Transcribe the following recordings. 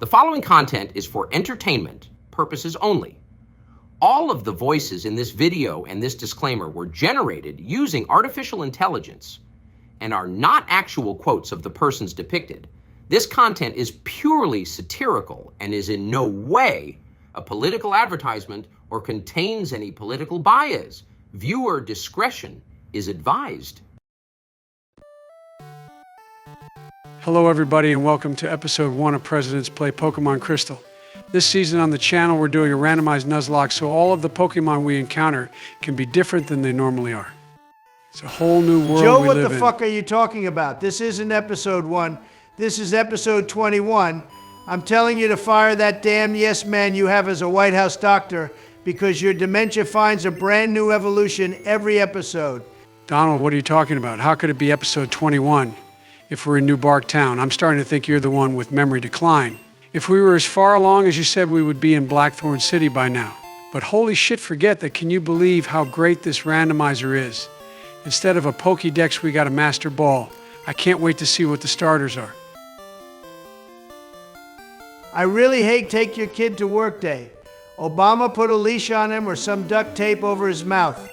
The following content is for entertainment purposes only. All of the voices in this video and this disclaimer were generated using artificial intelligence and are not actual quotes of the persons depicted. This content is purely satirical and is in no way a political advertisement or contains any political bias. Viewer discretion is advised. Hello everybody and welcome to episode 1 of Presidents Play Pokemon Crystal. This season on the channel we're doing a randomized Nuzlocke so all of the Pokemon we encounter can be different than they normally are. It's a whole new world Joe, we what live the in. fuck are you talking about? This isn't episode 1. This is episode 21. I'm telling you to fire that damn yes man you have as a White House doctor because your dementia finds a brand new evolution every episode. Donald, what are you talking about? How could it be episode 21 if we're in New Bark Town? I'm starting to think you're the one with memory decline. If we were as far along as you said we would be in Blackthorn City by now. But holy shit, forget that. Can you believe how great this randomizer is? Instead of a Pokédex, we got a Master Ball. I can't wait to see what the starters are. I really hate take your kid to work day. Obama put a leash on him or some duct tape over his mouth.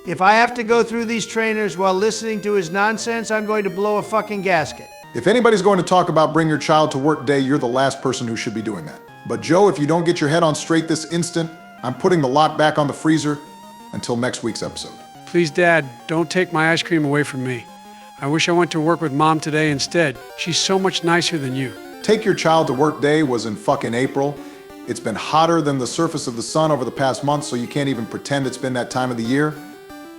If I have to go through these trainers while listening to his nonsense, I'm going to blow a fucking gasket. If anybody's going to talk about bring your child to work day, you're the last person who should be doing that. But Joe, if you don't get your head on straight this instant, I'm putting the lot back on the freezer until next week's episode. Please, Dad, don't take my ice cream away from me. I wish I went to work with Mom today instead. She's so much nicer than you. Take your child to work day was in fucking April. It's been hotter than the surface of the sun over the past month, so you can't even pretend it's been that time of the year.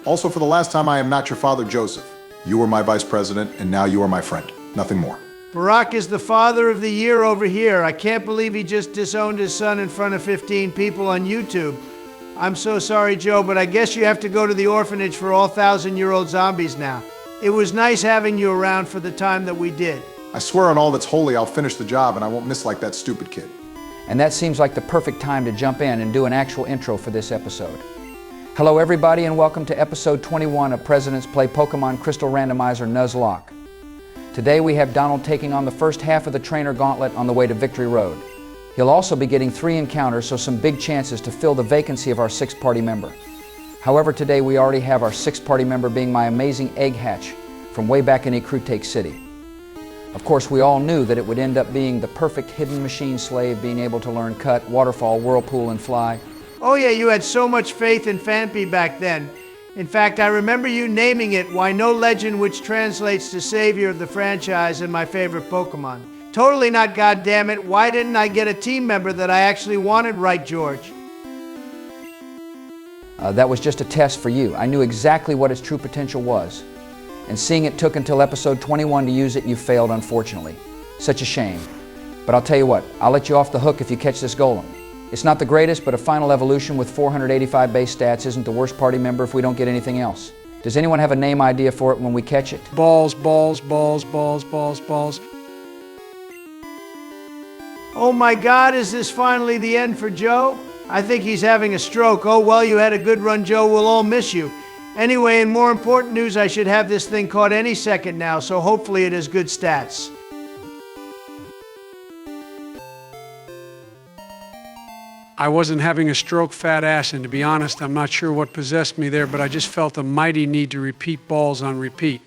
Also, for the last time, I am not your father, Joseph. You were my vice president, and now you are my friend. Nothing more. Barack is the father of the year over here. I can't believe he just disowned his son in front of 15 people on YouTube. I'm so sorry, Joe, but I guess you have to go to the orphanage for all 1,000-year-old zombies now. It was nice having you around for the time that we did. I swear on all that's holy, I'll finish the job, and I won't miss like that stupid kid. And that seems like the perfect time to jump in and do an actual intro for this episode. Hello everybody and welcome to episode 21 of Presidents Play Pokemon Crystal Randomizer Nuzlocke. Today we have Donald taking on the first half of the trainer gauntlet on the way to Victory Road. He'll also be getting 3 encounters, so some big chances to fill the vacancy of our 6th party member. However, today we already have our 6th party member being my amazing Egg Hatch from way back in Ekrutake City. Of course, we all knew that it would end up being the perfect hidden machine slave, being able to learn Cut, Waterfall, Whirlpool, and Fly. Oh yeah, you had so much faith in Phanpy back then. In fact, I remember you naming it Why No Legend, which translates to Savior of the franchise and my favorite Pokemon. Totally not, goddammit. Why didn't I get a team member that I actually wanted, right, George? That was just a test for you. I knew exactly what its true potential was. And seeing it took until episode 21 to use it, you failed, unfortunately. Such a shame. But I'll tell you what, I'll let you off the hook if you catch this golem. It's not the greatest, but a final evolution with 485 base stats isn't the worst party member if we don't get anything else. Does anyone have a name idea for it when we catch it? Balls, balls, balls, balls, balls, balls. Oh my God, is this finally the end for Joe? I think he's having a stroke. Oh well, you had a good run, Joe. We'll all miss you. Anyway, in more important news, I should have this thing caught any second now, so hopefully it has good stats. I wasn't having a stroke, fat ass, and to be honest, I'm not sure what possessed me there, but I just felt a mighty need to repeat balls on repeat.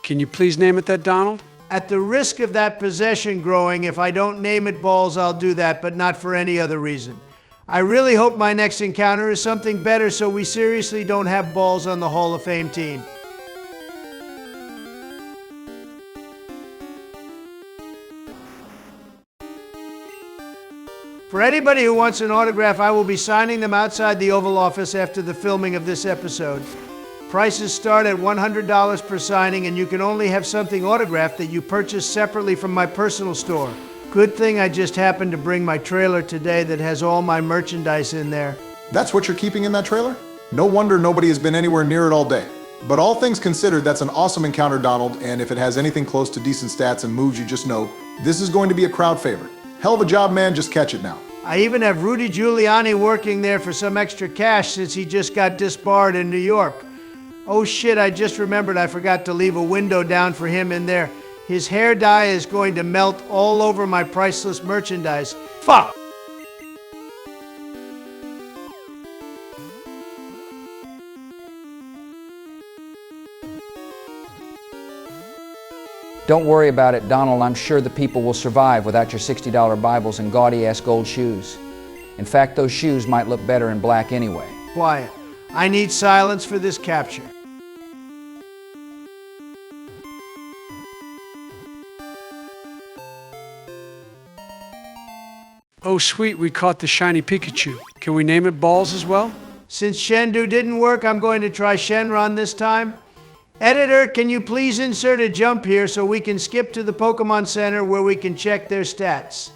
Can you please name it that, Donald? At the risk of that possession growing, if I don't name it balls, I'll do that, but not for any other reason. I really hope my next encounter is something better so we seriously don't have balls on the Hall of Fame team. For anybody who wants an autograph, I will be signing them outside the Oval Office after the filming of this episode. Prices start at $100 per signing, and you can only have something autographed that you purchase separately from my personal store. Good thing I just happened to bring my trailer today that has all my merchandise in there. That's what you're keeping in that trailer? No wonder nobody has been anywhere near it all day. But all things considered, that's an awesome encounter, Donald, and if it has anything close to decent stats and moves, you just know, this is going to be a crowd favorite. Hell of a job, man, just catch it now. I even have Rudy Giuliani working there for some extra cash since he just got disbarred in New York. Oh shit, I just remembered I forgot to leave a window down for him in there. His hair dye is going to melt all over my priceless merchandise. Fuck! Don't worry about it, Donald. I'm sure the people will survive without your $60 Bibles and gaudy-ass gold shoes. In fact, those shoes might look better in black anyway. Quiet. I need silence for this capture. Oh, sweet, we caught the shiny Pikachu. Can we name it Balls as well? Since Shendu didn't work, I'm going to try Shenron this time. Editor, can you please insert a jump here so we can skip to the Pokemon Center where we can check their stats?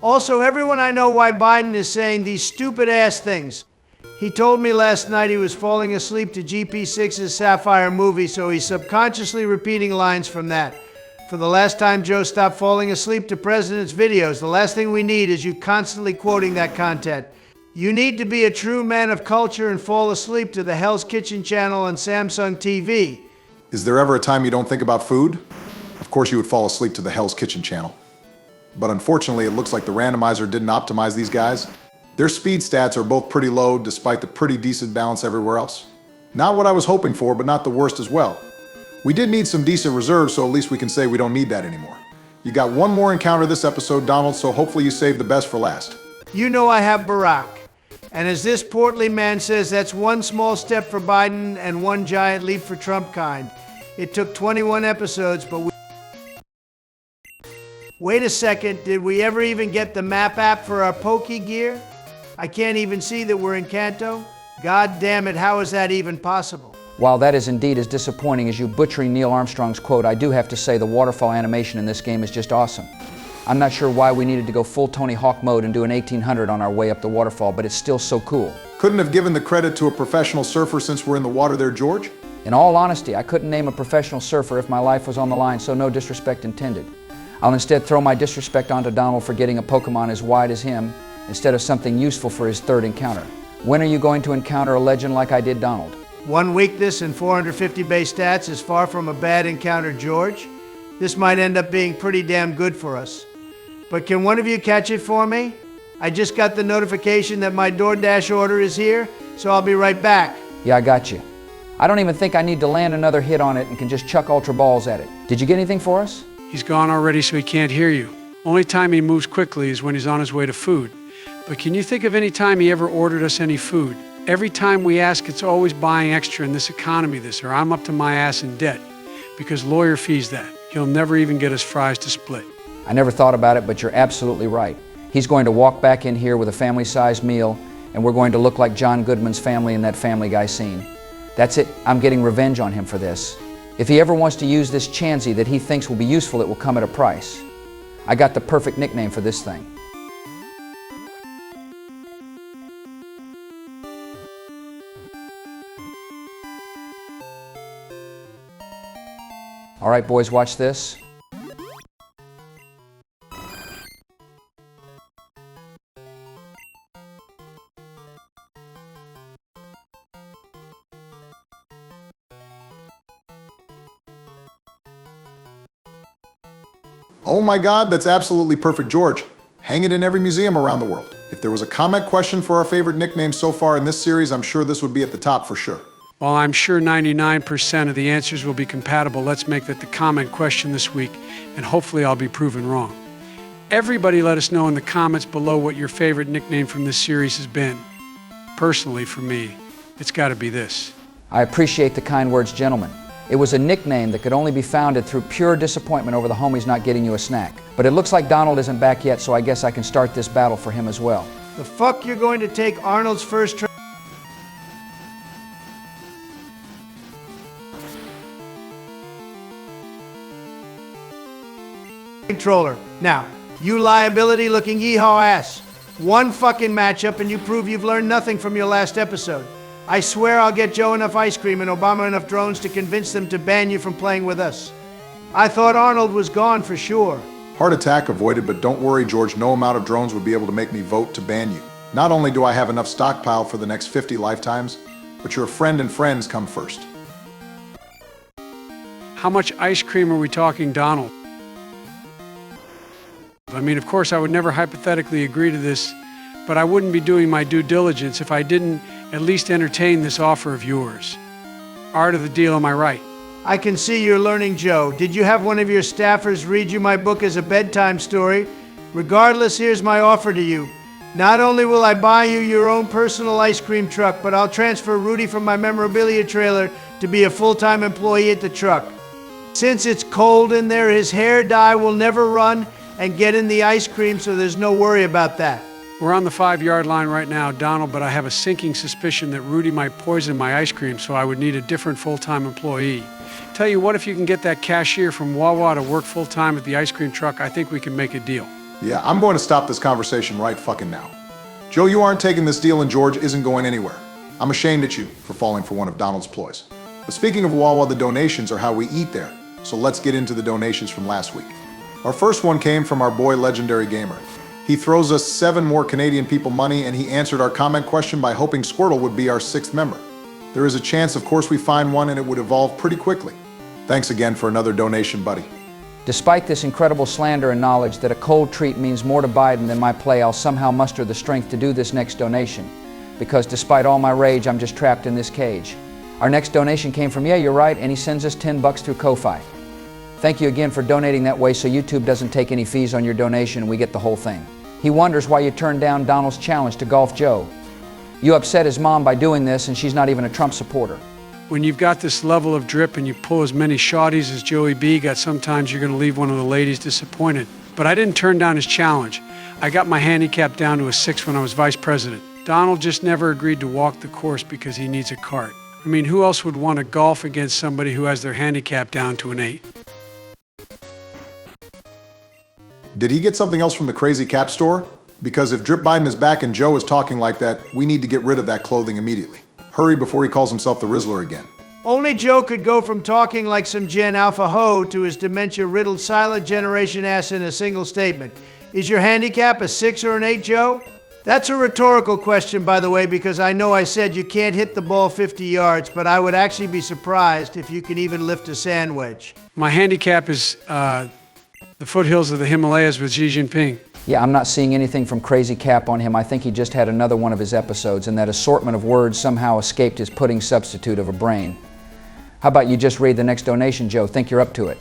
Also, everyone I know why Biden is saying these stupid-ass things. He told me last night he was falling asleep to GP6's Sapphire movie, so he's subconsciously repeating lines from that. For the last time Joe stopped falling asleep to President's videos, the last thing we need is you constantly quoting that content. You need to be a true man of culture and fall asleep to the Hell's Kitchen channel on Samsung TV. Is there ever a time you don't think about food? Of course you would fall asleep to the Hell's Kitchen channel. But unfortunately, it looks like the randomizer didn't optimize these guys. Their speed stats are both pretty low, despite the pretty decent balance everywhere else. Not what I was hoping for, but not the worst as well. We did need some decent reserves, so at least we can say we don't need that anymore. You got one more encounter this episode, Donald, so hopefully you saved the best for last. You know I have Barack. And as this portly man says, that's one small step for Biden and one giant leap for Trump kind. It took 21 episodes, but we... Wait a second, did we ever even get the map app for our Poke gear? I can't even see that we're in Kanto. God damn it, how is that even possible? While that is indeed as disappointing as you butchering Neil Armstrong's quote, I do have to say the waterfall animation in this game is just awesome. I'm not sure why we needed to go full Tony Hawk mode and do an 1800 on our way up the waterfall, but it's still so cool. Couldn't have given the credit to a professional surfer since we're in the water there, George? In all honesty, I couldn't name a professional surfer if my life was on the line, so no disrespect intended. I'll instead throw my disrespect onto Donald for getting a Pokemon as wide as him instead of something useful for his third encounter. When are you going to encounter a legend like I did Donald? 1 weakness and 450 base stats is far from a bad encounter, George. This might end up being pretty damn good for us. But can one of you catch it for me? I just got the notification that my DoorDash order is here, so I'll be right back. Yeah, I got you. I don't even think I need to land another hit on it and can just chuck Ultra Balls at it. Did you get anything for us? He's gone already, so he can't hear you. Only time he moves quickly is when he's on his way to food. But can you think of any time he ever ordered us any food? Every time we ask, it's always buying extra in this economy this, or I'm up to my ass in debt. Because lawyer fees that. He'll never even get us fries to split. I never thought about it, but you're absolutely right. He's going to walk back in here with a family-sized meal, and we're going to look like John Goodman's family in that Family Guy scene. That's it. I'm getting revenge on him for this. If he ever wants to use this Chansey that he thinks will be useful, it will come at a price. I got the perfect nickname for this thing. All right, boys, watch this. Oh my God, that's absolutely perfect, George. Hang it in every museum around the world. If there was a comment question for our favorite nicknames so far in this series, I'm sure this would be at the top for sure. While I'm sure 99% of the answers will be compatible, let's make that the comment question this week, and hopefully I'll be proven wrong. Everybody let us know in the comments below what your favorite nickname from this series has been. Personally, for me, it's got to be this. I appreciate the kind words, gentlemen. It was a nickname that could only be founded through pure disappointment over the homies not getting you a snack. But it looks like Donald isn't back yet, so I guess I can start this battle for him as well. The fuck you're going to take Arnold's first controller. Now, you liability-looking yeehaw ass. One fucking matchup and you prove you've learned nothing from your last episode. I swear I'll get Joe enough ice cream and Obama enough drones to convince them to ban you from playing with us. I thought Arnold was gone for sure. Heart attack avoided, but don't worry, George, no amount of drones would be able to make me vote to ban you. Not only do I have enough stockpile for the next 50 lifetimes, but your friend and friends come first. How much ice cream are we talking, Donald? I mean, of course, I would never hypothetically agree to this, but I wouldn't be doing my due diligence if I didn't at least entertain this offer of yours. Art of the deal, am I right? I can see you're learning, Joe. Did you have one of your staffers read you my book as a bedtime story? Regardless, here's my offer to you. Not only will I buy you your own personal ice cream truck, but I'll transfer Rudy from my memorabilia trailer to be a full-time employee at the truck. Since it's cold in there, his hair dye will never run and get in the ice cream, so there's no worry about that. We're on the 5-yard line right now, Donald, but I have a sinking suspicion that Rudy might poison my ice cream, so I would need a different full-time employee. Tell you what, if you can get that cashier from Wawa to work full-time at the ice cream truck, I think we can make a deal. Yeah, I'm going to stop this conversation right fucking now. Joe, you aren't taking this deal and George isn't going anywhere. I'm ashamed at you for falling for one of Donald's ploys. But speaking of Wawa, the donations are how we eat there. So let's get into the donations from last week. Our first one came from our boy Legendary Gamer. He throws us 7 more Canadian people money and he answered our comment question by hoping Squirtle would be our 6th member. There is a chance, of course, we find one and it would evolve pretty quickly. Thanks again for another donation, buddy. Despite this incredible slander and knowledge that a cold treat means more to Biden than my play, I'll somehow muster the strength to do this next donation. Because despite all my rage, I'm just trapped in this cage. Our next donation came from, yeah, you're right, and he sends us $10 through Ko-Fi. Thank you again for donating that way so YouTube doesn't take any fees on your donation and we get the whole thing. He wonders why you turned down Donald's challenge to Golf Joe. You upset his mom by doing this and she's not even a Trump supporter. When you've got this level of drip and you pull as many shotties as Joey B got, sometimes you're going to leave one of the ladies disappointed. But I didn't turn down his challenge. I got my handicap down to a 6 when I was vice president. Donald just never agreed to walk the course because he needs a cart. I mean, who else would want to golf against somebody who has their handicap down to an 8? Did he get something else from the Crazy Cap store? Because if Drip Biden is back and Joe is talking like that, we need to get rid of that clothing immediately. Hurry before he calls himself the Rizzler again. Only Joe could go from talking like some Gen Alpha ho to his dementia-riddled silent generation ass in a single statement. Is your handicap a 6 or an 8, Joe? That's a rhetorical question, by the way, because I know I said you can't hit the ball 50 yards, but I would actually be surprised if you can even lift a sand wedge. My handicap is the foothills of the Himalayas with Xi Jinping. Yeah, I'm not seeing anything from Crazy Cap on him. I think he just had another one of his episodes and that assortment of words somehow escaped his pudding substitute of a brain. How about you just read the next donation, Joe? Think you're up to it.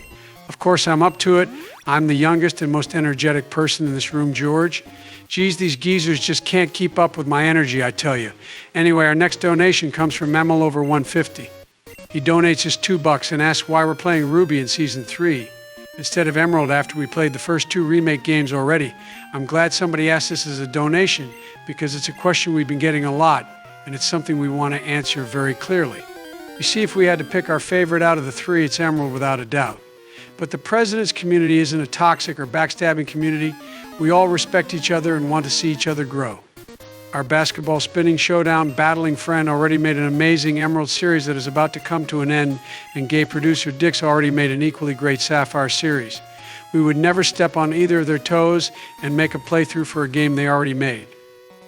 Of course, I'm up to it. I'm the youngest and most energetic person in this room, George. Geez, these geezers just can't keep up with my energy, I tell you. Anyway, our next donation comes from Memel over 150. He donates us $2 and asks why we're playing Ruby in Season 3 instead of Emerald after we played the first 2 remake games already. I'm glad somebody asked this as a donation because it's a question we've been getting a lot and it's something we want to answer very clearly. You see, if we had to pick our favorite out of the 3, it's Emerald without a doubt. But the President's community isn't a toxic or backstabbing community. We all respect each other and want to see each other grow. Our basketball spinning showdown battling friend already made an amazing Emerald series that is about to come to an end, and gay producer Dick's already made an equally great Sapphire series. We would never step on either of their toes and make a playthrough for a game they already made.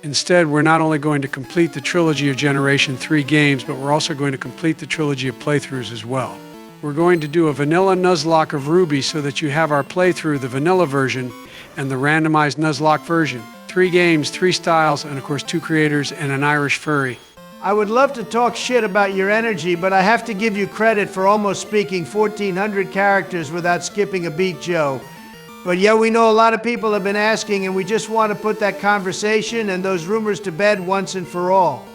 Instead, we're not only going to complete the trilogy of Generation 3 games, but we're also going to complete the trilogy of playthroughs as well. We're going to do a vanilla Nuzlocke of Ruby so that you have our playthrough, the vanilla version, and the randomized Nuzlocke version. 3 games, 3 styles, and of course 2 creators and an Irish furry. I would love to talk shit about your energy, but I have to give you credit for almost speaking 1,400 characters without skipping a beat, Joe. But yeah, we know a lot of people have been asking, and we just want to put that conversation and those rumors to bed once and for all.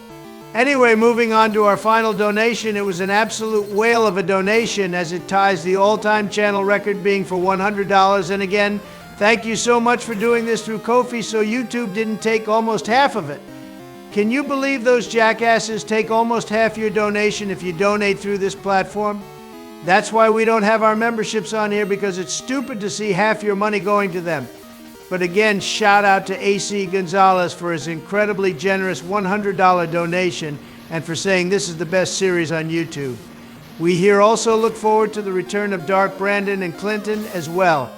Anyway, moving on to our final donation, it was an absolute whale of a donation as it ties the all-time channel record being for $100. And again, thank you so much for doing this through Ko-fi so YouTube didn't take almost half of it. Can you believe those jackasses take almost half your donation if you donate through this platform? That's why we don't have our memberships on here, because it's stupid to see half your money going to them. But again, shout out to AC Gonzalez for his incredibly generous $100 donation and for saying this is the best series on YouTube. We here also look forward to the return of Dark Brandon and Clinton as well.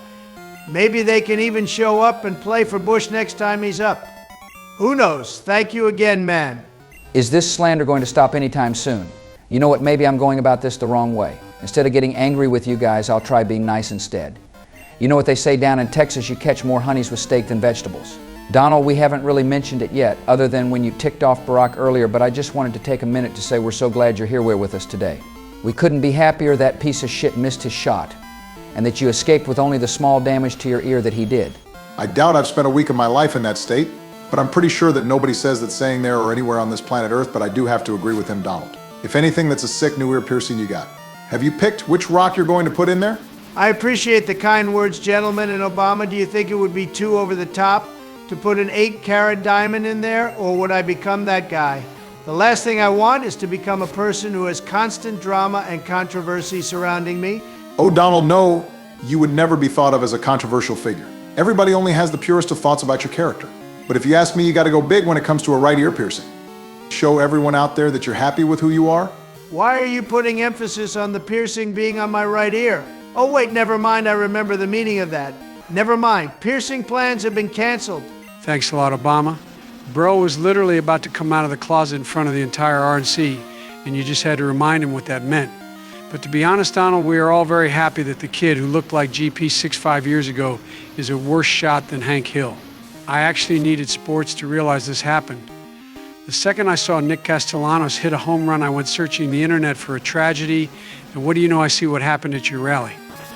Maybe they can even show up and play for Bush next time he's up. Who knows? Thank you again, man. Is this slander going to stop anytime soon? You know what, maybe I'm going about this the wrong way. Instead of getting angry with you guys, I'll try being nice instead. You know what they say down in Texas, you catch more honeys with steak than vegetables. Donald, we haven't really mentioned it yet, other than when you ticked off Barack earlier, but I just wanted to take a minute to say we're so glad you're here with us today. We couldn't be happier that piece of shit missed his shot, and that you escaped with only the small damage to your ear that he did. I doubt I've spent a week of my life in that state, but I'm pretty sure that nobody says that saying there or anywhere on this planet Earth, but I do have to agree with him, Donald. If anything, that's a sick new ear piercing you got. Have you picked which rock you're going to put in there? I appreciate the kind words, gentlemen, and Obama, do you think it would be too over the top to put an 8-carat diamond in there, or would I become that guy? The last thing I want is to become a person who has constant drama and controversy surrounding me. Oh, Donald, no, you would never be thought of as a controversial figure. Everybody only has the purest of thoughts about your character. But if you ask me, you gotta go big when it comes to a right ear piercing. Show everyone out there that you're happy with who you are. Why are you putting emphasis on the piercing being on my right ear? Oh wait, never mind, I remember the meaning of that. Never mind, piercing plans have been canceled. Thanks a lot, Obama. Bro was literally about to come out of the closet in front of the entire RNC, and you just had to remind him what that meant. But to be honest, Donald, we are all very happy that the kid who looked like GP 6'5" years ago is a worse shot than Hank Hill. I actually needed sports to realize this happened. The second I saw Nick Castellanos hit a home run, I went searching the internet for a tragedy, and what do you know, I see what happened at your rally.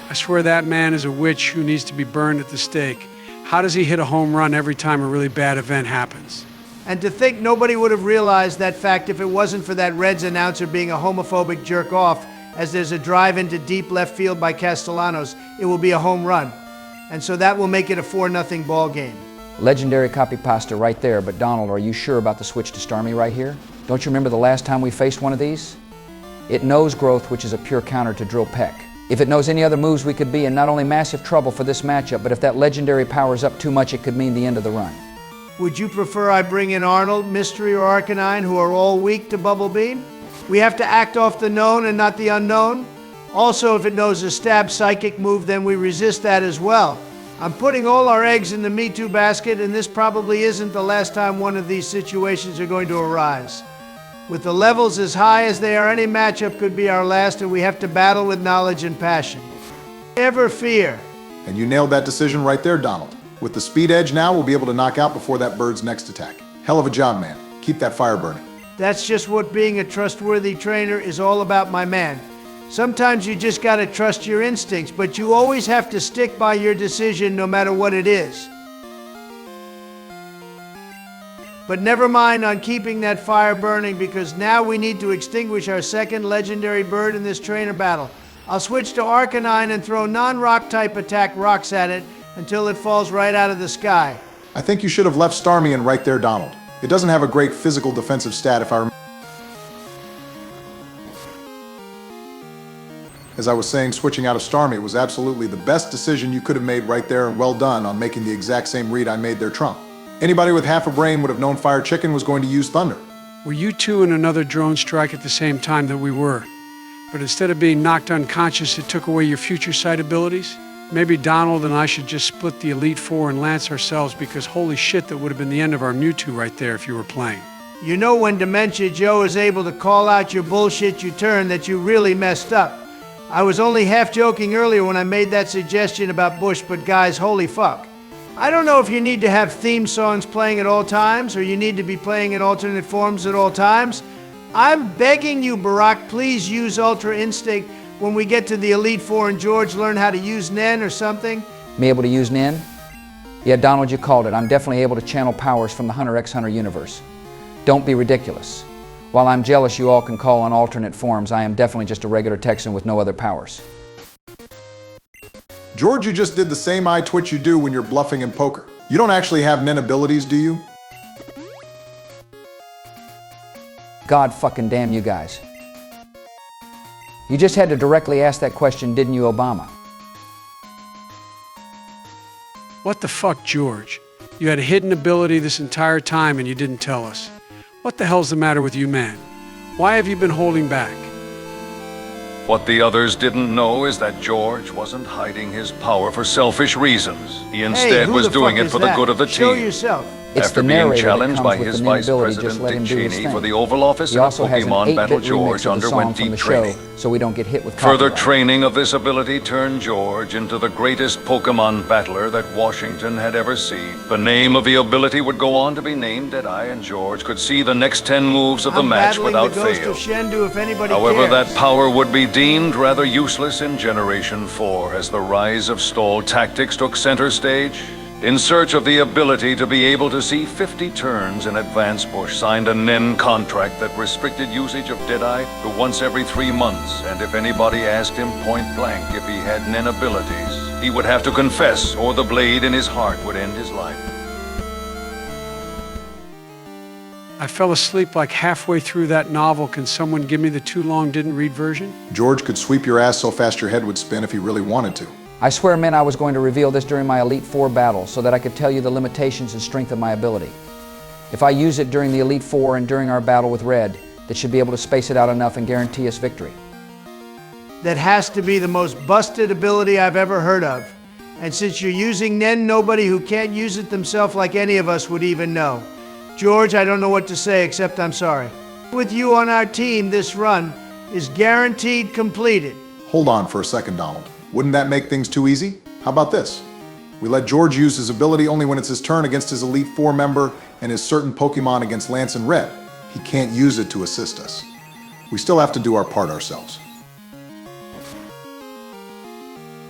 I swear that man is a witch who needs to be burned at the stake. How does he hit a home run every time a really bad event happens? And to think nobody would have realized that fact if it wasn't for that Reds announcer being a homophobic jerk-off, as there's a drive into deep left field by Castellanos, it will be a home run. And so that will make it a 4-0 ball game. Legendary copy pasta right there, but Donald, are you sure about the switch to Starmie right here? Don't you remember the last time we faced one of these? It knows growth, which is a pure counter to drill peck. If it knows any other moves, we could be in not only massive trouble for this matchup, but if that legendary powers up too much, it could mean the end of the run. Would you prefer I bring in Arnold, Mystery, or Arcanine, who are all weak to Bubble Beam? We have to act off the known and not the unknown. Also, if it knows a stab psychic move, then we resist that as well. I'm putting all our eggs in the Me Too basket, and this probably isn't the last time one of these situations are going to arise. With the levels as high as they are, any matchup could be our last, and we have to battle with knowledge and passion. Never fear. And you nailed that decision right there, Donald. With the speed edge now, we'll be able to knock out before that bird's next attack. Hell of a job, man. Keep that fire burning. That's just what being a trustworthy trainer is all about, my man. Sometimes you just gotta trust your instincts, but you always have to stick by your decision no matter what it is. But never mind on keeping that fire burning, because now we need to extinguish our second legendary bird in this trainer battle. I'll switch to Arcanine and throw non-rock type attack rocks at it until it falls right out of the sky. I think you should have left Starmie in right there, Donald. It doesn't have a great physical defensive stat if I remember. As I was saying, switching out of Starmie was absolutely the best decision you could have made right there, and well done on making the exact same read I made there, Trump. Anybody with half a brain would have known Fire Chicken was going to use Thunder. Were you two in another drone strike at the same time that we were? But instead of being knocked unconscious, it took away your future sight abilities? Maybe Donald and I should just split the Elite Four and lance ourselves, because holy shit, that would have been the end of our Mewtwo right there if you were playing. You know when Dementia Joe is able to call out your bullshit you turn that you really messed up. I was only half joking earlier when I made that suggestion about Bush, but guys, holy fuck. I don't know if you need to have theme songs playing at all times, or you need to be playing in alternate forms at all times. I'm begging you, Barack, please use Ultra Instinct when we get to the Elite Four and George learn how to use Nen or something. Me able to use Nen? Yeah, Donald, you called it. I'm definitely able to channel powers from the Hunter x Hunter universe. Don't be ridiculous. While I'm jealous you all can call on alternate forms, I am definitely just a regular Texan with no other powers. George, you just did the same eye twitch you do when you're bluffing in poker. You don't actually have Nen abilities, do you? God fucking damn you guys. You just had to directly ask that question, didn't you, Obama? What the fuck, George? You had a hidden ability this entire time and you didn't tell us. What the hell's the matter with you, man? Why have you been holding back? What the others didn't know is that George wasn't hiding his power for selfish reasons. He instead Hey, who was the doing fuck it is for the that? good of the Show team. yourself. It's After the being narrator that challenged comes by with his the Vice ability, just President let Dick him do his Cheney thing. for the Oval Office He in a also has an Pokemon 8-bit battle, remix George of the song underwent from deep the training. show, so we don't get hit with Further copyright. training of this ability turned George into the greatest Pokemon battler that Washington had ever seen. The name of the ability would go on to be named Deadeye, and George could see the next 10 moves of the I'm match battling without the ghost fail. of Shendu if anybody However, cares. that power would be deemed rather useless in Generation 4 as the rise of stall tactics took center stage. In search of the ability to be able to see 50 turns in advance, Bush signed a NEN contract that restricted usage of Deadeye to once every 3 months, and if anybody asked him point blank if he had NEN abilities, he would have to confess or the blade in his heart would end his life. I fell asleep like halfway through that novel. Can someone give me the too long didn't read version? George could sweep your ass so fast your head would spin if he really wanted to. I swear, men, I was going to reveal this during my Elite Four battle so that I could tell you the limitations and strength of my ability. If I use it during the Elite Four and during our battle with Red, that should be able to space it out enough and guarantee us victory. That has to be the most busted ability I've ever heard of. And since you're using NEN, nobody who can't use it themselves like any of us would even know. George, I don't know what to say except I'm sorry. With you on our team, this run is guaranteed completed. Hold on for a second, Donald. Wouldn't that make things too easy? How about this? We let George use his ability only when it's his turn against his Elite Four member and his certain Pokemon against Lance and Red. He can't use it to assist us. We still have to do our part ourselves.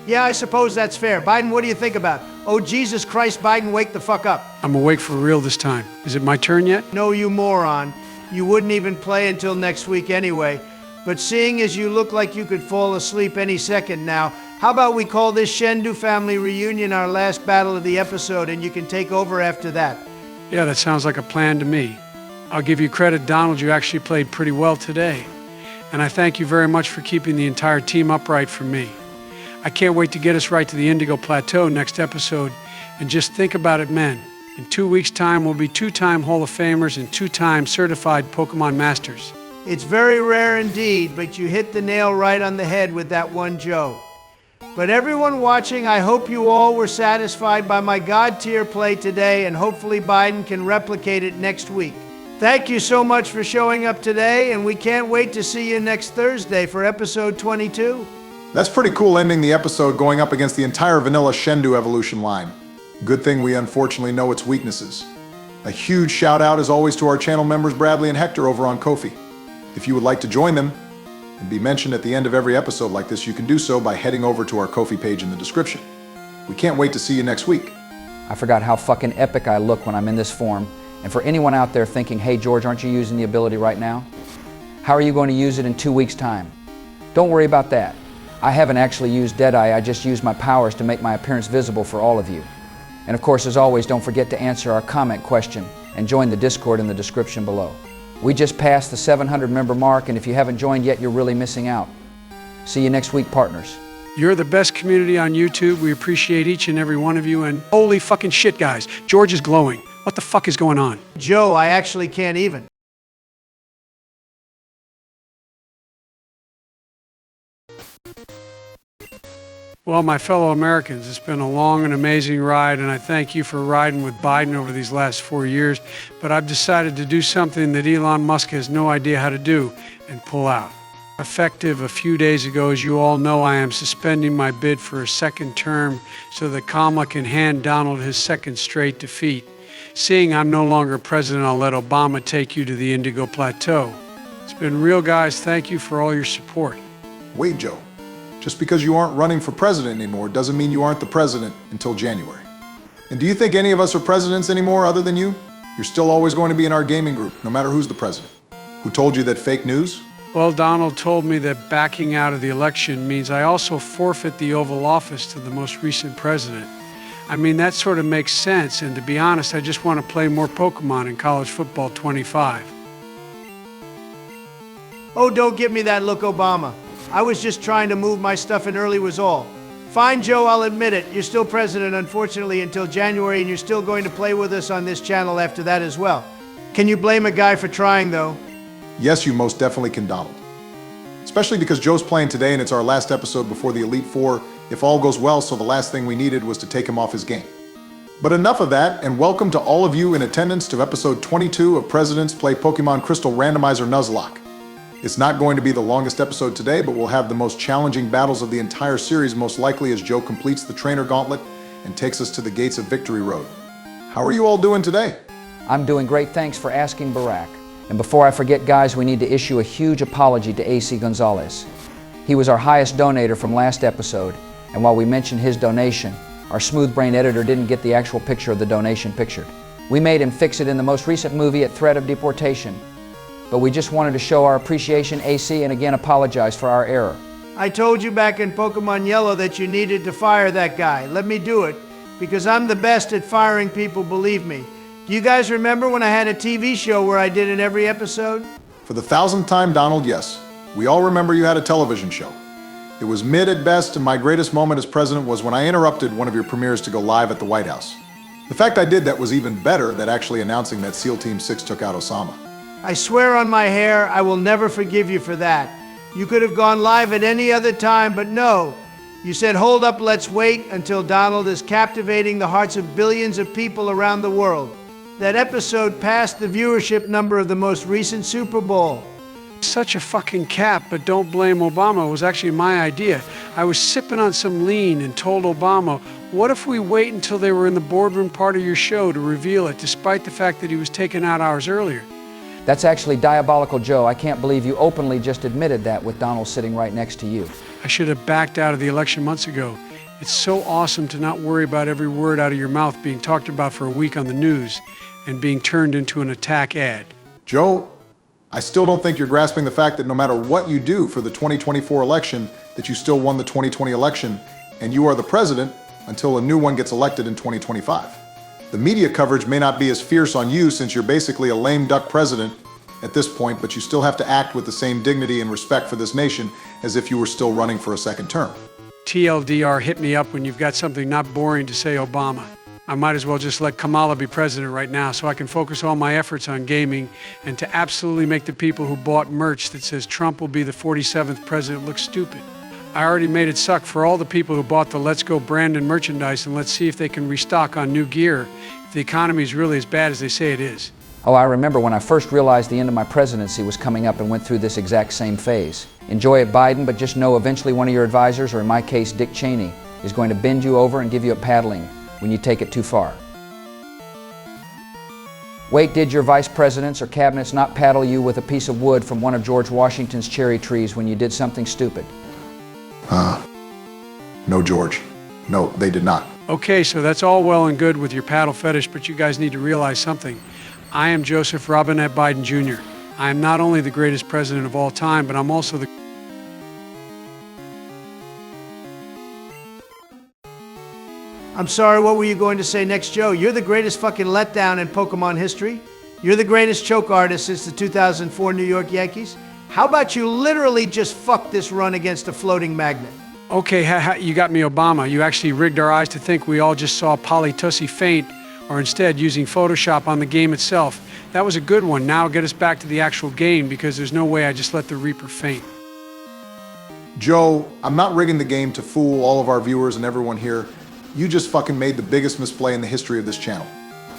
Yeah, I suppose that's fair. Biden, what do you think about it? Oh, Jesus Christ, Biden, wake the fuck up. I'm awake for real this time. Is it my turn yet? No, you moron. You wouldn't even play until next week anyway. But seeing as you look like you could fall asleep any second now, how about we call this Shendu family reunion our last battle of the episode and you can take over after that? Yeah, that sounds like a plan to me. I'll give you credit, Donald, you actually played pretty well today. And I thank you very much for keeping the entire team upright for me. I can't wait to get us right to the Indigo Plateau next episode. And just think about it, men. In 2 weeks' time, we'll be 2-time Hall of Famers and 2-time certified Pokemon Masters. It's very rare indeed, but you hit the nail right on the head with that one Joe. But everyone watching, I hope you all were satisfied by my God tier play today, and hopefully Biden can replicate it next week. Thank you so much for showing up today, and we can't wait to see you next Thursday for episode 22. That's pretty cool ending the episode going up against the entire vanilla Shendu evolution line. Good thing we unfortunately know its weaknesses. A huge shout out as always to our channel members Bradley and Hector over on Ko-fi. If you would like to join them and be mentioned at the end of every episode like this, you can do so by heading over to our Ko-fi page in the description. We can't wait to see you next week. I forgot how fucking epic I look when I'm in this form. And for anyone out there thinking, hey George, aren't you using the ability right now? How are you going to use it in 2 weeks' time? Don't worry about that. I haven't actually used Deadeye, I just used my powers to make my appearance visible for all of you. And of course, as always, don't forget to answer our comment question and join the Discord in the description below. We just passed the 700 member mark, and if you haven't joined yet, you're really missing out. See you next week, partners. You're the best community on YouTube. We appreciate each and every one of you, and holy fucking shit, guys. George is glowing. What the fuck is going on? Joe, I actually can't even. Well, my fellow Americans, it's been a long and amazing ride, and I thank you for riding with Biden over these last 4 years, but I've decided to do something that Elon Musk has no idea how to do and pull out. Effective a few days ago, as you all know, I am suspending my bid for a second term so that Kamala can hand Donald his second straight defeat. Seeing I'm no longer president, I'll let Obama take you to the Indigo Plateau. It's been real, guys. Thank you for all your support. Wait, Joe. Just because you aren't running for president anymore doesn't mean you aren't the president until January. And do you think any of us are presidents anymore other than you? You're still always going to be in our gaming group, no matter who's the president. Who told you that fake news? Well, Donald told me that backing out of the election means I also forfeit the Oval Office to the most recent president. I mean, that sort of makes sense, and to be honest, I just want to play more Pokemon in College Football 25. Oh, don't give me that look, Obama. I was just trying to move my stuff in early was all. Fine, Joe, I'll admit it. You're still president, unfortunately, until January, and you're still going to play with us on this channel after that as well. Can you blame a guy for trying, though? Yes, you most definitely can, Donald. Especially because Joe's playing today and it's our last episode before the Elite Four. If all goes well, so the last thing we needed was to take him off his game. But enough of that, and welcome to all of you in attendance to episode 22 of Presidents Play Pokemon Crystal Randomizer Nuzlocke. It's not going to be the longest episode today, but we'll have the most challenging battles of the entire series, most likely as Joe completes the Trainer Gauntlet and takes us to the gates of Victory Road. How are you all doing today? I'm doing great, thanks for asking, Barack. And before I forget, guys, we need to issue a huge apology to AC Gonzalez. He was our highest donator from last episode, and while we mentioned his donation, our smooth brain editor didn't get the actual picture of the donation pictured. We made him fix it in the most recent movie at threat of deportation. But we just wanted to show our appreciation, AC, and again apologize for our error. I told you back in Pokemon Yellow that you needed to fire that guy. Let me do it, because I'm the best at firing people, believe me. Do you guys remember when I had a TV show where I did in every episode? For the 1,000th time, Donald, yes. We all remember you had a television show. It was mid at best, and my greatest moment as president was when I interrupted one of your premieres to go live at the White House. The fact I did that was even better than actually announcing that SEAL Team 6 took out Osama. I swear on my hair, I will never forgive you for that. You could have gone live at any other time, but no. You said, hold up, let's wait until Donald is captivating the hearts of billions of people around the world. That episode passed the viewership number of the most recent Super Bowl. Such a fucking cap, but don't blame Obama. It was actually my idea. I was sipping on some lean and told Obama, what if we wait until they were in the boardroom part of your show to reveal it, despite the fact that he was taken out hours earlier? That's actually diabolical, Joe. I can't believe you openly just admitted that with Donald sitting right next to you. I should have backed out of the election months ago. It's so awesome to not worry about every word out of your mouth being talked about for a week on the news and being turned into an attack ad. Joe, I still don't think you're grasping the fact that no matter what you do for the 2024 election, that you still won the 2020 election, and you are the president until a new one gets elected in 2025. The media coverage may not be as fierce on you since you're basically a lame duck president at this point, but you still have to act with the same dignity and respect for this nation as if you were still running for a second term. TLDR, hit me up when you've got something not boring to say Obama. I might as well just let Kamala be president right now so I can focus all my efforts on gaming and to absolutely make the people who bought merch that says Trump will be the 47th president look stupid. I already made it suck for all the people who bought the Let's Go Brandon merchandise, and let's see if they can restock on new gear if the economy is really as bad as they say it is. Oh, I remember when I first realized the end of my presidency was coming up and went through this exact same phase. Enjoy it, Biden, but just know eventually one of your advisors, or in my case, Dick Cheney, is going to bend you over and give you a paddling when you take it too far. Wait, did your vice presidents or cabinets not paddle you with a piece of wood from one of George Washington's cherry trees when you did something stupid? No, George. No, they did not. Okay, so that's all well and good with your paddle fetish, but you guys need to realize something. I am Joseph Robinette Biden Jr. I am not only the greatest president of all time, but I'm also the... I'm sorry, what were you going to say next, Joe? You're the greatest fucking letdown in Pokemon history. You're the greatest choke artist since the 2004 New York Yankees. How about you literally just fuck this run against a floating magnet? Okay, you got me, Obama. You actually rigged our eyes to think we all just saw Polytussie faint, or instead using Photoshop on the game itself. That was a good one. Now get us back to the actual game, because there's no way I just let the Reaper faint. Joe, I'm not rigging the game to fool all of our viewers and everyone here. You just fucking made the biggest misplay in the history of this channel.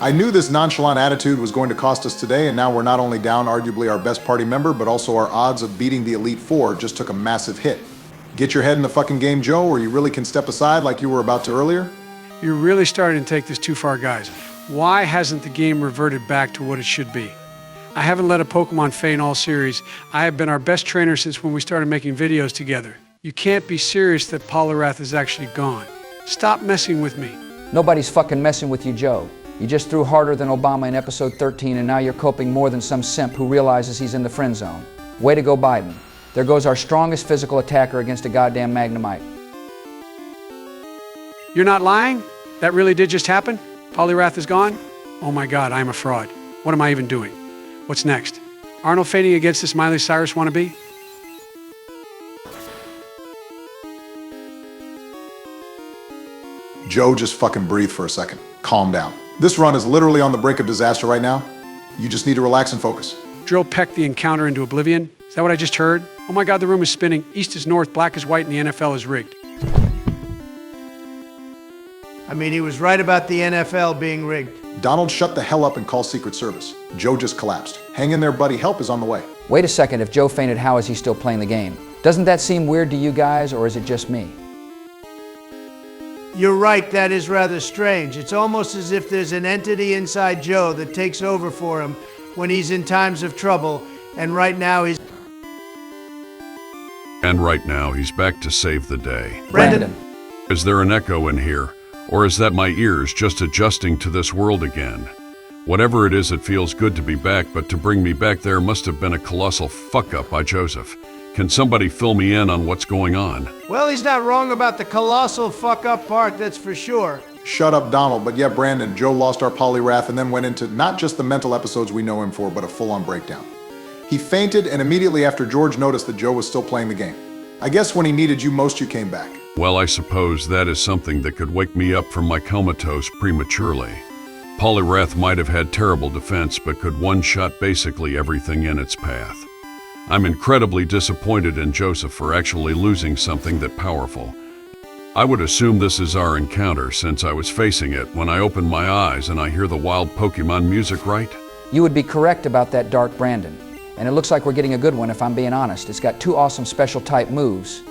I knew this nonchalant attitude was going to cost us today, and now we're not only down arguably our best party member, but also our odds of beating the Elite Four just took a massive hit. Get your head in the fucking game, Joe, or you really can step aside like you were about to earlier? You're really starting to take this too far, guys. Why hasn't the game reverted back to what it should be? I haven't let a Pokemon faint all series. I have been our best trainer since when we started making videos together. You can't be serious that Poliwrath is actually gone. Stop messing with me. Nobody's fucking messing with you, Joe. You just threw harder than Obama in episode 13, and now you're coping more than some simp who realizes he's in the friend zone. Way to go, Biden. There goes our strongest physical attacker against a goddamn Magnemite. You're not lying? That really did just happen? Poliwrath is gone? Oh my God, I'm a fraud. What am I even doing? What's next? Arnold fainting against this Miley Cyrus wannabe? Joe, just fucking breathe for a second. Calm down. This run is literally on the brink of disaster right now. You just need to relax and focus. Drill peck the encounter into oblivion? Is that what I just heard? Oh my God, the room is spinning. East is north, black is white, and the NFL is rigged. I mean, he was right about the NFL being rigged. Donald, shut the hell up and call Secret Service. Joe just collapsed. Hang in there, buddy. Help is on the way. Wait a second, if Joe fainted, how is he still playing the game? Doesn't that seem weird to you guys, or is it just me? You're right, that is rather strange. It's almost as if there's an entity inside Joe that takes over for him when he's in times of trouble, and right now he's... And right now, he's back to save the day. Brandon. Is there an echo in here? Or is that my ears just adjusting to this world again? Whatever it is, it feels good to be back, but to bring me back there must have been a colossal fuck-up by Joseph. Can somebody fill me in on what's going on? Well, he's not wrong about the colossal fuck-up part, that's for sure. Shut up, Donald. But yeah, Brandon, Joe lost our polyrath and then went into not just the mental episodes we know him for, but a full-on breakdown. He fainted, and immediately after George noticed that Joe was still playing the game. I guess when he needed you most, you came back. Well, I suppose that is something that could wake me up from my comatose prematurely. Polyrath might have had terrible defense, but could one-shot basically everything in its path. I'm incredibly disappointed in Joseph for actually losing something that powerful. I would assume this is our encounter since I was facing it when I open my eyes and I hear the wild Pokemon music, right? You would be correct about that Dark Brandon. And it looks like we're getting a good one if I'm being honest. It's got 2 awesome special type moves.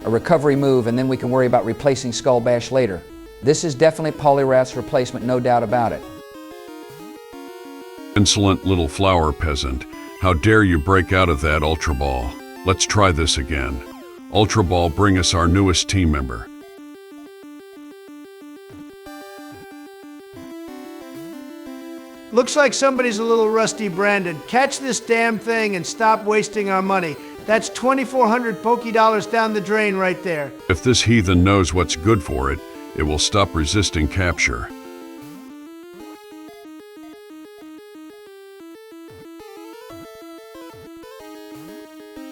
A recovery move, and then we can worry about replacing Skull Bash later. This is definitely Polyrath's replacement, no doubt about it. Insolent little flower peasant. How dare you break out of that Ultra Ball? Let's try this again. Ultra Ball, bring us our newest team member. Looks like somebody's a little rusty, Brandon. Catch this damn thing and stop wasting our money. That's 2,400 Poké-Dollars down the drain right there. If this heathen knows what's good for it, it will stop resisting capture.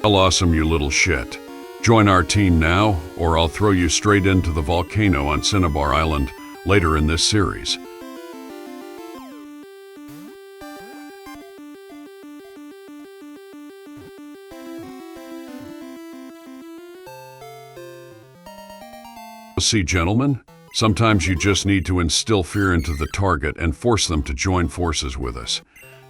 Well, awesome, you little shit. Join our team now, or I'll throw you straight into the volcano on Cinnabar Island later in this series. See, gentlemen, sometimes you just need to instill fear into the target and force them to join forces with us.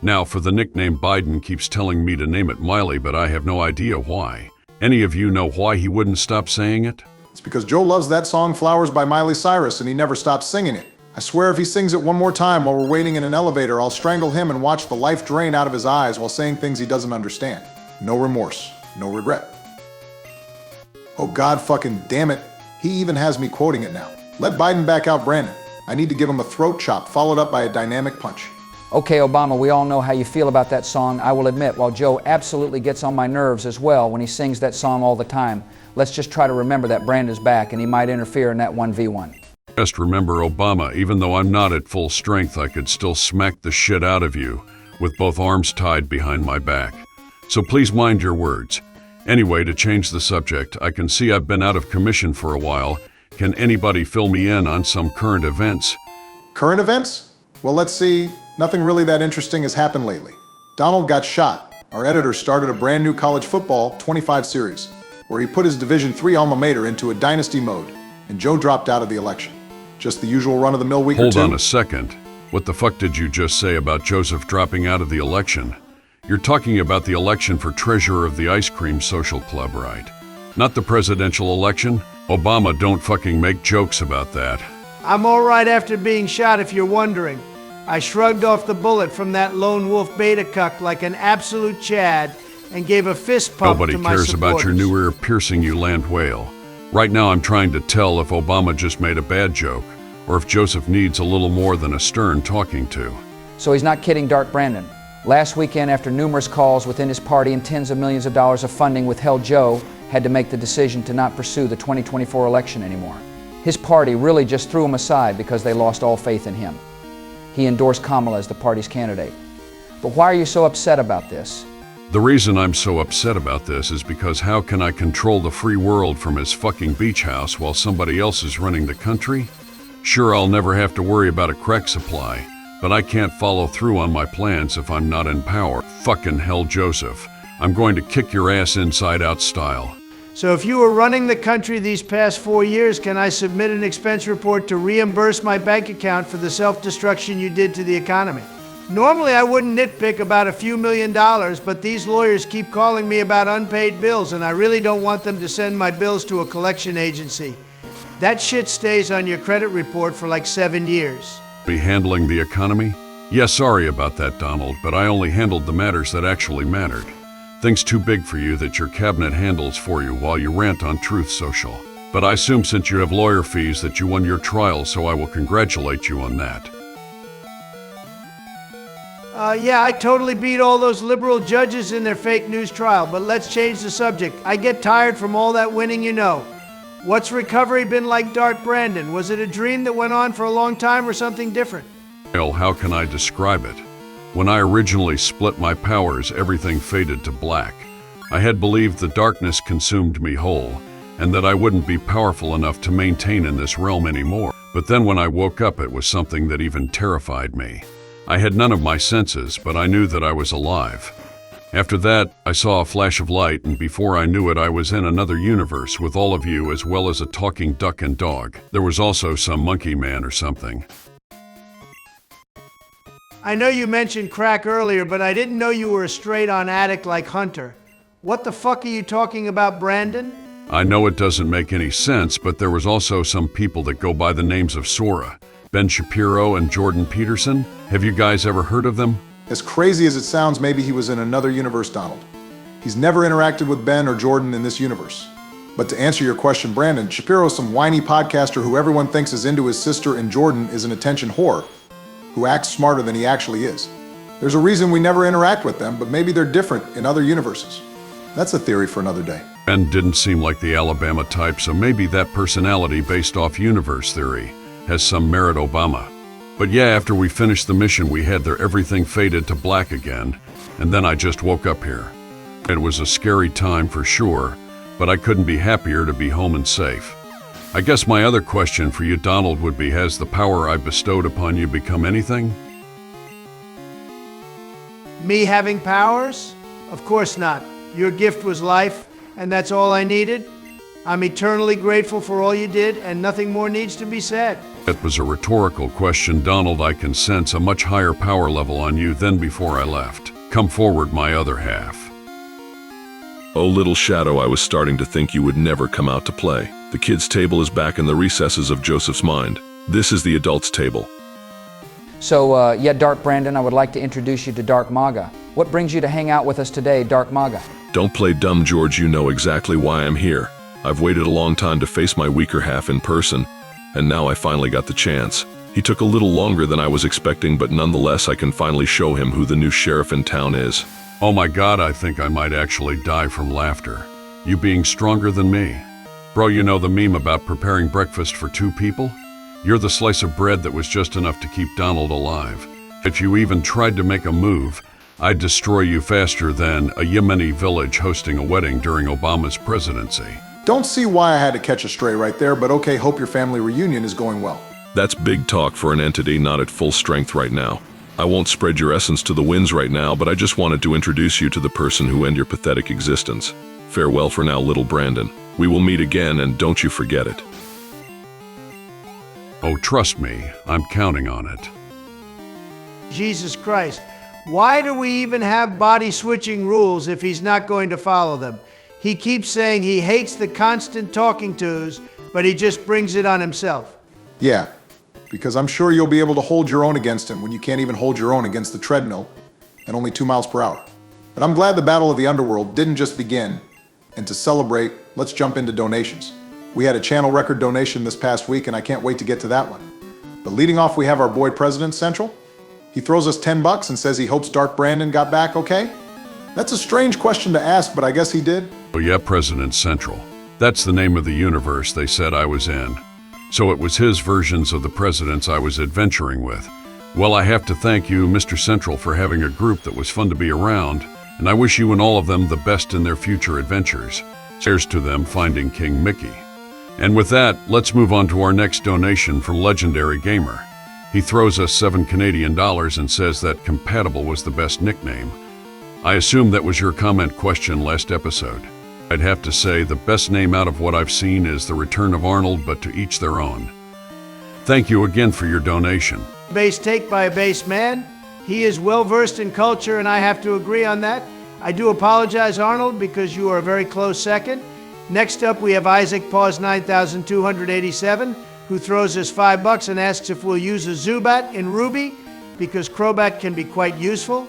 Now, for the nickname, Biden keeps telling me to name it Miley, but I have no idea why. Any of you know why he wouldn't stop saying it? It's because Joe loves that song Flowers by Miley Cyrus and he never stops singing it. I swear if he sings it one more time while we're waiting in an elevator, I'll strangle him and watch the life drain out of his eyes while saying things he doesn't understand. No remorse, no regret. Oh God fucking damn it. He even has me quoting it now. Let Biden back out Brandon. I need to give him a throat chop followed up by a dynamic punch. Okay, Obama, we all know how you feel about that song. I will admit, while Joe absolutely gets on my nerves as well when he sings that song all the time, let's just try to remember that Brandon's back and he might interfere in that 1v1. Just remember, Obama, even though I'm not at full strength, I could still smack the shit out of you with both arms tied behind my back. So please mind your words. Anyway, to change the subject, I can see I've been out of commission for a while. Can anybody fill me in on some current events? Current events? Well, let's see. Nothing really that interesting has happened lately. Donald got shot. Our editor started a brand new college football 25 series, where he put his Division III alma mater into a dynasty mode, and Joe dropped out of the election. Just the usual run-of-the-mill week or two. Hold on a second. What the fuck did you just say about Joseph dropping out of the election? You're talking about the election for treasurer of the Ice Cream Social Club, right? Not the presidential election? Obama, don't fucking make jokes about that. I'm all right after being shot, if you're wondering. I shrugged off the bullet from that lone wolf beta cuck like an absolute Chad and gave a fist pump Nobody to my cares about your new ear-piercing, you land whale. Right now I'm trying to tell if Obama just made a bad joke, or if Joseph needs a little more than a stern talking to. So he's not kidding, Dark Brandon. Last weekend, after numerous calls within his party and tens of millions of dollars of funding withheld, Joe had to make the decision to not pursue the 2024 election anymore. His party really just threw him aside because they lost all faith in him. He endorsed Kamala as the party's candidate. But why are you so upset about this? The reason I'm so upset about this is because how can I control the free world from his fucking beach house while somebody else is running the country? Sure, I'll never have to worry about a crack supply, but I can't follow through on my plans if I'm not in power. Fucking hell, Joseph. I'm going to kick your ass inside out style. So if you were running the country these past 4 years, can I submit an expense report to reimburse my bank account for the self-destruction you did to the economy? Normally, I wouldn't nitpick about a few $1,000,000, but these lawyers keep calling me about unpaid bills, and I really don't want them to send my bills to a collection agency. That shit stays on your credit report for like 7 years. Be handling the economy? Yeah, sorry about that, Donald, but I only handled the matters that actually mattered. Things too big for you that your cabinet handles for you while you rant on Truth Social. But I assume since you have lawyer fees that you won your trial, so I will congratulate you on that. Yeah, I totally beat all those liberal judges in their fake news trial, but let's change the subject. I get tired from all that winning, you know. What's recovery been like, Dark Brandon? Was it a dream that went on for a long time or something different? Well, how can I describe it? When I originally split my powers, everything faded to black. I had believed the darkness consumed me whole, and that I wouldn't be powerful enough to maintain in this realm anymore. But then when I woke up, it was something that even terrified me. I had none of my senses, but I knew that I was alive. After that, I saw a flash of light, and before I knew it, I was in another universe with all of you, as well as a talking duck and dog. There was also some monkey man or something. I know you mentioned crack earlier, but I didn't know you were a straight-on addict like Hunter. What the fuck are you talking about, Brandon? I know it doesn't make any sense, but there was also some people that go by the names of Sora. Ben Shapiro and Jordan Peterson. Have you guys ever heard of them? As crazy as it sounds, maybe he was in another universe, Donald. He's never interacted with Ben or Jordan in this universe. But to answer your question, Brandon, Shapiro is some whiny podcaster who everyone thinks is into his sister, and Jordan is an attention whore who acts smarter than he actually is. There's a reason we never interact with them, but maybe they're different in other universes. That's a theory for another day. Ben didn't seem like the Alabama type, so maybe that personality based off universe theory has some merit, Obama. But yeah, after we finished the mission we had there, everything faded to black again, and then I just woke up here. It was a scary time for sure, but I couldn't be happier to be home and safe. I guess my other question for you, Donald, would be, has the power I bestowed upon you become anything? Me having powers? Of course not. Your gift was life, and that's all I needed. I'm eternally grateful for all you did, and nothing more needs to be said. That was a rhetorical question, Donald. I can sense a much higher power level on you than before I left. Come forward, my other half. Oh, little shadow, I was starting to think you would never come out to play. The kids' table is back in the recesses of Joseph's mind. This is the adults' table. So, yeah, Dark Brandon, I would like to introduce you to Dark Maga. What brings you to hang out with us today, Dark Maga? Don't play dumb, George. You know exactly why I'm here. I've waited a long time to face my weaker half in person, and now I finally got the chance. He took a little longer than I was expecting, but nonetheless I can finally show him who the new sheriff in town is. Oh my God, I think I might actually die from laughter. You being stronger than me. Bro, you know the meme about preparing breakfast for 2 people? You're the slice of bread that was just enough to keep Donald alive. If you even tried to make a move, I'd destroy you faster than a Yemeni village hosting a wedding during Obama's presidency. Don't see why I had to catch a stray right there, but okay, hope your family reunion is going well. That's big talk for an entity not at full strength right now. I won't spread your essence to the winds right now, but I just wanted to introduce you to the person who ended your pathetic existence. Farewell for now, little Brandon. We will meet again, and don't you forget it. Oh, trust me, I'm counting on it. Jesus Christ. Why do we even have body switching rules if he's not going to follow them? He keeps saying he hates the constant talking tos, but he just brings it on himself. Yeah, because I'm sure you'll be able to hold your own against him when you can't even hold your own against the treadmill at only 2 miles per hour. But I'm glad the Battle of the Underworld didn't just begin. And to celebrate, let's jump into donations. We had a channel record donation this past week, and I can't wait to get to that one. But leading off, we have our boy President Central. He throws us $10 and says he hopes Dark Brandon got back okay. That's a strange question to ask, but I guess he did. Oh yeah, President Central. That's the name of the universe they said I was in. So it was his versions of the presidents I was adventuring with. Well, I have to thank you, Mr. Central, for having a group that was fun to be around, and I wish you and all of them the best in their future adventures. Cheers to them finding King Mickey. And with that, let's move on to our next donation from Legendary Gamer. He throws us $7 Canadian and says that compatible was the best nickname. I assume that was your comment question last episode. I'd have to say the best name out of what I've seen is The Return of Arnold, but to each their own. Thank you again for your donation. Base take by a base man. He is well versed in culture, and I have to agree on that. I do apologize, Arnold, because you are a very close second. Next up, we have Isaac Paws 9287, who throws us $5 and asks if we'll use a Zubat in Ruby, because Crobat can be quite useful.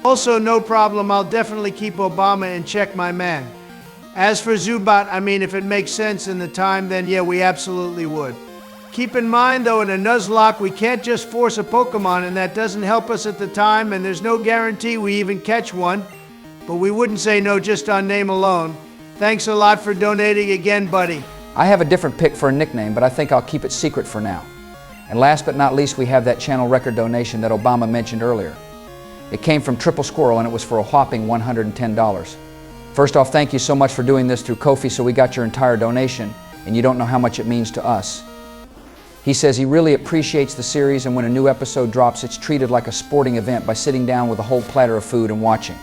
Also, no problem, I'll definitely keep Obama in check, my man. As for Zubat, I mean, if it makes sense in the time, then yeah, we absolutely would. Keep in mind, though, in a Nuzlocke, we can't just force a Pokemon, and that doesn't help us at the time, and there's no guarantee we even catch one. But we wouldn't say no just on name alone. Thanks a lot for donating again, buddy. I have a different pick for a nickname, but I think I'll keep it secret for now. And last but not least, we have that channel record donation that Obama mentioned earlier. It came from Triple Squirrel, and it was for a whopping $110. First off, thank you so much for doing this through Ko-fi, so we got your entire donation, and you don't know how much it means to us. He says he really appreciates the series, and when a new episode drops, it's treated like a sporting event by sitting down with a whole platter of food and watching.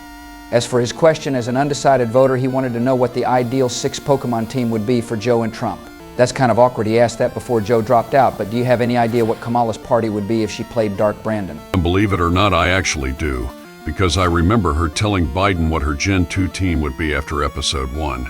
As for his question, as an undecided voter, he wanted to know what the ideal 6 Pokemon team would be for Joe and Trump. That's kind of awkward. He asked that before Joe dropped out, but do you have any idea what Kamala's party would be if she played Dark Brandon? And believe it or not, I actually do, because I remember her telling Biden what her Gen 2 team would be after Episode 1.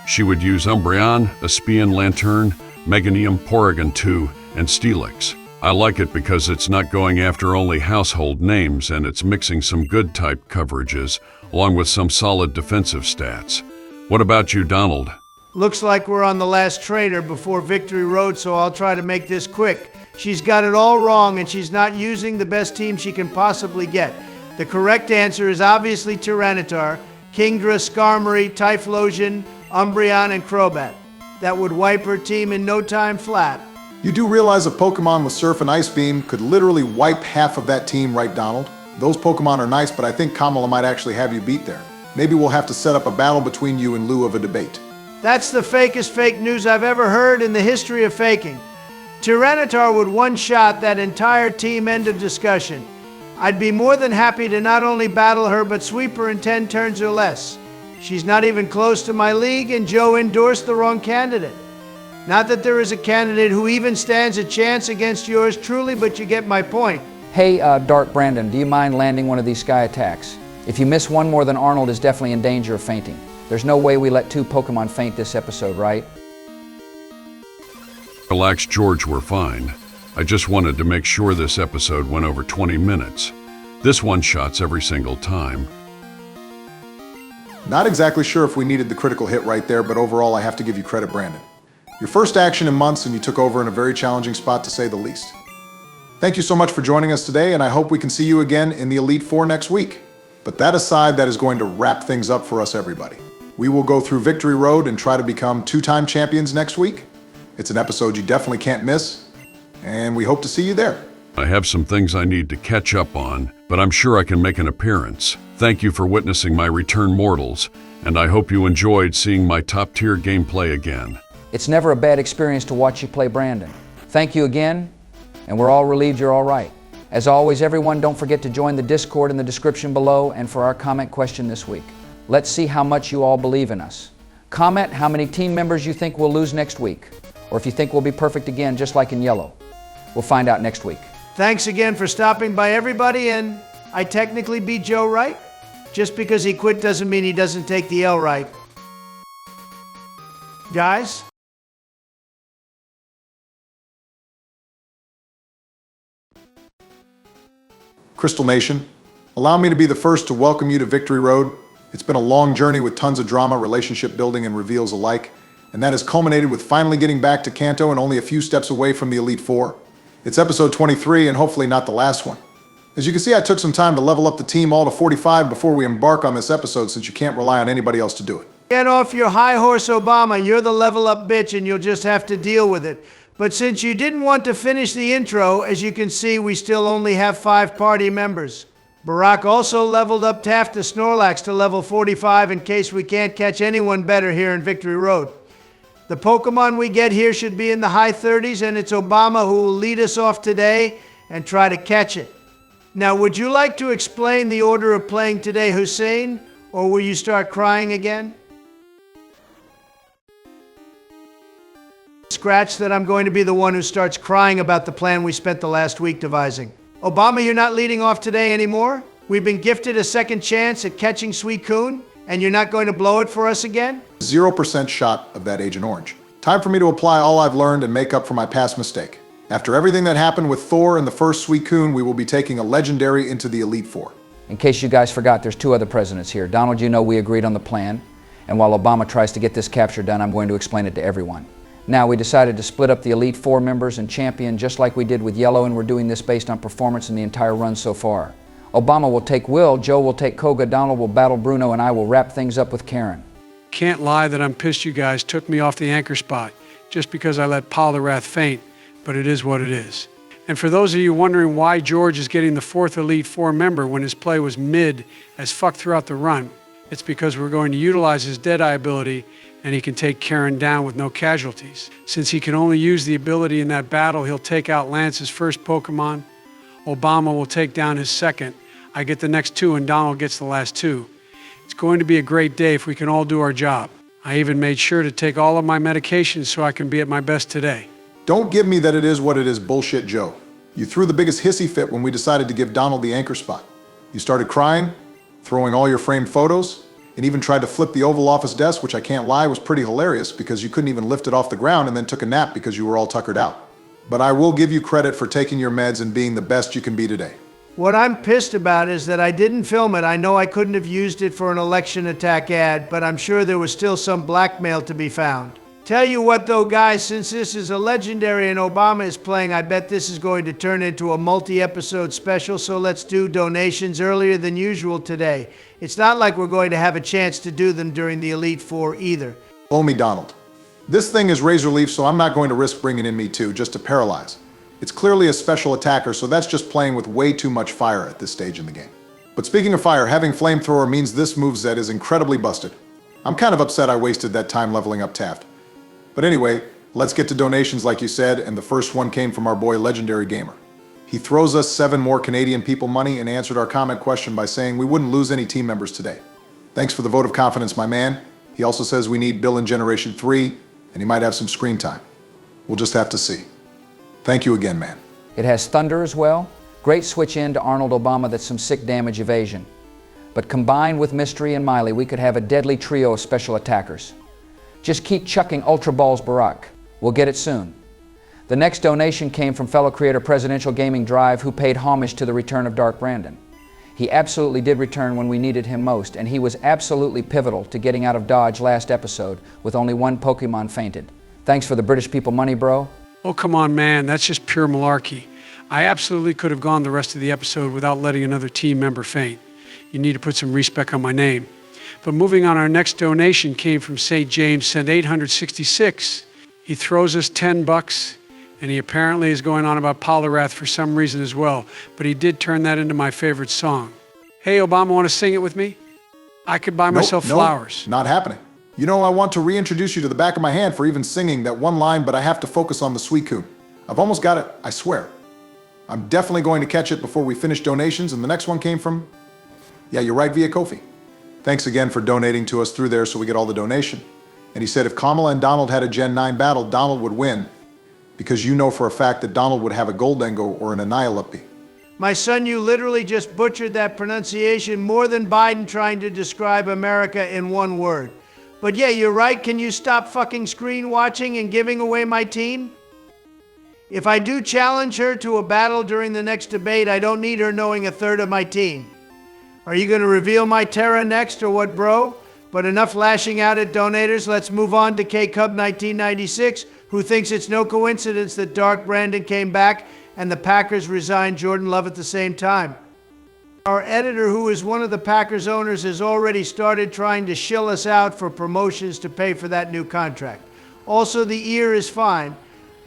She would use Umbreon, Espion Lantern, Meganium, Porygon 2, and Steelix. I like it because it's not going after only household names, and it's mixing some good type coverages along with some solid defensive stats. What about you, Donald? Looks like we're on the last trader before Victory Road, so I'll try to make this quick. She's got it all wrong, and she's not using the best team she can possibly get. The correct answer is obviously Tyranitar, Kingdra, Skarmory, Typhlosion, Umbreon, and Crobat. That would wipe her team in no time flat. You do realize a Pokemon with Surf and Ice Beam could literally wipe half of that team, right, Donald? Those Pokemon are nice, but I think Kamala might actually have you beat there. Maybe we'll have to set up a battle between you in lieu of a debate. That's the fakest fake news I've ever heard in the history of faking. Tyranitar would one-shot that entire team, end of discussion. I'd be more than happy to not only battle her, but sweep her in 10 turns or less. She's not even close to my league, and Joe endorsed the wrong candidate. Not that there is a candidate who even stands a chance against yours truly, but you get my point. Hey, Dark Brandon, do you mind landing one of these sky attacks? If you miss one more, then Arnold is definitely in danger of fainting. There's no way we let 2 Pokemon faint this episode, right? Relax, George, we're fine. I just wanted to make sure this episode went over 20 minutes. This one-shots every single time. Not exactly sure if we needed the critical hit right there, but overall I have to give you credit, Brandon. Your first action in months, and you took over in a very challenging spot, to say the least. Thank you so much for joining us today, and I hope we can see you again in the Elite Four next week. But that aside, that is going to wrap things up for us, everybody. We will go through Victory Road and try to become 2-time champions next week. It's an episode you definitely can't miss, and we hope to see you there. I have some things I need to catch up on, but I'm sure I can make an appearance. Thank you for witnessing my return, mortals, and I hope you enjoyed seeing my top-tier gameplay again. It's never a bad experience to watch you play Brandon. Thank you again, and we're all relieved you're all right. As always, everyone, don't forget to join the Discord in the description below and for our comment question this week. Let's see how much you all believe in us. Comment how many team members you think we'll lose next week, or if you think we'll be perfect again, just like in yellow. We'll find out next week. Thanks again for stopping by, everybody, and I technically beat Joe, right? Just because he quit doesn't mean he doesn't take the L, right? Guys? Crystal Nation, allow me to be the first to welcome you to Victory Road. It's been a long journey with tons of drama, relationship building, and reveals alike, and that has culminated with finally getting back to Kanto and only a few steps away from the Elite Four. It's episode 23 and hopefully not the last one. As you can see, I took some time to level up the team all to 45 before we embark on this episode, since you can't rely on anybody else to do it. Get off your high horse, Obama. You're the level up bitch, and you'll just have to deal with it. But since you didn't want to finish the intro, as you can see, we still only have 5 party members. Barack also leveled up Taft the Snorlax to level 45 in case we can't catch anyone better here in Victory Road. The Pokemon we get here should be in the high 30s, and it's Obama who will lead us off today and try to catch it. Now, would you like to explain the order of playing today, Hussein, or will you start crying again? scratch that I'm going to be the one who starts crying about the plan we spent the last week devising. Obama, you're not leading off today anymore? We've been gifted a second chance at catching Sweet Coon, and you're not going to blow it for us again? 0% shot of that Agent Orange. Time for me to apply all I've learned and make up for my past mistake. After everything that happened with Thor and the first Sweet Coon, we will be taking a legendary into the Elite Four. In case you guys forgot, there's two other presidents here. Donald, you know we agreed on the plan, and while Obama tries to get this capture done, I'm going to explain it to everyone. Now, we decided to split up the Elite Four members and champion just like we did with Yellow, and we're doing this based on performance in the entire run so far. Obama will take Will, Joe will take Koga, Donald will battle Bruno, and I will wrap things up with Karen. Can't lie that I'm pissed you guys took me off the anchor spot just because I let Poliwrath faint, but it is what it is. And for those of you wondering why George is getting the fourth Elite Four member when his play was mid as fuck throughout the run, it's because we're going to utilize his Deadeye ability and he can take Karen down with no casualties. Since he can only use the ability in that battle, he'll take out Lance's first Pokemon, Obama will take down his second, I get the next two, and Donald gets the last two. It's going to be a great day if we can all do our job. I even made sure to take all of my medications so I can be at my best today. Don't give me that it is what it is bullshit, Joe. You threw the biggest hissy fit when we decided to give Donald the anchor spot. You started crying, throwing all your framed photos, and even tried to flip the Oval Office desk, which I can't lie was pretty hilarious because you couldn't even lift it off the ground and then took a nap because you were all tuckered out. But I will give you credit for taking your meds and being the best you can be today. What I'm pissed about is that I didn't film it. I know I couldn't have used it for an election attack ad, but I'm sure there was still some blackmail to be found. Tell you what though, guys, since this is a legendary and Obama is playing, I bet this is going to turn into a multi-episode special, so let's do donations earlier than usual today. It's not like we're going to have a chance to do them during the Elite Four either. Blow me, Donald. This thing is razor leaf, so I'm not going to risk bringing in me too, just to paralyze. It's clearly a special attacker, so that's just playing with way too much fire at this stage in the game. But speaking of fire, having Flamethrower means this moveset is incredibly busted. I'm kind of upset I wasted that time leveling up Taft. But anyway, let's get to donations like you said, and the first one came from our boy Legendary Gamer. He throws us 7 more Canadian people money and answered our comment question by saying we wouldn't lose any team members today. Thanks for the vote of confidence, my man. He also says we need Bill in Generation 3, and he might have some screen time. We'll just have to see. Thank you again, man. It has Thunder as well. Great switch in to Arnold Obama that's some sick damage evasion. But combined with Mystery and Miley, we could have a deadly trio of special attackers. Just keep chucking Ultra Balls Barack. We'll get it soon. The next donation came from fellow creator Presidential Gaming Drive, who paid homage to the return of Dark Brandon. He absolutely did return when we needed him most, and he was absolutely pivotal to getting out of Dodge last episode with only one Pokemon fainted. Thanks for the British people money, bro. Oh, come on, man, that's just pure malarkey. I absolutely could have gone the rest of the episode without letting another team member faint. You need to put some respect on my name. But moving on, our next donation came from St. James, sent 866. He throws us $10, and he apparently is going on about Poliwrath for some reason as well, but he did turn that into my favorite song. Hey, Obama, want to sing it with me? I could buy myself flowers. Not happening. You know, I want to reintroduce you to the back of my hand for even singing that one line, but I have to focus on the Sweet Coon. I've almost got it, I swear. I'm definitely going to catch it before we finish donations, and the next one came from, yeah, you're right, via Kofi. Thanks again for donating to us through there so we get all the donation. And he said if Kamala and Donald had a Gen 9 battle, Donald would win, because you know for a fact that Donald would have a Goldengo or an Annihilape. My son, you literally just butchered that pronunciation more than Biden trying to describe America in one word. But yeah, you're right. Can you stop fucking screen watching and giving away my team? If I do challenge her to a battle during the next debate, I don't need her knowing a third of my team. Are you going to reveal my Terra next or what, bro? But enough lashing out at donators. Let's move on to K-Cub1996, who thinks it's no coincidence that Dark Brandon came back and the Packers resigned Jordan Love at the same time. Our editor, who is one of the Packers owners, has already started trying to shill us out for promotions to pay for that new contract. Also, the ear is fine.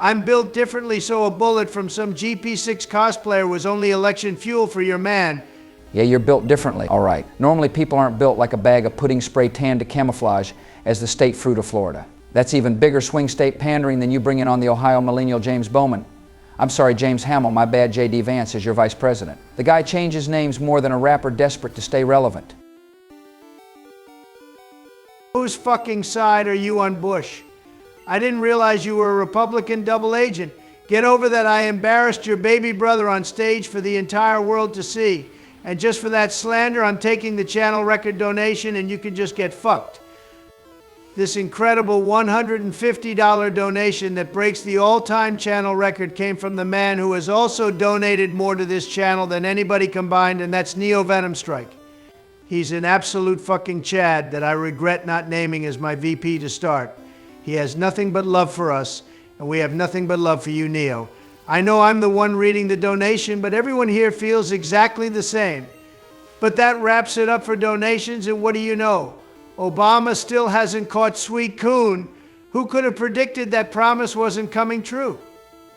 I'm built differently, so a bullet from some GP6 cosplayer was only election fuel for your man. Yeah, you're built differently, all right. Normally people aren't built like a bag of pudding spray tanned to camouflage as the state fruit of Florida. That's even bigger swing state pandering than you bringing on the Ohio millennial James Bowman. I'm sorry, James Hamill, my bad, J.D. Vance is your vice president. The guy changes names more than a rapper desperate to stay relevant. Whose fucking side are you on Bush? I didn't realize you were a Republican double agent. Get over that I embarrassed your baby brother on stage for the entire world to see. And just for that slander, I'm taking the channel record donation and you can just get fucked. This incredible $150 donation that breaks the all-time channel record came from the man who has also donated more to this channel than anybody combined, and that's Neo Venom Strike. He's an absolute fucking Chad that I regret not naming as my VP to start. He has nothing but love for us, and we have nothing but love for you, Neo. I know I'm the one reading the donation, but everyone here feels exactly the same. But that wraps it up for donations, and what do you know? Obama still hasn't caught Sweet Coon. Who could have predicted that promise wasn't coming true?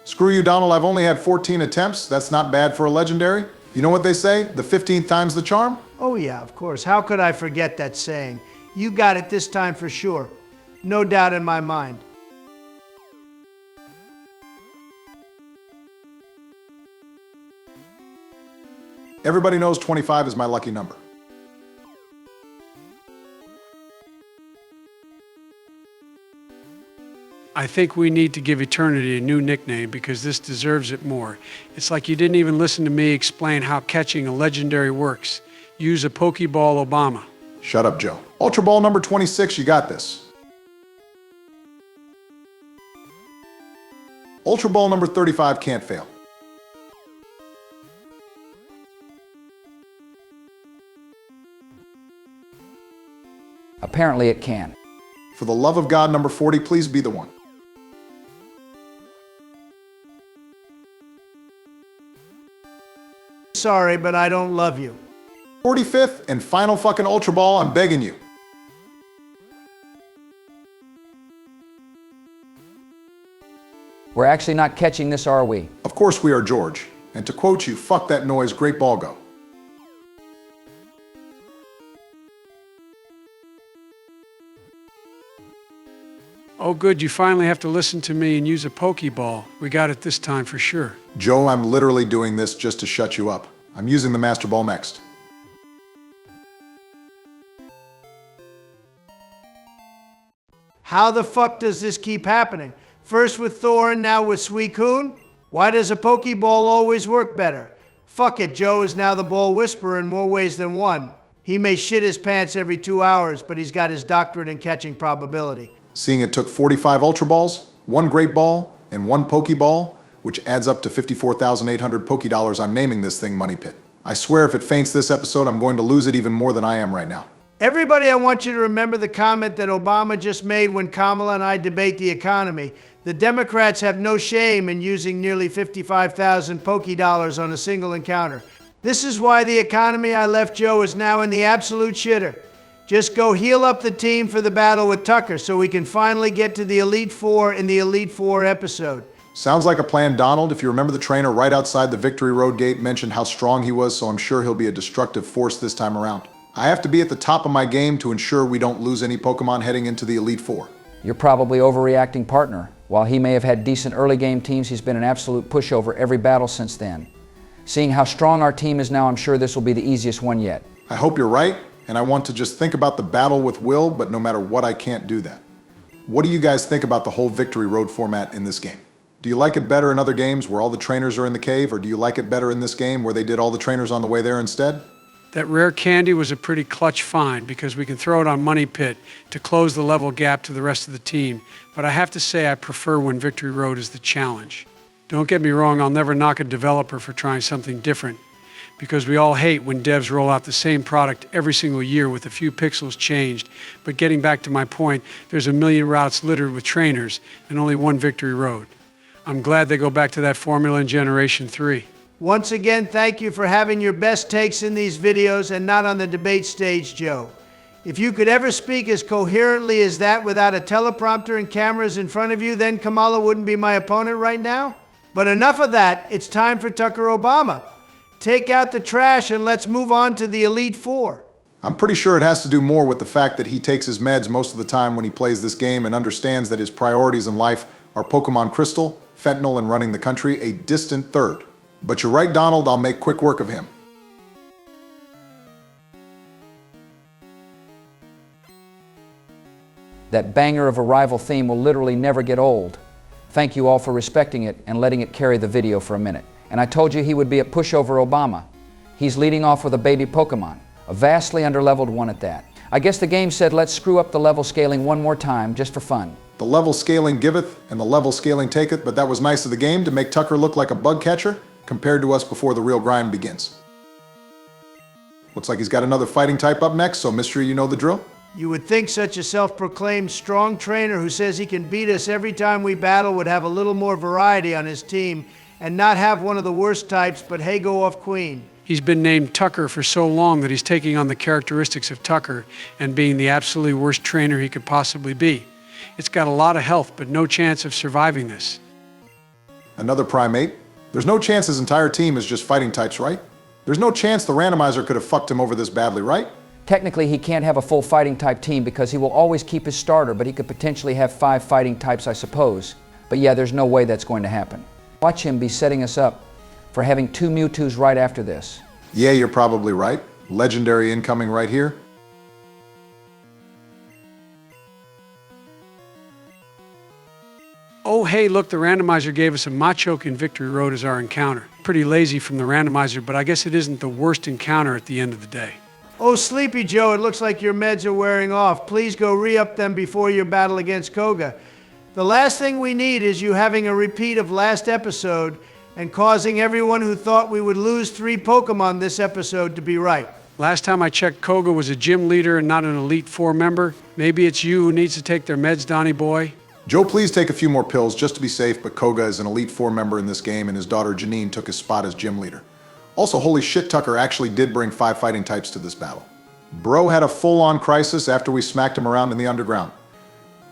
Screw you, Donald. I've only had 14 attempts. That's not bad for a legendary. You know what they say? The 15th time's the charm? Oh yeah, of course. How could I forget that saying? You got it this time for sure. No doubt in my mind. Everybody knows 25 is my lucky number. I think we need to give Eternity a new nickname because this deserves it more. It's like you didn't even listen to me explain how catching a legendary works. Use a Pokeball Obama. Shut up, Joe. Ultra Ball number 26, you got this. Ultra Ball number 35 can't fail. Apparently it can. For the love of God, number 40, please be the one. Sorry, but I don't love you. 45th and final fucking Ultra Ball, I'm begging you. We're actually not catching this, are we? Of course we are, George. And to quote you, fuck that noise, great ball go. Oh good, you finally have to listen to me and use a Pokeball. We got it this time for sure. Joe, I'm literally doing this just to shut you up. I'm using the Master Ball next. How the fuck does this keep happening? First with Thor and now with Suicune? Why does a Pokeball always work better? Fuck it, Joe is now the ball whisperer in more ways than one. He may shit his pants every 2 hours, but he's got his doctorate in catching probability. Seeing it took 45 Ultra Balls, 1 Great Ball, and 1 Pokeball, which adds up to 54,800 Pokedollars, I'm naming this thing Money Pit. I swear if it faints this episode, I'm going to lose it even more than I am right now. Everybody, I want you to remember the comment that Obama just made when Kamala and I debate the economy. The Democrats have no shame in using nearly 55,000 Pokedollars on a single encounter. This is why the economy I left Joe is now in the absolute shitter. Just go heal up the team for the battle with Tucker so we can finally get to the Elite Four in the Elite Four episode. Sounds like a plan, Donald. If you remember, the trainer right outside the Victory Road gate mentioned how strong he was, so I'm sure he'll be a destructive force this time around. I have to be at the top of my game to ensure we don't lose any Pokemon heading into the Elite Four. You're probably overreacting, partner. While he may have had decent early game teams, he's been an absolute pushover every battle since then. Seeing how strong our team is now, I'm sure this will be the easiest one yet. I hope you're right, and I want to just think about the battle with Will, but no matter what, I can't do that. What do you guys think about the whole Victory Road format in this game? Do you like it better in other games where all the trainers are in the cave, or do you like it better in this game where they did all the trainers on the way there instead? That rare candy was a pretty clutch find because we can throw it on Money Pit to close the level gap to the rest of the team. But I have to say I prefer when Victory Road is the challenge. Don't get me wrong, I'll never knock a developer for trying something different because we all hate when devs roll out the same product every single year with a few pixels changed. But getting back to my point, there's a million routes littered with trainers and only one Victory Road. I'm glad they go back to that formula in Generation 3. Once again, thank you for having your best takes in these videos and not on the debate stage, Joe. If you could ever speak as coherently as that without a teleprompter and cameras in front of you, then Kamala wouldn't be my opponent right now. But enough of that, it's time for Tucker Obama. Take out the trash and let's move on to the Elite Four. I'm pretty sure it has to do more with the fact that he takes his meds most of the time when he plays this game and understands that his priorities in life are Pokemon Crystal, fentanyl, and running the country, a distant third. But you're right, Donald, I'll make quick work of him. That banger of a rival theme will literally never get old. Thank you all for respecting it and letting it carry the video for a minute. And I told you he would be at Pushover Obama. He's leading off with a baby Pokemon, a vastly underleveled one at that. I guess the game said let's screw up the level scaling one more time just for fun. The level scaling giveth and the level scaling taketh, but that was nice of the game to make Tucker look like a bug catcher compared to us before the real grind begins. Looks like he's got another fighting type up next, so Mystery, you know the drill? You would think such a self-proclaimed strong trainer who says he can beat us every time we battle would have a little more variety on his team and not have one of the worst types, but hey, go off Queen. He's been named Tucker for so long that he's taking on the characteristics of Tucker and being the absolutely worst trainer he could possibly be. It's got a lot of health, but no chance of surviving this. Another primate. There's no chance his entire team is just fighting types, right? There's no chance the randomizer could have fucked him over this badly, right? Technically, he can't have a full fighting type team because he will always keep his starter, but he could potentially have 5 fighting types, I suppose. But yeah, there's no way that's going to happen. Watch him be setting us up for having 2 Mewtwo's right after this. Yeah, you're probably right. Legendary incoming right here. Oh, hey, look, the randomizer gave us a Machoke in Victory Road as our encounter. Pretty lazy from the randomizer, but I guess it isn't the worst encounter at the end of the day. Oh, Sleepy Joe, it looks like your meds are wearing off. Please go re-up them before your battle against Koga. The last thing we need is you having a repeat of last episode and causing everyone who thought we would lose 3 Pokemon this episode to be right. Last time I checked, Koga was a gym leader and not an Elite Four member. Maybe it's you who needs to take their meds, Donnie boy. Joe, please take a few more pills just to be safe, but Koga is an Elite Four member in this game and his daughter Janine took his spot as gym leader. Also, holy shit, Tucker actually did bring 5 fighting types to this battle. Bro had a full-on crisis after we smacked him around in the underground.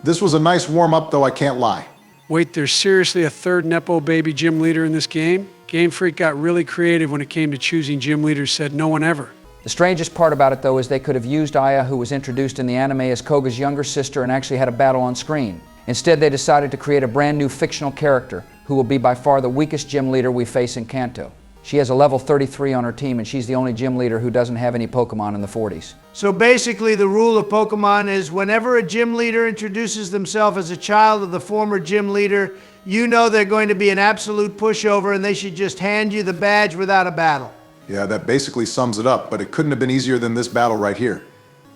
This was a nice warm-up, though, I can't lie. Wait, there's seriously a 3rd Nepo baby gym leader in this game? Game Freak got really creative when it came to choosing gym leaders, said no one ever. The strangest part about it, though, is they could have used Aya, who was introduced in the anime as Koga's younger sister and actually had a battle on screen. Instead, they decided to create a brand new fictional character who will be by far the weakest gym leader we face in Kanto. She has a level 33 on her team, and she's the only gym leader who doesn't have any Pokemon in the 40s. So basically, the rule of Pokemon is whenever a gym leader introduces themselves as a child of the former gym leader, you know they're going to be an absolute pushover and they should just hand you the badge without a battle. Yeah, that basically sums it up, but it couldn't have been easier than this battle right here.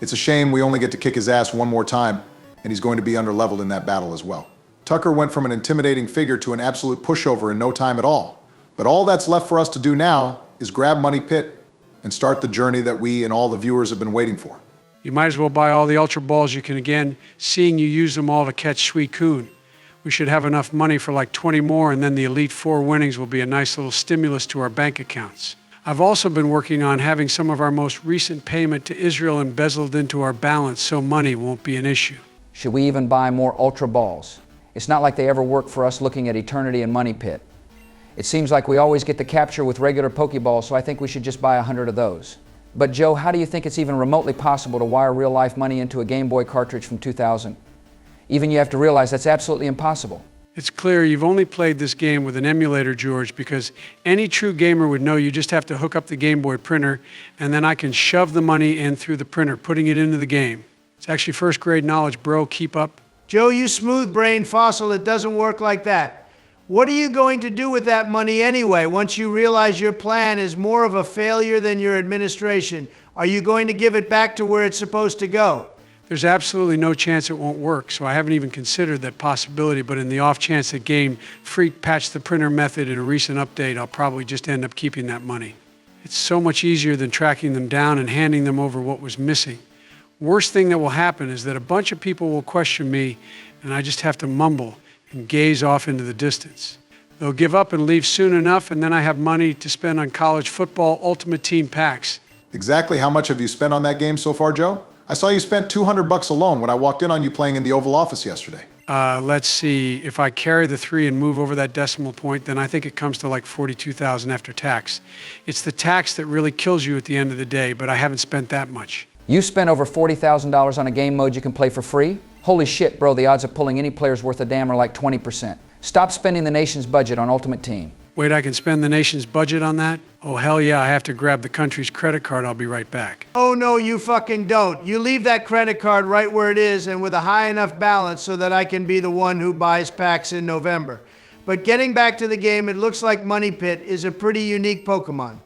It's a shame we only get to kick his ass one more time, and he's going to be underleveled in that battle as well. Tucker went from an intimidating figure to an absolute pushover in no time at all. But all that's left for us to do now is grab Money Pit and start the journey that we and all the viewers have been waiting for. You might as well buy all the Ultra Balls you can again, seeing you use them all to catch Suicune. We should have enough money for like 20 more, and then the Elite Four winnings will be a nice little stimulus to our bank accounts. I've also been working on having some of our most recent payment to Israel embezzled into our balance so money won't be an issue. Should we even buy more Ultra Balls? It's not like they ever work for us looking at Eternity and Money Pit. It seems like we always get the capture with regular Pokeballs, so I think we should just buy 100 of those. But Joe, how do you think it's even remotely possible to wire real-life money into a Game Boy cartridge from 2000? Even you have to realize that's absolutely impossible. It's clear you've only played this game with an emulator, George, because any true gamer would know you just have to hook up the Game Boy printer, and then I can shove the money in through the printer, putting it into the game. It's actually first-grade knowledge, bro. Keep up. Joe, you smooth-brained fossil, it doesn't work like that. What are you going to do with that money anyway, once you realize your plan is more of a failure than your administration? Are you going to give it back to where it's supposed to go? There's absolutely no chance it won't work, so I haven't even considered that possibility, but in the off chance that Game Freak patched the printer method in a recent update, I'll probably just end up keeping that money. It's so much easier than tracking them down and handing them over what was missing. Worst thing that will happen is that a bunch of people will question me, and I just have to mumble and gaze off into the distance. They'll give up and leave soon enough, and then I have money to spend on college football Ultimate Team packs. Exactly how much have you spent on that game so far, Joe? I saw you spent $200 alone when I walked in on you playing in the Oval Office yesterday. Let's see, if I carry the 3 and move over that decimal point, then I think it comes to like $42,000 after tax. It's the tax that really kills you at the end of the day, but I haven't spent that much. You spent over $40,000 on a game mode you can play for free? Holy shit, bro, the odds of pulling any player's worth a damn are like 20%. Stop spending the nation's budget on Ultimate Team. Wait, I can spend the nation's budget on that? Oh, hell yeah, I have to grab the country's credit card. I'll be right back. Oh, no, you fucking don't. You leave that credit card right where it is and with a high enough balance so that I can be the one who buys packs in November. But getting back to the game, it looks like Money Pit is a pretty unique Pokemon.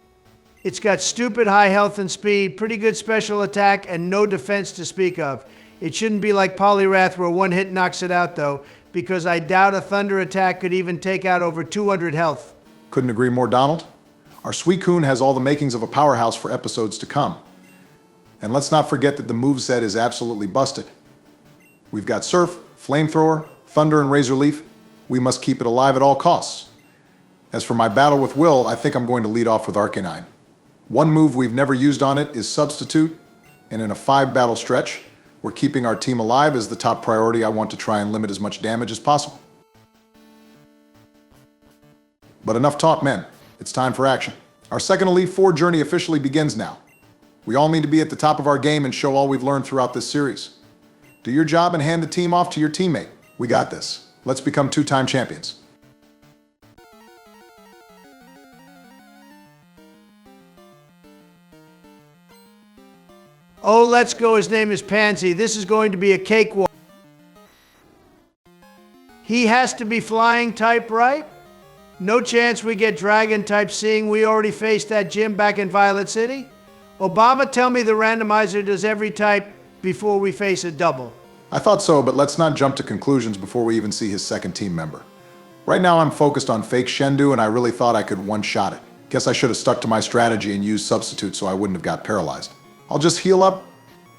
It's got stupid high health and speed, pretty good special attack, and no defense to speak of. It shouldn't be like Poliwrath where one hit knocks it out, though, because I doubt a Thunder attack could even take out over 200 health. Couldn't agree more, Donald. Our Suicune has all the makings of a powerhouse for episodes to come. And let's not forget that the moveset is absolutely busted. We've got Surf, Flamethrower, Thunder, and Razor Leaf. We must keep it alive at all costs. As for my battle with Will, I think I'm going to lead off with Arcanine. One move we've never used on it is Substitute, and in a 5-battle stretch, we're keeping our team alive as the top priority. I want to try and limit as much damage as possible. But enough talk, men. It's time for action. Our second Elite Four journey officially begins now. We all need to be at the top of our game and show all we've learned throughout this series. Do your job and hand the team off to your teammate. We got this. Let's become 2-time champions. Oh, let's go. His name is Pansy. This is going to be a cakewalk. He has to be flying type, right? No chance we get dragon type, seeing we already faced that gym back in Violet City? Obama, tell me the randomizer does every type before we face a double. I thought so, but let's not jump to conclusions before we even see his second team member. Right now I'm focused on fake Shendu, and I really thought I could one-shot it. Guess I should have stuck to my strategy and used Substitute so I wouldn't have got paralyzed. I'll just heal up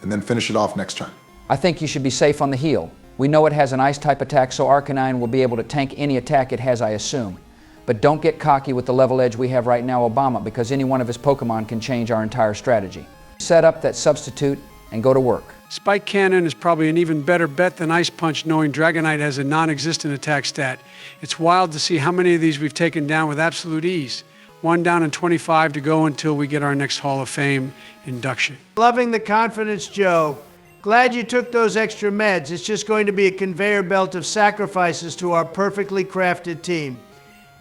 and then finish it off next turn. I think you should be safe on the heal. We know it has an ice-type attack, so Arcanine will be able to tank any attack it has, I assume. But don't get cocky with the level edge we have right now, Obama, because any one of his Pokemon can change our entire strategy. Set up that Substitute and go to work. Spike Cannon is probably an even better bet than Ice Punch, knowing Dragonite has a non-existent attack stat. It's wild to see how many of these we've taken down with absolute ease. 1 down and 25 to go until we get our next Hall of Fame induction. Loving the confidence, Joe. Glad you took those extra meds. It's just going to be a conveyor belt of sacrifices to our perfectly crafted team.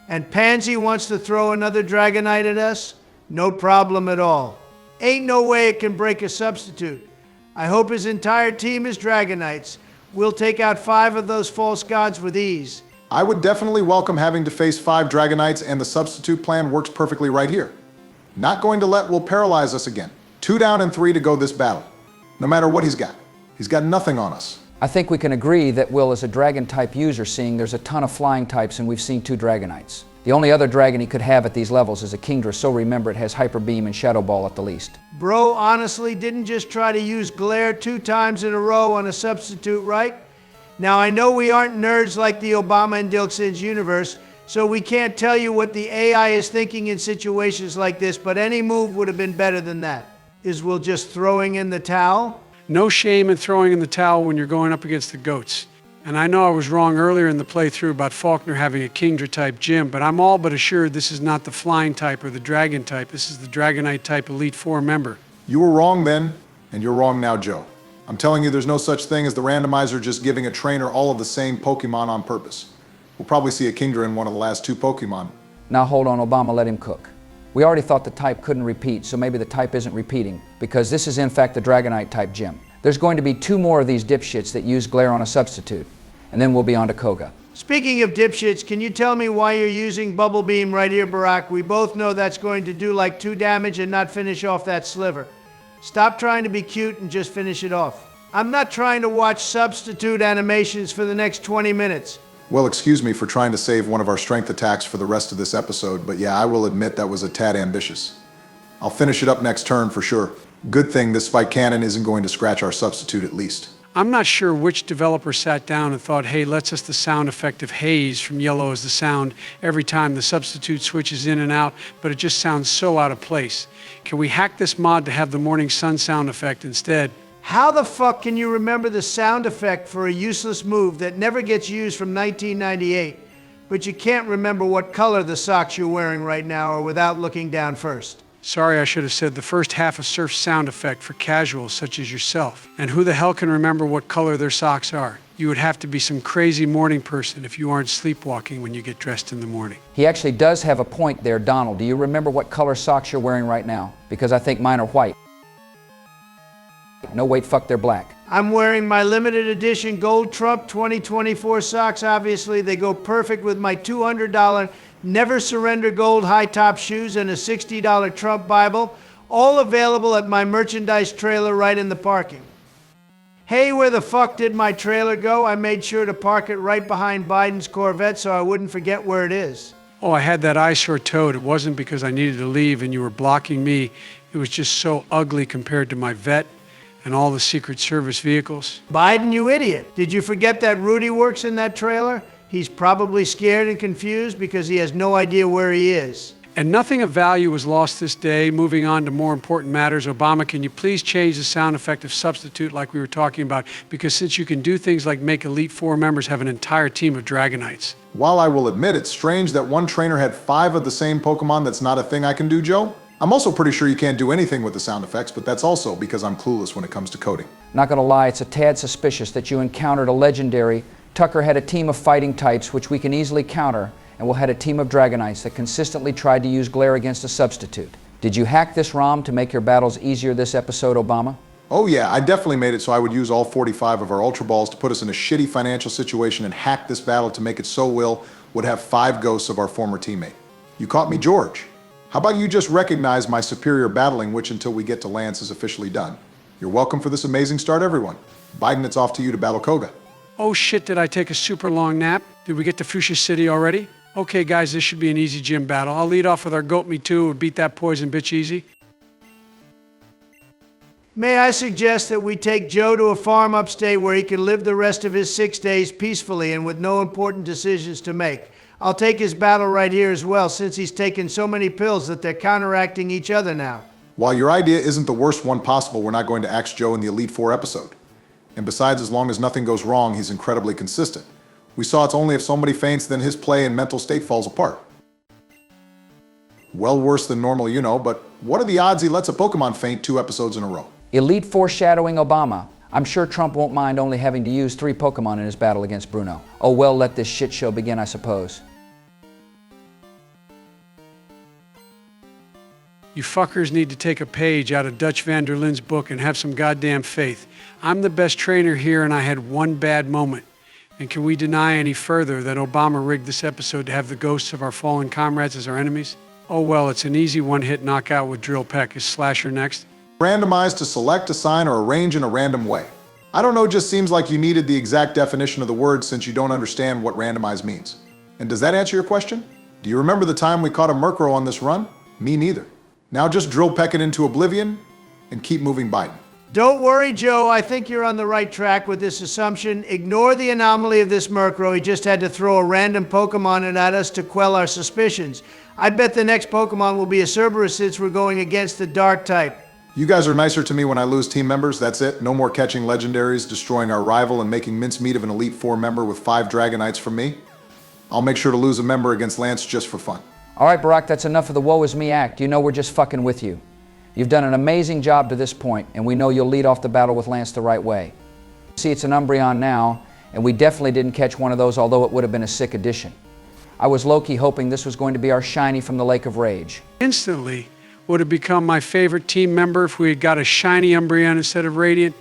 And Pansy wants to throw another Dragonite at us? No problem at all. Ain't no way it can break a Substitute. I hope his entire team is Dragonites. We'll take out 5 of those false gods with ease. I would definitely welcome having to face 5 Dragonites, and the Substitute plan works perfectly right here. Not going to let Will paralyze us again. 2 down and 3 to go this battle. No matter what he's got. He's got nothing on us. I think we can agree that Will is a Dragon-type user, seeing there's a ton of flying types and we've seen 2 Dragonites. The only other dragon he could have at these levels is a Kingdra, so remember it has Hyper Beam and Shadow Ball at the least. Bro, honestly, didn't just try to use Glare 2 times in a row on a Substitute, right? Now, I know we aren't nerds like the Obama and Dilkson's universe, so we can't tell you what the AI is thinking in situations like this, but any move would have been better than that. Is Will just throwing in the towel? No shame in throwing in the towel when you're going up against the GOATs. And I know I was wrong earlier in the playthrough about Faulkner having a Kingdra-type gym, but I'm all but assured this is not the flying type or the dragon type. This is the Dragonite-type Elite Four member. You were wrong then, and you're wrong now, Joe. I'm telling you, there's no such thing as the randomizer just giving a trainer all of the same Pokemon on purpose. We'll probably see a Kingdra in one of the last 2 Pokemon. Now hold on, Obama, let him cook. We already thought the type couldn't repeat, so maybe the type isn't repeating, because this is in fact the Dragonite-type gym. There's going to be 2 more of these dipshits that use Glare on a Substitute, and then we'll be on to Koga. Speaking of dipshits, can you tell me why you're using Bubble Beam right here, Barack? We both know that's going to do like 2 damage and not finish off that sliver. Stop trying to be cute and just finish it off. I'm not trying to watch Substitute animations for the next 20 minutes. Well, excuse me for trying to save one of our strength attacks for the rest of this episode, but yeah, I will admit that was a tad ambitious. I'll finish it up next turn for sure. Good thing this Spike Cannon isn't going to scratch our Substitute at least. I'm not sure which developer sat down and thought, hey, let's us the sound effect of haze from Yellow as the sound every time the Substitute switches in and out, but it just sounds so out of place. Can we hack this mod to have the morning sun sound effect instead? How the fuck can you remember the sound effect for a useless move that never gets used from 1998, but you can't remember what color the socks you're wearing right now are without looking down first? Sorry, I should have said the first half of Surf's sound effect for casuals such as yourself. And who the hell can remember what color their socks are? You would have to be some crazy morning person if you aren't sleepwalking when you get dressed in the morning. He actually does have a point there, Donald. Do you remember what color socks you're wearing right now? Because I think mine are white. No, wait, fuck, they're black. I'm wearing my limited edition Gold Trump 2024 socks. Obviously, they go perfect with my $200 Never Surrender Gold high-top shoes and a $60 Trump Bible, all available at my merchandise trailer right in the parking. Hey, where the fuck did my trailer go? I made sure to park it right behind Biden's Corvette so I wouldn't forget where it is. Oh, I had that eyesore towed. It wasn't because I needed to leave and you were blocking me. It was just so ugly compared to my vet and all the Secret Service vehicles. Biden, you idiot. Did you forget that Rudy works in that trailer? He's probably scared and confused because he has no idea where he is. And nothing of value was lost this day. Moving on to more important matters, Obama, can you please change the sound effect of substitute like we were talking about? Because since you can do things like make Elite Four members have an entire team of Dragonites. While I will admit it's strange that one trainer had 5 of the same Pokemon, that's not a thing I can do, Joe. I'm also pretty sure you can't do anything with the sound effects, but that's also because I'm clueless when it comes to coding. Not gonna lie, it's a tad suspicious that you encountered a legendary. Tucker had a team of fighting types which we can easily counter, and Will had a team of Dragonites that consistently tried to use Glare against a substitute. Did you hack this ROM to make your battles easier this episode, Obama? Oh yeah, I definitely made it so I would use all 45 of our Ultra Balls to put us in a shitty financial situation and hack this battle to make it so Will would have 5 ghosts of our former teammate. You caught me, George. How about you just recognize my superior battling, which until we get to Lance is officially done. You're welcome for this amazing start, everyone. Biden, it's off to you to battle Koga. Oh shit, did I take a super long nap? Did we get to Fuchsia City already? Okay guys, this should be an easy gym battle. I'll lead off with our Goat Me Too and beat that poison bitch easy. May I suggest that we take Joe to a farm upstate where he can live the rest of his 6 days peacefully and with no important decisions to make. I'll take his battle right here as well, since he's taken so many pills that they're counteracting each other now. While your idea isn't the worst one possible, we're not going to axe Joe in the Elite Four episode. And besides, as long as nothing goes wrong, he's incredibly consistent. We saw it's only if somebody faints then his play and mental state falls apart. Well worse than normal, you know, but what are the odds he lets a Pokemon faint 2 episodes in a row? Elite foreshadowing Obama. I'm sure Trump won't mind only having to use 3 Pokemon in his battle against Bruno. Oh well, let this shit show begin, I suppose. You fuckers need to take a page out of Dutch van der Linde's book and have some goddamn faith. I'm the best trainer here and I had one bad moment. And can we deny any further that Obama rigged this episode to have the ghosts of our fallen comrades as our enemies? Oh well, it's an easy one-hit knockout with Drill Peck. Is Slasher next? Randomized to select, assign, or arrange in a random way. I don't know, just seems like you needed the exact definition of the word since you don't understand what randomized means. And does that answer your question? Do you remember the time we caught a Murkrow on this run? Me neither. Now just Drill Peck it into oblivion and keep moving Biden. Don't worry, Joe. I think you're on the right track with this assumption. Ignore the anomaly of this Murkrow. He just had to throw a random Pokemon at us to quell our suspicions. I bet the next Pokemon will be a Cerberus since we're going against the Dark type. You guys are nicer to me when I lose team members, that's it. No more catching legendaries, destroying our rival, and making mincemeat of an Elite Four member with 5 Dragonites from me. I'll make sure to lose a member against Lance just for fun. All right, Barack, that's enough of the woe is me act. You know we're just fucking with you. You've done an amazing job to this point, and we know you'll lead off the battle with Lance the right way. See, it's an Umbreon now, and we definitely didn't catch one of those, although it would have been a sick addition. I was low-key hoping this was going to be our shiny from the Lake of Rage. Instantly would have become my favorite team member if we had got a shiny Umbreon instead of Radiant.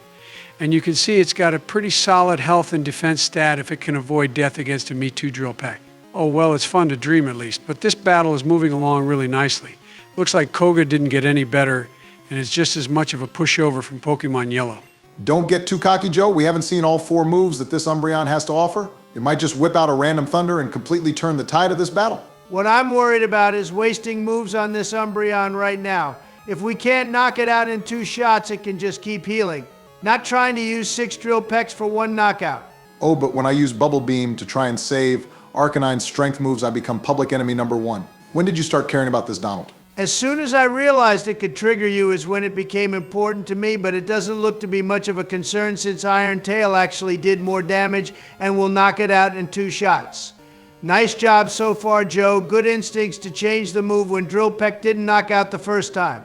And you can see it's got a pretty solid health and defense stat if it can avoid death against a Me Too Drill Peck. Oh well, it's fun to dream at least, but this battle is moving along really nicely. Looks like Koga didn't get any better, and it's just as much of a pushover from Pokemon Yellow. Don't get too cocky, Joe. We haven't seen all 4 moves that this Umbreon has to offer. It might just whip out a random Thunder and completely turn the tide of this battle. What I'm worried about is wasting moves on this Umbreon right now. If we can't knock it out in 2 shots, it can just keep healing. Not trying to use 6 Drill Pecks for 1 knockout. Oh, but when I use Bubble Beam to try and save Arcanine's strength moves, I become public enemy number 1. When did you start caring about this, Donald? As soon as I realized it could trigger you is when it became important to me, but it doesn't look to be much of a concern since Iron Tail actually did more damage and will knock it out in 2 shots. Nice job so far, Joe. Good instincts to change the move when Drill Peck didn't knock out the first time.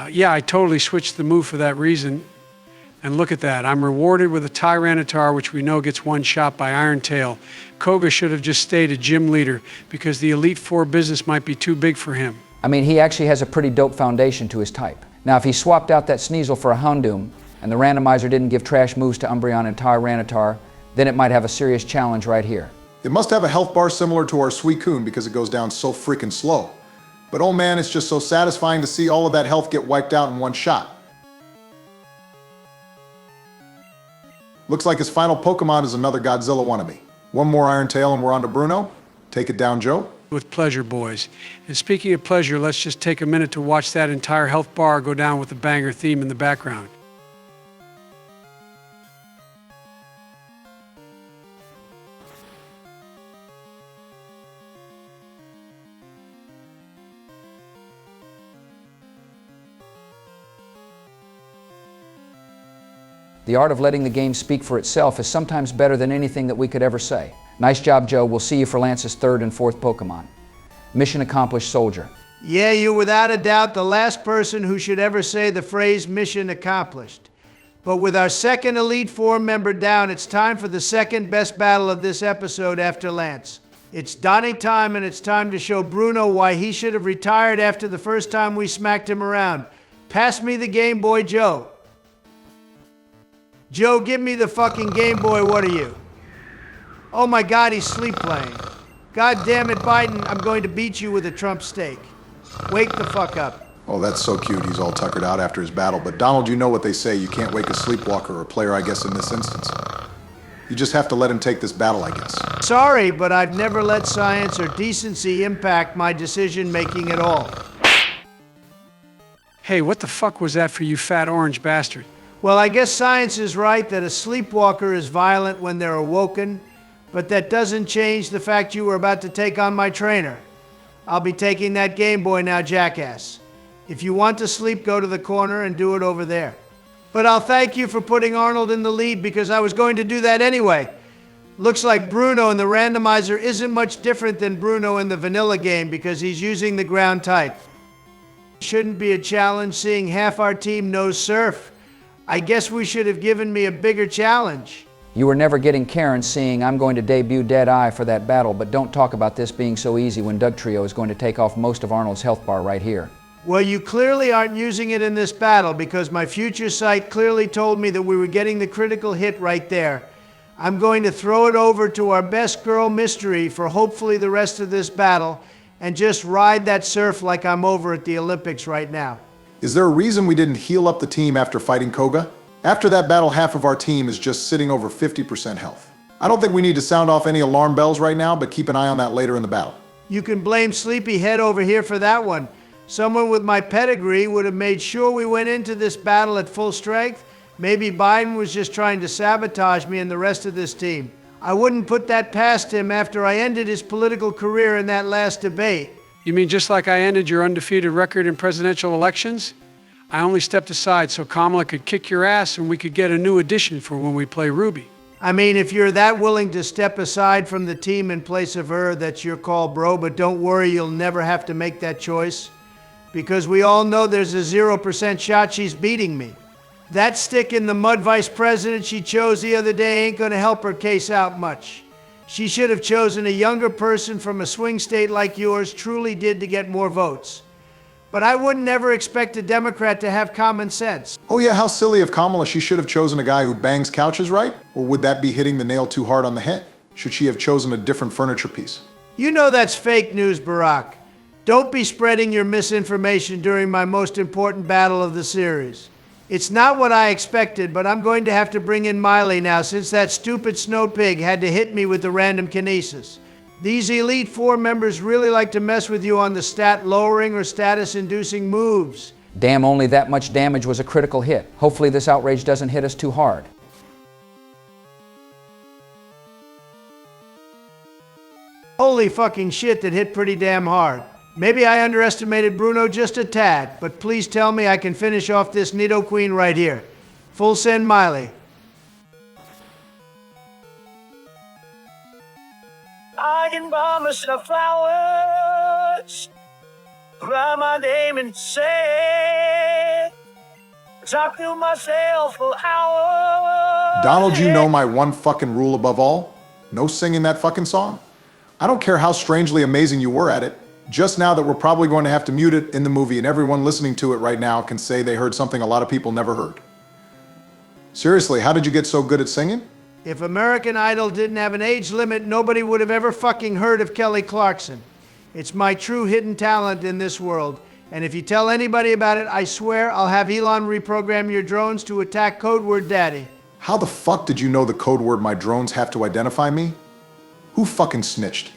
Yeah, I totally switched the move for that reason. And look at that. I'm rewarded with a Tyranitar, which we know gets one shot by Iron Tail. Koga should have just stayed a gym leader because the Elite Four business might be too big for him. I mean, he actually has a pretty dope foundation to his type. Now, if he swapped out that Sneasel for a Houndoom, and the randomizer didn't give trash moves to Umbreon and Tyranitar, then it might have a serious challenge right here. It must have a health bar similar to our Suicune because it goes down so freaking slow. But oh man, it's just so satisfying to see all of that health get wiped out in one shot. Looks like his final Pokemon is another Godzilla wannabe. One more Iron Tail and we're on to Bruno. Take it down, Joe. With pleasure, boys. And speaking of pleasure, let's just take a minute to watch that entire health bar go down with the banger theme in the background. The art of letting the game speak for itself is sometimes better than anything that we could ever say. Nice job, Joe. We'll see you for Lance's third and fourth Pokemon. Mission accomplished, soldier. Yeah, you're without a doubt the last person who should ever say the phrase mission accomplished. But with our second Elite Four member down, it's time for the second best battle of this episode after Lance. It's Donnie time, and it's time to show Bruno why he should have retired after the first time we smacked him around. Pass me the Game Boy, Joe. Joe, give me the fucking Game Boy, what are you? Oh my God, he's sleep playing. God damn it, Biden, I'm going to beat you with a Trump steak. Wake the fuck up. Oh, that's so cute. He's all tuckered out after his battle. But Donald, you know what they say. You can't wake a sleepwalker or player, I guess, in this instance. You just have to let him take this battle, I guess. Sorry, but I've never let science or decency impact my decision-making at all. Hey, what the fuck was that for you fat orange bastard? Well, I guess science is right that a sleepwalker is violent when they're awoken, but that doesn't change the fact you were about to take on my trainer. I'll be taking that Game Boy now, jackass. If you want to sleep, go to the corner and do it over there. But I'll thank you for putting Arnold in the lead because I was going to do that anyway. Looks like Bruno in the randomizer isn't much different than Bruno in the vanilla game because he's using the ground type. Shouldn't be a challenge seeing half our team knows Surf. I guess we should have given me a bigger challenge. You were never getting Karen seeing I'm going to debut Deadeye for that battle, but don't talk about this being so easy when Dugtrio is going to take off most of Arnold's health bar right here. Well, you clearly aren't using it in this battle because my future sight clearly told me that we were getting the critical hit right there. I'm going to throw it over to our best girl Mystery for hopefully the rest of this battle and just ride that Surf like I'm over at the Olympics right now. Is there a reason we didn't heal up the team after fighting Koga? After that battle, half of our team is just sitting over 50% health. I don't think we need to sound off any alarm bells right now, but keep an eye on that later in the battle. You can blame Sleepyhead over here for that one. Someone with my pedigree would have made sure we went into this battle at full strength. Maybe Biden was just trying to sabotage me and the rest of this team. I wouldn't put that past him after I ended his political career in that last debate. You mean just like I ended your undefeated record in presidential elections? I only stepped aside so Kamala could kick your ass and we could get a new addition for when we play Ruby. I mean, if you're that willing to step aside from the team in place of her, that's your call, bro, but don't worry, you'll never have to make that choice. Because we all know there's a 0% shot she's beating me. That stick in the mud vice president she chose the other day ain't gonna help her case out much. She should have chosen a younger person from a swing state like yours truly did to get more votes. But I wouldn't ever expect a Democrat to have common sense. Oh yeah, how silly of Kamala. She should have chosen a guy who bangs couches, right? Or would that be hitting the nail too hard on the head? Should she have chosen a different furniture piece? You know that's fake news, Barack. Don't be spreading your misinformation during my most important battle of the series. It's not what I expected, but I'm going to have to bring in Miley now since that stupid snow pig had to hit me with the random kinesis. These Elite Four members really like to mess with you on the stat-lowering or status-inducing moves. Damn, only that much damage was a critical hit. Hopefully this outrage doesn't hit us too hard. Holy fucking shit, that hit pretty damn hard. Maybe I underestimated Bruno just a tad, but please tell me I can finish off this Nidoqueen right here. Full send Miley. can promise the flowers. Write my name and say, talk to myself for hours. Donald, you know my one fucking rule above all? No singing that fucking song. I don't care how strangely amazing you were at it. Just now that we're probably going to have to mute it in the movie and everyone listening to it right now can say they heard something a lot of people never heard. Seriously, how did you get so good at singing? If American Idol didn't have an age limit, nobody would have ever fucking heard of Kelly Clarkson. It's my true hidden talent in this world. And if you tell anybody about it, I swear I'll have Elon reprogram your drones to attack code word daddy. How the fuck did you know the code word my drones have to identify me? Who fucking snitched?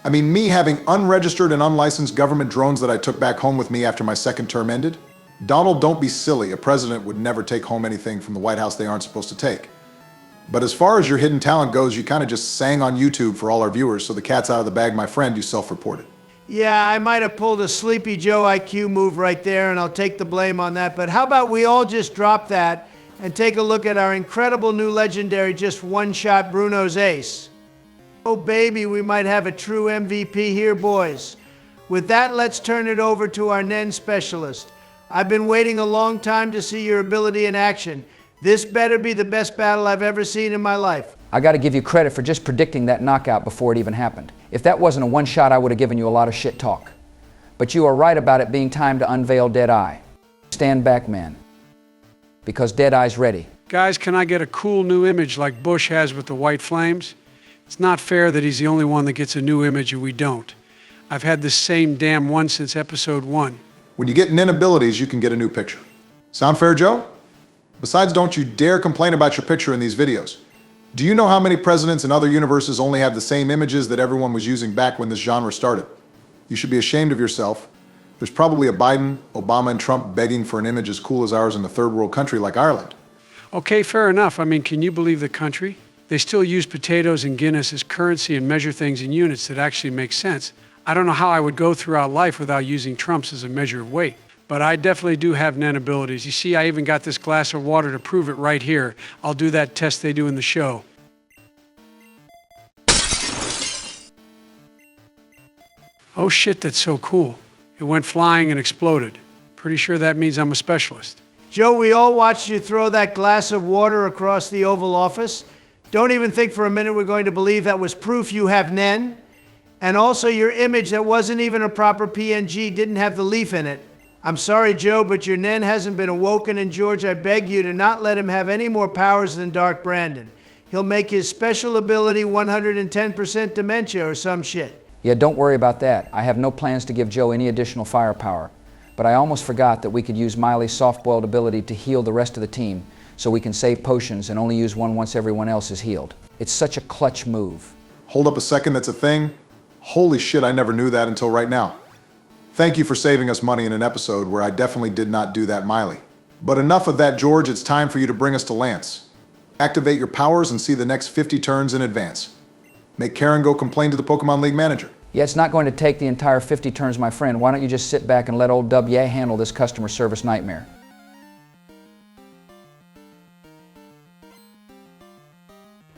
I mean, me having unregistered and unlicensed government drones that I took back home with me after my second term ended? Donald, don't be silly. A president would never take home anything from the White House they aren't supposed to take. But as far as your hidden talent goes, you kind of just sang on YouTube for all our viewers, so the cat's out of the bag, my friend, you self-reported. Yeah, I might have pulled a Sleepy Joe IQ move right there, and I'll take the blame on that. But how about we all just drop that and take a look at our incredible new legendary just one-shot Bruno's ace? Oh, baby, we might have a true MVP here, boys. With that, let's turn it over to our Nen specialist. I've been waiting a long time to see your ability in action. This better be the best battle I've ever seen in my life. I got to give you credit for just predicting that knockout before it even happened. If that wasn't a one shot, I would have given you a lot of shit talk. But you are right about it being time to unveil Deadeye. Stand back, man. Because Deadeye's ready. Guys, can I get a cool new image like Bush has with the white flames? It's not fair that he's the only one that gets a new image and we don't. I've had the same damn one since episode 1. When you get Nen abilities, you can get a new picture. Sound fair, Joe? Besides, don't you dare complain about your picture in these videos. Do you know how many presidents in other universes only have the same images that everyone was using back when this genre started? You should be ashamed of yourself. There's probably a Biden, Obama, and Trump begging for an image as cool as ours in a third world country like Ireland. Okay, fair enough. I mean, can you believe the country? They still use potatoes and Guinness as currency and measure things in units that actually make sense. I don't know how I would go throughout life without using trumps as a measure of weight. But I definitely do have Nen abilities. You see, I even got this glass of water to prove it right here. I'll do that test they do in the show. Oh shit, that's so cool. It went flying and exploded. Pretty sure that means I'm a specialist. Joe, we all watched you throw that glass of water across the Oval Office. Don't even think for a minute we're going to believe that was proof you have Nen. And also your image that wasn't even a proper PNG didn't have the leaf in it. I'm sorry, Joe, but your Nen hasn't been awoken, and George, I beg you to not let him have any more powers than Dark Brandon. He'll make his special ability 110% dementia or some shit. Yeah, don't worry about that. I have no plans to give Joe any additional firepower. But I almost forgot that we could use Miley's soft-boiled ability to heal the rest of the team, so we can save potions and only use one once everyone else is healed. It's such a clutch move. Hold up a second, that's a thing? Holy shit, I never knew that until right now. Thank you for saving us money in an episode where I definitely did not do that, Miley. But enough of that, George. It's time for you to bring us to Lance. Activate your powers and see the next 50 turns in advance. Make Karen go complain to the Pokemon League manager. Yeah, it's not going to take the entire 50 turns, my friend. Why don't you just sit back and let old W handle this customer service nightmare?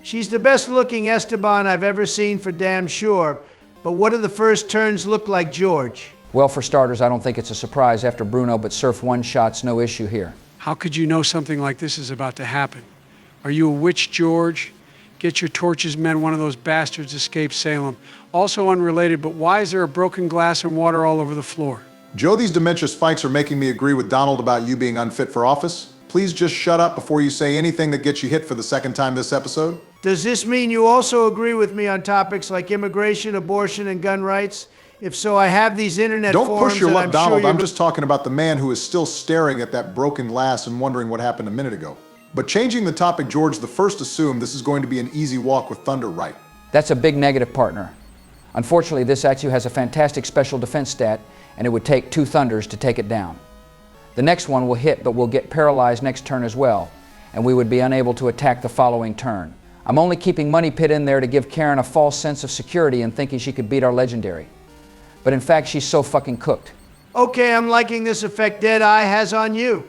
She's the best looking Esteban I've ever seen for damn sure. But what do the first turns look like, George? Well, for starters, I don't think it's a surprise after Bruno, but Surf one-shot's no issue here. How could you know something like this is about to happen? Are you a witch, George? Get your torches, men. One of those bastards escaped Salem. Also unrelated, but why is there a broken glass and water all over the floor? Joe, these dementia spikes are making me agree with Donald about you being unfit for office. Please just shut up before you say anything that gets you hit for the second time this episode. Does this mean you also agree with me on topics like immigration, abortion, and gun rights? If so, I have these internet Don't forums. push your luck, Donald. Sure I'm just talking about the man who is still staring at that broken glass and wondering what happened a minute ago. But changing the topic, George, the first assumed this is going to be an easy walk with Thunder, right? That's a big negative, partner. Unfortunately, this Atsu has a fantastic special defense stat, and it would take 2 Thunders to take it down. The next one will hit, but will get paralyzed next turn as well, and we would be unable to attack the following turn. I'm only keeping Money Pit in there to give Karen a false sense of security and thinking she could beat our legendary. But in fact, she's so fucking cooked. Okay, I'm liking this effect Deadeye has on you.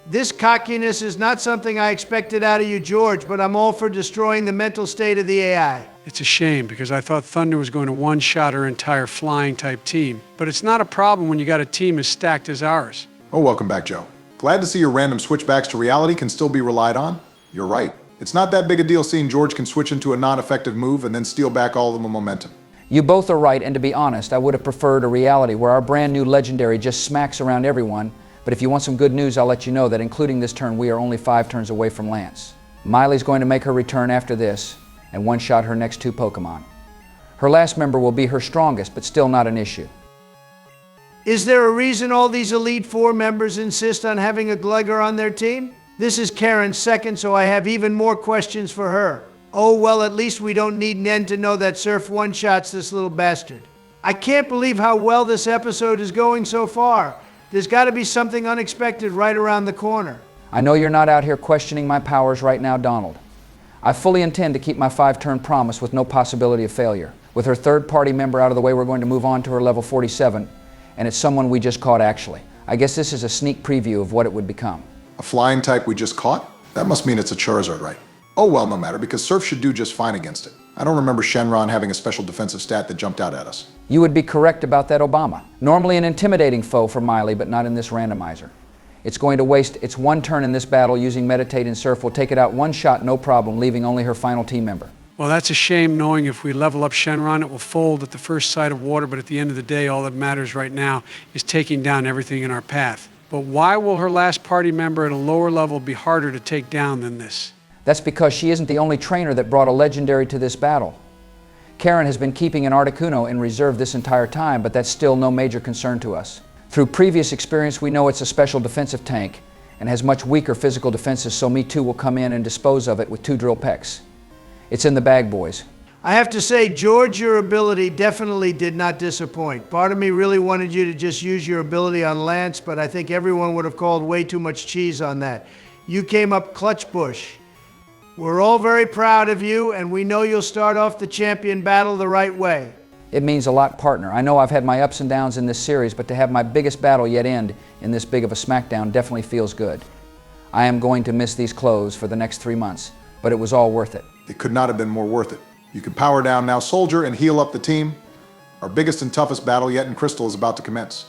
This cockiness is not something I expected out of you, George, but I'm all for destroying the mental state of the AI. It's a shame because I thought Thunder was going to one-shot her entire flying-type team. But it's not a problem when you got a team as stacked as ours. Oh, welcome back, Joe. Glad to see your random switchbacks to reality can still be relied on. You're right. It's not that big a deal seeing George can switch into a non-effective move and then steal back all of the momentum. You both are right, and to be honest, I would have preferred a reality where our brand new legendary just smacks around everyone. But if you want some good news, I'll let you know that including this turn, we are only 5 turns away from Lance. Miley's going to make her return after this and one-shot her next 2 Pokemon. Her last member will be her strongest, but still not an issue. Is there a reason all these Elite Four members insist on having a Glugger on their team? This is Karen's second, so I have even more questions for her. Oh, well, at least we don't need Nen to know that Surf one-shots this little bastard. I can't believe how well this episode is going so far. There's got to be something unexpected right around the corner. I know you're not out here questioning my powers right now, Donald. I fully intend to keep my 5-turn promise with no possibility of failure. With her third-party member out of the way, we're going to move on to her level 47, and it's someone we just caught actually. I guess this is a sneak preview of what it would become. A flying type we just caught? That must mean it's a Charizard, right? Oh well, no matter, because Surf should do just fine against it. I don't remember Shenron having a special defensive stat that jumped out at us. You would be correct about that, Obama. Normally an intimidating foe for Miley, but not in this randomizer. It's going to waste its 1 turn in this battle using Meditate and Surf. Will take it out 1 shot, no problem, leaving only her final team member. Well, that's a shame knowing if we level up Shenron, it will fold at the first sight of water, but at the end of the day, all that matters right now is taking down everything in our path. But why will her last party member at a lower level be harder to take down than this? That's because she isn't the only trainer that brought a legendary to this battle. Karen has been keeping an Articuno in reserve this entire time, but that's still no major concern to us. Through previous experience, we know it's a special defensive tank and has much weaker physical defenses, so Me Too will come in and dispose of it with 2 drill pecks. It's in the bag, boys. I have to say, George, your ability definitely did not disappoint. Part of me really wanted you to just use your ability on Lance, but I think everyone would have called way too much cheese on that. You came up clutch bush. We're all very proud of you, and we know you'll start off the champion battle the right way. It means a lot, partner. I know I've had my ups and downs in this series, but to have my biggest battle yet end in this big of a smackdown definitely feels good. I am going to miss these clothes for the next 3 months, but it was all worth it. It could not have been more worth it. You can power down now, Soldier, and heal up the team. Our biggest and toughest battle yet in Crystal is about to commence.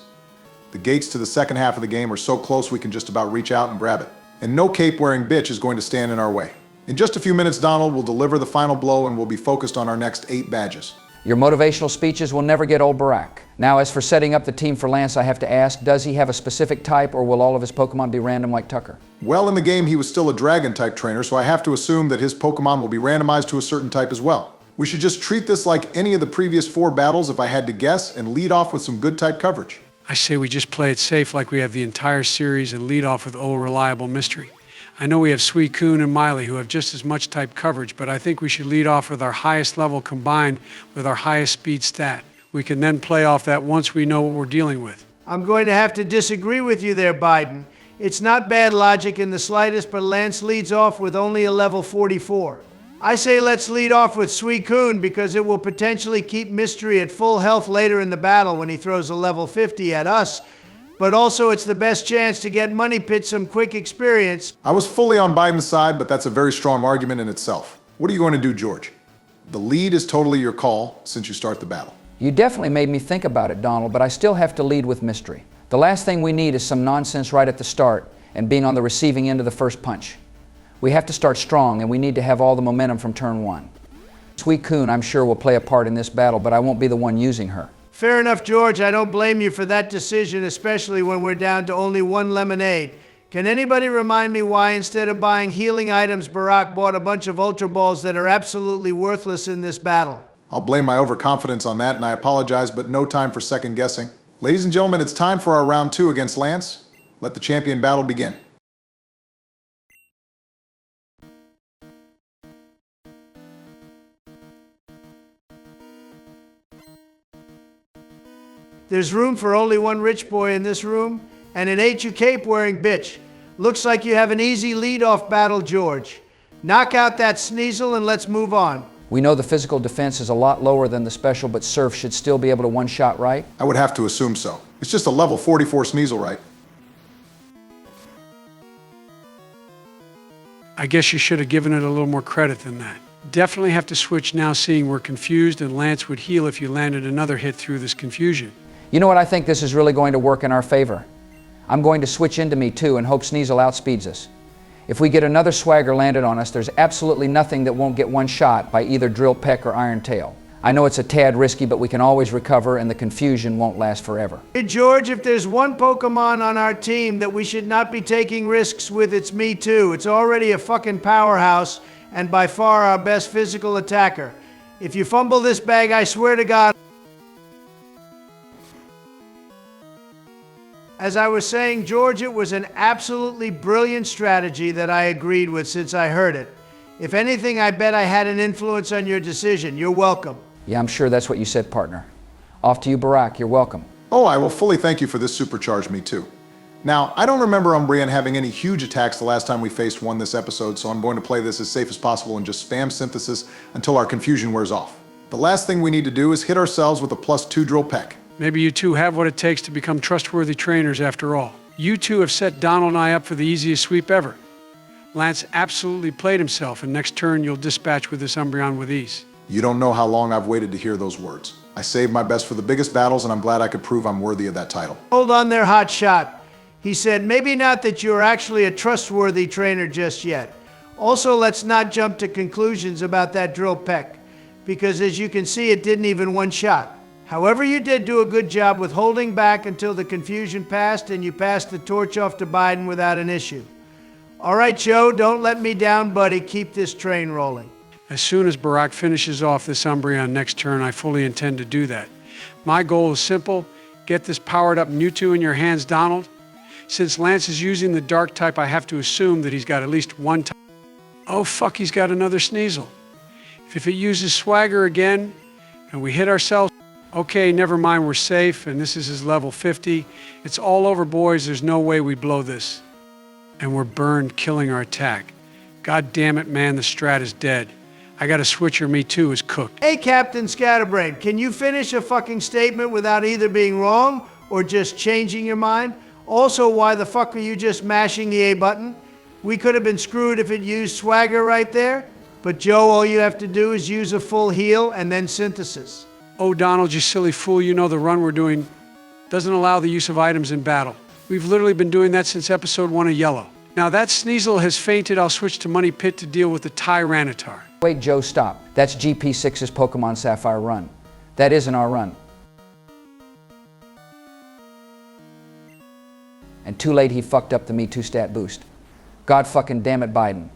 The gates to the second half of the game are so close we can just about reach out and grab it. And no cape-wearing bitch is going to stand in our way. In just a few minutes, Donald will deliver the final blow and we'll be focused on our next 8 badges. Your motivational speeches will never get old, Barack. Now, as for setting up the team for Lance, I have to ask, does he have a specific type, or will all of his Pokemon be random like Tucker? Well, in the game, he was still a Dragon-type trainer, so I have to assume that his Pokemon will be randomized to a certain type as well. We should just treat this like any of the previous 4 battles, if I had to guess, and lead off with some good type coverage. I say we just play it safe like we have the entire series and lead off with Old Reliable Mystery. I know we have Suicune and Miley who have just as much type coverage, but I think we should lead off with our highest level combined with our highest speed stat. We can then play off that once we know what we're dealing with. I'm going to have to disagree with you there, Biden. It's not bad logic in the slightest, but Lance leads off with only a level 44. I say let's lead off with Suicune because it will potentially keep Mystery at full health later in the battle when he throws a level 50 at us. But also it's the best chance to get Money Pit some quick experience. I was fully on Biden's side, but that's a very strong argument in itself. What are you going to do, George? The lead is totally your call since you start the battle. You definitely made me think about it, Donald, but I still have to lead with Mystery. The last thing we need is some nonsense right at the start and being on the receiving end of the first punch. We have to start strong, and we need to have all the momentum from turn 1. Suicune, I'm sure, will play a part in this battle, but I won't be the one using her. Fair enough, George. I don't blame you for that decision, especially when we're down to only 1 lemonade. Can anybody remind me why instead of buying healing items, Barack bought a bunch of Ultra Balls that are absolutely worthless in this battle? I'll blame my overconfidence on that, and I apologize, but no time for second guessing. Ladies and gentlemen, it's time for our round 2 against Lance. Let the champion battle begin. There's room for only 1 rich boy in this room, and it ain't you cape-wearing bitch. Looks like you have an easy lead-off battle, George. Knock out that Sneasel and let's move on. We know the physical defense is a lot lower than the special, but Surf should still be able to one-shot, right? I would have to assume so. It's just a level 44 Sneasel, right? I guess you should have given it a little more credit than that. Definitely have to switch now, seeing we're confused, and Lance would heal if you landed another hit through this confusion. You know what? I think this is really going to work in our favor. I'm going to switch into me too and hope Sneasel outspeeds us. If we get another swagger landed on us, there's absolutely nothing that won't get one shot by either Drill Peck or Iron Tail. I know it's a tad risky, but we can always recover and the confusion won't last forever. Hey, George, if there's one Pokemon on our team that we should not be taking risks with, it's Mewtwo. It's already a fucking powerhouse and by far our best physical attacker. If you fumble this bag, I swear to God. As I was saying, George, it was an absolutely brilliant strategy that I agreed with since I heard it. If anything, I bet I had an influence on your decision. You're welcome. Yeah, I'm sure that's what you said, partner. Off to you, Barack. You're welcome. Oh, I will fully thank you for this supercharged me too. Now, I don't remember Umbreon having any huge attacks the last time we faced one this episode, so I'm going to play this as safe as possible and just spam synthesis until our confusion wears off. The last thing we need to do is hit ourselves with a +2 Drill Peck. Maybe you two have what it takes to become trustworthy trainers after all. You two have set Donald and I up for the easiest sweep ever. Lance absolutely played himself, and next turn you'll dispatch with this Umbreon with ease. You don't know how long I've waited to hear those words. I saved my best for the biggest battles, and I'm glad I could prove I'm worthy of that title. Hold on there, hot shot. He said, maybe not that you're actually a trustworthy trainer just yet. Also, let's not jump to conclusions about that Drill Peck, because as you can see, it didn't even one shot. However, you did do a good job with holding back until the confusion passed and you passed the torch off to Biden without an issue. All right, Joe, don't let me down, buddy. Keep this train rolling. As soon as Barack finishes off this Umbreon next turn, I fully intend to do that. My goal is simple: get this powered up Mewtwo in your hands, Donald. Since Lance is using the dark type, I have to assume that he's got at least one type. Oh fuck, he's got another Sneasel. If it uses Swagger again and we hit ourselves, okay, never mind, we're safe, and this is his level 50. It's all over, boys. There's no way we blow this. And we're burned, killing our attack. God damn it, man, the strat is dead. I got a switcher, me too, is cooked. Hey, Captain Scatterbrain, can you finish a fucking statement without either being wrong or just changing your mind? Also, why the fuck are you just mashing the A button? We could have been screwed if it used Swagger right there. But Joe, all you have to do is use a full heal and then synthesis. Oh, Donald, you silly fool, you know the run we're doing doesn't allow the use of items in battle. We've literally been doing that since episode 1 of Yellow. Now that Sneasel has fainted, I'll switch to Money Pit to deal with the Tyranitar. Wait, Joe, stop. That's GP6's Pokemon Sapphire run. That isn't our run. And too late he fucked up the Mewtwo stat boost. God fucking damn it, Biden.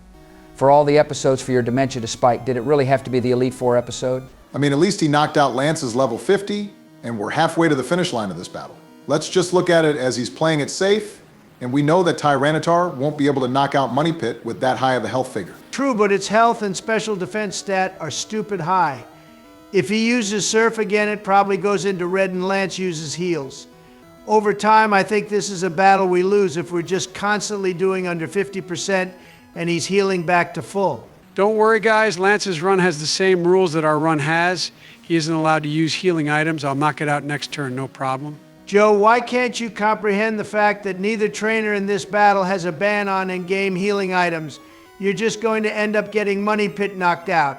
For all the episodes for your dementia to spike, did it really have to be the Elite Four episode? I mean, at least he knocked out Lance's level 50, and we're halfway to the finish line of this battle. Let's just look at it as he's playing it safe, and we know that Tyranitar won't be able to knock out Money Pit with that high of a health figure. True, but its health and special defense stat are stupid high. If he uses Surf again, it probably goes into red and Lance uses heals. Over time, I think this is a battle we lose if we're just constantly doing under 50% and he's healing back to full. Don't worry, guys. Lance's run has the same rules that our run has. He isn't allowed to use healing items. I'll knock it out next turn, no problem. Joe, why can't you comprehend the fact that neither trainer in this battle has a ban on in-game healing items? You're just going to end up getting Money Pit knocked out.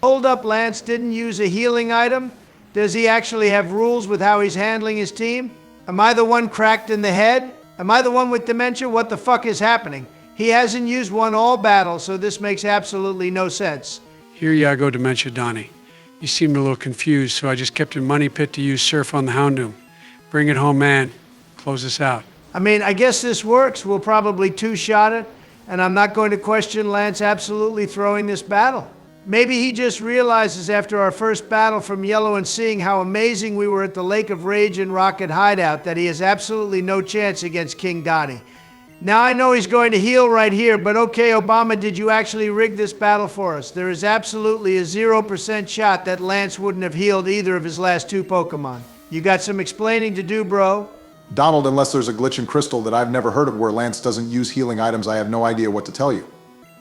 Hold up, Lance didn't use a healing item? Does he actually have rules with how he's handling his team? Am I the one cracked in the head? Am I the one with dementia? What the fuck is happening? He hasn't used one all battle, so this makes absolutely no sense. Here ya go, Dementia Donnie. You seemed a little confused, so I just kept in Money Pit to use Surf on the Houndoom. Bring it home, man. Close this out. I mean, I guess this works. We'll probably two-shot it, and I'm not going to question Lance absolutely throwing this battle. Maybe he just realizes after our first battle from Yellow and seeing how amazing we were at the Lake of Rage and Rocket Hideout that he has absolutely no chance against King Donnie. Now I know he's going to heal right here, but okay, Obama, did you actually rig this battle for us? There is absolutely a 0% shot that Lance wouldn't have healed either of his last two Pokemon. You got some explaining to do, bro. Donald, unless there's a glitch in Crystal that I've never heard of where Lance doesn't use healing items, I have no idea what to tell you.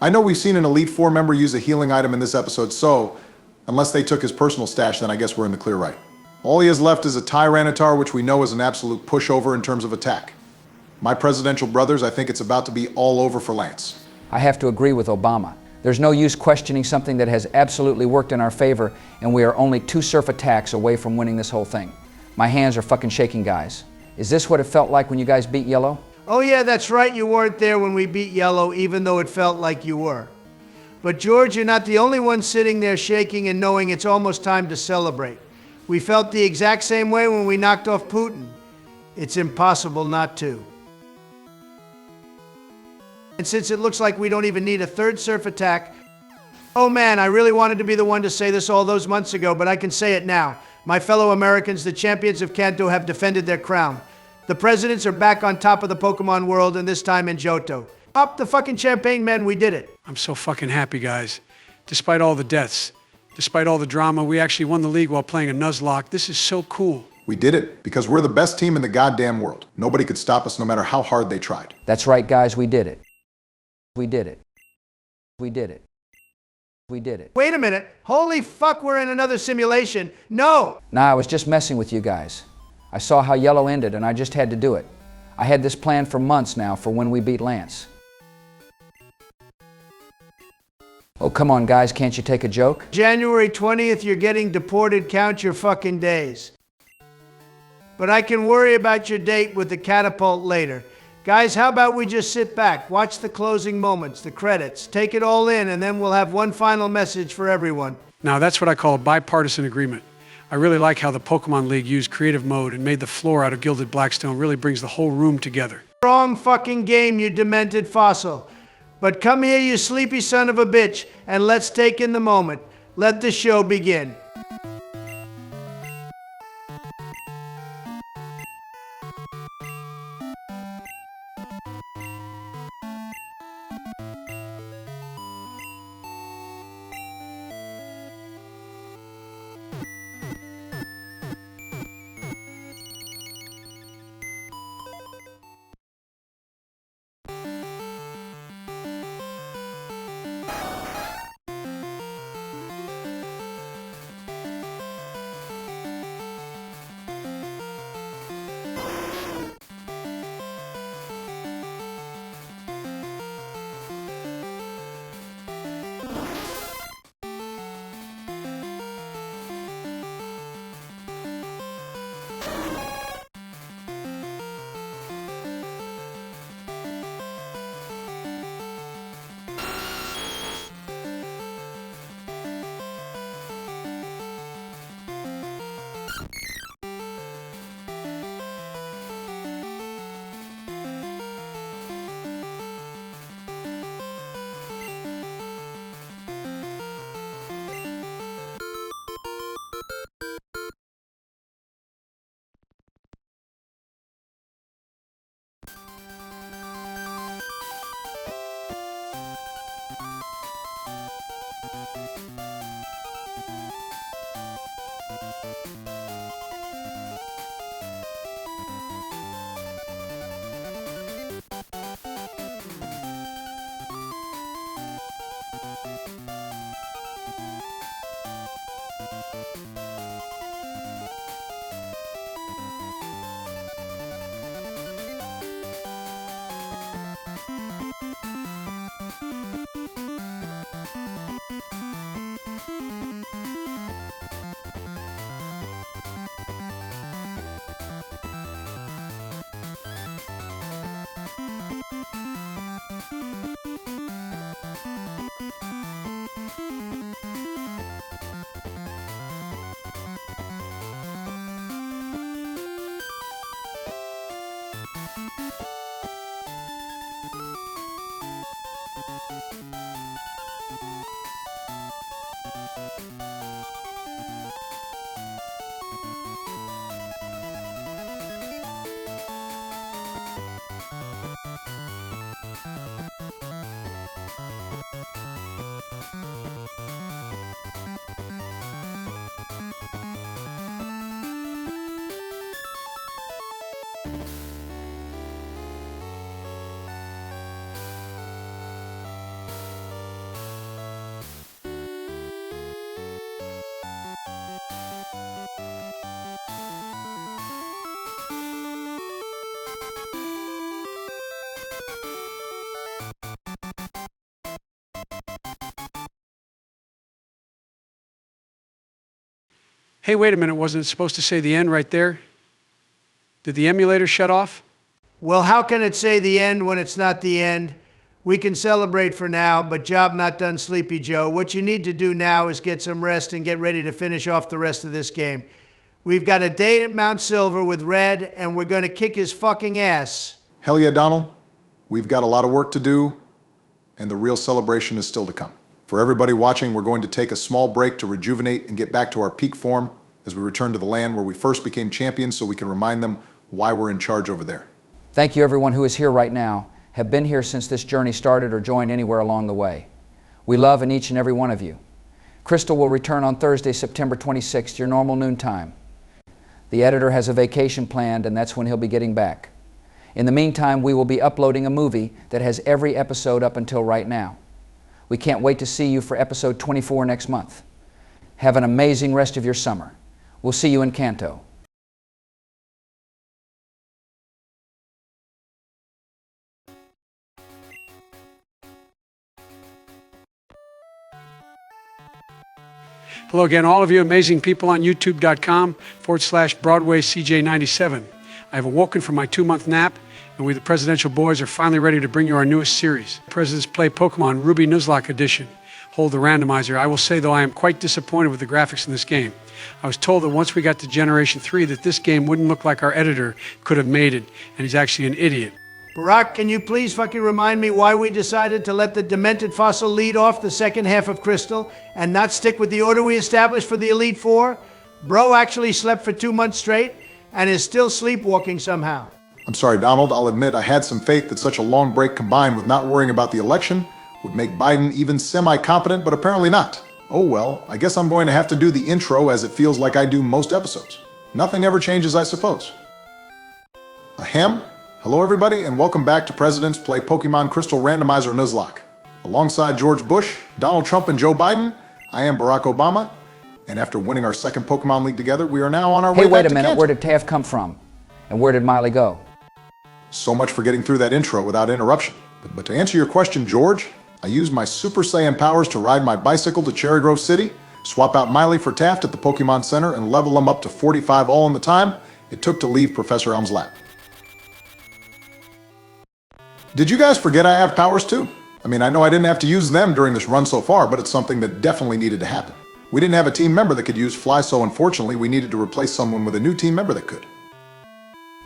I know we've seen an Elite Four member use a healing item in this episode, so unless they took his personal stash, then I guess we're in the clear right. All he has left is a Tyranitar, which we know is an absolute pushover in terms of attack. My presidential brothers, I think it's about to be all over for Lance. I have to agree with Obama. There's no use questioning something that has absolutely worked in our favor, and we are only 2 surf attacks away from winning this whole thing. My hands are fucking shaking, guys. Is this what it felt like when you guys beat Yellow? Oh yeah, that's right, you weren't there when we beat Yellow, even though it felt like you were. But George, you're not the only one sitting there shaking and knowing it's almost time to celebrate. We felt the exact same way when we knocked off Putin. It's impossible not to. And since it looks like we don't even need a 3rd surf attack, oh man, I really wanted to be the one to say this all those months ago, but I can say it now. My fellow Americans, the champions of Kanto have defended their crown. The presidents are back on top of the Pokemon world, and this time in Johto. Pop the fucking champagne, man, we did it. I'm so fucking happy, guys. Despite all the deaths, despite all the drama, we actually won the league while playing a Nuzlocke. This is so cool. We did it because we're the best team in the goddamn world. Nobody could stop us no matter how hard they tried. That's right, guys, we did it. We did it. We did it. We did it. Wait a minute. Holy fuck, we're in another simulation. No! Nah, I was just messing with you guys. I saw how Yellow ended, and I just had to do it. I had this planned for months now for when we beat Lance. Oh, come on, guys, can't you take a joke? January 20th, you're getting deported. Count your fucking days. But I can worry about your date with the catapult later. Guys, how about we just sit back, watch the closing moments, the credits, take it all in, and then we'll have one final message for everyone. Now, that's what I call a bipartisan agreement. I really like how the Pokemon League used creative mode and made the floor out of gilded blackstone. Really brings the whole room together. Wrong fucking game, you demented fossil. But come here, you sleepy son of a bitch, and let's take in the moment. Let the show begin. Hey, wait a minute, wasn't it supposed to say the end right there? Did the emulator shut off? Well, how can it say the end when it's not the end? We can celebrate for now, but job not done, Sleepy Joe. What you need to do now is get some rest and get ready to finish off the rest of this game. We've got a date at Mount Silver with Red, and we're going to kick his fucking ass. Hell yeah, Donald. We've got a lot of work to do, and the real celebration is still to come. For everybody watching, we're going to take a small break to rejuvenate and get back to our peak form as we return to the land where we first became champions so we can remind them why we're in charge over there. Thank you everyone who is here right now, have been here since this journey started or joined anywhere along the way. We love in each and every one of you. Crystal will return on Thursday, September 26th, your normal noontime. The editor has a vacation planned, and that's when he'll be getting back. In the meantime, we will be uploading a movie that has every episode up until right now. We can't wait to see you for episode 24 next month. Have an amazing rest of your summer. We'll see you in Kanto. Hello again, all of you amazing people on youtube.com/BroadwayCJ97. I have awoken from my 2-month nap, and we, the Presidential Boys, are finally ready to bring you our newest series, Presidents Play Pokemon Ruby Nuzlocke Edition. Hold the randomizer. I will say, though, I am quite disappointed with the graphics in this game. I was told that once we got to Generation 3 that this game wouldn't look like our editor could have made it, and he's actually an idiot. Barack, can you please fucking remind me why we decided to let the Demented Fossil lead off the second half of Crystal and not stick with the order we established for the Elite Four? Bro actually slept for 2 months straight and is still sleepwalking somehow. I'm sorry, Donald. I'll admit I had some faith that such a long break combined with not worrying about the election would make Biden even semi-competent, but apparently not. Oh well, I guess I'm going to have to do the intro as it feels like I do most episodes. Nothing ever changes, I suppose. Ahem. Hello everybody, and welcome back to Presidents Play Pokemon Crystal Randomizer Nuzlocke. Alongside George Bush, Donald Trump, and Joe Biden, I am Barack Obama, and after winning our second Pokemon League together, we are now on our way back to Hey, wait a minute, Kanto. where did Taft come from? And where did Miley go? So much for getting through that intro without interruption. But to answer your question, George, I used my Super Saiyan powers to ride my bicycle to Cherry Grove City, swap out Miley for Taft at the Pokemon Center, and level them up to 45 all in the time it took to leave Professor Elm's lab. Did you guys forget I have powers too? I mean, I know I didn't have to use them during this run so far, but it's something that definitely needed to happen. We didn't have a team member that could use Fly, so unfortunately we needed to replace someone with a new team member that could.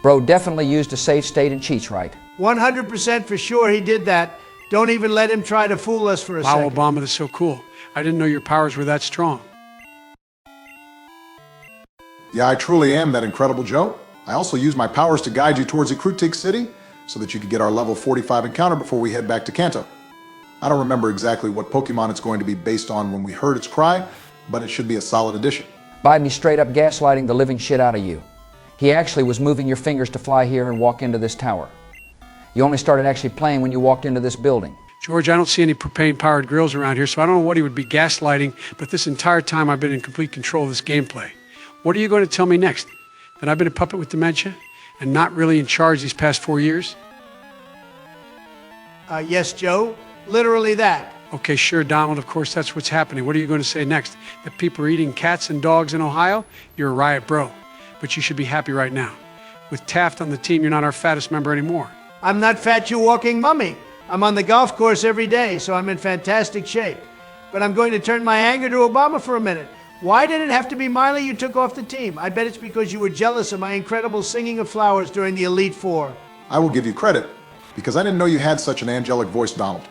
Bro definitely used a safe state and cheats right. 100% for sure he did that. Don't even let him try to fool us for a Wow, second. Obama, that's so cool. I didn't know your powers were that strong. Yeah, I truly am that incredible Joe. I also use my powers to guide you towards Ekrutik City so that you could get our level 45 encounter before we head back to Kanto. I don't remember exactly what Pokemon it's going to be based on when we heard its cry, but it should be a solid addition. Biden, he's straight up gaslighting the living shit out of you. He actually was moving your fingers to fly here and walk into this tower. You only started actually playing when you walked into this building. George, I don't see any propane-powered grills around here, so I don't know what he would be gaslighting, but this entire time I've been in complete control of this gameplay. What are you going to tell me next? That I've been a puppet with dementia and not really in charge these past 4 years? Yes, Joe. Literally that. Okay, sure, Donald, of course that's what's happening. What are you going to say next? That people are eating cats and dogs in Ohio? You're a riot bro. But you should be happy right now. With Taft on the team, you're not our fattest member anymore. I'm not fat, you walking mummy. I'm on the golf course every day, so I'm in fantastic shape. But I'm going to turn my anger to Obama for a minute. Why did it have to be Miley you took off the team? I bet it's because you were jealous of my incredible singing of flowers during the Elite Four. I will give you credit, because I didn't know you had such an angelic voice, Donald.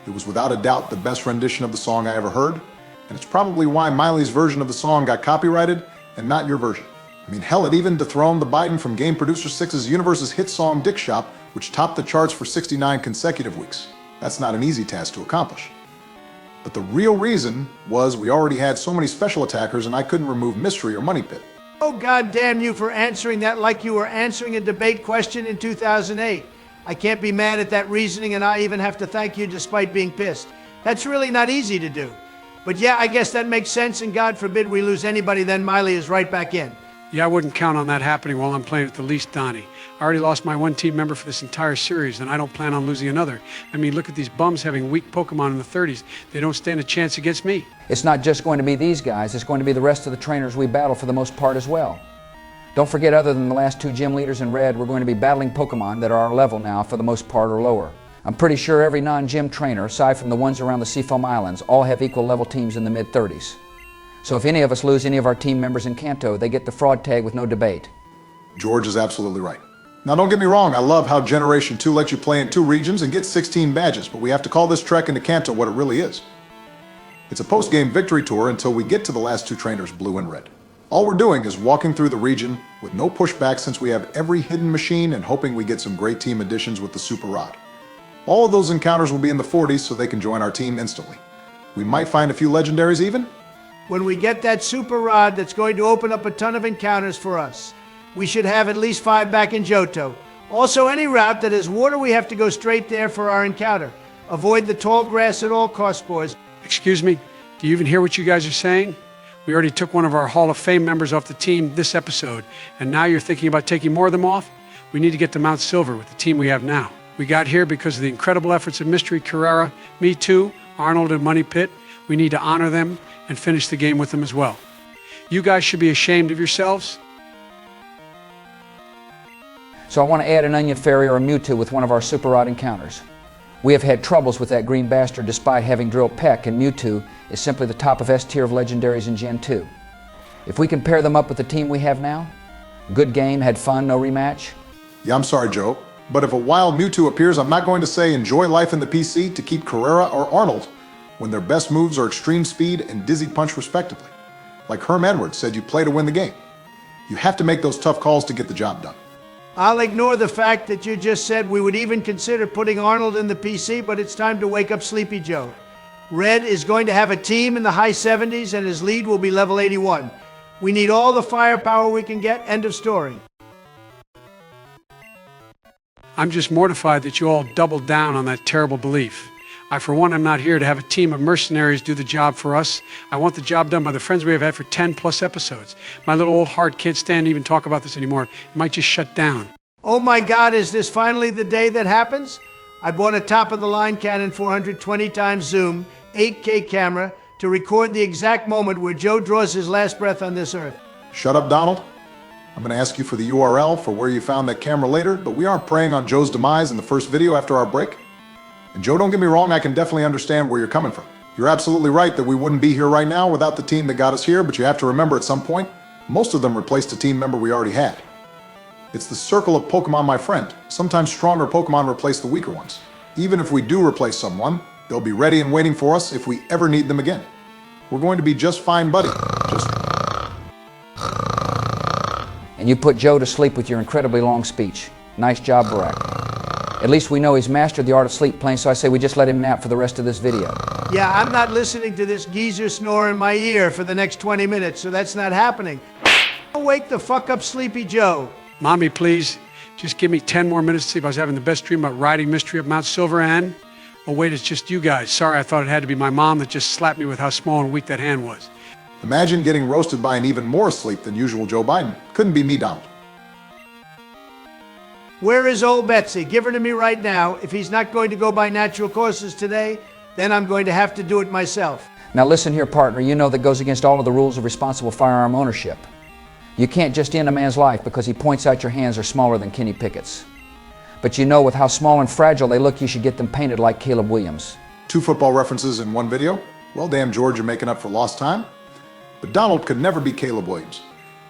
It was without a doubt the best rendition of the song I ever heard, and it's probably why Miley's version of the song got copyrighted and not your version. I mean, hell, it even dethroned the Biden from Game Producer 6's Universe's hit song Dick Shop, which topped the charts for 69 consecutive weeks. That's not an easy task to accomplish. But the real reason was we already had so many special attackers and I couldn't remove Mystery or Money Pit. Oh, God damn you for answering that like you were answering a debate question in 2008. I can't be mad at that reasoning, and I even have to thank you despite being pissed. That's really not easy to do. But yeah, I guess that makes sense, and God forbid we lose anybody, then Miley is right back in. Yeah, I wouldn't count on that happening while I'm playing with the least Donnie. I already lost my one team member for this entire series, and I don't plan on losing another. I mean, look at these bums having weak Pokemon in the 30s. They don't stand a chance against me. It's not just going to be these guys, it's going to be the rest of the trainers we battle for the most part as well. Don't forget, other than the last two gym leaders in red, we're going to be battling Pokemon that are our level now for the most part or lower. I'm pretty sure every non-gym trainer, aside from the ones around the Seafoam Islands, all have equal level teams in the mid-30s. So if any of us lose any of our team members in Kanto, they get the fraud tag with no debate. George is absolutely right. Now don't get me wrong, I love how Generation 2 lets you play in 2 regions and get 16 badges, but we have to call this trek into Kanto what it really is. It's a post-game victory tour until we get to the last 2 trainers, blue and red. All we're doing is walking through the region with no pushback since we have every hidden machine and hoping we get some great team additions with the Super Rod. All of those encounters will be in the 40s so they can join our team instantly. We might find a few legendaries even. When we get that super rod that's going to open up a ton of encounters for us, we should have at least 5 back in Johto. Also, any route that has water, we have to go straight there for our encounter. Avoid the tall grass at all costs, boys. Excuse me, do you even hear what you guys are saying? We already took one of our Hall of Fame members off the team this episode, and now you're thinking about taking more of them off? We need to get to Mount Silver with the team we have now. We got here because of the incredible efforts of Mystery Carrera, me too, Arnold and Money Pit. We need to honor them and finish the game with them as well. You guys should be ashamed of yourselves. So I want to add an Onion Fairy or a Mewtwo with one of our Super Rod encounters. We have had troubles with that green bastard despite having drilled Peck, and Mewtwo is simply the top of S tier of legendaries in Gen 2. If we can pair them up with the team we have now, good game, had fun, no rematch. Yeah, I'm sorry, Joe, but if a wild Mewtwo appears, I'm not going to say enjoy life in the PC to keep Carrera or Arnold when their best moves are Extreme Speed and Dizzy Punch respectively. Like Herm Edwards said, you play to win the game. You have to make those tough calls to get the job done. I'll ignore the fact that you just said we would even consider putting Arnold in the PC, but it's time to wake up Sleepy Joe. Red is going to have a team in the high 70s and his lead will be level 81. We need all the firepower we can get, end of story. I'm just mortified that you all doubled down on that terrible belief. I, for one, am not here to have a team of mercenaries do the job for us. I want the job done by the friends we have had for 10+ episodes. My little old heart can't stand to even talk about this anymore. It might just shut down. Oh my God, is this finally the day that happens? I bought a top-of-the-line Canon 420x zoom, 8K camera to record the exact moment where Joe draws his last breath on this earth. Shut up, Donald. I'm going to ask you for the URL for where you found that camera later, but we aren't preying on Joe's demise in the first video after our break. And Joe, don't get me wrong, I can definitely understand where you're coming from. You're absolutely right that we wouldn't be here right now without the team that got us here, but you have to remember at some point, most of them replaced a team member we already had. It's the circle of Pokemon, my friend. Sometimes stronger Pokemon replace the weaker ones. Even if we do replace someone, they'll be ready and waiting for us if we ever need them again. We're going to be just fine, buddy. And you put Joe to sleep with your incredibly long speech. Nice job, Barack. At least we know he's mastered the art of sleep playing, so I say we just let him nap for the rest of this video. Yeah, I'm not listening to this geezer snore in my ear for the next 20 minutes, so that's not happening. Wake the fuck up, Sleepy Joe. Mommy, please, just give me 10 more minutes to see if I was having the best dream about riding Mystery up Mount Silver and... Oh wait, it's just you guys. Sorry, I thought it had to be my mom that just slapped me with how small and weak that hand was. Imagine getting roasted by an even more asleep than usual Joe Biden. Couldn't be me, Donald. Where is old Betsy? Give her to me right now. If he's not going to go by natural courses today, then I'm going to have to do it myself. Now listen here, partner, you know that goes against all of the rules of responsible firearm ownership. You can't just end a man's life because he points out your hands are smaller than Kenny Pickett's. But you know with how small and fragile they look, you should get them painted like Caleb Williams. 2 football references in one video? Well, damn, George, you're making up for lost time. But Donald could never be Caleb Williams.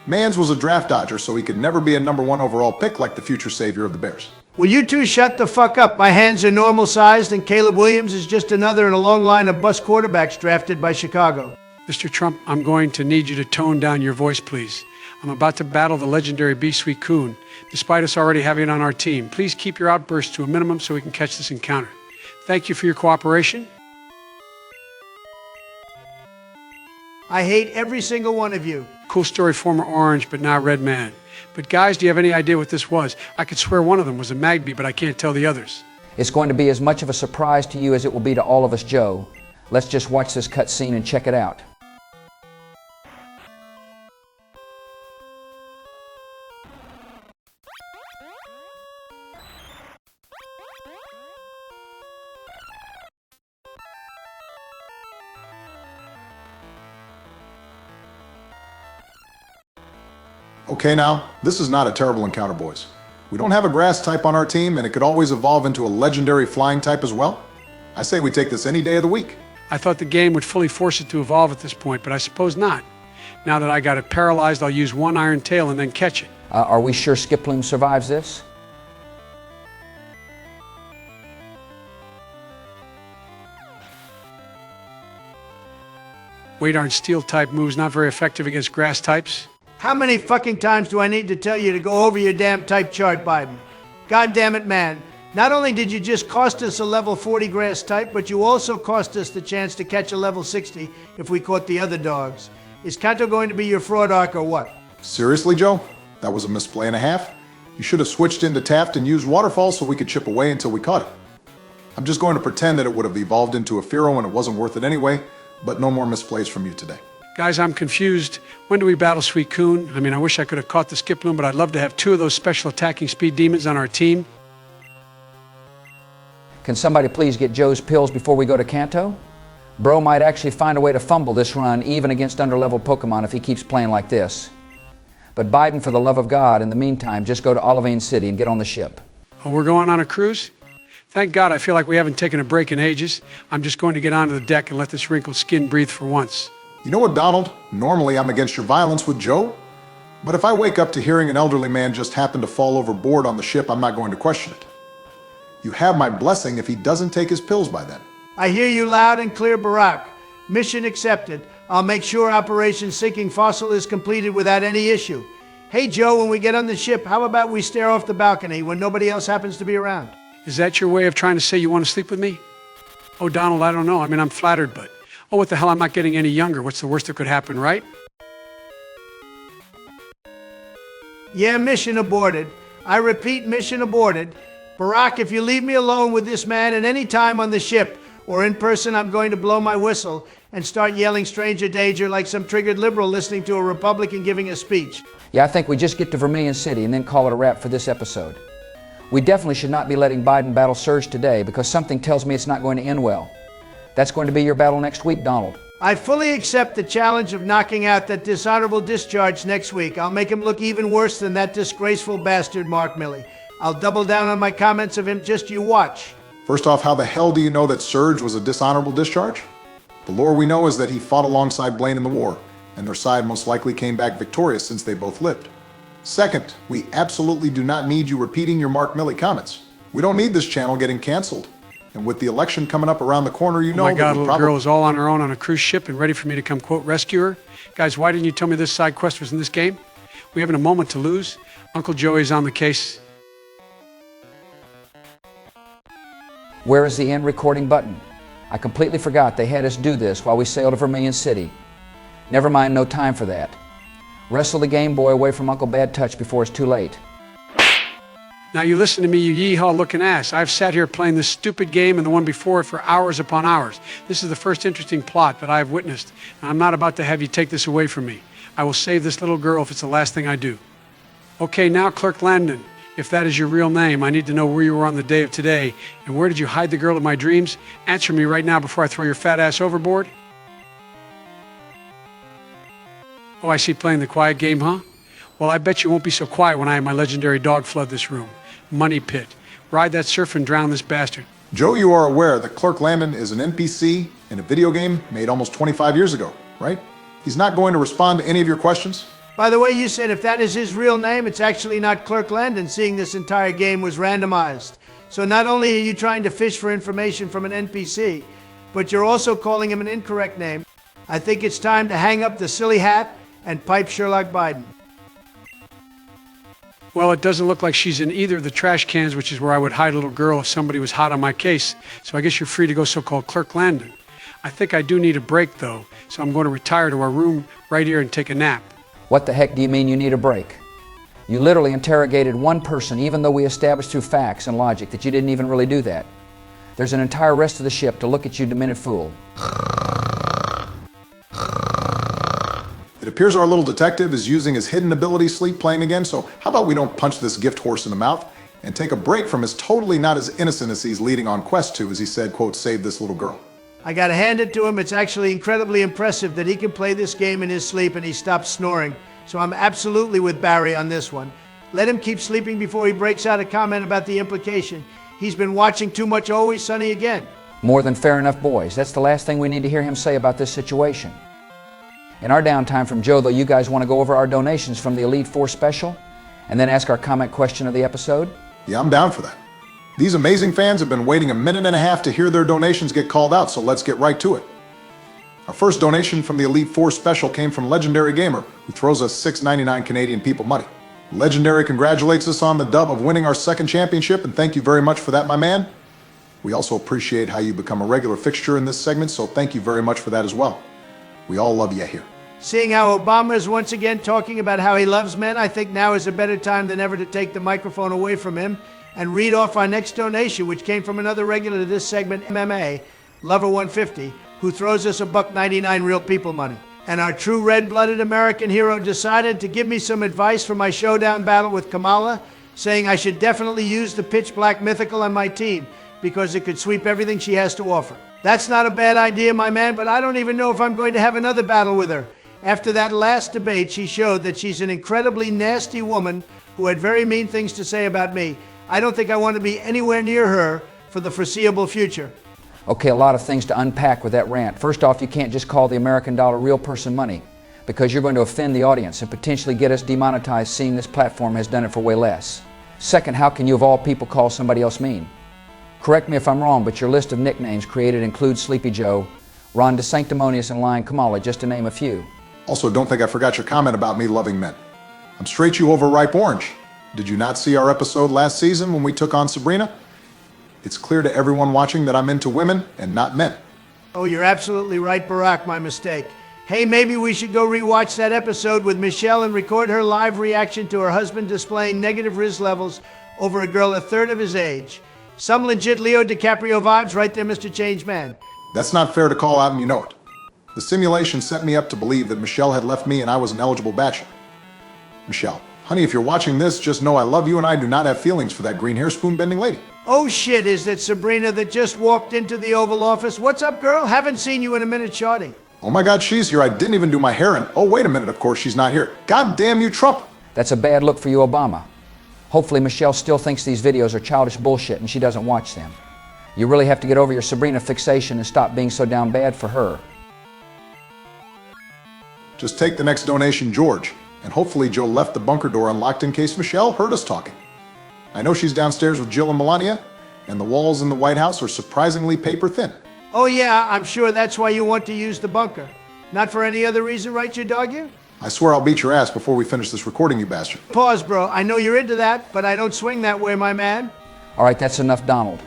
Mans was a draft dodger, so he could never be a #1 overall pick like the future savior of the Bears. Will you two shut the fuck up? My hands are normal sized and Caleb Williams is just another in a long line of bust quarterbacks drafted by Chicago. Mr. Trump, I'm going to need you to tone down your voice, please. I'm about to battle the legendary B-Sweet Coon, despite us already having it on our team. Please keep your outbursts to a minimum so we can catch this encounter. Thank you for your cooperation. I hate every single one of you. Cool story, former Orange, but now Red Man. But guys, do you have any idea what this was? I could swear one of them was a Magby, but I can't tell the others. It's going to be as much of a surprise to you as it will be to all of us, Joe. Let's just watch this cutscene and check it out. Okay now, this is not a terrible encounter, boys. We don't have a grass type on our team, and it could always evolve into a legendary flying type as well. I say we take this any day of the week. I thought the game would fully force it to evolve at this point, but I suppose not. Now that I got it paralyzed, I'll use one iron tail and then catch it. Are we sure Skiploom survives this? Weight Iron Steel type moves not very effective against grass types. How many fucking times do I need to tell you to go over your damn type chart, Biden? God damn it, man. Not only did you just cost us a level 40 grass type, but you also cost us the chance to catch a level 60 if we caught the other dogs. Is Kanto going to be your fraud arc or what? Seriously, Joe? That was a misplay and a half. You should have switched into Taft and used Waterfall so we could chip away until we caught it. I'm just going to pretend that it would have evolved into a Fearow and it wasn't worth it anyway, but no more misplays from you today. Guys, I'm confused. When do we battle Sweet Coon? I mean, I wish I could have caught the Skiploom, but I'd love to have 2 of those special attacking speed demons on our team. Can somebody please get Joe's pills before we go to Kanto? Bro might actually find a way to fumble this run even against underleveled Pokemon if he keeps playing like this. But Biden, for the love of God, in the meantime, just go to Olivine City and get on the ship. Oh, we're going on a cruise? Thank God, I feel like we haven't taken a break in ages. I'm just going to get onto the deck and let this wrinkled skin breathe for once. You know what, Donald? Normally I'm against your violence with Joe, but if I wake up to hearing an elderly man just happen to fall overboard on the ship, I'm not going to question it. You have my blessing if he doesn't take his pills by then. I hear you loud and clear, Barack. Mission accepted. I'll make sure Operation Sinking Fossil is completed without any issue. Hey, Joe, when we get on the ship, how about we stare off the balcony when nobody else happens to be around? Is that your way of trying to say you want to sleep with me? Oh, Donald, I don't know. I mean, I'm flattered, but... Oh, what the hell, I'm not getting any younger. What's the worst that could happen, right? Yeah, mission aborted. I repeat, mission aborted. Barack, if you leave me alone with this man at any time on the ship or in person, I'm going to blow my whistle and start yelling stranger danger like some triggered liberal listening to a Republican giving a speech. Yeah, I think we just get to Vermilion City and then call it a wrap for this episode. We definitely should not be letting Biden battle Surge today because something tells me it's not going to end well. That's going to be your battle next week, Donald. I fully accept the challenge of knocking out that dishonorable discharge next week. I'll make him look even worse than that disgraceful bastard, Mark Milley. I'll double down on my comments of him, just you watch. First off, how the hell do you know that Surge was a dishonorable discharge? The lore we know is that he fought alongside Blaine in the war, and their side most likely came back victorious since they both lived. Second, we absolutely do not need you repeating your Mark Milley comments. We don't need this channel getting canceled. And with the election coming up around the corner, you know... Oh my God, little girl is all on her own on a cruise ship and ready for me to come, quote, rescue her. Guys, why didn't you tell me this side quest was in this game? We haven't a moment to lose. Uncle Joey's on the case. Where is the end recording button? I completely forgot they had us do this while we sailed to Vermilion City. Never mind, no time for that. Wrestle the Game Boy away from Uncle Bad Touch before it's too late. Now you listen to me, you yeehaw looking ass. I've sat here playing this stupid game and the one before it for hours upon hours. This is the first interesting plot that I have witnessed. And I'm not about to have you take this away from me. I will save this little girl if it's the last thing I do. Okay, now Clerk Landon, if that is your real name, I need to know where you were on the day of today. And where did you hide the girl of my dreams? Answer me right now before I throw your fat ass overboard. Oh, I see playing the quiet game, huh? Well, I bet you won't be so quiet when I have my legendary dog flood this room. Money Pit. Ride that surf and drown this bastard. Joe, you are aware that Clerk Landon is an NPC in a video game made almost 25 years ago, right? He's not going to respond to any of your questions? By the way, you said if that is his real name, it's actually not Clerk Landon, seeing this entire game was randomized. So not only are you trying to fish for information from an NPC, but you're also calling him an incorrect name. I think it's time to hang up the silly hat and pipe Sherlock Biden. Well, it doesn't look like she's in either of the trash cans, which is where I would hide a little girl if somebody was hot on my case. So I guess you're free to go so-called Clerk Landon. I think I do need a break, though, so I'm going to retire to our room right here and take a nap. What the heck do you mean you need a break? You literally interrogated one person, even though we established through facts and logic that you didn't even really do that. There's an entire rest of the ship to look at you, demented fool. It appears our little detective is using his hidden ability sleep playing again, so how about we don't punch this gift horse in the mouth and take a break from his totally not as innocent as he's leading on quest to, as he said, quote, save this little girl. I gotta hand it to him, it's actually incredibly impressive that he can play this game in his sleep and he stops snoring. So I'm absolutely with Barry on this one. Let him keep sleeping before he breaks out a comment about the implication. He's been watching too much Always Sunny again. More than fair enough, boys. That's the last thing we need to hear him say about this situation. In our downtime from Joe, though, you guys want to go over our donations from the Elite Four special and then ask our comment question of the episode? Yeah, I'm down for that. These amazing fans have been waiting a minute and a half to hear their donations get called out, so let's get right to it. Our first donation from the Elite Four special came from Legendary Gamer, who throws us $6.99 Canadian people money. Legendary congratulates us on the dub of winning our second championship, and thank you very much for that, my man. We also appreciate how you become a regular fixture in this segment, so thank you very much for that as well. We all love you here. Seeing how Obama is once again talking about how he loves men, I think now is a better time than ever to take the microphone away from him and read off our next donation, which came from another regular to this segment, MMA, Lover150, who throws us $1.99 real people money. And our true red-blooded American hero decided to give me some advice for my showdown battle with Kamala, saying I should definitely use the pitch black mythical on my team because it could sweep everything she has to offer. That's not a bad idea, my man, but I don't even know if I'm going to have another battle with her. After that last debate, she showed that she's an incredibly nasty woman who had very mean things to say about me. I don't think I want to be anywhere near her for the foreseeable future. Okay, a lot of things to unpack with that rant. First off, you can't just call the American dollar real person money because you're going to offend the audience and potentially get us demonetized, seeing this platform has done it for way less. Second, how can you of all people call somebody else mean? Correct me if I'm wrong, but your list of nicknames created includes Sleepy Joe, Ron DeSanctimonious, and Lion Kamala, just to name a few. Also, don't think I forgot your comment about me loving men. I'm straight you over ripe orange. Did you not see our episode last season when we took on Sabrina? It's clear to everyone watching that I'm into women and not men. Oh, you're absolutely right, Barack, my mistake. Hey, maybe we should go rewatch that episode with Michelle and record her live reaction to her husband displaying negative Riz levels over a girl a third of his age. Some legit Leo DiCaprio vibes right there, Mr. Change Man. That's not fair to call out, and you know it. The simulation set me up to believe that Michelle had left me and I was an eligible bachelor. Michelle, honey, if you're watching this, just know I love you and I do not have feelings for that green hair spoon-bending lady. Oh shit, is that Sabrina that just walked into the Oval Office? What's up, girl? Haven't seen you in a minute, shorty. Oh my God, she's here. I didn't even do my hair and oh, wait a minute, of course she's not here. God damn you, Trump. That's a bad look for you, Obama. Hopefully Michelle still thinks these videos are childish bullshit and she doesn't watch them. You really have to get over your Sabrina fixation and stop being so down bad for her. Just take the next donation, George, and hopefully Joe left the bunker door unlocked in case Michelle heard us talking. I know she's downstairs with Jill and Melania, and the walls in the White House are surprisingly paper thin. Oh yeah, I'm sure that's why you want to use the bunker. Not for any other reason, right, you dog you? I swear I'll beat your ass before we finish this recording, you bastard. Pause, bro. I know you're into that, but I don't swing that way, my man. All right, that's enough, Donald.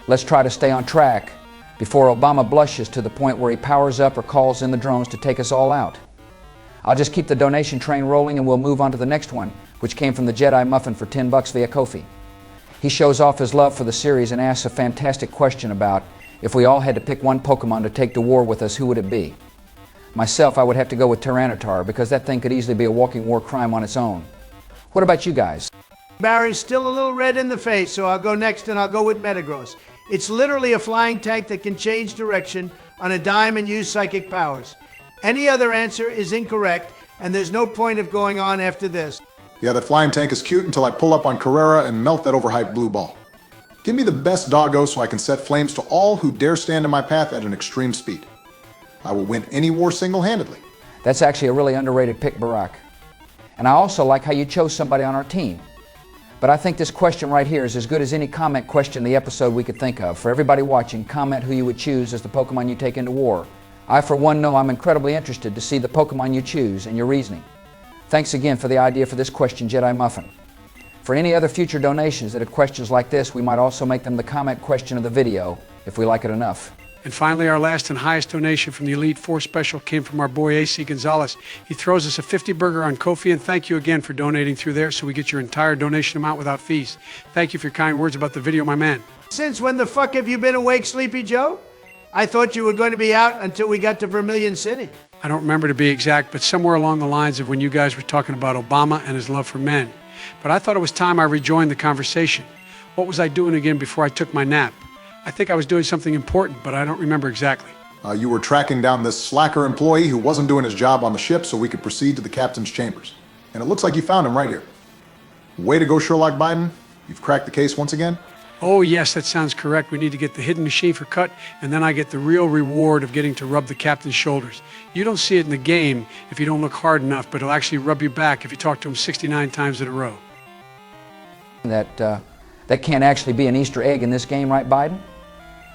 Let's try to stay on track before Obama blushes to the point where he powers up or calls in the drones to take us all out. I'll just keep the donation train rolling and we'll move on to the next one, which came from the Jedi Muffin for $10 via Ko-fi. He shows off his love for the series and asks a fantastic question about if we all had to pick one Pokemon to take to war with us, who would it be? Myself, I would have to go with Tyranitar because that thing could easily be a walking war crime on its own. What about you guys? Barry's still a little red in the face, so I'll go next and I'll go with Metagross. It's literally a flying tank that can change direction on a dime and use psychic powers. Any other answer is incorrect, and there's no point of going on after this. Yeah, that flying tank is cute until I pull up on Carrera and melt that overhyped blue ball. Give me the best doggo so I can set flames to all who dare stand in my path at an extreme speed. I will win any war single-handedly. That's actually a really underrated pick, Barack. And I also like how you chose somebody on our team. But I think this question right here is as good as any comment question in the episode we could think of. For everybody watching, comment who you would choose as the Pokemon you take into war. I, for one, know I'm incredibly interested to see the Pokemon you choose and your reasoning. Thanks again for the idea for this question, Jedi Muffin. For any other future donations that have questions like this, we might also make them the comment question of the video, if we like it enough. And finally, our last and highest donation from the Elite Four special came from our boy AC Gonzalez. He throws us a 50 burger on Ko-fi, and thank you again for donating through there so we get your entire donation amount without fees. Thank you for your kind words about the video, my man. Since when the fuck have you been awake, Sleepy Joe? I thought you were going to be out until we got to Vermilion City. I don't remember to be exact, but somewhere along the lines of when you guys were talking about Obama and his love for men. But I thought it was time I rejoined the conversation. What was I doing again before I took my nap? I think I was doing something important, but I don't remember exactly. You were tracking down this slacker employee who wasn't doing his job on the ship so we could proceed to the captain's chambers. And it looks like you found him right here. Way to go, Sherlock Biden. You've cracked the case once again. Oh, yes, that sounds correct. We need to get the hidden machine for cut, and then I get the real reward of getting to rub the captain's shoulders. You don't see it in the game if you don't look hard enough, but it'll actually rub you back if you talk to him 69 times in a row. That can't actually be an Easter egg in this game, right, Biden?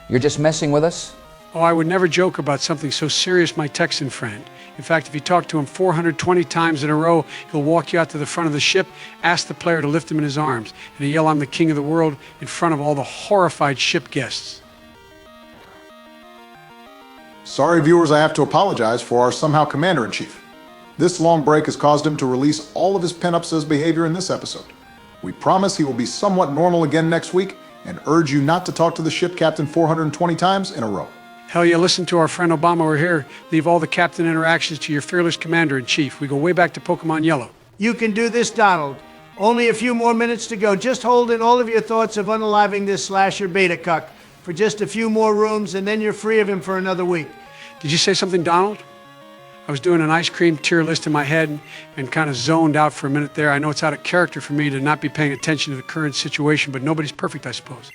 You're just messing with us? Oh, I would never joke about something so serious, my Texan friend. In fact, if you talk to him 420 times in a row, he'll walk you out to the front of the ship, ask the player to lift him in his arms, and he'll yell, "I'm the king of the world," in front of all the horrified ship guests. Sorry, viewers, I have to apologize for our somehow commander-in-chief. This long break has caused him to release all of his pent-up says behavior in this episode. We promise he will be somewhat normal again next week and urge you not to talk to the ship captain 420 times in a row. Hell yeah, listen to our friend Obama over here. Leave all the captain interactions to your fearless commander-in-chief. We go way back to Pokemon Yellow. You can do this, Donald. Only a few more minutes to go. Just hold in all of your thoughts of unaliving this slasher beta cuck for just a few more rooms, and then you're free of him for another week. Did you say something, Donald? I was doing an ice cream tier list in my head and kind of zoned out for a minute there. I know it's out of character for me to not be paying attention to the current situation, but nobody's perfect, I suppose.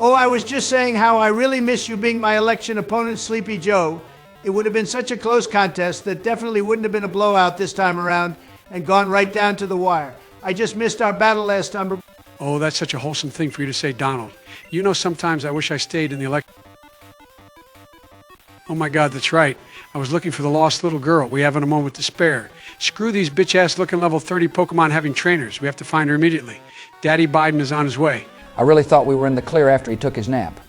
Oh, I was just saying how I really miss you being my election opponent, Sleepy Joe. It would have been such a close contest that definitely wouldn't have been a blowout this time around and gone right down to the wire. I just missed our battle last time. Oh, that's such a wholesome thing for you to say, Donald. You know, sometimes I wish I stayed in the election. Oh my God, that's right. I was looking for the lost little girl. We haven't a moment to spare. Screw these bitch-ass looking level 30 Pokemon having trainers. We have to find her immediately. Daddy Biden is on his way. I really thought we were in the clear after he took his nap.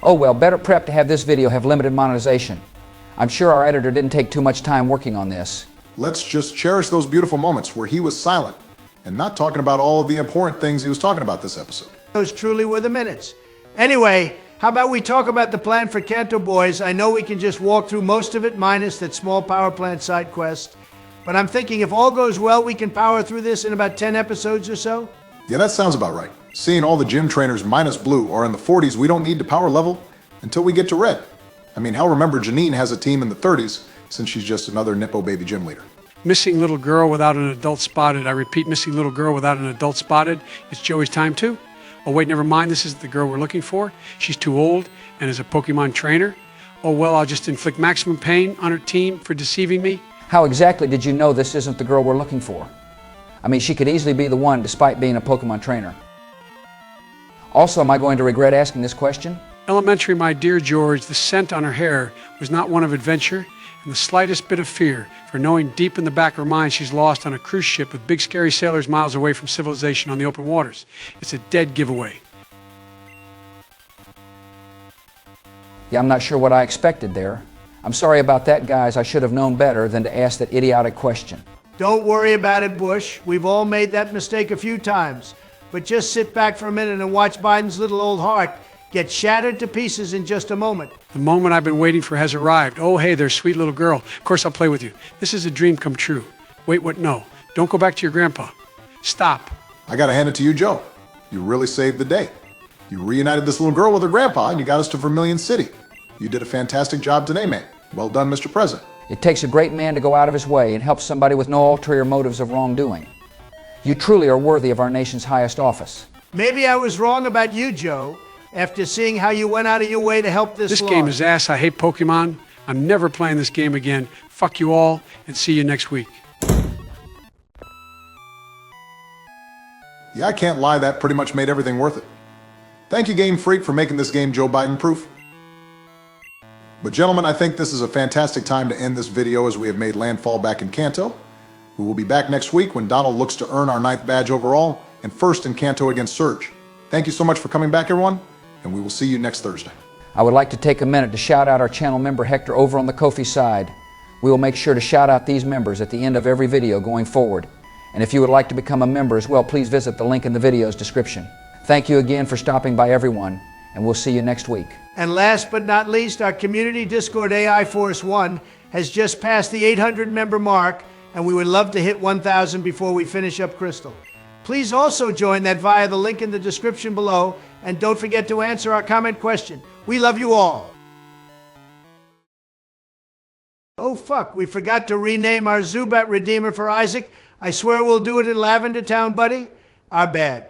Oh well, better prep to have this video have limited monetization. I'm sure our editor didn't take too much time working on this. Let's just cherish those beautiful moments where he was silent and not talking about all of the important things he was talking about this episode. Those truly were the minutes. Anyway, how about we talk about the plan for Kanto, boys? I know we can just walk through most of it minus that small power plant side quest, but I'm thinking if all goes well, we can power through this in about 10 episodes or so? Yeah, that sounds about right. Seeing all the gym trainers minus blue are in the 40s, we don't need to power level until we get to red. I mean, hell, remember Janine has a team in the 30s since she's just another Nippo baby gym leader. Missing little girl without an adult spotted. I repeat, missing little girl without an adult spotted. It's Joey's time too. Oh wait, never mind, this isn't the girl we're looking for. She's too old and is a Pokemon trainer. Oh well, I'll just inflict maximum pain on her team for deceiving me. How exactly did you know this isn't the girl we're looking for? I mean, she could easily be the one despite being a Pokemon trainer. Also, am I going to regret asking this question? Elementary, my dear George, the scent on her hair was not one of adventure and the slightest bit of fear, for knowing deep in the back of her mind she's lost on a cruise ship with big scary sailors miles away from civilization on the open waters. It's a dead giveaway. Yeah, I'm not sure what I expected there. I'm sorry about that, guys. I should have known better than to ask that idiotic question. Don't worry about it, Bush. We've all made that mistake a few times. But just sit back for a minute and watch Biden's little old heart get shattered to pieces in just a moment. The moment I've been waiting for has arrived. Oh, hey there, sweet little girl. Of course I'll play with you. This is a dream come true. Wait, what? No. Don't go back to your grandpa. Stop. I gotta hand it to you, Joe. You really saved the day. You reunited this little girl with her grandpa and you got us to Vermilion City. You did a fantastic job today, man. Well done, Mr. President. It takes a great man to go out of his way and help somebody with no ulterior motives of wrongdoing. You truly are worthy of our nation's highest office. Maybe I was wrong about you, Joe, after seeing how you went out of your way to help this game is ass. I hate Pokemon. I'm never playing this game again. Fuck you all, and see you next week. Yeah, I can't lie, that pretty much made everything worth it. Thank you, Game Freak, for making this game Joe Biden proof. But gentlemen, I think this is a fantastic time to end this video as we have made landfall back in Kanto. We will be back next week when Donald looks to earn our 9th badge overall and first in Kanto against Surge. Thank you so much for coming back, everyone, and we will see you next Thursday. I would like to take a minute to shout out our channel member Hector over on the Ko-fi side. We will make sure to shout out these members at the end of every video going forward. And if you would like to become a member as well, please visit the link in the video's description. Thank you again for stopping by, everyone, and we'll see you next week. And last but not least, our community Discord AI Force 1 has just passed the 800 member mark, and we would love to hit 1,000 before we finish up Crystal. Please also join that via the link in the description below, and don't forget to answer our comment question. We love you all. Oh fuck, we forgot to rename our Zubat Redeemer for Isaac. I swear we'll do it in Lavender Town, buddy. Our bad.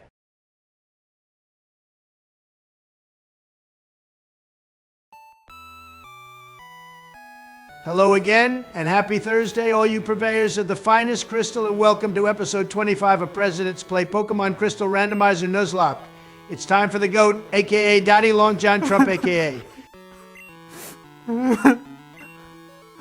Hello again, and happy Thursday, all you purveyors of the finest crystal, and welcome to episode 25 of President's Play Pokemon Crystal Randomizer Nuzlocke. It's time for the GOAT, a.k.a. Daddy Long John Trump, a.k.a.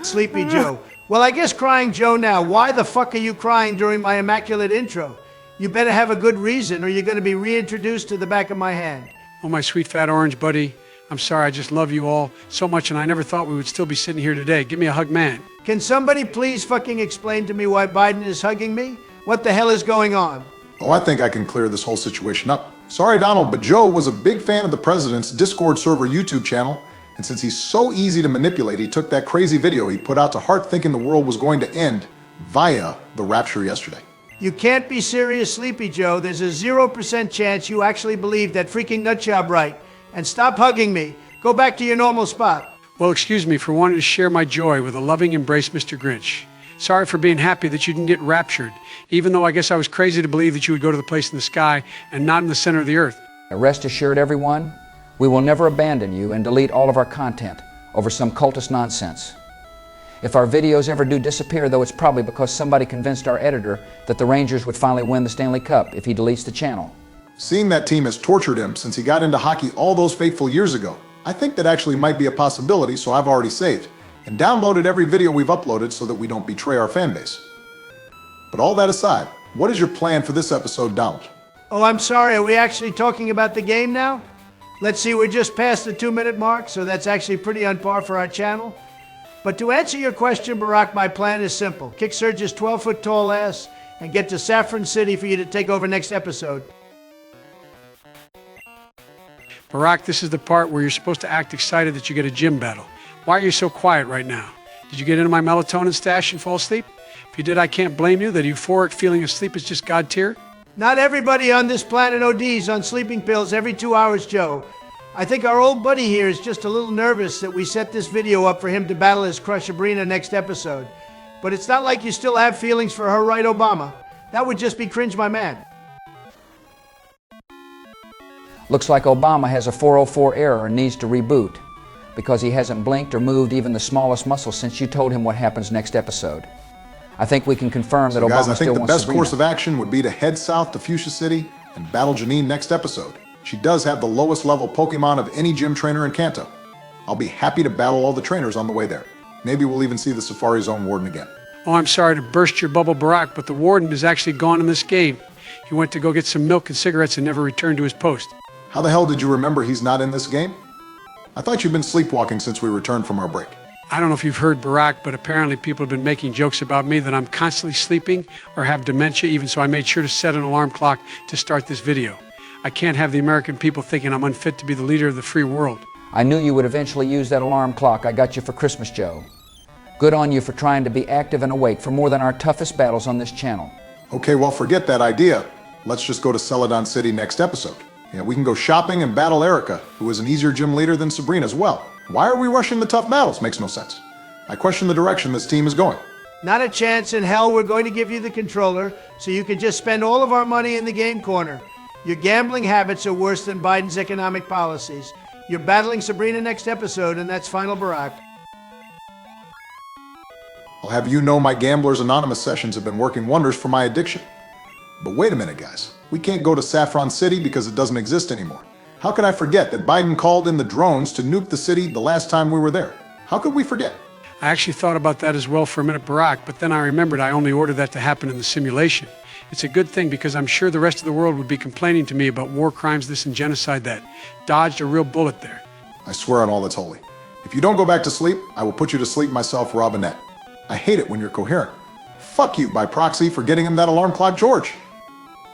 Sleepy Joe. Well, I guess crying Joe now. Why the fuck are you crying during my immaculate intro? You better have a good reason, or you're going to be reintroduced to the back of my hand. Oh, my sweet fat orange buddy. I'm sorry, I just love you all so much, and I never thought we would still be sitting here today. Give me a hug, man. Can somebody please fucking explain to me why Biden is hugging me? What the hell is going on? Oh, I think I can clear this whole situation up. Sorry, Donald, but Joe was a big fan of the president's Discord server YouTube channel, and since he's so easy to manipulate, he took that crazy video he put out to heart thinking the world was going to end via the rapture yesterday. You can't be serious, Sleepy Joe. There's a 0% chance you actually believe that freaking nutjob right. And stop hugging me. Go back to your normal spot. Well, excuse me for wanting to share my joy with a loving embrace, Mr. Grinch. Sorry for being happy that you didn't get raptured, even though I guess I was crazy to believe that you would go to the place in the sky and not in the center of the earth. Rest assured, everyone, we will never abandon you and delete all of our content over some cultist nonsense. If our videos ever do disappear, though, it's probably because somebody convinced our editor that the Rangers would finally win the Stanley Cup if he deletes the channel. Seeing that team has tortured him since he got into hockey all those fateful years ago, I think that actually might be a possibility, so I've already saved and downloaded every video we've uploaded so that we don't betray our fan base. But all that aside, what is your plan for this episode, Donald? Oh, I'm sorry. Are we actually talking about the game now? Let's see, we're just past the 2-minute mark, so that's actually pretty on par for our channel. But to answer your question, Barack, my plan is simple. Kick Surge's 12-foot tall ass and get to Saffron City for you to take over next episode. Barack, this is the part where you're supposed to act excited that you get a gym battle. Why are you so quiet right now? Did you get into my melatonin stash and fall asleep? If you did, I can't blame you. That euphoric feeling of sleep is just God tier. Not everybody on this planet ODs on sleeping pills every 2 hours, Joe. I think our old buddy here is just a little nervous that we set this video up for him to battle his crush Sabrina next episode. But it's not like you still have feelings for her, right, Obama? That would just be cringe, my man. Looks like Obama has a 404 error and needs to reboot because he hasn't blinked or moved even the smallest muscle since you told him what happens next episode. I think we can confirm that So guys, Obama I still think the wants best Sabrina. course of action would be to head south to Fuchsia City and battle Janine next episode. She does have the lowest level Pokemon of any gym trainer in Kanto. I'll be happy to battle all the trainers on the way there. Maybe we'll even see the Safari Zone Warden again. Oh, I'm sorry to burst your bubble, Barack, but the warden is actually gone in this game. He went to go get some milk and cigarettes and never returned to his post. How the hell did you remember he's not in this game? I thought you'd been sleepwalking since we returned from our break. I don't know if you've heard, Barack, but apparently people have been making jokes about me that I'm constantly sleeping or have dementia, even so I made sure to set an alarm clock to start this video. I can't have the American people thinking I'm unfit to be the leader of the free world. I knew you would eventually use that alarm clock I got you for Christmas, Joe. Good on you for trying to be active and awake for more than our toughest battles on this channel. Okay, well, forget that idea. Let's just go to Celadon City next episode. Yeah, we can go shopping and battle Erica, who is an easier gym leader than Sabrina as well. Why are we rushing the tough battles? Makes no sense. I question the direction this team is going. Not a chance in hell. We're going to give you the controller so you can just spend all of our money in the game corner. Your gambling habits are worse than Biden's economic policies. You're battling Sabrina next episode, and that's final, Barack. I'll have you know my Gamblers Anonymous sessions have been working wonders for my addiction. But wait a minute, guys. We can't go to Saffron City because it doesn't exist anymore. How could I forget that Biden called in the drones to nuke the city the last time we were there? How could we forget? I actually thought about that as well for a minute, Barack, but then I remembered I only ordered that to happen in the simulation. It's a good thing because I'm sure the rest of the world would be complaining to me about war crimes, this, and genocide that. Dodged a real bullet there. I swear on all that's holy. If you don't go back to sleep, I will put you to sleep myself, Robinette. I hate it when you're coherent. Fuck you by proxy for getting him that alarm clock, George.